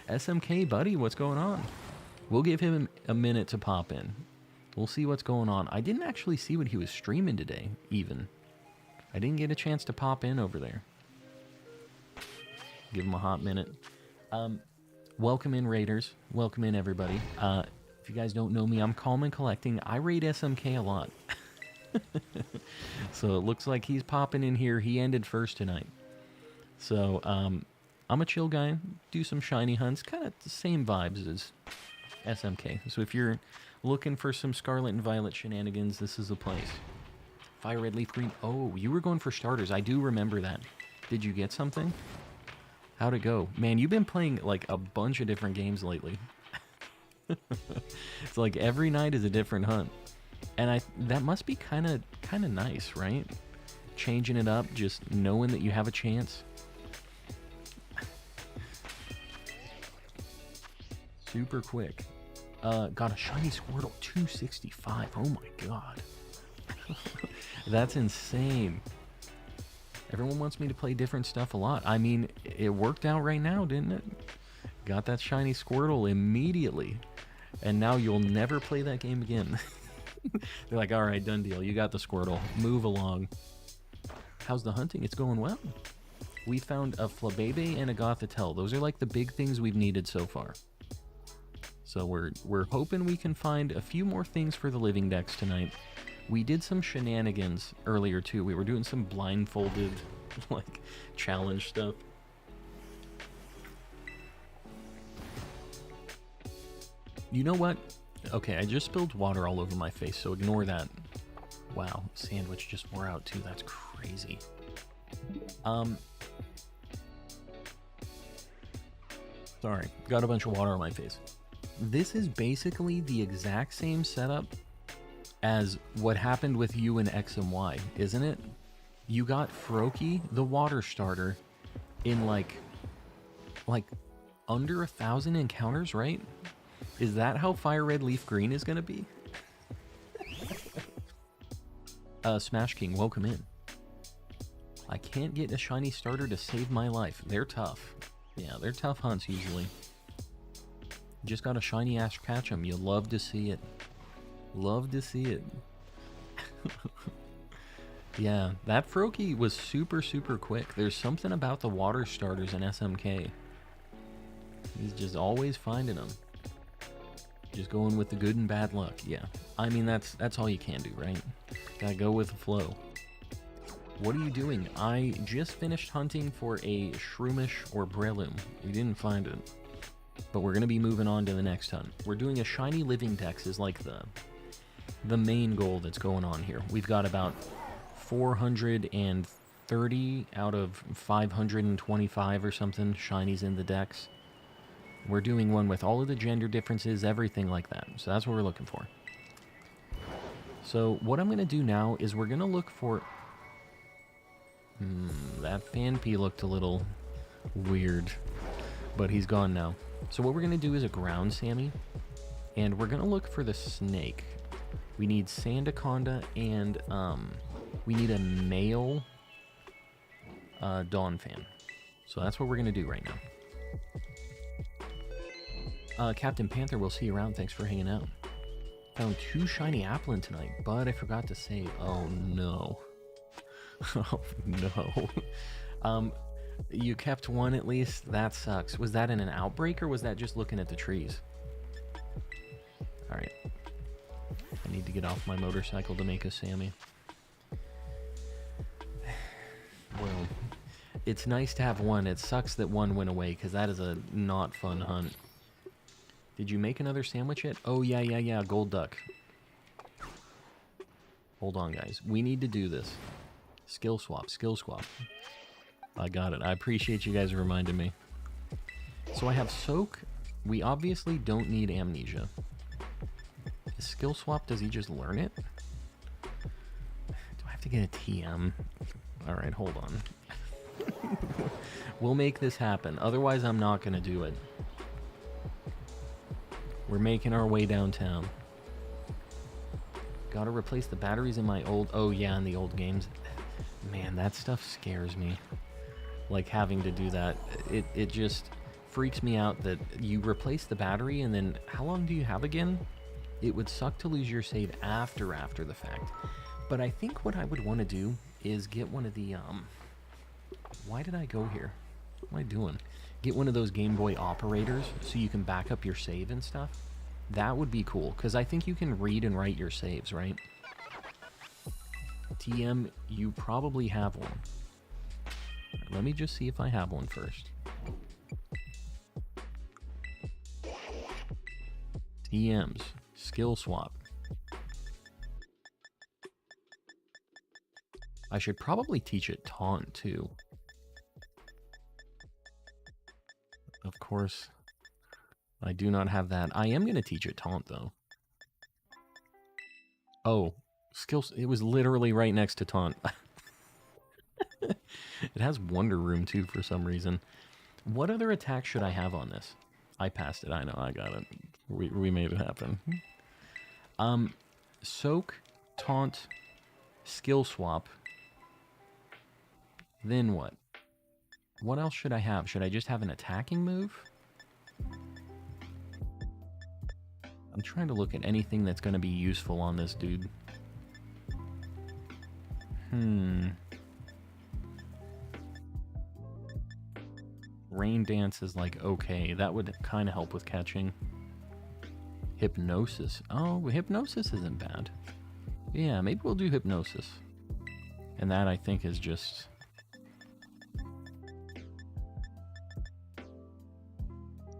SMK, buddy, what's going on? We'll give him a minute to pop in. We'll see what's going on. I didn't actually see what he was streaming today, even. I didn't get a chance to pop in over there. Give him a hot minute. Welcome in, raiders. Welcome in, everybody. If you guys don't know me, I'm Calm and Collecting. I raid SMK a lot. So it looks like he's popping in here. He ended first tonight. So, I'm a chill guy. Do some shiny hunts. Kind of the same vibes as SMK. So if you're looking for some Scarlet and Violet shenanigans, this is the place. Fire Red Leaf Green. Oh, you were going for starters. I do remember that. Did you get something? How'd it go? Man, you've been playing like a bunch of different games lately. It's like every night is a different hunt. And that must be kind of nice, right? Changing it up, just knowing that you have a chance. Super quick. Got a shiny Squirtle, 265. Oh my god. That's insane. Everyone wants me to play different stuff a lot. I mean, it worked out right now, didn't it? Got that shiny Squirtle immediately. And now you'll never play that game again. They're like, alright, done deal. You got the Squirtle. Move along. How's the hunting? It's going well. We found a Flabébé and a Gothitelle. Those are like the big things we've needed so far. So we're hoping we can find a few more things for the Living Dex tonight. We did some shenanigans earlier too. We were doing some blindfolded, like, challenge stuff. You know what? Okay, I just spilled water all over my face, so ignore that. Wow, sandwich just wore out too. That's crazy. Sorry, got a bunch of water on my face. This is basically the exact same setup as what happened with you in X and Y, isn't it? You got Froakie, the water starter, in like under 1,000 encounters, right? Is that how Fire Red Leaf Green is gonna be? Smash King, welcome in. I can't get a shiny starter to save my life. They're tough. Yeah, they're tough hunts usually. Just got a shiny Ash Ketchum. You love to see it. Love to see it. Yeah, that Froakie was super quick. There's something about the water starters in SMK. He's just always finding them. Just going with the good and bad luck. Yeah, I mean that's all you can do, right? Gotta go with the flow. What are you doing? I just finished hunting for a Shroomish or Breloom. We didn't find it, but we're gonna be moving on to the next hunt. We're doing a Shiny Living Dex is like the main goal that's going on here. We've got about 430 out of 525 or something shinies in the Dex. We're doing one with all of the gender differences, everything like that. So that's what we're looking for. So what I'm going to do now is we're going to look for... that Fanpy looked a little weird, but he's gone now. So what we're going to do is a ground Sammy, and we're going to look for the snake. We need Sandaconda, and we need a male Dawn Fan. So that's what we're going to do right now. Captain Panther, we'll see you around. Thanks for hanging out. Found 2 shiny Applin tonight, but I forgot to save. Oh no. Oh no. You kept one at least? That sucks. Was that in an outbreak or was that just looking at the trees? Alright. I need to get off my motorcycle to make a Sammy. Well, it's nice to have one. It sucks that one went away because that is a not fun hunt. Did you make another sandwich yet? Oh, yeah, gold duck. Hold on, guys. We need to do this. Skill swap. I got it. I appreciate you guys reminding me. So I have Soak. We obviously don't need Amnesia. Skill swap, does he just learn it? Do I have to get a TM? Alright, hold on. We'll make this happen. Otherwise, I'm not going to do it. We're making our way downtown. Gotta replace the batteries in my old... Oh, yeah, in the old games. Man, that stuff scares me. Like, having to do that. It just freaks me out that you replace the battery, and then how long do you have again? It would suck to lose your save after the fact. But I think what I would want to do is get one of the, why did I go here? What am I doing? Get one of those Game Boy operators so you can back up your save and stuff. That would be cool, because I think you can read and write your saves, right? TM, you probably have one. Let me just see if I have one first. TMs, skill swap. I should probably teach it taunt too. Of course, I do not have that. I am going to teach it taunt though. Oh, skills. It was literally right next to taunt. It has Wonder Room too for some reason. What other attack should I have on this? I passed it. I know. I got it. We made it happen. Soak, taunt, skill swap. Then what? What else should I have? Should I just have an attacking move? I'm trying to look at anything that's going to be useful on this dude. Rain Dance is like okay. That would kind of help with catching. Hypnosis. Oh, Hypnosis isn't bad. Yeah, maybe we'll do Hypnosis. And that, I think, is just...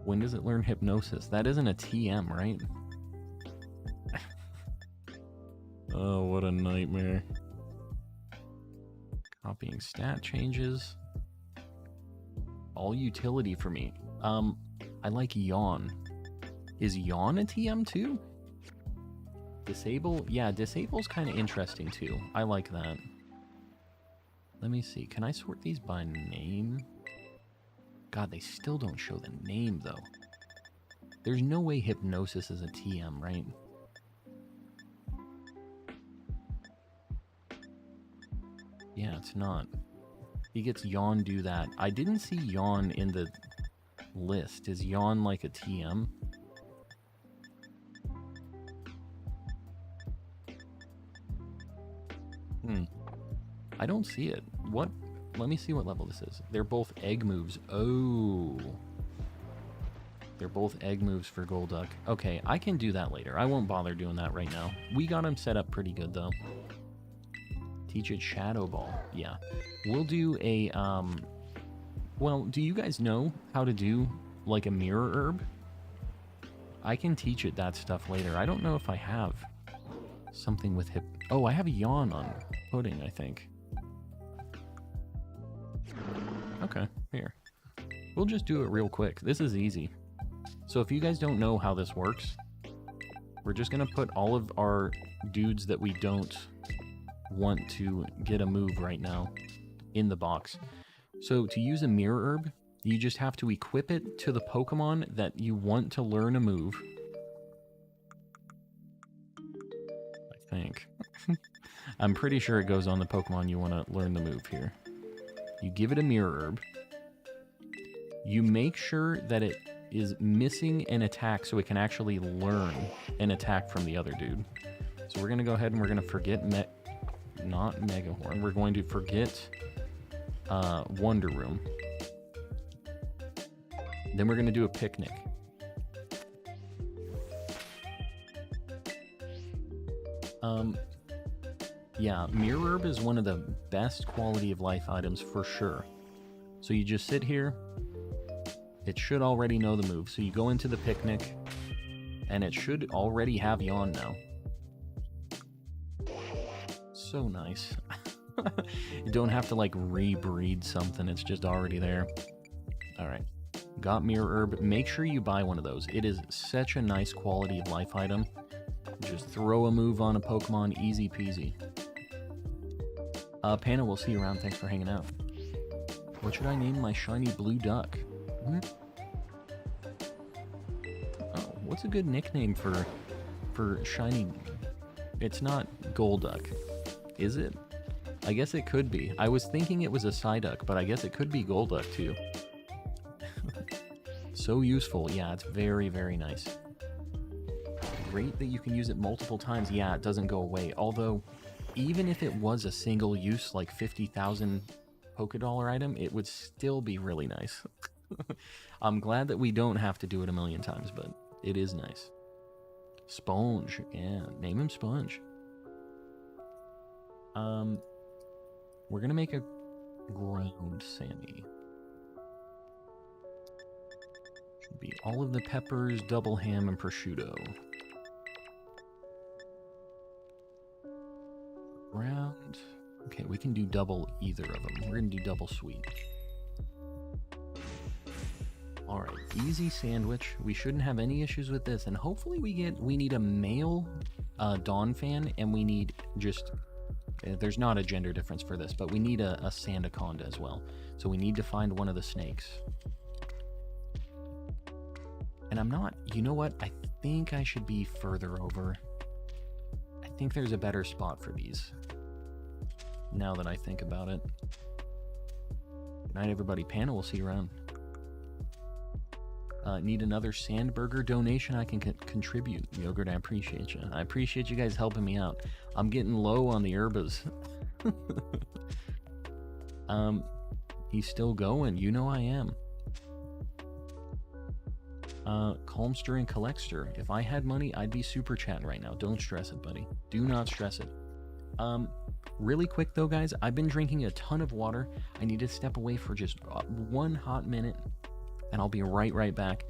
When does it learn Hypnosis? That isn't a TM, right? Oh, what a nightmare. Copying stat changes. All utility for me. I like Yawn. Is Yawn a TM too? Disable? Yeah, Disable's kind of interesting too. I like that. Let me see. Can I sort these by name? God, they still don't show the name though. There's no way Hypnosis is a TM, right? Yeah, it's not. He gets Yawn do that. I didn't see Yawn in the list. Is Yawn like a TM? I don't see it. What? Let me see what level this is. They're both egg moves. Oh. They're both egg moves for Golduck. Okay, I can do that later. I won't bother doing that right now. We got him set up pretty good, though. Teach it Shadow Ball. Yeah. We'll do a, well, do you guys know how to do, like, a Mirror Herb? I can teach it that stuff later. I don't know if I have something with hip... Oh, I have a Yawn on Pudding, I think. Okay, here. We'll just do it real quick. This is easy. So if you guys don't know how this works, we're just going to put all of our dudes that we don't want to get a move right now in the box. So to use a Mirror Herb, you just have to equip it to the Pokemon that you want to learn a move. I think. I'm pretty sure it goes on the Pokemon you want to learn the move here. You give it a Mirror Herb. You make sure that it is missing an attack so it can actually learn an attack from the other dude. So we're going to go ahead and we're going to forget not Mega Horn. We're going to forget Wonder Room. Then we're going to do a Picnic. Yeah, Mirror Herb is one of the best quality of life items for sure. So you just sit here. It should already know the move. So you go into the Picnic, and it should already have Yawn now. So nice. You don't have to like rebreed something. It's just already there. All right. Got Mirror Herb. Make sure you buy one of those. It is such a nice quality of life item. Just throw a move on a Pokemon, easy peasy. Panna, we'll see you around. Thanks for hanging out. What should I name my shiny blue duck? Oh, what's a good nickname for shiny? It's not Golduck, is it? I guess it could be. I was thinking it was a Psyduck, but I guess it could be Golduck too. So useful. Yeah, it's very, very nice. Great that you can use it multiple times. Yeah, it doesn't go away. Although, even if it was a single use, like 50,000 Pokédollar item, it would still be really nice. I'm glad that we don't have to do it a million times, but it is nice. Sponge. Yeah, name him Sponge. We're gonna make a ground Sammy. Should be all of the peppers, double ham, and prosciutto. Round. Okay, we can do double either of them. We're gonna do double sweet. Alright, easy sandwich. We shouldn't have any issues with this, and hopefully we need a male Dawn fan, and we need just, there's not a gender difference for this, but we need a Sandaconda as well. So we need to find one of the snakes. And I'm not, you know what, I think I should be further over. I think there's a better spot for these, now that I think about it. Good night, everybody. Panda, we'll see you around. Need another Sandburger donation I can contribute. Yogurt, I appreciate you. I appreciate you guys helping me out. I'm getting low on the herbas. He's still going. You know I am. Calmster and Collector. If I had money, I'd be super chatting right now. Don't stress it, buddy. Do not stress it. Really quick though, guys, I've been drinking a ton of water. I need to step away for just 1 hot minute, and I'll be right back.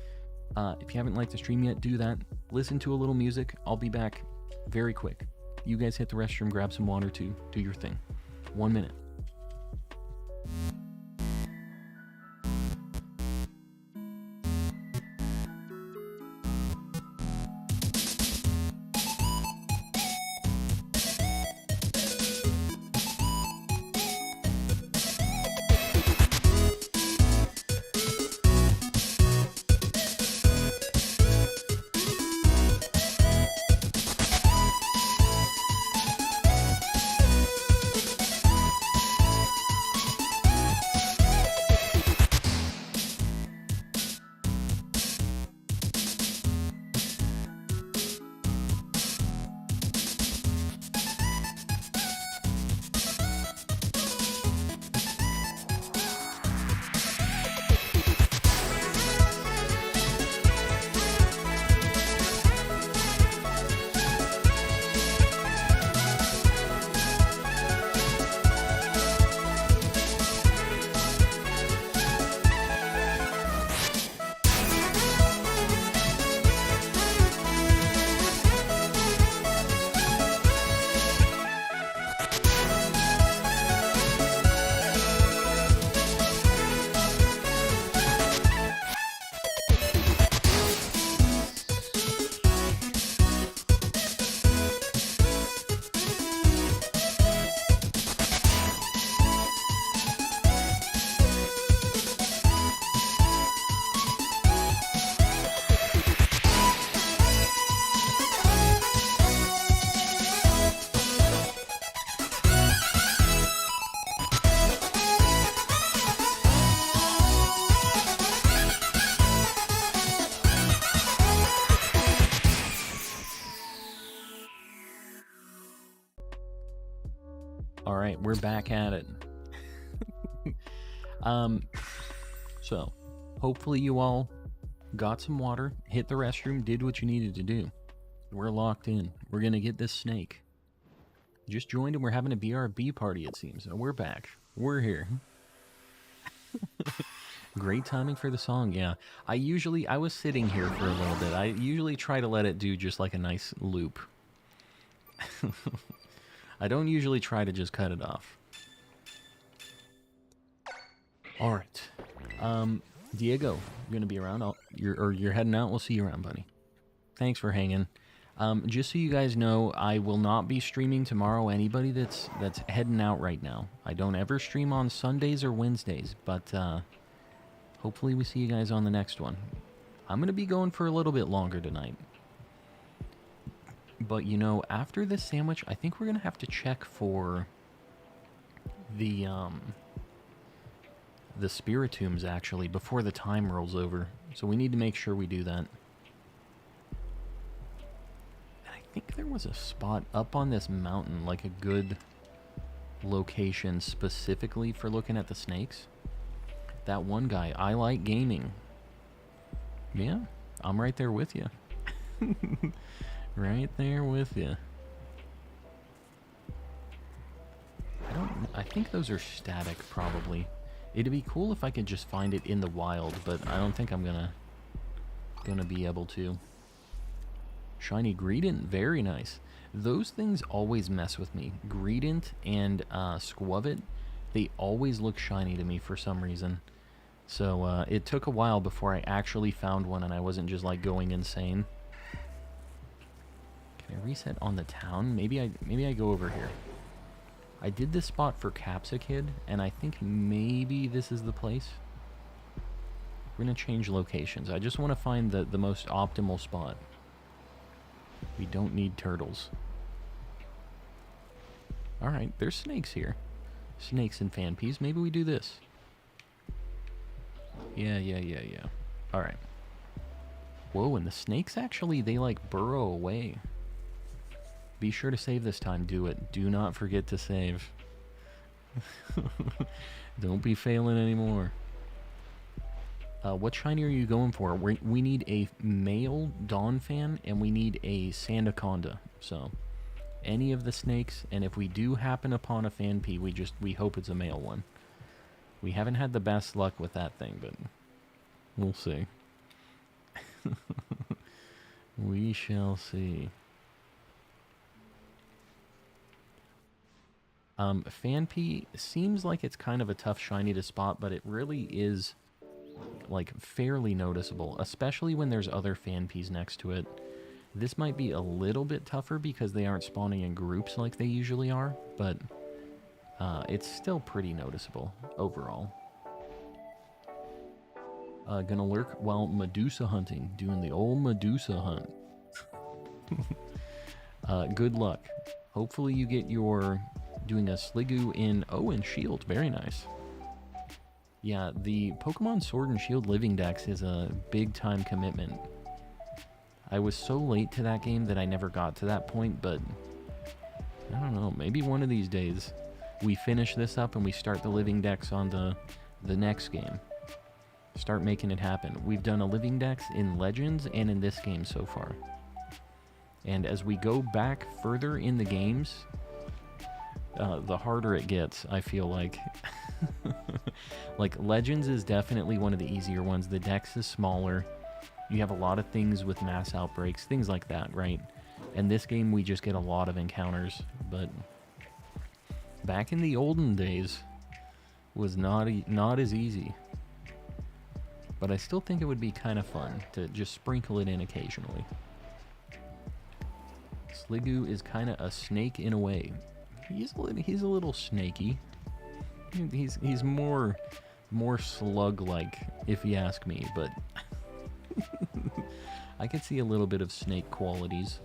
If you haven't liked the stream yet, do that. Listen to a little music. I'll be back very quick. You guys hit the restroom, grab some water too. Do your thing. 1 minute. Alright, we're back at it. So, hopefully you all got some water, hit the restroom, did what you needed to do. We're locked in. We're gonna get this snake. Just joined and we're having a BRB party, it seems. So we're back. We're here. Great timing for the song, yeah. I was sitting here for a little bit. I usually try to let it do just like a nice loop. I don't usually try to just cut it off. Alright. Diego, you're going to be around? You're heading out? We'll see you around, buddy. Thanks for hanging. Just so you guys know, I will not be streaming tomorrow. Anybody that's heading out right now. I don't ever stream on Sundays or Wednesdays, but hopefully we see you guys on the next one. I'm going to be going for a little bit longer tonight. But, you know, after this sandwich, I think we're going to have to check for the Spiritombs, actually, before the time rolls over. So we need to make sure we do that. And I think there was a spot up on this mountain, like a good location specifically for looking at the snakes. That one guy, I Like Gaming. Yeah, I'm right there with you. Right there with you. I think those are static, probably. It'd be cool if I could just find it in the wild, but I don't think I'm gonna be able to. Shiny Greedent, very nice. Those things always mess with me. Greedent and Squavit, they always look shiny to me for some reason. So it took a while before I actually found one and I wasn't just like going insane. Can I reset on the town? Maybe I go over here. I did this spot for Capsakid, and I think maybe this is the place. We're going to change locations. I just want to find the most optimal spot. We don't need turtles. Alright, there's snakes here. Snakes and Fanpeas. Maybe we do this. Yeah. Alright. Whoa, and the snakes actually, they like burrow away. Be sure to save this time. Do it. Do not forget to save. Don't be failing anymore. What shiny are you going for? We need a male Donphan, and we need a Sandaconda. So, any of the snakes, and if we do happen upon a Fanpea, we hope it's a male one. We haven't had the best luck with that thing, but we'll see. We shall see. Fanpea seems like it's kind of a tough shiny to spot, but it really is like fairly noticeable, especially when there's other Fanpeas next to it. This might be a little bit tougher because they aren't spawning in groups like they usually are, but it's still pretty noticeable overall. Gonna lurk while Medusa hunting, doing the old Medusa hunt. Good luck. Hopefully you get your doing a Sliggoo in and Shield. Very nice. Yeah, the Pokemon Sword and Shield Living Dex is a big time commitment. I was so late to that game that I never got to that point, but I don't know, maybe one of these days we finish this up and we start the Living Dex on the next game. Start making it happen. We've done a Living Dex in Legends and in this game so far. And as we go back further in the games, the harder it gets, I feel like. Like, Legends is definitely one of the easier ones. The dex is smaller. You have a lot of things with mass outbreaks, things like that, right? And this game, we just get a lot of encounters. But back in the olden days, was not as easy. But I still think it would be kind of fun to just sprinkle it in occasionally. Sliggoo is kind of a snake in a way. He's a little snaky. He's more slug-like, if you ask me, but I could see a little bit of snake qualities.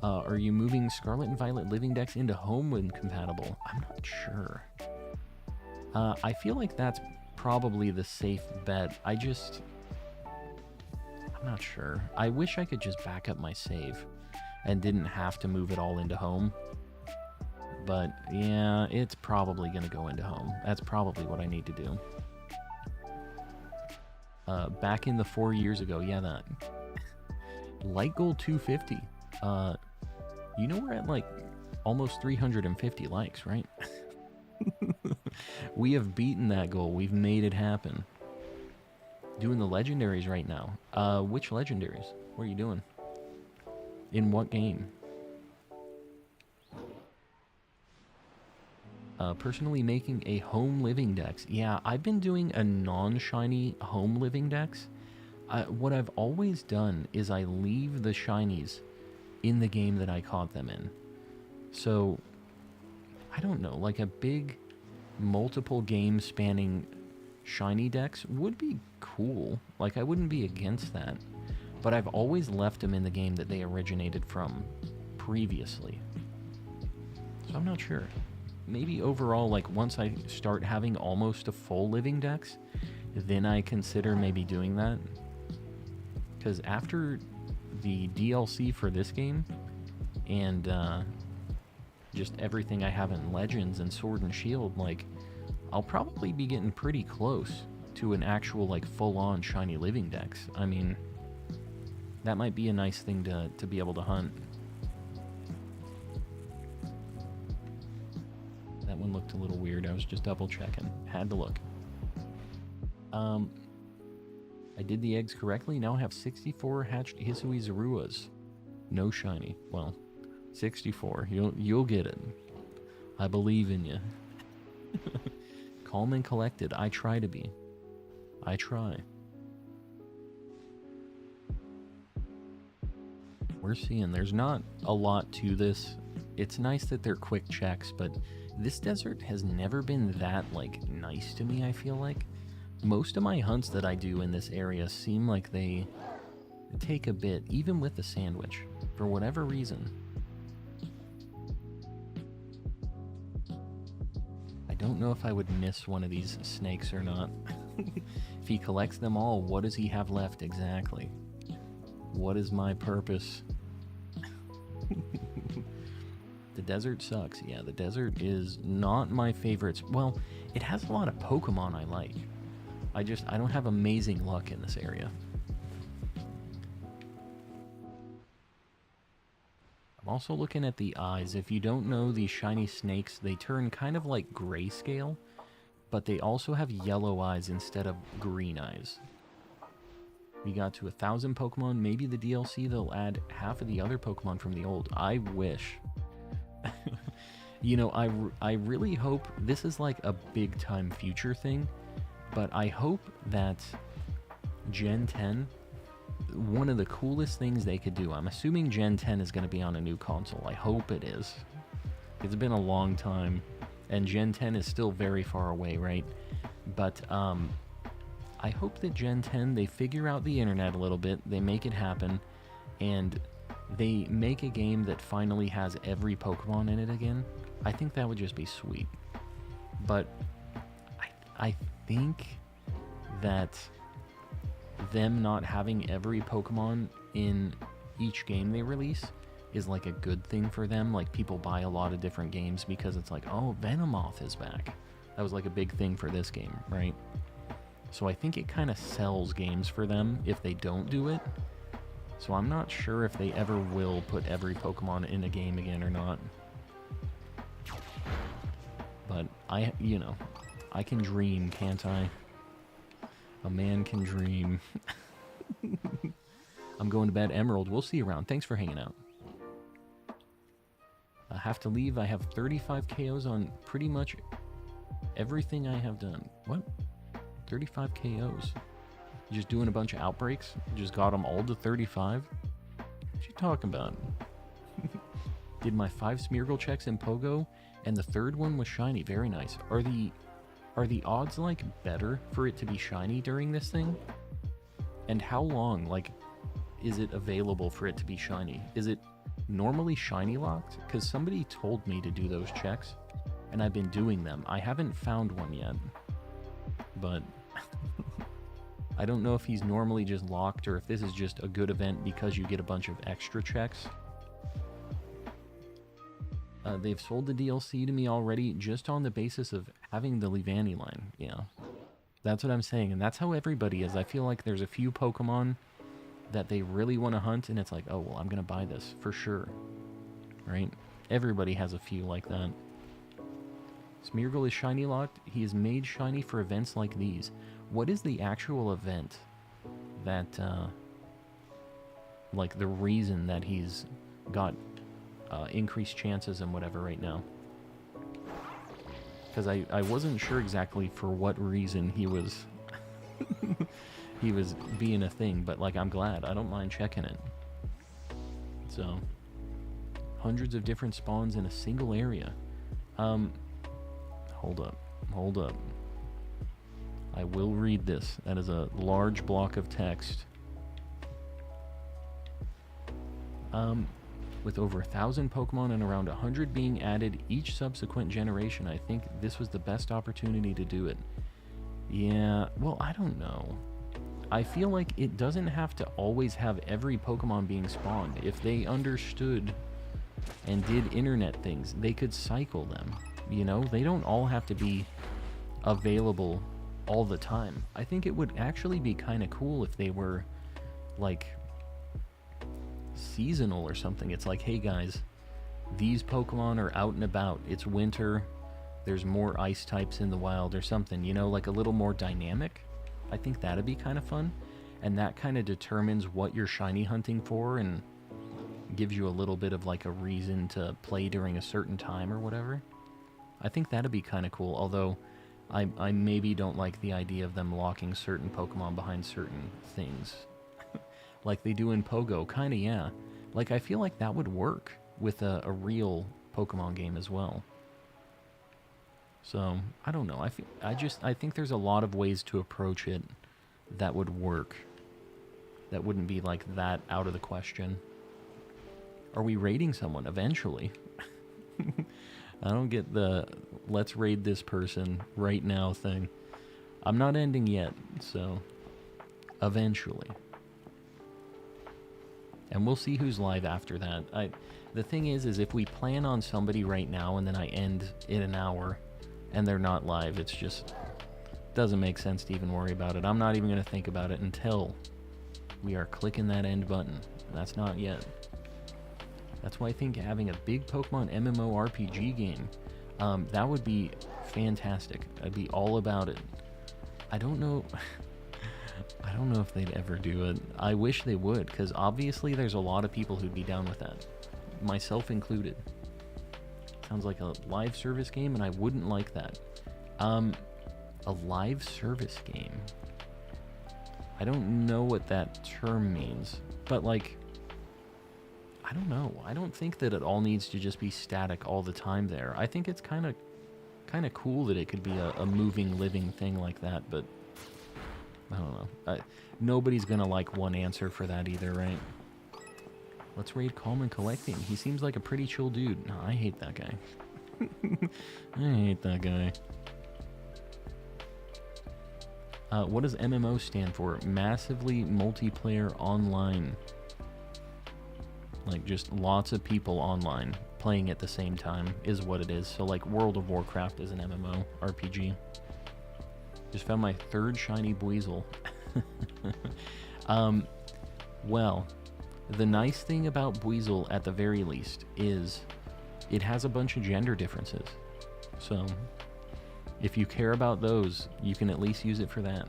Are you moving Scarlet and Violet Living Dex into home when compatible? I'm not sure. I feel like that's probably the safe bet. I'm not sure. I wish I could just back up my save and didn't have to move it all into home. But yeah, it's probably going to go into home. That's probably what I need to do. Back in the 4 years ago, yeah, that. Light Goal 250. You know we're at like almost 350 likes, right? We have beaten that goal. We've made it happen. Doing the legendaries right now. Which legendaries? What are you doing? In what game? Personally making a home living dex. Yeah, I've been doing a non-shiny home living dex. What I've always done is I leave the shinies in the game that I caught them in. So, I don't know, like a big multiple game spanning shiny dex would be cool. Like, I wouldn't be against that. But I've always left them in the game that they originated from previously. So I'm not sure. maybe overall, like, once I start having almost a full living dex, then I consider maybe doing that. Because after the DLC for this game, and just everything I have in Legends and Sword and Shield, like, I'll probably be getting pretty close to an actual, like, full-on Shiny Living Dex. I mean, that might be a nice thing to be able to hunt. That one looked a little weird. I was just double-checking. Had to look. I did the eggs correctly. Now I have 64 hatched Hisui Zaruas. No shiny. Well, 64. You'll get it. I believe in you. Calm and collected. I try to be. I try. We're seeing there's not a lot to this. It's nice that they're quick checks, but this desert has never been that, like, nice to me, I feel like. Most of my hunts that I do in this area seem like they take a bit, even with the sandwich, for whatever reason. I don't know if I would miss one of these snakes or not. If he collects them all, what does he have left exactly? What is my purpose? The desert sucks. Yeah, the desert is not my favorite. Well, it has a lot of Pokemon I like. I don't have amazing luck in this area. I'm also looking at the eyes. If you don't know, these shiny snakes, they turn kind of like grayscale, but they also have yellow eyes instead of green eyes. We got to 1,000 Pokemon. Maybe the DLC, they'll add half of the other Pokemon from the old. I wish. You know, I really hope this is like a big time future thing, but I hope that Gen 10, one of the coolest things they could do, I'm assuming Gen 10 is going to be on a new console. I hope it is. It's been a long time, and Gen 10 is still very far away, right? But I hope that Gen 10, they figure out the internet a little bit, they make it happen, and they make a game that finally has every Pokemon in it again. I think that would just be sweet. But I think that them not having every Pokemon in each game they release is like a good thing for them. Like, people buy a lot of different games because it's like, oh, Venomoth is back. That was like a big thing for this game, right? So I think it kind of sells games for them if they don't do it. So I'm not sure if they ever will put every Pokemon in a game again or not. But you know, I can dream, can't I? A man can dream. I'm going to bed, Emerald. We'll see you around. Thanks for hanging out. I have to leave. I have 35 KOs on pretty much everything I have done. What? 35 KOs? Just doing a bunch of outbreaks? Just got them all to 35? What you talking about? Did my 5 Smeargle checks in Pogo, and the third one was shiny. Very nice. Are the odds, like, better for it to be shiny during this thing? And how long, like, is it available for it to be shiny? Is it normally shiny locked? Because somebody told me to do those checks, and I've been doing them. I haven't found one yet, but I don't know if he's normally just locked or if this is just a good event because you get a bunch of extra checks. They've sold the DLC to me already just on the basis of having the Leavanny line. Yeah, that's what I'm saying, and that's how everybody is. I feel like there's a few Pokemon that they really want to hunt, and it's like, oh, well, I'm going to buy this for sure, right? Everybody has a few like that. Smeargle is shiny locked. He is made shiny for events like these. What is the actual event that, like, the reason that he's got increased chances and whatever right now? Because I wasn't sure exactly for what reason he was he was being a thing, but, like, I'm glad. I don't mind checking it. So, hundreds of different spawns in a single area. Hold up. I will read this. That is a large block of text. With over 1,000 Pokemon and around 100 being added each subsequent generation, I think this was the best opportunity to do it. Yeah, well, I don't know. I feel like it doesn't have to always have every Pokemon being spawned. If they understood and did internet things, they could cycle them. You know, they don't all have to be available all the time. I think it would actually be kind of cool if they were, like, seasonal or something. It's like, hey guys, these Pokemon are out and about. It's winter. There's more ice types in the wild or something, you know, like a little more dynamic. I think that'd be kind of fun. And that kind of determines what you're shiny hunting for and gives you a little bit of like a reason to play during a certain time or whatever. I think that'd be kind of cool, although I maybe don't like the idea of them locking certain Pokemon behind certain things. Like they do in Pogo, kind of, yeah. Like, I feel like that would work with a real Pokemon game as well. So, I don't know. I think there's a lot of ways to approach it that would work. That wouldn't be, like, that out of the question. Are we raiding someone eventually? I don't get the let's raid this person right now thing. I'm not ending yet, so eventually. And we'll see who's live after that. The thing is if we plan on somebody right now and then I end in an hour and they're not live, it's just doesn't make sense to even worry about it. I'm not even going to think about it until we are clicking that end button. And that's not yet. That's why I think having a big Pokemon MMORPG game, that would be fantastic. I'd be all about it. I don't know... I don't know if they'd ever do it. I wish they would, because obviously there's a lot of people who'd be down with that. Myself included. Sounds like a live service game, and I wouldn't like that. A live service game? I don't know what that term means, but like, I don't know. I don't think that it all needs to just be static all the time there. I think it's kind of cool that it could be a moving, living thing like that, but I don't know. Nobody's gonna like one answer for that either, right? Let's raid Calm and Collecting. He seems like a pretty chill dude. No, I hate that guy. I hate that guy. What does MMO stand for? Massively multiplayer online. Like just lots of people online playing at the same time is what it is. So like World of Warcraft is an MMO RPG. Just found my third shiny Buizel. Well, the nice thing about Buizel, at the very least, is it has a bunch of gender differences. So, if you care about those, you can at least use it for that.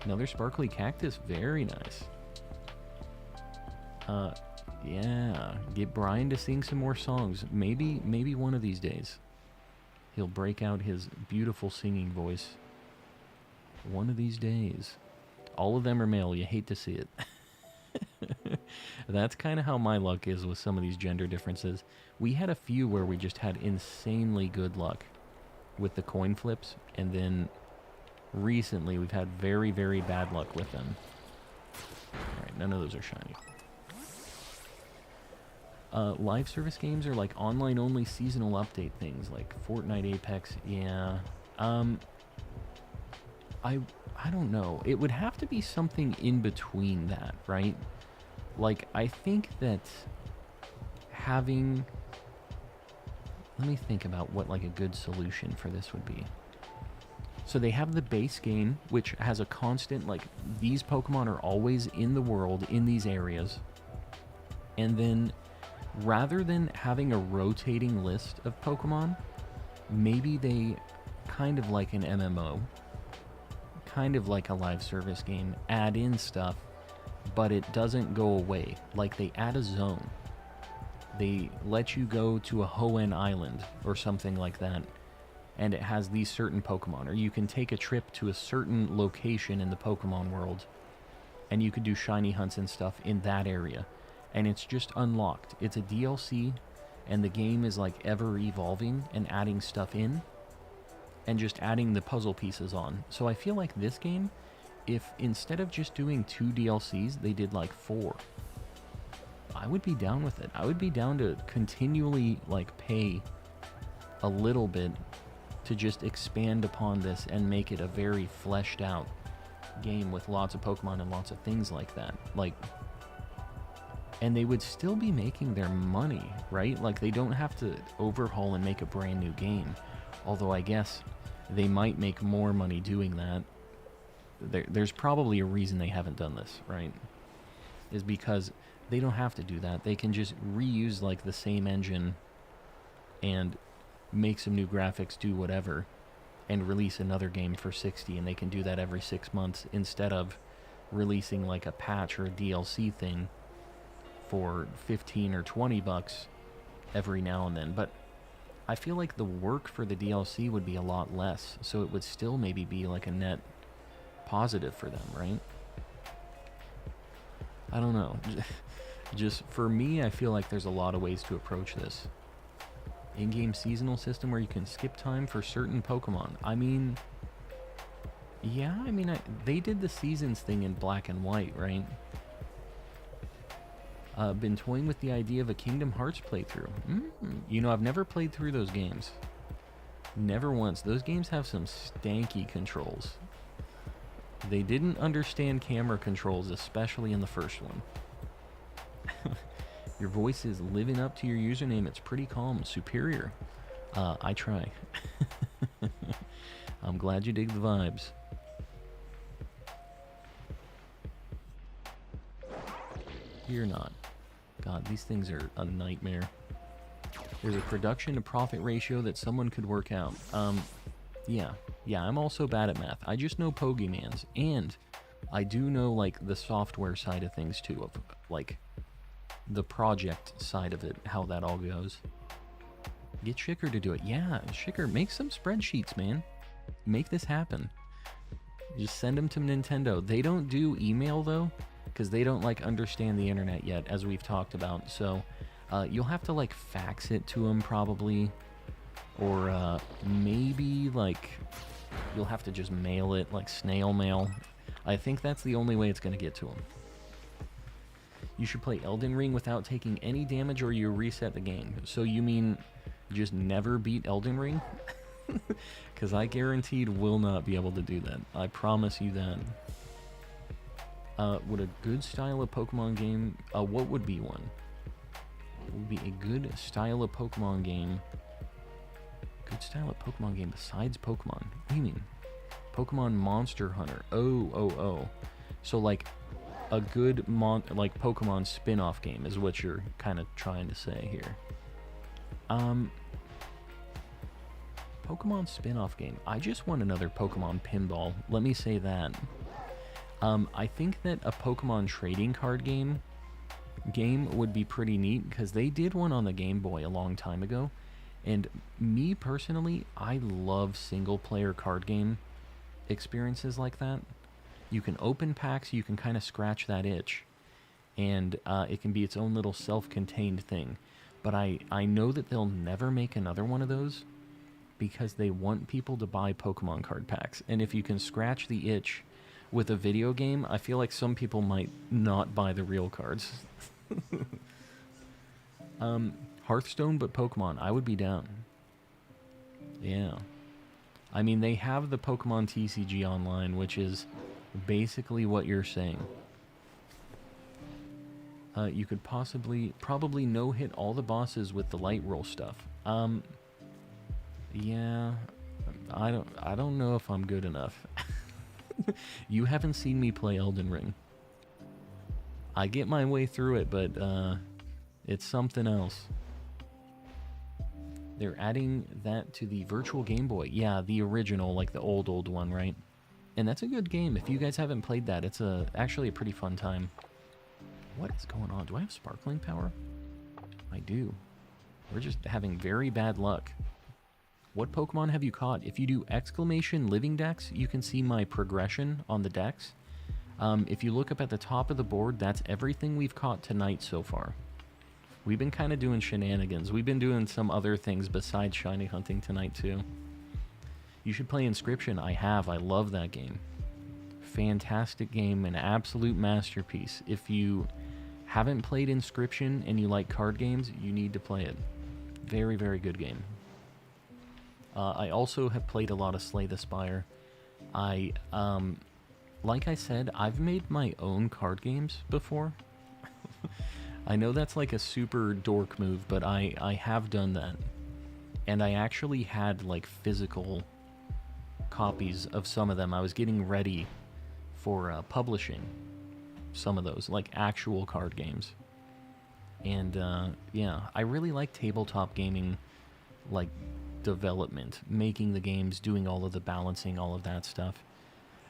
Another sparkly cactus, very nice. Yeah, get Brian to sing some more songs. Maybe one of these days. He'll break out his beautiful singing voice. One of these days. All of them are male. You hate to see it. That's kind of how my luck is with some of these gender differences. We had a few where we just had insanely good luck with the coin flips, and then recently we've had very, very bad luck with them. Alright, none of those are shiny. Live service games are like online-only seasonal update things, like Fortnite, Apex, yeah. I don't know. It would have to be something in between that, right? Like, I think that having... Let me think about what, like, a good solution for this would be. So they have the base game, which has a constant, like, these Pokemon are always in the world, in these areas. And then, rather than having a rotating list of Pokemon, maybe they, kind of like an MMO, kind of like a live service game, add in stuff, but it doesn't go away. Like, they add a zone. They let you go to a Hoenn Island or something like that, and it has these certain Pokemon. Or you can take a trip to a certain location in the Pokemon world, and you could do shiny hunts and stuff in that area. And it's just unlocked. It's a DLC, and the game is like ever evolving and adding stuff in, and just adding the puzzle pieces on. So I feel like this game, if instead of just doing 2 DLCs, they did like 4, I would be down with it. I would be down to continually, like, pay a little bit to just expand upon this and make it a very fleshed out game with lots of Pokemon and lots of things like that. Like, and they would still be making their money, right? Like, they don't have to overhaul and make a brand new game. Although I guess they might make more money doing that. There's probably a reason they haven't done this, right? Is because they don't have to do that. They can just reuse, like, the same engine and make some new graphics, do whatever, and release another game for $60, and they can do that every 6 months instead of releasing, like, a patch or a DLC thing for 15 or 20 bucks every now and then. But I feel like the work for the DLC would be a lot less, so it would still maybe be like a net positive for them, right? I don't know. Just for me, I feel like there's a lot of ways to approach this. In-game seasonal system where you can skip time for certain Pokemon. I mean, yeah, I mean, they did the seasons thing in Black and White, right? Been toying with the idea of a Kingdom Hearts playthrough. You know, I've never played through those games. Never once. Those games have some stanky controls. They didn't understand camera controls, especially in the first one. Your voice is living up to your username. It's pretty calm. Superior. I try. I'm glad you dig the vibes. You're not. God, these things are a nightmare. There's a production to profit ratio that someone could work out. Yeah, I'm also bad at math. I just know Pokemans, and I do know, like, the software side of things too, of, like, the project side of it, how that all goes. Get Shicker to do it. Yeah, Shicker, make some spreadsheets, man. Make this happen. Just send them to Nintendo. They don't do email, though, because they don't, like, understand the internet yet, as we've talked about. So you'll have to, like, fax it to them, probably. Or maybe, like, you'll have to just mail it, like snail mail. I think that's the only way it's going to get to them. You should play Elden Ring without taking any damage or you reset the game. So you mean just never beat Elden Ring? Because I guaranteed will not be able to do that. I promise you that. Would a good style of Pokemon game... what would be one? What would be a good style of Pokemon game? Good style of Pokemon game besides Pokemon? What do you mean? Pokemon Monster Hunter. Oh. So, like, a good like Pokemon spin-off game is what you're kind of trying to say here. Pokemon spin-off game. I just want another Pokemon pinball. Let me say that. I think that a Pokemon trading card game would be pretty neat, because they did one on the Game Boy a long time ago. And me personally, I love single-player card game experiences like that. You can open packs, you can kind of scratch that itch, and it can be its own little self-contained thing. But I know that they'll never make another one of those because they want people to buy Pokemon card packs. And if you can scratch the itch with a video game, I feel like some people might not buy the real cards. Hearthstone, but Pokemon. I would be down. Yeah. I mean, they have the Pokemon TCG Online, which is basically what you're saying. You could probably no-hit all the bosses with the light roll stuff. Yeah, I don't know if I'm good enough. You haven't seen me play Elden Ring. I get my way through it, but it's something else. They're adding that to the Virtual Game Boy. Yeah, the original, like the old one, right? And that's a good game. If you guys haven't played that, it's actually a pretty fun time. What is going on? Do I have sparkling power? I do. We're just having very bad luck. What Pokemon have you caught? If you do ! Living Dex, you can see my progression on the Dex. If you look up at the top of the board, that's everything we've caught tonight so far. We've been kind of doing shenanigans. We've been doing some other things besides shiny hunting tonight too. You should play Inscription. I have. I love that game. Fantastic game, an absolute masterpiece. If you haven't played Inscription and you like card games, you need to play it. Very, very good game. I also have played a lot of Slay the Spire. Like I said, I've made my own card games before. I know that's like a super dork move, but I have done that. And I actually had like physical copies of some of them. I was getting ready for publishing some of those, like actual card games. And yeah, I really like tabletop gaming, like development, making the games, doing all of the balancing, all of that stuff.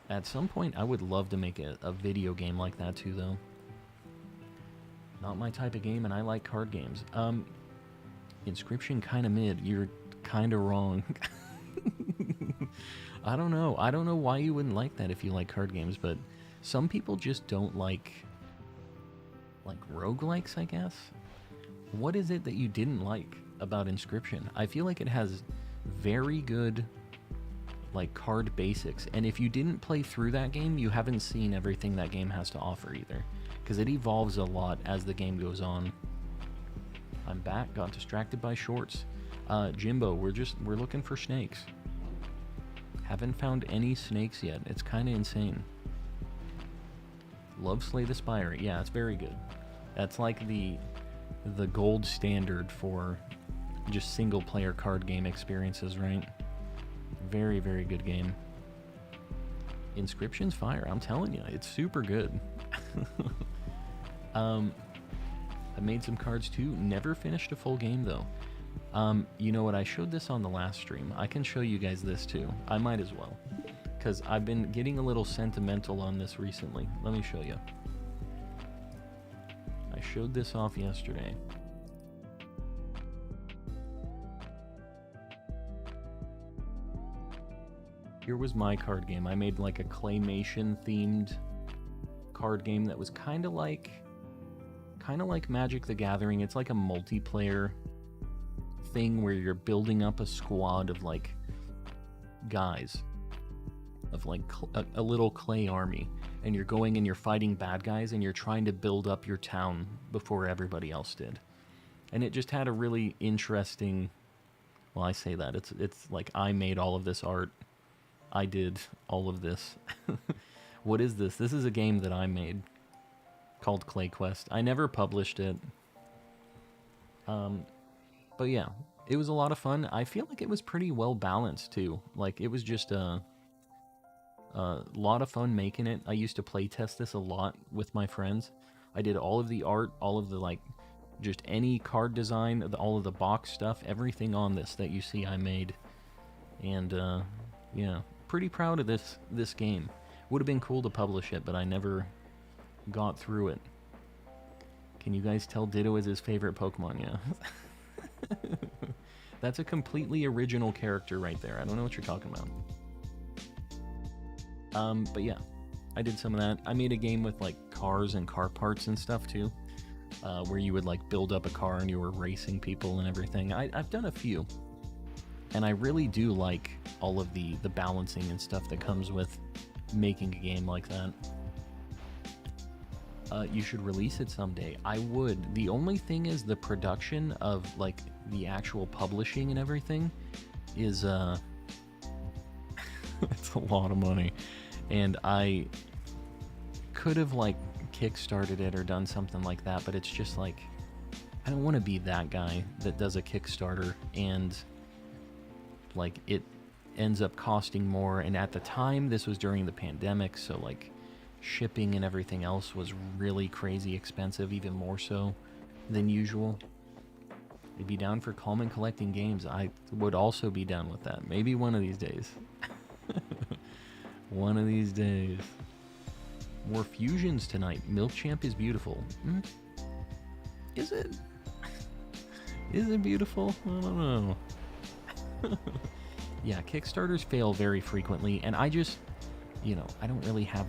At some point, I would love to make a video game like that too, though. Not my type of game, and I like card games. Inscription kind of mid. You're kind of wrong. I don't know. I don't know why you wouldn't like that if you like card games, but some people just don't like roguelikes, I guess. What is it that you didn't like about Inscription? I feel like it has very good like card basics, and if you didn't play through that game, you haven't seen everything that game has to offer either, because it evolves a lot as the game goes on. I'm back. Got distracted by shorts. Jimbo, we're looking for snakes. Haven't found any snakes yet. It's kind of insane. Love Slay the Spire. Yeah, it's very good. That's like the gold standard for just single player card game experiences, right? Very, very good game. Inscription's fire. I'm telling you, it's super good. I made some cards too. Never finished a full game though. You know what? I showed this on the last stream. I can show you guys this too. I might as well, because I've been getting a little sentimental on this recently. Let me show you. I showed this off yesterday. Here was my card game. I made like a claymation themed card game that was kind of like Magic the Gathering. It's like a multiplayer thing where you're building up a squad of like guys, of like a little clay army, and you're going and you're fighting bad guys and you're trying to build up your town before everybody else did. And it just had a really interesting, well, I say that it's like I made all of this art. I did all of this. What is this? This is a game that I made called Clay Quest. I never published it. But yeah, it was a lot of fun. I feel like it was pretty well balanced too. Like it was just a lot of fun making it. I used to play test this a lot with my friends. I did all of the art, all of the like, just any card design, all of the box stuff, everything on this that you see I made. And yeah, pretty proud of this game. Would have been cool to publish it, but I never got through it. Can you guys tell Ditto is his favorite Pokemon? Yeah. That's a completely original character right there. I don't know what you're talking about. But yeah, I did some of that. I made a game with like cars and car parts and stuff too, where you would like build up a car and you were racing people and everything. I've done a few, and I really do like all of the balancing and stuff that comes with making a game like that. You should release it someday. I would. The only thing is the production of like the actual publishing and everything is it's a lot of money, and I could have like kickstarted it or done something like that, but it's just like I don't want to be that guy that does a Kickstarter and like it ends up costing more. And at the time, this was during the pandemic, so like shipping and everything else was really crazy expensive, even more so than usual. I'd be down for calm and collecting games. I would also be down with that. Maybe one of these days. One of these days. More fusions tonight. Milkchamp is beautiful. Is it? Is it beautiful? I don't know. Yeah, Kickstarters fail very frequently, and I just, you know, I don't really have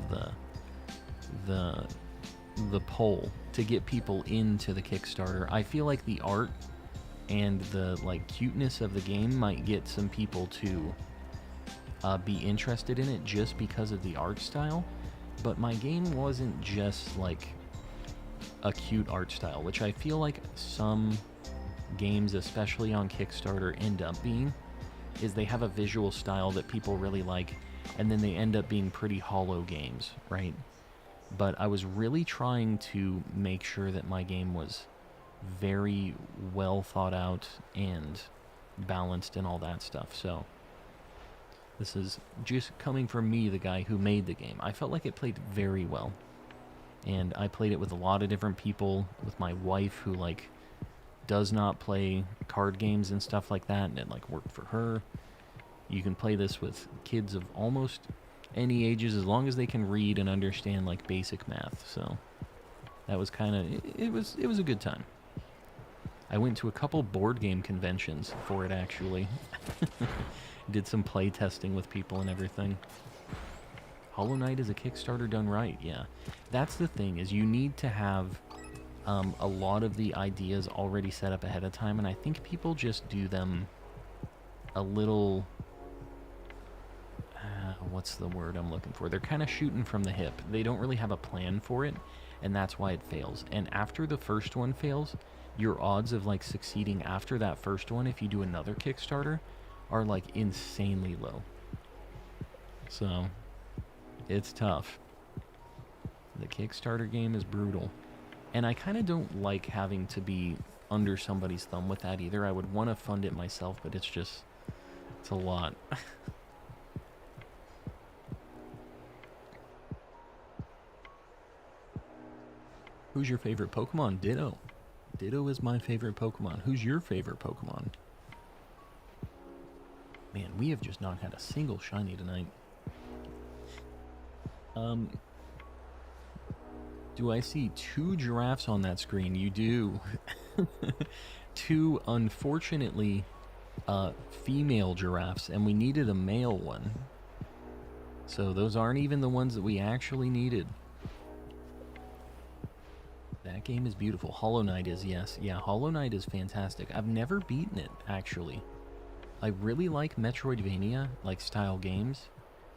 the pull to get people into the Kickstarter. I feel like the art and the like cuteness of the game might get some people to be interested in it just because of the art style, but my game wasn't just like a cute art style, which I feel like some games, especially on Kickstarter, end up being, is they have a visual style that people really like, and then they end up being pretty hollow games, right? But I was really trying to make sure that my game was very well thought out and balanced and all that stuff. So this is just coming from me, the guy who made the game. I felt like it played very well. And I played it with a lot of different people, with my wife who like does not play card games and stuff like that, and it like worked for her. You can play this with kids of almost any ages as long as they can read and understand like basic math. So that was kind of it was a good time. I went to a couple board game conventions for it actually. Did some play testing with people and everything. Hollow Knight is a Kickstarter done right, yeah. That's the thing, is you need to have a lot of the ideas already set up ahead of time, and I think people just do them a little... what's the word I'm looking for? They're kind of shooting from the hip. They don't really have a plan for it, and that's why it fails. And after the first one fails, your odds of like succeeding after that first one, if you do another Kickstarter, are like insanely low. So it's tough. The Kickstarter game is brutal. And I kind of don't like having to be under somebody's thumb with that either. I would want to fund it myself, but it's a lot. Who's your favorite Pokemon? Ditto. Ditto is my favorite Pokemon. Who's your favorite Pokemon? Man, we have just not had a single shiny tonight. Do I see 2 giraffes on that screen? You do. 2, unfortunately, female giraffes, and we needed a male one. So those aren't even the ones that we actually needed. That game is beautiful. Hollow Knight is, yes. Yeah, Hollow Knight is fantastic. I've never beaten it, actually. I really like Metroidvania, like, style games.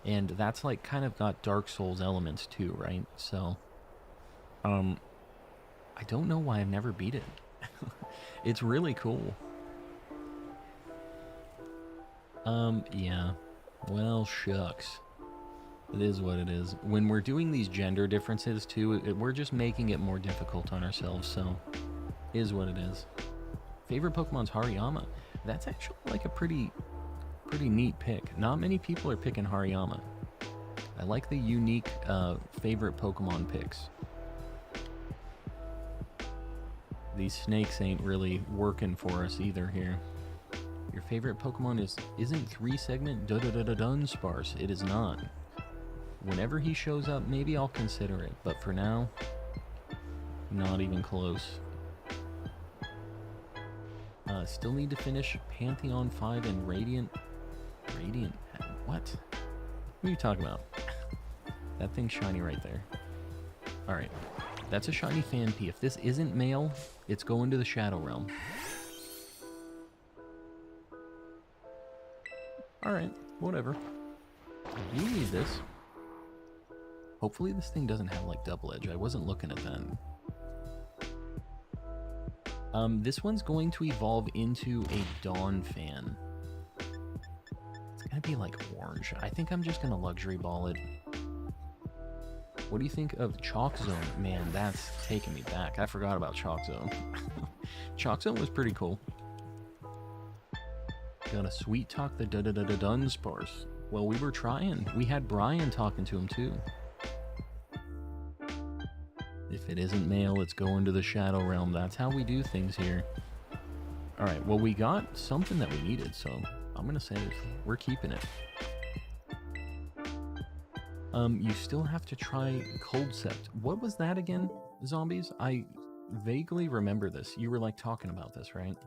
And that's, like, kind of got Dark Souls elements, too, right? So, I don't know why I've never beat it. It's really cool. Yeah. Well, shucks. It is what it is. When we're doing these gender differences, too, we're just making it more difficult on ourselves, so... Is what it is. Favorite Pokemon's Hariyama. That's actually, like, a pretty neat pick. Not many people are picking Hariyama. I like the unique, favorite Pokemon picks. These snakes ain't really working for us either here. Your favorite Pokemon isn't 3-segment Dunsparce. It is not. Whenever he shows up, maybe I'll consider it, but for now, not even close. Still need to finish Pantheon 5 and Radiant. What? What are you talking about? That thing's shiny right there. Alright. That's a shiny Phanpy. If this isn't male, it's going to the Shadow Realm. Alright, whatever. We need this. Hopefully this thing doesn't have, like, double edge. I wasn't looking at that. This one's going to evolve into a Dawn fan. It's gonna be, like, orange. I think I'm just gonna luxury ball it. What do you think of Chalk Zone? Man, that's taking me back. I forgot about Chalk Zone. Chalk Zone was pretty cool. Gotta sweet talk the Dunsparce. Well, we were trying. We had Brian talking to him, too. If it isn't male, it's going to the Shadow Realm. That's how we do things here. Alright, well, we got something that we needed, so I'm gonna say we're keeping it. You still have to try Cold Sept. What was that again, zombies? I vaguely remember this. You were, like, talking about this, right?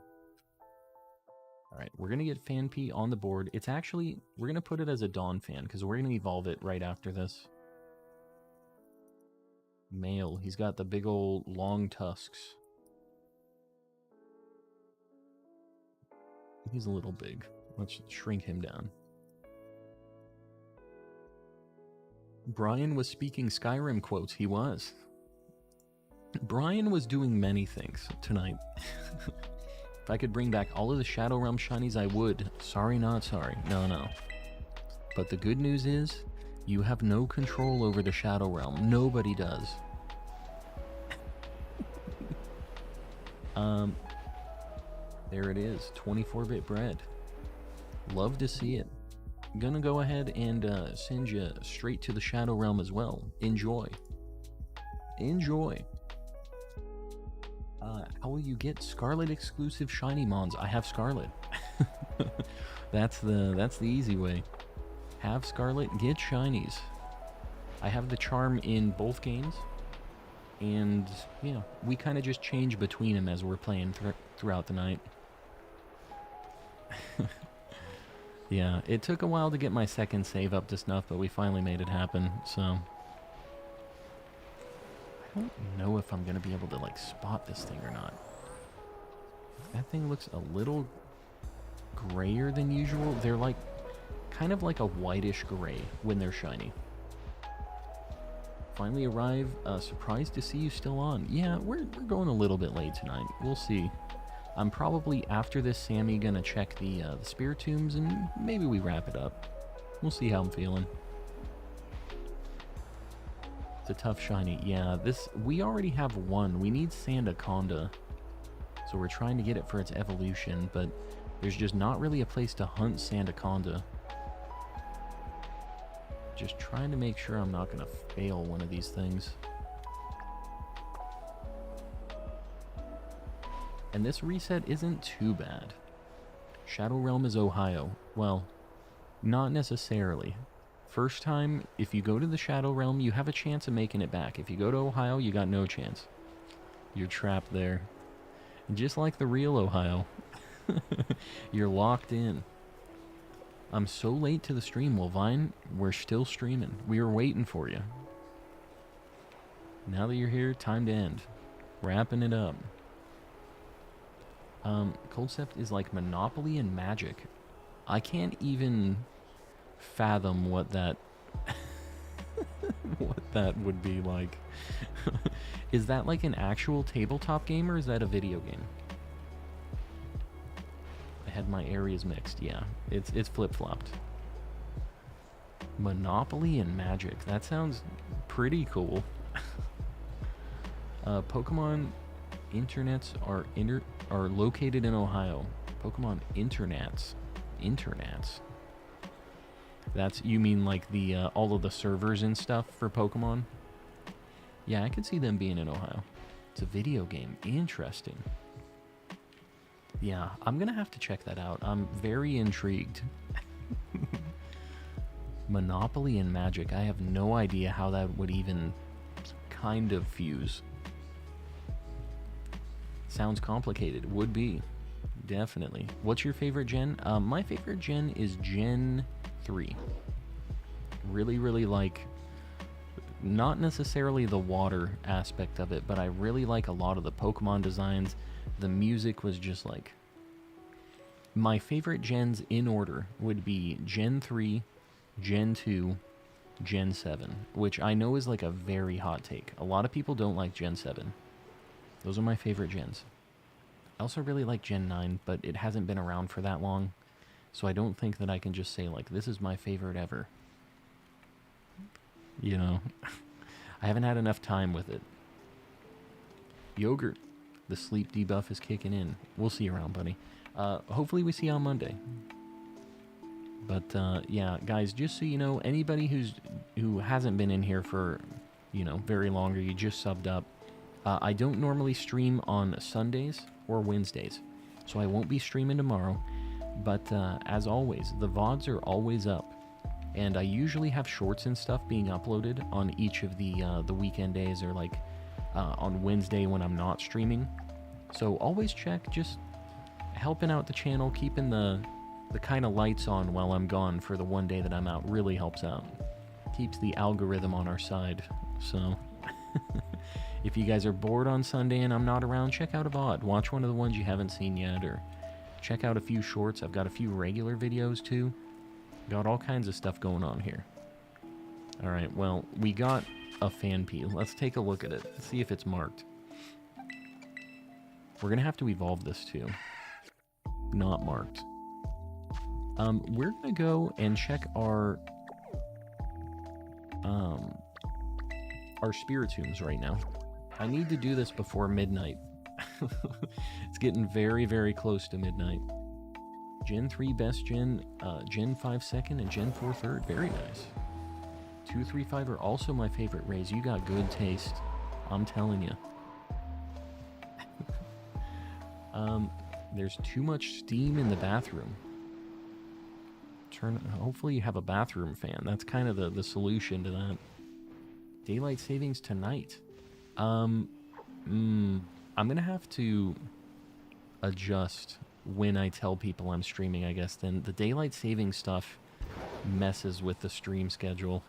Alright, we're gonna get Phanpy on the board. It's actually, we're gonna put it as a Dawn fan, because we're gonna evolve it right after this. Male. He's got the big old long tusks. He's a little big. Let's shrink him down. Brian was speaking Skyrim quotes. He was. Brian was doing many things tonight. If I could bring back all of the Shadow Realm shinies, I would. Sorry, not sorry. No. But the good news is, you have no control over the Shadow Realm. Nobody does. There it is. 24-bit bread. Love to see it. Gonna go ahead and send you straight to the Shadow Realm as well. Enjoy. Enjoy. How will you get Scarlet exclusive shiny mons? I have Scarlet. That's the easy way. Have Scarlet, get shinies. I have the charm in both games, and yeah, we kind of just change between them as we're playing throughout the night. Yeah, it took a while to get my second save up to snuff, but we finally made it happen, so... I don't know if I'm going to be able to, like, spot this thing or not. That thing looks a little grayer than usual. They're, like, kind of like a whitish gray when they're shiny. Finally arrive. Surprised to see you still on. Yeah, we're going a little bit late tonight. We'll see. I'm probably, after this Sammy, gonna check the Spirit Tombs, and maybe we wrap it up. We'll see how I'm feeling. It's a tough shiny. Yeah, we already have one. We need Sandaconda. So we're trying to get it for its evolution, but there's just not really a place to hunt Sandaconda. Just trying to make sure I'm not gonna fail one of these things. And this reset isn't too bad. Shadow Realm is Ohio. Well, not necessarily. First time, if you go to the Shadow Realm, you have a chance of making it back. If you go to Ohio, you got no chance. You're trapped there. And just like the real Ohio, you're locked in. I'm so late to the stream. Well, Vine, we're still streaming. We were waiting for you. Now that you're here, time to end. Wrapping it up. Concept is like Monopoly and Magic. I can't even fathom what that what that would be like. Is that like an actual tabletop game, or is that a video game? I had my areas mixed. Yeah, it's flip-flopped. Monopoly and Magic. That sounds pretty cool. Pokemon internets are located in Ohio. Pokemon internets. That's, you mean like the all of the servers and stuff for Pokemon? Yeah, I could see them being in Ohio. It's a video game. Interesting. Yeah, I'm gonna have to check that out. I'm very intrigued. Monopoly and Magic. I have no idea how that would even kind of fuse. Sounds complicated. Would be. Definitely. What's your favorite gen? My favorite gen is Gen 3. Really like, not necessarily the water aspect of it, but I really like a lot of the Pokemon designs. The music was just like... My favorite gens in order would be Gen 3, Gen 2, Gen 7, which I know is like a very hot take. A lot of people don't like Gen 7. Those are my favorite gens. I also really like Gen 9, but it hasn't been around for that long, so I don't think that I can just say, like, this is my favorite ever. You know, I haven't had enough time with it. Yogurt. The sleep debuff is kicking in. We'll see you around, buddy. Hopefully we see you on Monday. But, yeah, guys, just so you know, anybody who hasn't been in here for, you know, very long, or you just subbed up, I don't normally stream on Sundays or Wednesdays, so I won't be streaming tomorrow. But as always, the VODs are always up, and I usually have shorts and stuff being uploaded on each of the weekend days, or like on Wednesday when I'm not streaming. So always check, just helping out the channel, keeping the kind of lights on while I'm gone for the one day that I'm out really helps out. Keeps the algorithm on our side, so... If you guys are bored on Sunday and I'm not around, check out a VOD. Watch one of the ones you haven't seen yet, or check out a few shorts. I've got a few regular videos too. Got all kinds of stuff going on here. Alright, well, we got a fan pea. Let's take a look at it. See if it's marked. We're going to have to evolve this too. Not marked. We're going to go and check our Spiritombs right now. I need to do this before midnight. It's getting very, very close to midnight. Gen 3 best gen, Gen 5 second, and Gen 4 third. Very nice. 2, 3, 5 are also my favorite rays. You got good taste. I'm telling you. There's too much steam in the bathroom. Hopefully you have a bathroom fan. That's kind of the solution to that. Daylight savings tonight. I'm gonna have to adjust when I tell people I'm streaming, I guess. Then the daylight saving stuff messes with the stream schedule.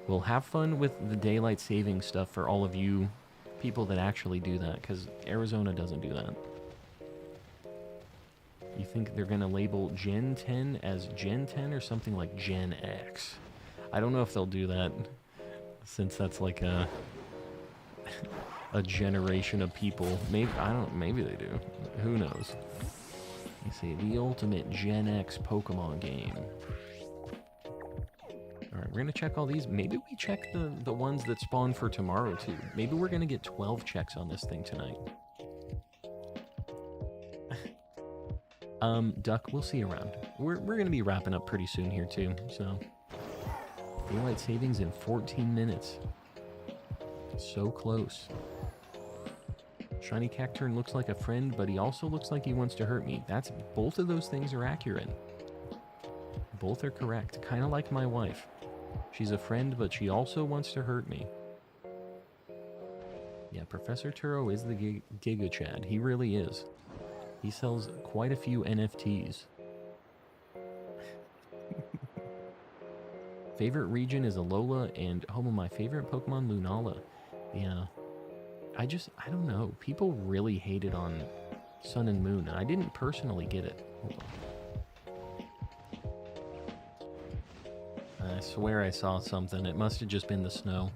We'll have fun with the daylight saving stuff for all of you people that actually do that, because Arizona doesn't do that. You think they're gonna label Gen 10 as Gen 10 or something like Gen X? I don't know if they'll do that, since that's like a generation of people. Maybe they do. Who knows? You see, the ultimate Gen X Pokemon game. Alright, we're gonna check all these. Maybe we check the ones that spawn for tomorrow too. Maybe we're gonna get 12 checks on this thing tonight. Duck, we'll see you around. We're gonna be wrapping up pretty soon here too, so. Daylight savings in 14 minutes. So close. Shiny Cacturn looks like a friend, but he also looks like he wants to hurt me. Both of those things are accurate. Both are correct. Kind of like my wife. She's a friend, but she also wants to hurt me. Yeah, Professor Turo is the Giga Chad. He really is. He sells quite a few NFTs. Favorite region is Alola, and home of my favorite Pokemon, Lunala. Yeah. I don't know. People really hated on Sun and Moon, and I didn't personally get it. Hold on. I swear I saw something. It must have just been the snow.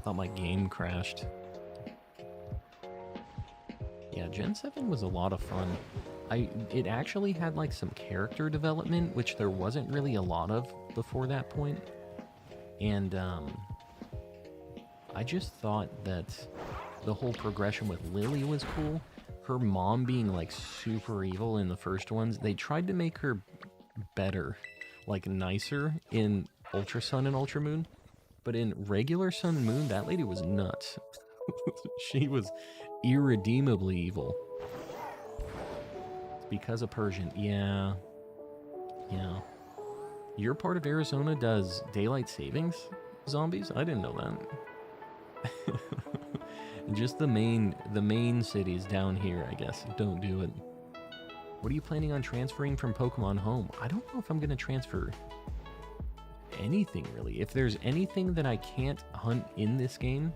Thought my game crashed. Yeah, Gen 7 was a lot of fun. It actually had like some character development, which there wasn't really a lot of before that point. And I just thought that the whole progression with Lily was cool. Her mom being like super evil in the first ones, they tried to make her better, like nicer in Ultra Sun and Ultra Moon. But in regular Sun and Moon, that lady was nuts. She was irredeemably evil. It's because of Persian. Yeah. Yeah. Your part of Arizona does daylight savings zombies? I didn't know that. Just the main cities down here, I guess, don't do it. What are you planning on transferring from Pokemon Home? I don't know if I'm going to transfer anything, really. If there's anything that I can't hunt in this game,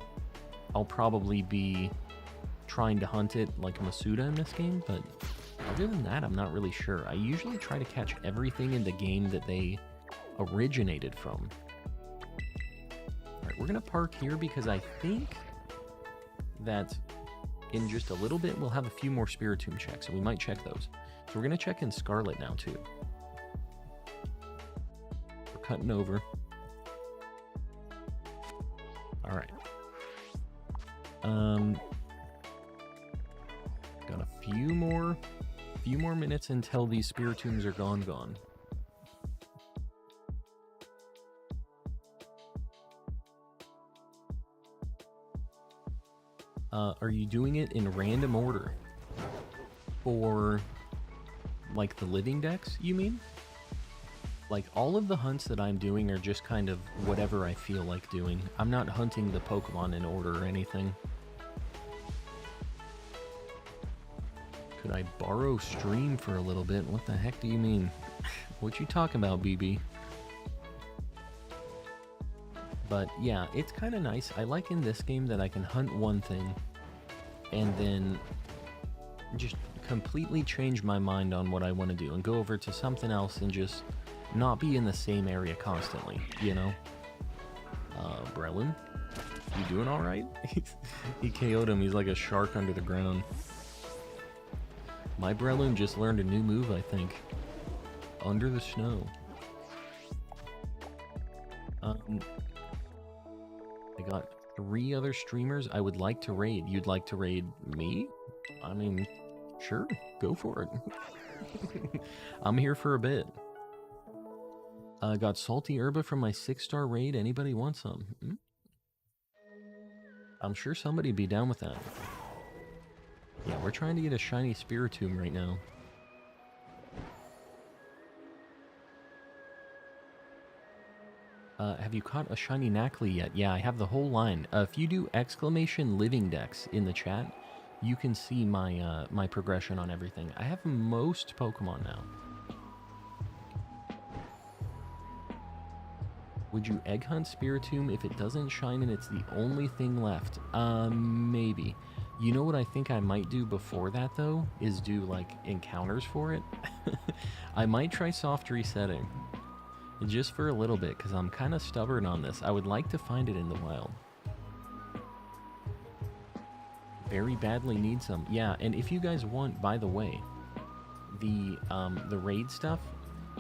I'll probably be trying to hunt it like Masuda in this game, but other than that, I'm not really sure. I usually try to catch everything in the game that they originated from. Alright, we're going to park here because I think that in just a little bit we'll have a few more Spiritomb checks, and we might check those. So we're going to check in Scarlet now, too. We're cutting over. Alright. Got a few more minutes until these Spiritombs are gone. Are you doing it in random order? Or like the Living Dex, you mean? Like all of the hunts that I'm doing are just kind of whatever I feel like doing. I'm not hunting the Pokemon in order or anything. Could I borrow stream for a little bit? What the heck do you mean? What you talking about, BB? But yeah, it's kind of nice. I like in this game that I can hunt one thing and then just completely change my mind on what I want to do and go over to something else and just not be in the same area constantly, you know? Brelin? You doing all right? He KO'd him. He's like a shark under the ground. My Breloom just learned a new move, I think. Under the snow. I got 3 other streamers I would like to raid. You'd like to raid me? I mean, sure, go for it. I'm here for a bit. Got Salty Herba from my 6-star raid. Anybody want some? I'm sure somebody'd be down with that. Yeah, we're trying to get a shiny Spiritomb right now. Have you caught a shiny Knackley yet? Yeah, I have the whole line. If you do exclamation Living Dex in the chat, you can see my my progression on everything. I have most Pokemon now. Would you egg hunt Spiritomb if it doesn't shine and it's the only thing left? Maybe. You know what I think I might do before that, though? Is do, like, encounters for it. I might try soft resetting. Just for a little bit, because I'm kind of stubborn on this. I would like to find it in the wild. Very badly need some. Yeah, and if you guys want, by the way, the raid stuff,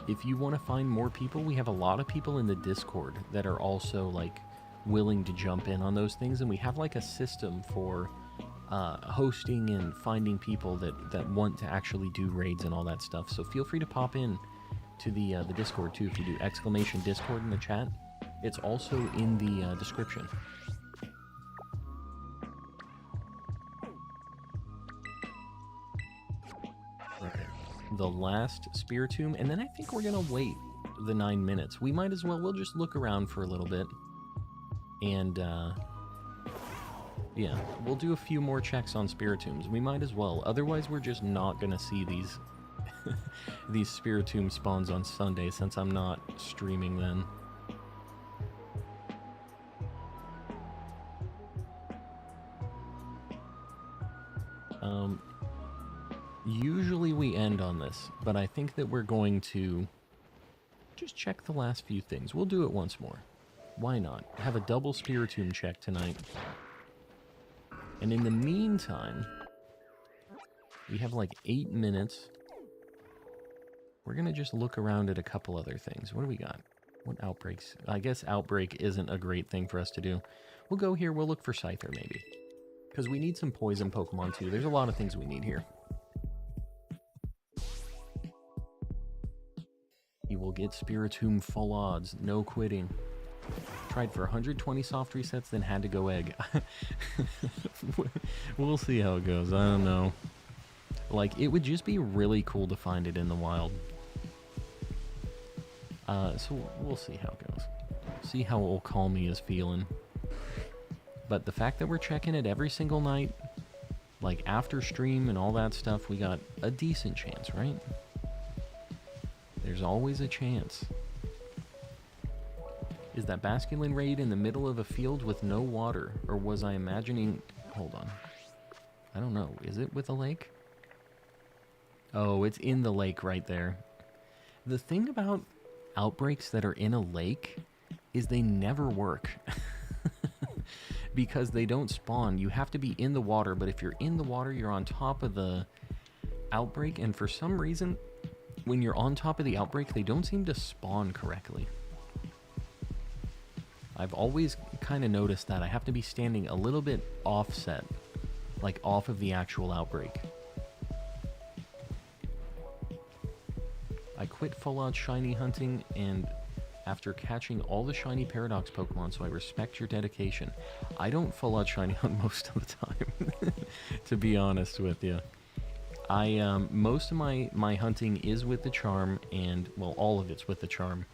if you want to find more people, we have a lot of people in the Discord that are also, like, willing to jump in on those things, and we have, like, a system for hosting and finding people that want to actually do raids and all that stuff. So feel free to pop in to the Discord, too. If you do exclamation Discord in the chat, it's also in the description. The last Spiritomb, and then I think we're gonna wait the 9 minutes. We might as well. We'll just look around for a little bit, and yeah, we'll do a few more checks on Spiritombs. We might as well. Otherwise, we're just not gonna see these these Spiritomb spawns on Sunday, since I'm not streaming then. Usually we end on this, but I think that we're going to just check the last few things. We'll do it once more. Why not? Have a double Spiritomb check tonight. And in the meantime, we have like 8 minutes. We're going to just look around at a couple other things. What do we got? What outbreaks? I guess Outbreak isn't a great thing for us to do. We'll go here. We'll look for Scyther maybe. Because we need some poison Pokemon too. There's a lot of things we need here. You will get Spiritomb full odds. No quitting. Tried for 120 soft resets, then had to go egg. We'll see how it goes. I don't know. Like, it would just be really cool to find it in the wild. So we'll see how it goes. See how old Call Me is feeling. But the fact that we're checking it every single night, like after stream and all that stuff, we got a decent chance, right? There's always a chance. Is that Basculin raid in the middle of a field with no water? Or was I imagining... Hold on. I don't know. Is it with a lake? Oh, it's in the lake right there. The thing about outbreaks that are in a lake is they never work. Because they don't spawn. You have to be in the water, but if you're in the water, you're on top of the outbreak, and for some reason, when you're on top of the outbreak, they don't seem to spawn correctly. I've always kind of noticed that. I have to be standing a little bit offset, like off of the actual outbreak. I quit full-out shiny hunting and after catching all the shiny Paradox Pokemon, so I respect your dedication. I don't full-out shiny hunt most of the time, to be honest with you. Most of my hunting is with the charm, and, well, all of it's with the charm.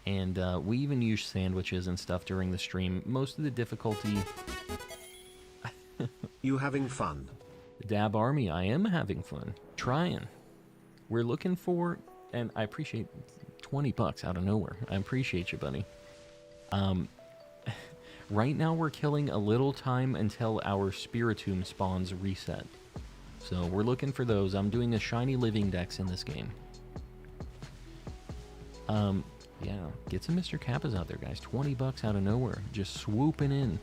And we even use sandwiches and stuff during the stream. Most of the difficulty... You having fun? Dab Army, I am having fun. Trying. We're looking for, and I appreciate 20 bucks out of nowhere. I appreciate you, buddy. Right now we're killing a little time until our Spiritomb spawns reset. So we're looking for those. I'm doing a Shiny Living Dex in this game. Yeah, get some Mr. Kappas out there, guys. 20 bucks out of nowhere. Just swooping in.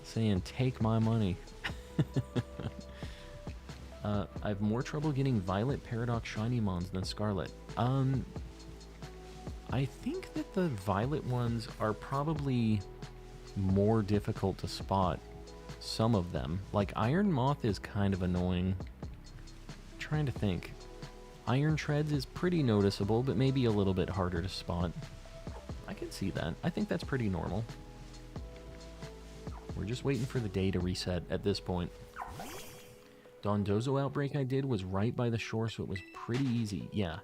saying, take my money. I have more trouble getting Violet Paradox Shiny Mons than Scarlet. I think that the Violet ones are probably more difficult to spot. Some of them. Like, Iron Moth is kind of annoying. I'm trying to think. Iron Treads is pretty noticeable, but maybe a little bit harder to spot. I can see that. I think that's pretty normal. We're just waiting for the day to reset at this point. Dondozo outbreak I did was right by the shore, so it was pretty easy. Yeah.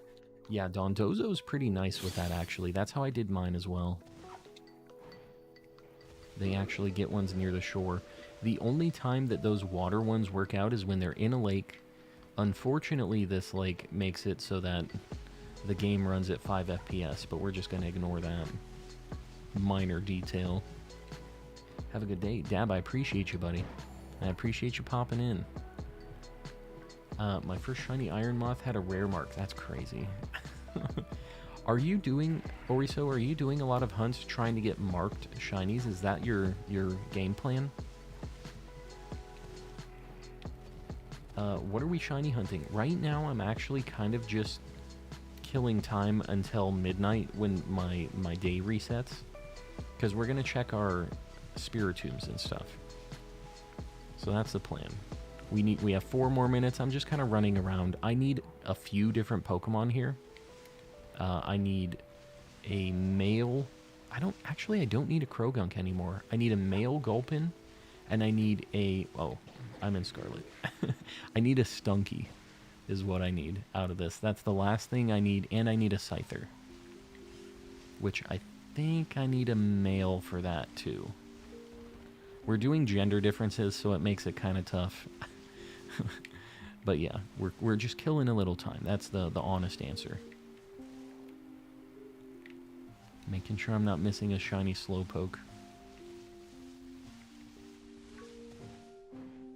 Yeah, Dondozo's pretty nice with that, actually. That's how I did mine as well. They actually get ones near the shore. The only time that those water ones work out is when they're in a lake. Unfortunately, this lake makes it so that the game runs at 5 FPS, but we're just going to ignore that minor detail. Have a good day. Dab, I appreciate you, buddy. I appreciate you popping in. My first shiny Iron Moth had a rare mark. That's crazy. Are you doing, Oriso, are you doing a lot of hunts trying to get marked shinies? Is that your game plan? What are we shiny hunting? Right now, I'm actually kind of just killing time until midnight when my day resets. Because we're going to check our Spiritombs and stuff. So that's the plan. We have 4 more minutes. I'm just kind of running around. I need a few different Pokemon here. I need a male... I don't need a Krogunk anymore. I need a male Gulpin, and I need a... Oh, I'm in Scarlet. I need a Stunky, is what I need out of this. That's the last thing I need, and I need a Scyther. Which I think I need a male for that, too. We're doing gender differences, so it makes it kind of tough. But yeah, we're just killing a little time. That's the honest answer. Making sure I'm not missing a shiny Slowpoke.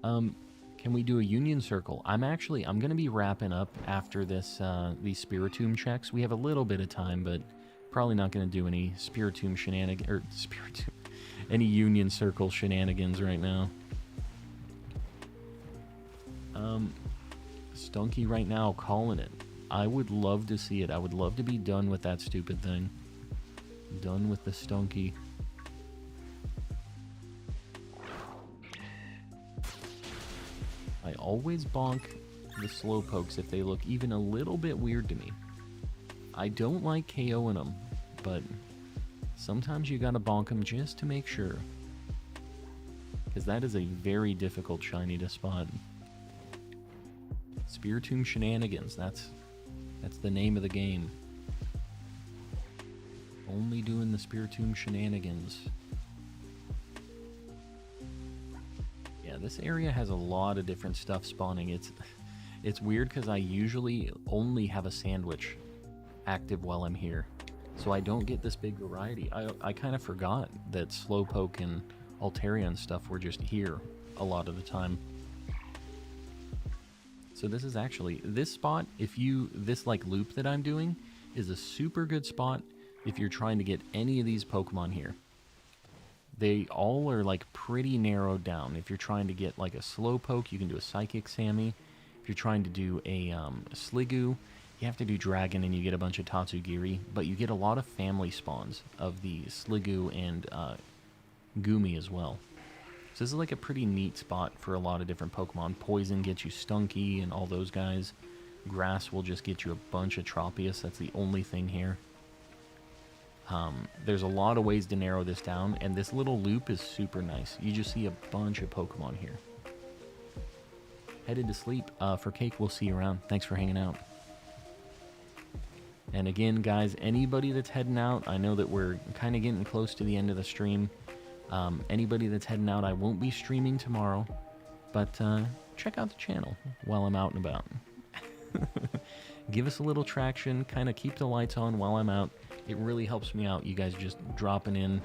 Can we do a Union Circle? I'm going to be wrapping up after this, these Spiritomb checks. We have a little bit of time, but probably not going to do any Spiritomb shenanigans, or any Union Circle shenanigans right now. Stunky right now, calling it. I would love to see it. I would love to be done with that stupid thing. Done with the Stunky. I always bonk the Slowpokes if they look even a little bit weird to me. I don't like KOing them, but sometimes you gotta bonk them just to make sure. Because that is a very difficult shiny to spot. Spiritomb Shenanigans, that's the name of the game. Only doing the Spiritomb Shenanigans. Yeah, this area has a lot of different stuff spawning. It's weird because I usually only have a sandwich active while I'm here. So I don't get this big variety. I kind of forgot that Slowpoke and Altaria and stuff were just here a lot of the time. So this is actually, this spot, this like loop that I'm doing is a super good spot if you're trying to get any of these Pokemon here. They all are like pretty narrowed down. If you're trying to get like a Slowpoke, you can do a Psychic Sammy. If you're trying to do a Sliggoo, you have to do Dragon and you get a bunch of Tatsugiri, but you get a lot of family spawns of the Sliggoo and Goomy as well. So this is like a pretty neat spot for a lot of different Pokemon. Poison gets you Stunky and all those guys. Grass will just get you a bunch of Tropius. That's the only thing here. There's a lot of ways to narrow this down, and this little loop is super nice. You just see a bunch of Pokemon here. Headed to sleep. For Cake, we'll see you around. Thanks for hanging out. And again, guys, anybody that's heading out, I know that we're kind of getting close to the end of the stream. Anybody that's heading out, I won't be streaming tomorrow, but check out the channel while I'm out and about. Give us a little traction, kind of keep the lights on while I'm out. It really helps me out, you guys just dropping in,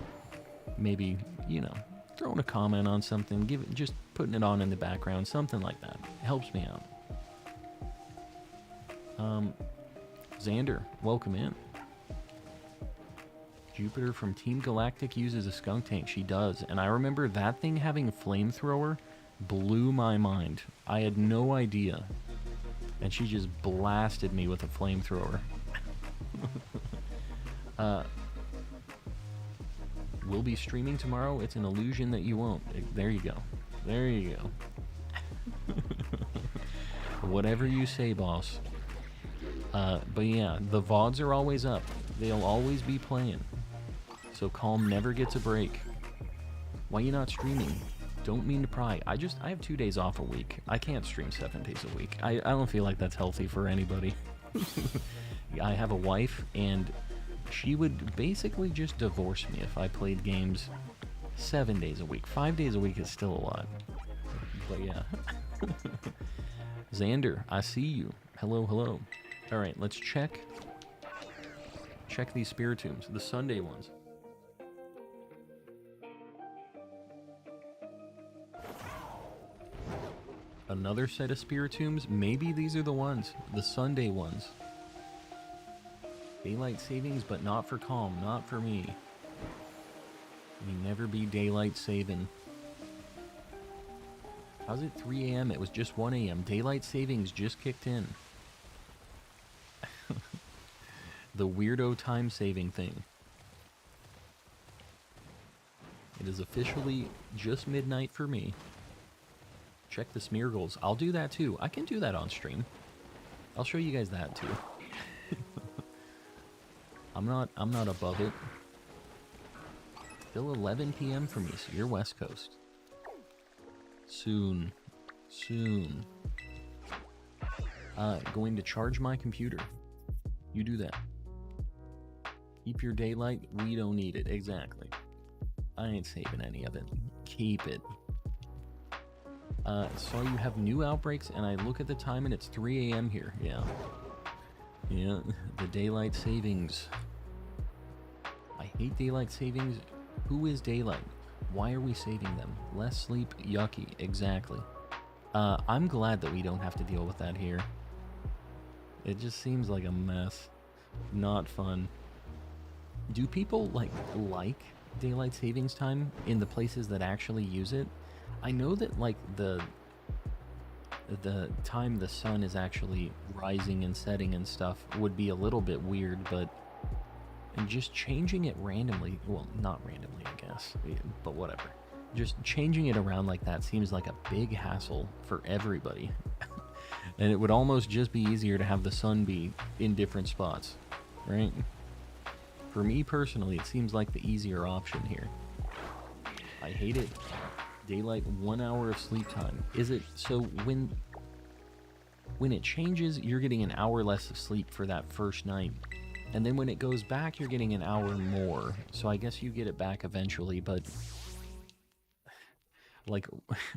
maybe, you know, throwing a comment on something, just putting it on in the background, something like that. It helps me out. Xander, welcome in. Jupiter from Team Galactic uses a skunk tank. She does. And I remember that thing having a flamethrower blew my mind. I had no idea. And she just blasted me with a flamethrower. We'll be streaming tomorrow. It's an illusion that you won't. There you go. There you go. Whatever you say, boss. But yeah, the VODs are always up. They'll always be playing. So Calm never gets a break. Why you not streaming? Don't mean to pry. I have 2 days off a week. I can't stream 7 days a week. I don't feel like that's healthy for anybody. I have a wife, and she would basically just divorce me if I played games 7 days a week. 5 days a week is still a lot. But yeah. Xander, I see you. Hello, hello. Alright, let's check these Spiritombs, the Sunday ones. Another set of Spiritombs. Maybe these are the ones, the Sunday ones. Daylight savings, but not for Calm, not for me. We never be daylight saving. How's it 3 a.m.? It was just 1 a.m. Daylight savings just kicked in. The weirdo time saving thing. It is officially just midnight for me. Check the smear goals. I'll do that too. I can do that on stream. I'll show you guys that too. I'm not above it. Still 11 p.m. for me, so you're West Coast. Soon. Going to charge my computer. You do that. Keep your daylight. We don't need it. Exactly. I ain't saving any of it. Keep it. Saw you have new outbreaks, and I look at the time, and it's 3 a.m. here. Yeah. Yeah, the daylight savings. I hate daylight savings. Who is daylight? Why are we saving them? Less sleep, yucky. Exactly. I'm glad that we don't have to deal with that here. It just seems like a mess. Not fun. Do people like daylight savings time in the places that actually use it? I know that like the time the sun is actually rising and setting and stuff would be a little bit weird, but just changing it randomly, well, not randomly, I guess, but whatever. Just changing it around like that seems like a big hassle for everybody. And it would almost just be easier to have the sun be in different spots, right? For me personally, it seems like the easier option here. I hate it. Daylight, 1 hour of sleep time. Is it so when it changes, you're getting an hour less of sleep for that first night, and then when it goes back, you're getting an hour more. So I guess you get it back eventually, but like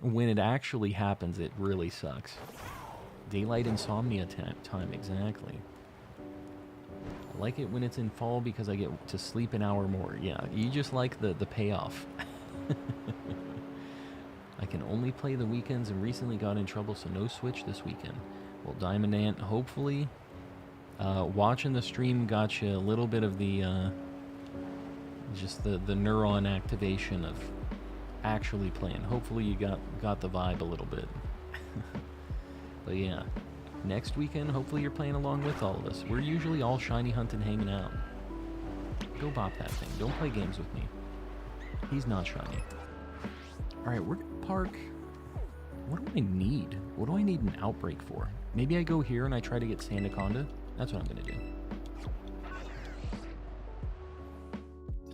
when it actually happens, it really sucks. Daylight insomnia time, exactly. I like it when it's in fall because I get to sleep an hour more. Yeah, you just like the payoff. I can only play the weekends and recently got in trouble, so no Switch this weekend. Well, Diamond Ant, hopefully watching the stream got you a little bit of the just the neuron activation of actually playing. Hopefully you got the vibe a little bit. But yeah, next weekend, hopefully you're playing along with all of us. We're usually all shiny hunting, hanging out. Go bop that thing. Don't play games with me. He's not shiny. Alright, we're gonna park. What do I need? What do I need an outbreak for? Maybe I go here and I try to get Sandaconda? That's what I'm gonna do.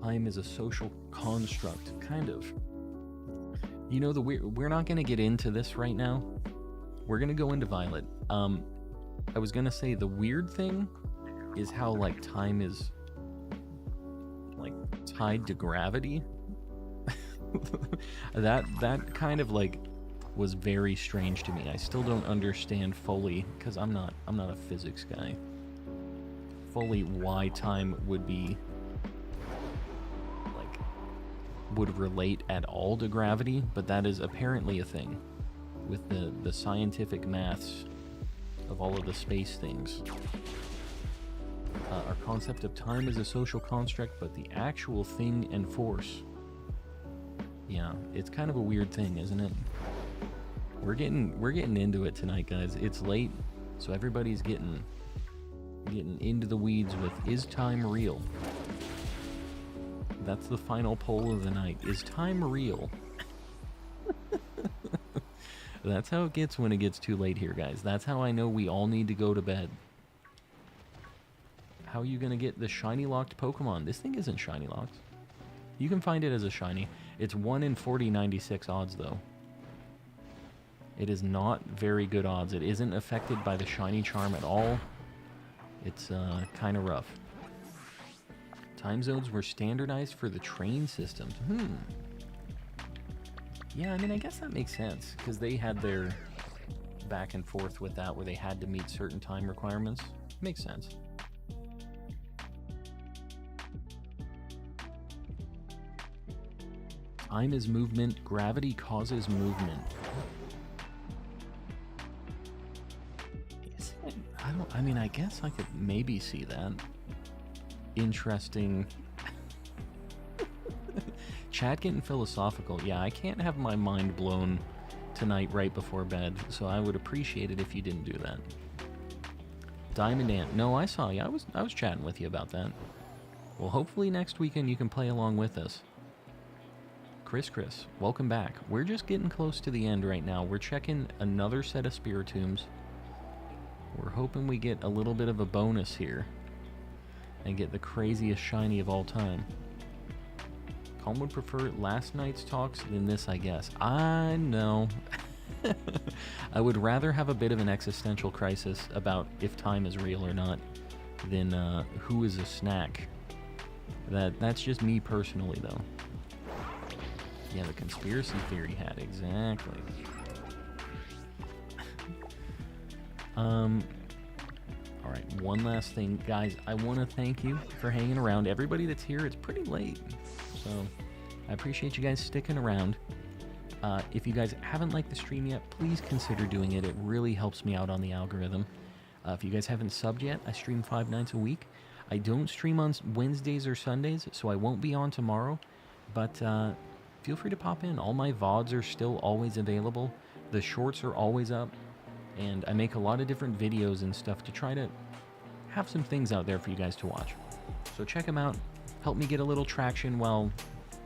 Time is a social construct, kind of. You know, we're not gonna get into this right now. We're gonna go into Violet. I was gonna say the weird thing is how like time is like tied to gravity. that kind of like was very strange to me. I still don't understand fully, because I'm not a physics guy, fully why time would be like would relate at all to gravity, but that is apparently a thing with the scientific maths of all of the space things. Our concept of time is a social construct, but the actual thing and force. Yeah, it's kind of a weird thing, isn't it? We're getting into it tonight, guys. It's late, so everybody's getting into the weeds with, is time real? That's the final poll of the night. Is time real? That's how it gets when it gets too late here, guys. That's how I know we all need to go to bed. How are you going to get the shiny locked Pokemon? This thing isn't shiny locked. You can find it as a shiny. It's 1 in 4096 odds, though. It is not very good odds. It isn't affected by the shiny charm at all. It's kind of rough. Time zones were standardized for the train systems. Yeah, I mean, I guess that makes sense, because they had their back and forth with that, where they had to meet certain time requirements. Makes sense. Time is movement, gravity causes movement. Is it? I mean, I guess I could maybe see that. Interesting. Chat getting philosophical. Yeah, I can't have my mind blown tonight right before bed, so I would appreciate it if you didn't do that. Diamond Ant. No, I saw you. I was chatting with you about that. Well, hopefully next weekend you can play along with us. Chris, welcome back. We're just getting close to the end right now. We're checking another set of Spiritombs. We're hoping we get a little bit of a bonus here and get the craziest shiny of all time. Colin would prefer last night's talks than this, I guess. I know. I would rather have a bit of an existential crisis about if time is real or not than who is a snack. That's just me personally, though. Yeah, the conspiracy theory hat, exactly. Alright, one last thing. Guys, I want to thank you for hanging around. Everybody that's here, it's pretty late, so I appreciate you guys sticking around. If you guys haven't liked the stream yet, please consider doing it. It really helps me out on the algorithm. If you guys haven't subbed yet, I stream 5 nights a week. I don't stream on Wednesdays or Sundays, so I won't be on tomorrow, but feel free to pop in. All my VODs are still always available. The shorts are always up, and I make a lot of different videos and stuff to try to have some things out there for you guys to watch. So check them out. Help me get a little traction while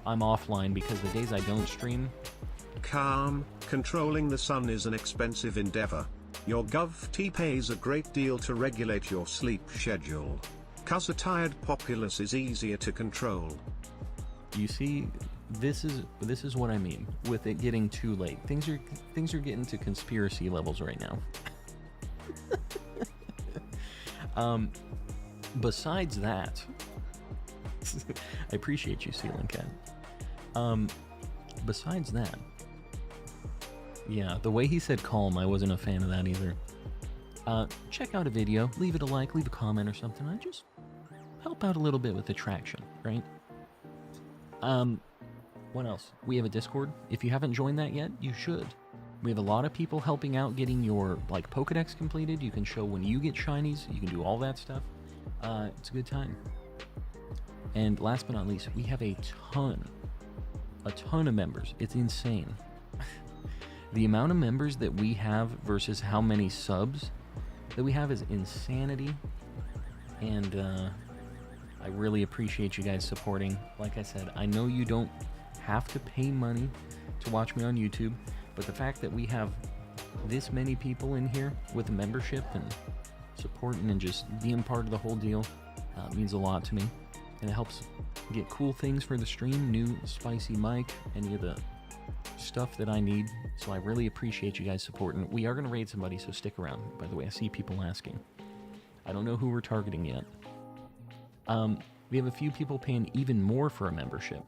I'm offline, because the days I don't stream... Calm, controlling the sun is an expensive endeavor. Your Gothitelle pays a great deal to regulate your sleep schedule. 'Cause a tired populace is easier to control. You see, this is what I mean with it getting too late. Things are getting to conspiracy levels right now. Besides that, I appreciate you, Ceiling Cat. Besides that, yeah, the way he said calm, I wasn't a fan of that either. Check out a video, leave it a like, leave a comment or something. I just help out a little bit with the traction, right? What else? We have a Discord. If you haven't joined that yet, you should. We have a lot of people helping out getting your, like, Pokedex completed. You can show when you get shinies. You can do all that stuff. It's a good time. And last but not least, we have a ton of members. It's insane. The amount of members that we have versus how many subs that we have is insanity. And, I really appreciate you guys supporting. Like I said, I know you don't have to pay money to watch me on YouTube, but the fact that we have this many people in here with a membership and supporting and just being part of the whole deal means a lot to me. And it helps get cool things for the stream, new spicy mic, any of the stuff that I need. So I really appreciate you guys supporting. We are going to raid somebody, so stick around. By the way, I see people asking. I don't know who we're targeting yet. We have a few people paying even more for a membership.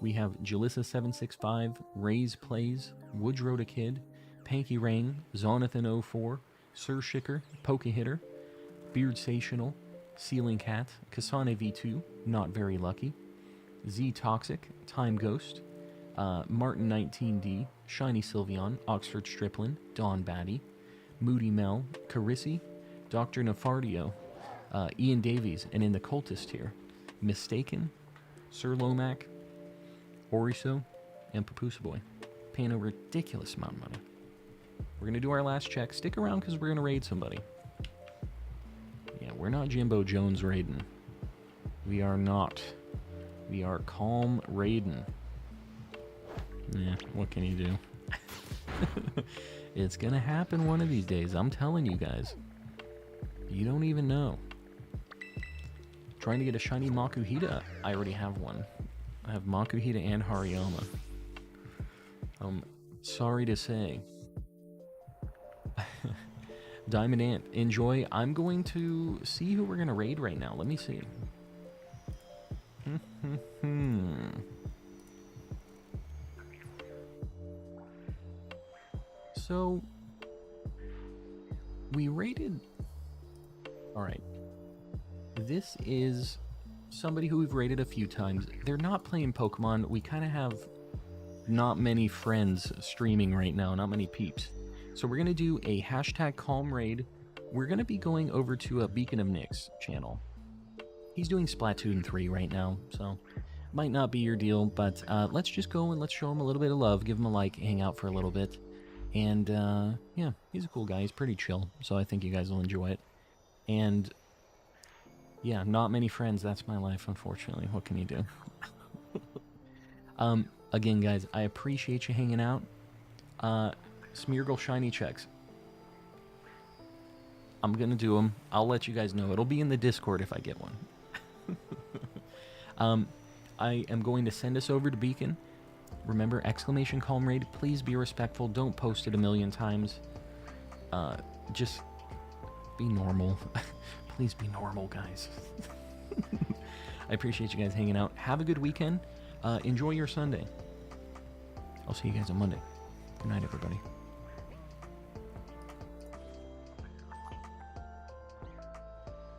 We have Jalissa765, Rays Plays, Woodrow the Kid, Panky Rain, Zonathan04, Sir Shicker, Pokehitter, Beardsational, Ceiling Cat, Kasane V2, Not Very Lucky, Z Toxic, Time Ghost, Martin19D, Shiny Sylveon, Oxford Striplin, Dawn Batty, Moody Mel, Carissi, Dr. Nefardio, Ian Davies, and in the cultist here, Mistaken, Sir Lomac, Oriso, and Papoose Boy, paying a ridiculous amount of money. We're going to do our last check. Stick around because we're going to raid somebody. Yeah, we're not Jimbo Jones raiding. We are not. We are calm raiding. Yeah, what can you do? It's going to happen one of these days. I'm telling you guys. You don't even know. Trying to get a shiny Makuhita. I already have one. I have Makuhita and Hariyama. Sorry to say. Diamond Ant, enjoy. I'm going to see who we're going to raid right now. Let me see. So, we raided... Alright. This is somebody who we've raided a few times. They're not playing Pokemon. We kind of have not many friends streaming right now, not many peeps. So we're going to do a hashtag calm raid. We're going to be going over to a Beacon of Nyx channel. He's doing Splatoon 3 right now, so might not be your deal, but let's just go and let's show him a little bit of love, give him a like, hang out for a little bit. And yeah, he's a cool guy. He's pretty chill, so I think you guys will enjoy it. And yeah, not many friends. That's my life, unfortunately. What can you do? Again, guys, I appreciate you hanging out. Smeargle shiny checks. I'm gonna do them. I'll let you guys know. It'll be in the Discord if I get one. I am going to send us over to Beacon. Remember, exclamation calm raid. Please be respectful. Don't post it a million times. Just be normal. Please be normal, guys. I appreciate you guys hanging out. Have a good weekend. Enjoy your Sunday. I'll see you guys on Monday. Good night, everybody.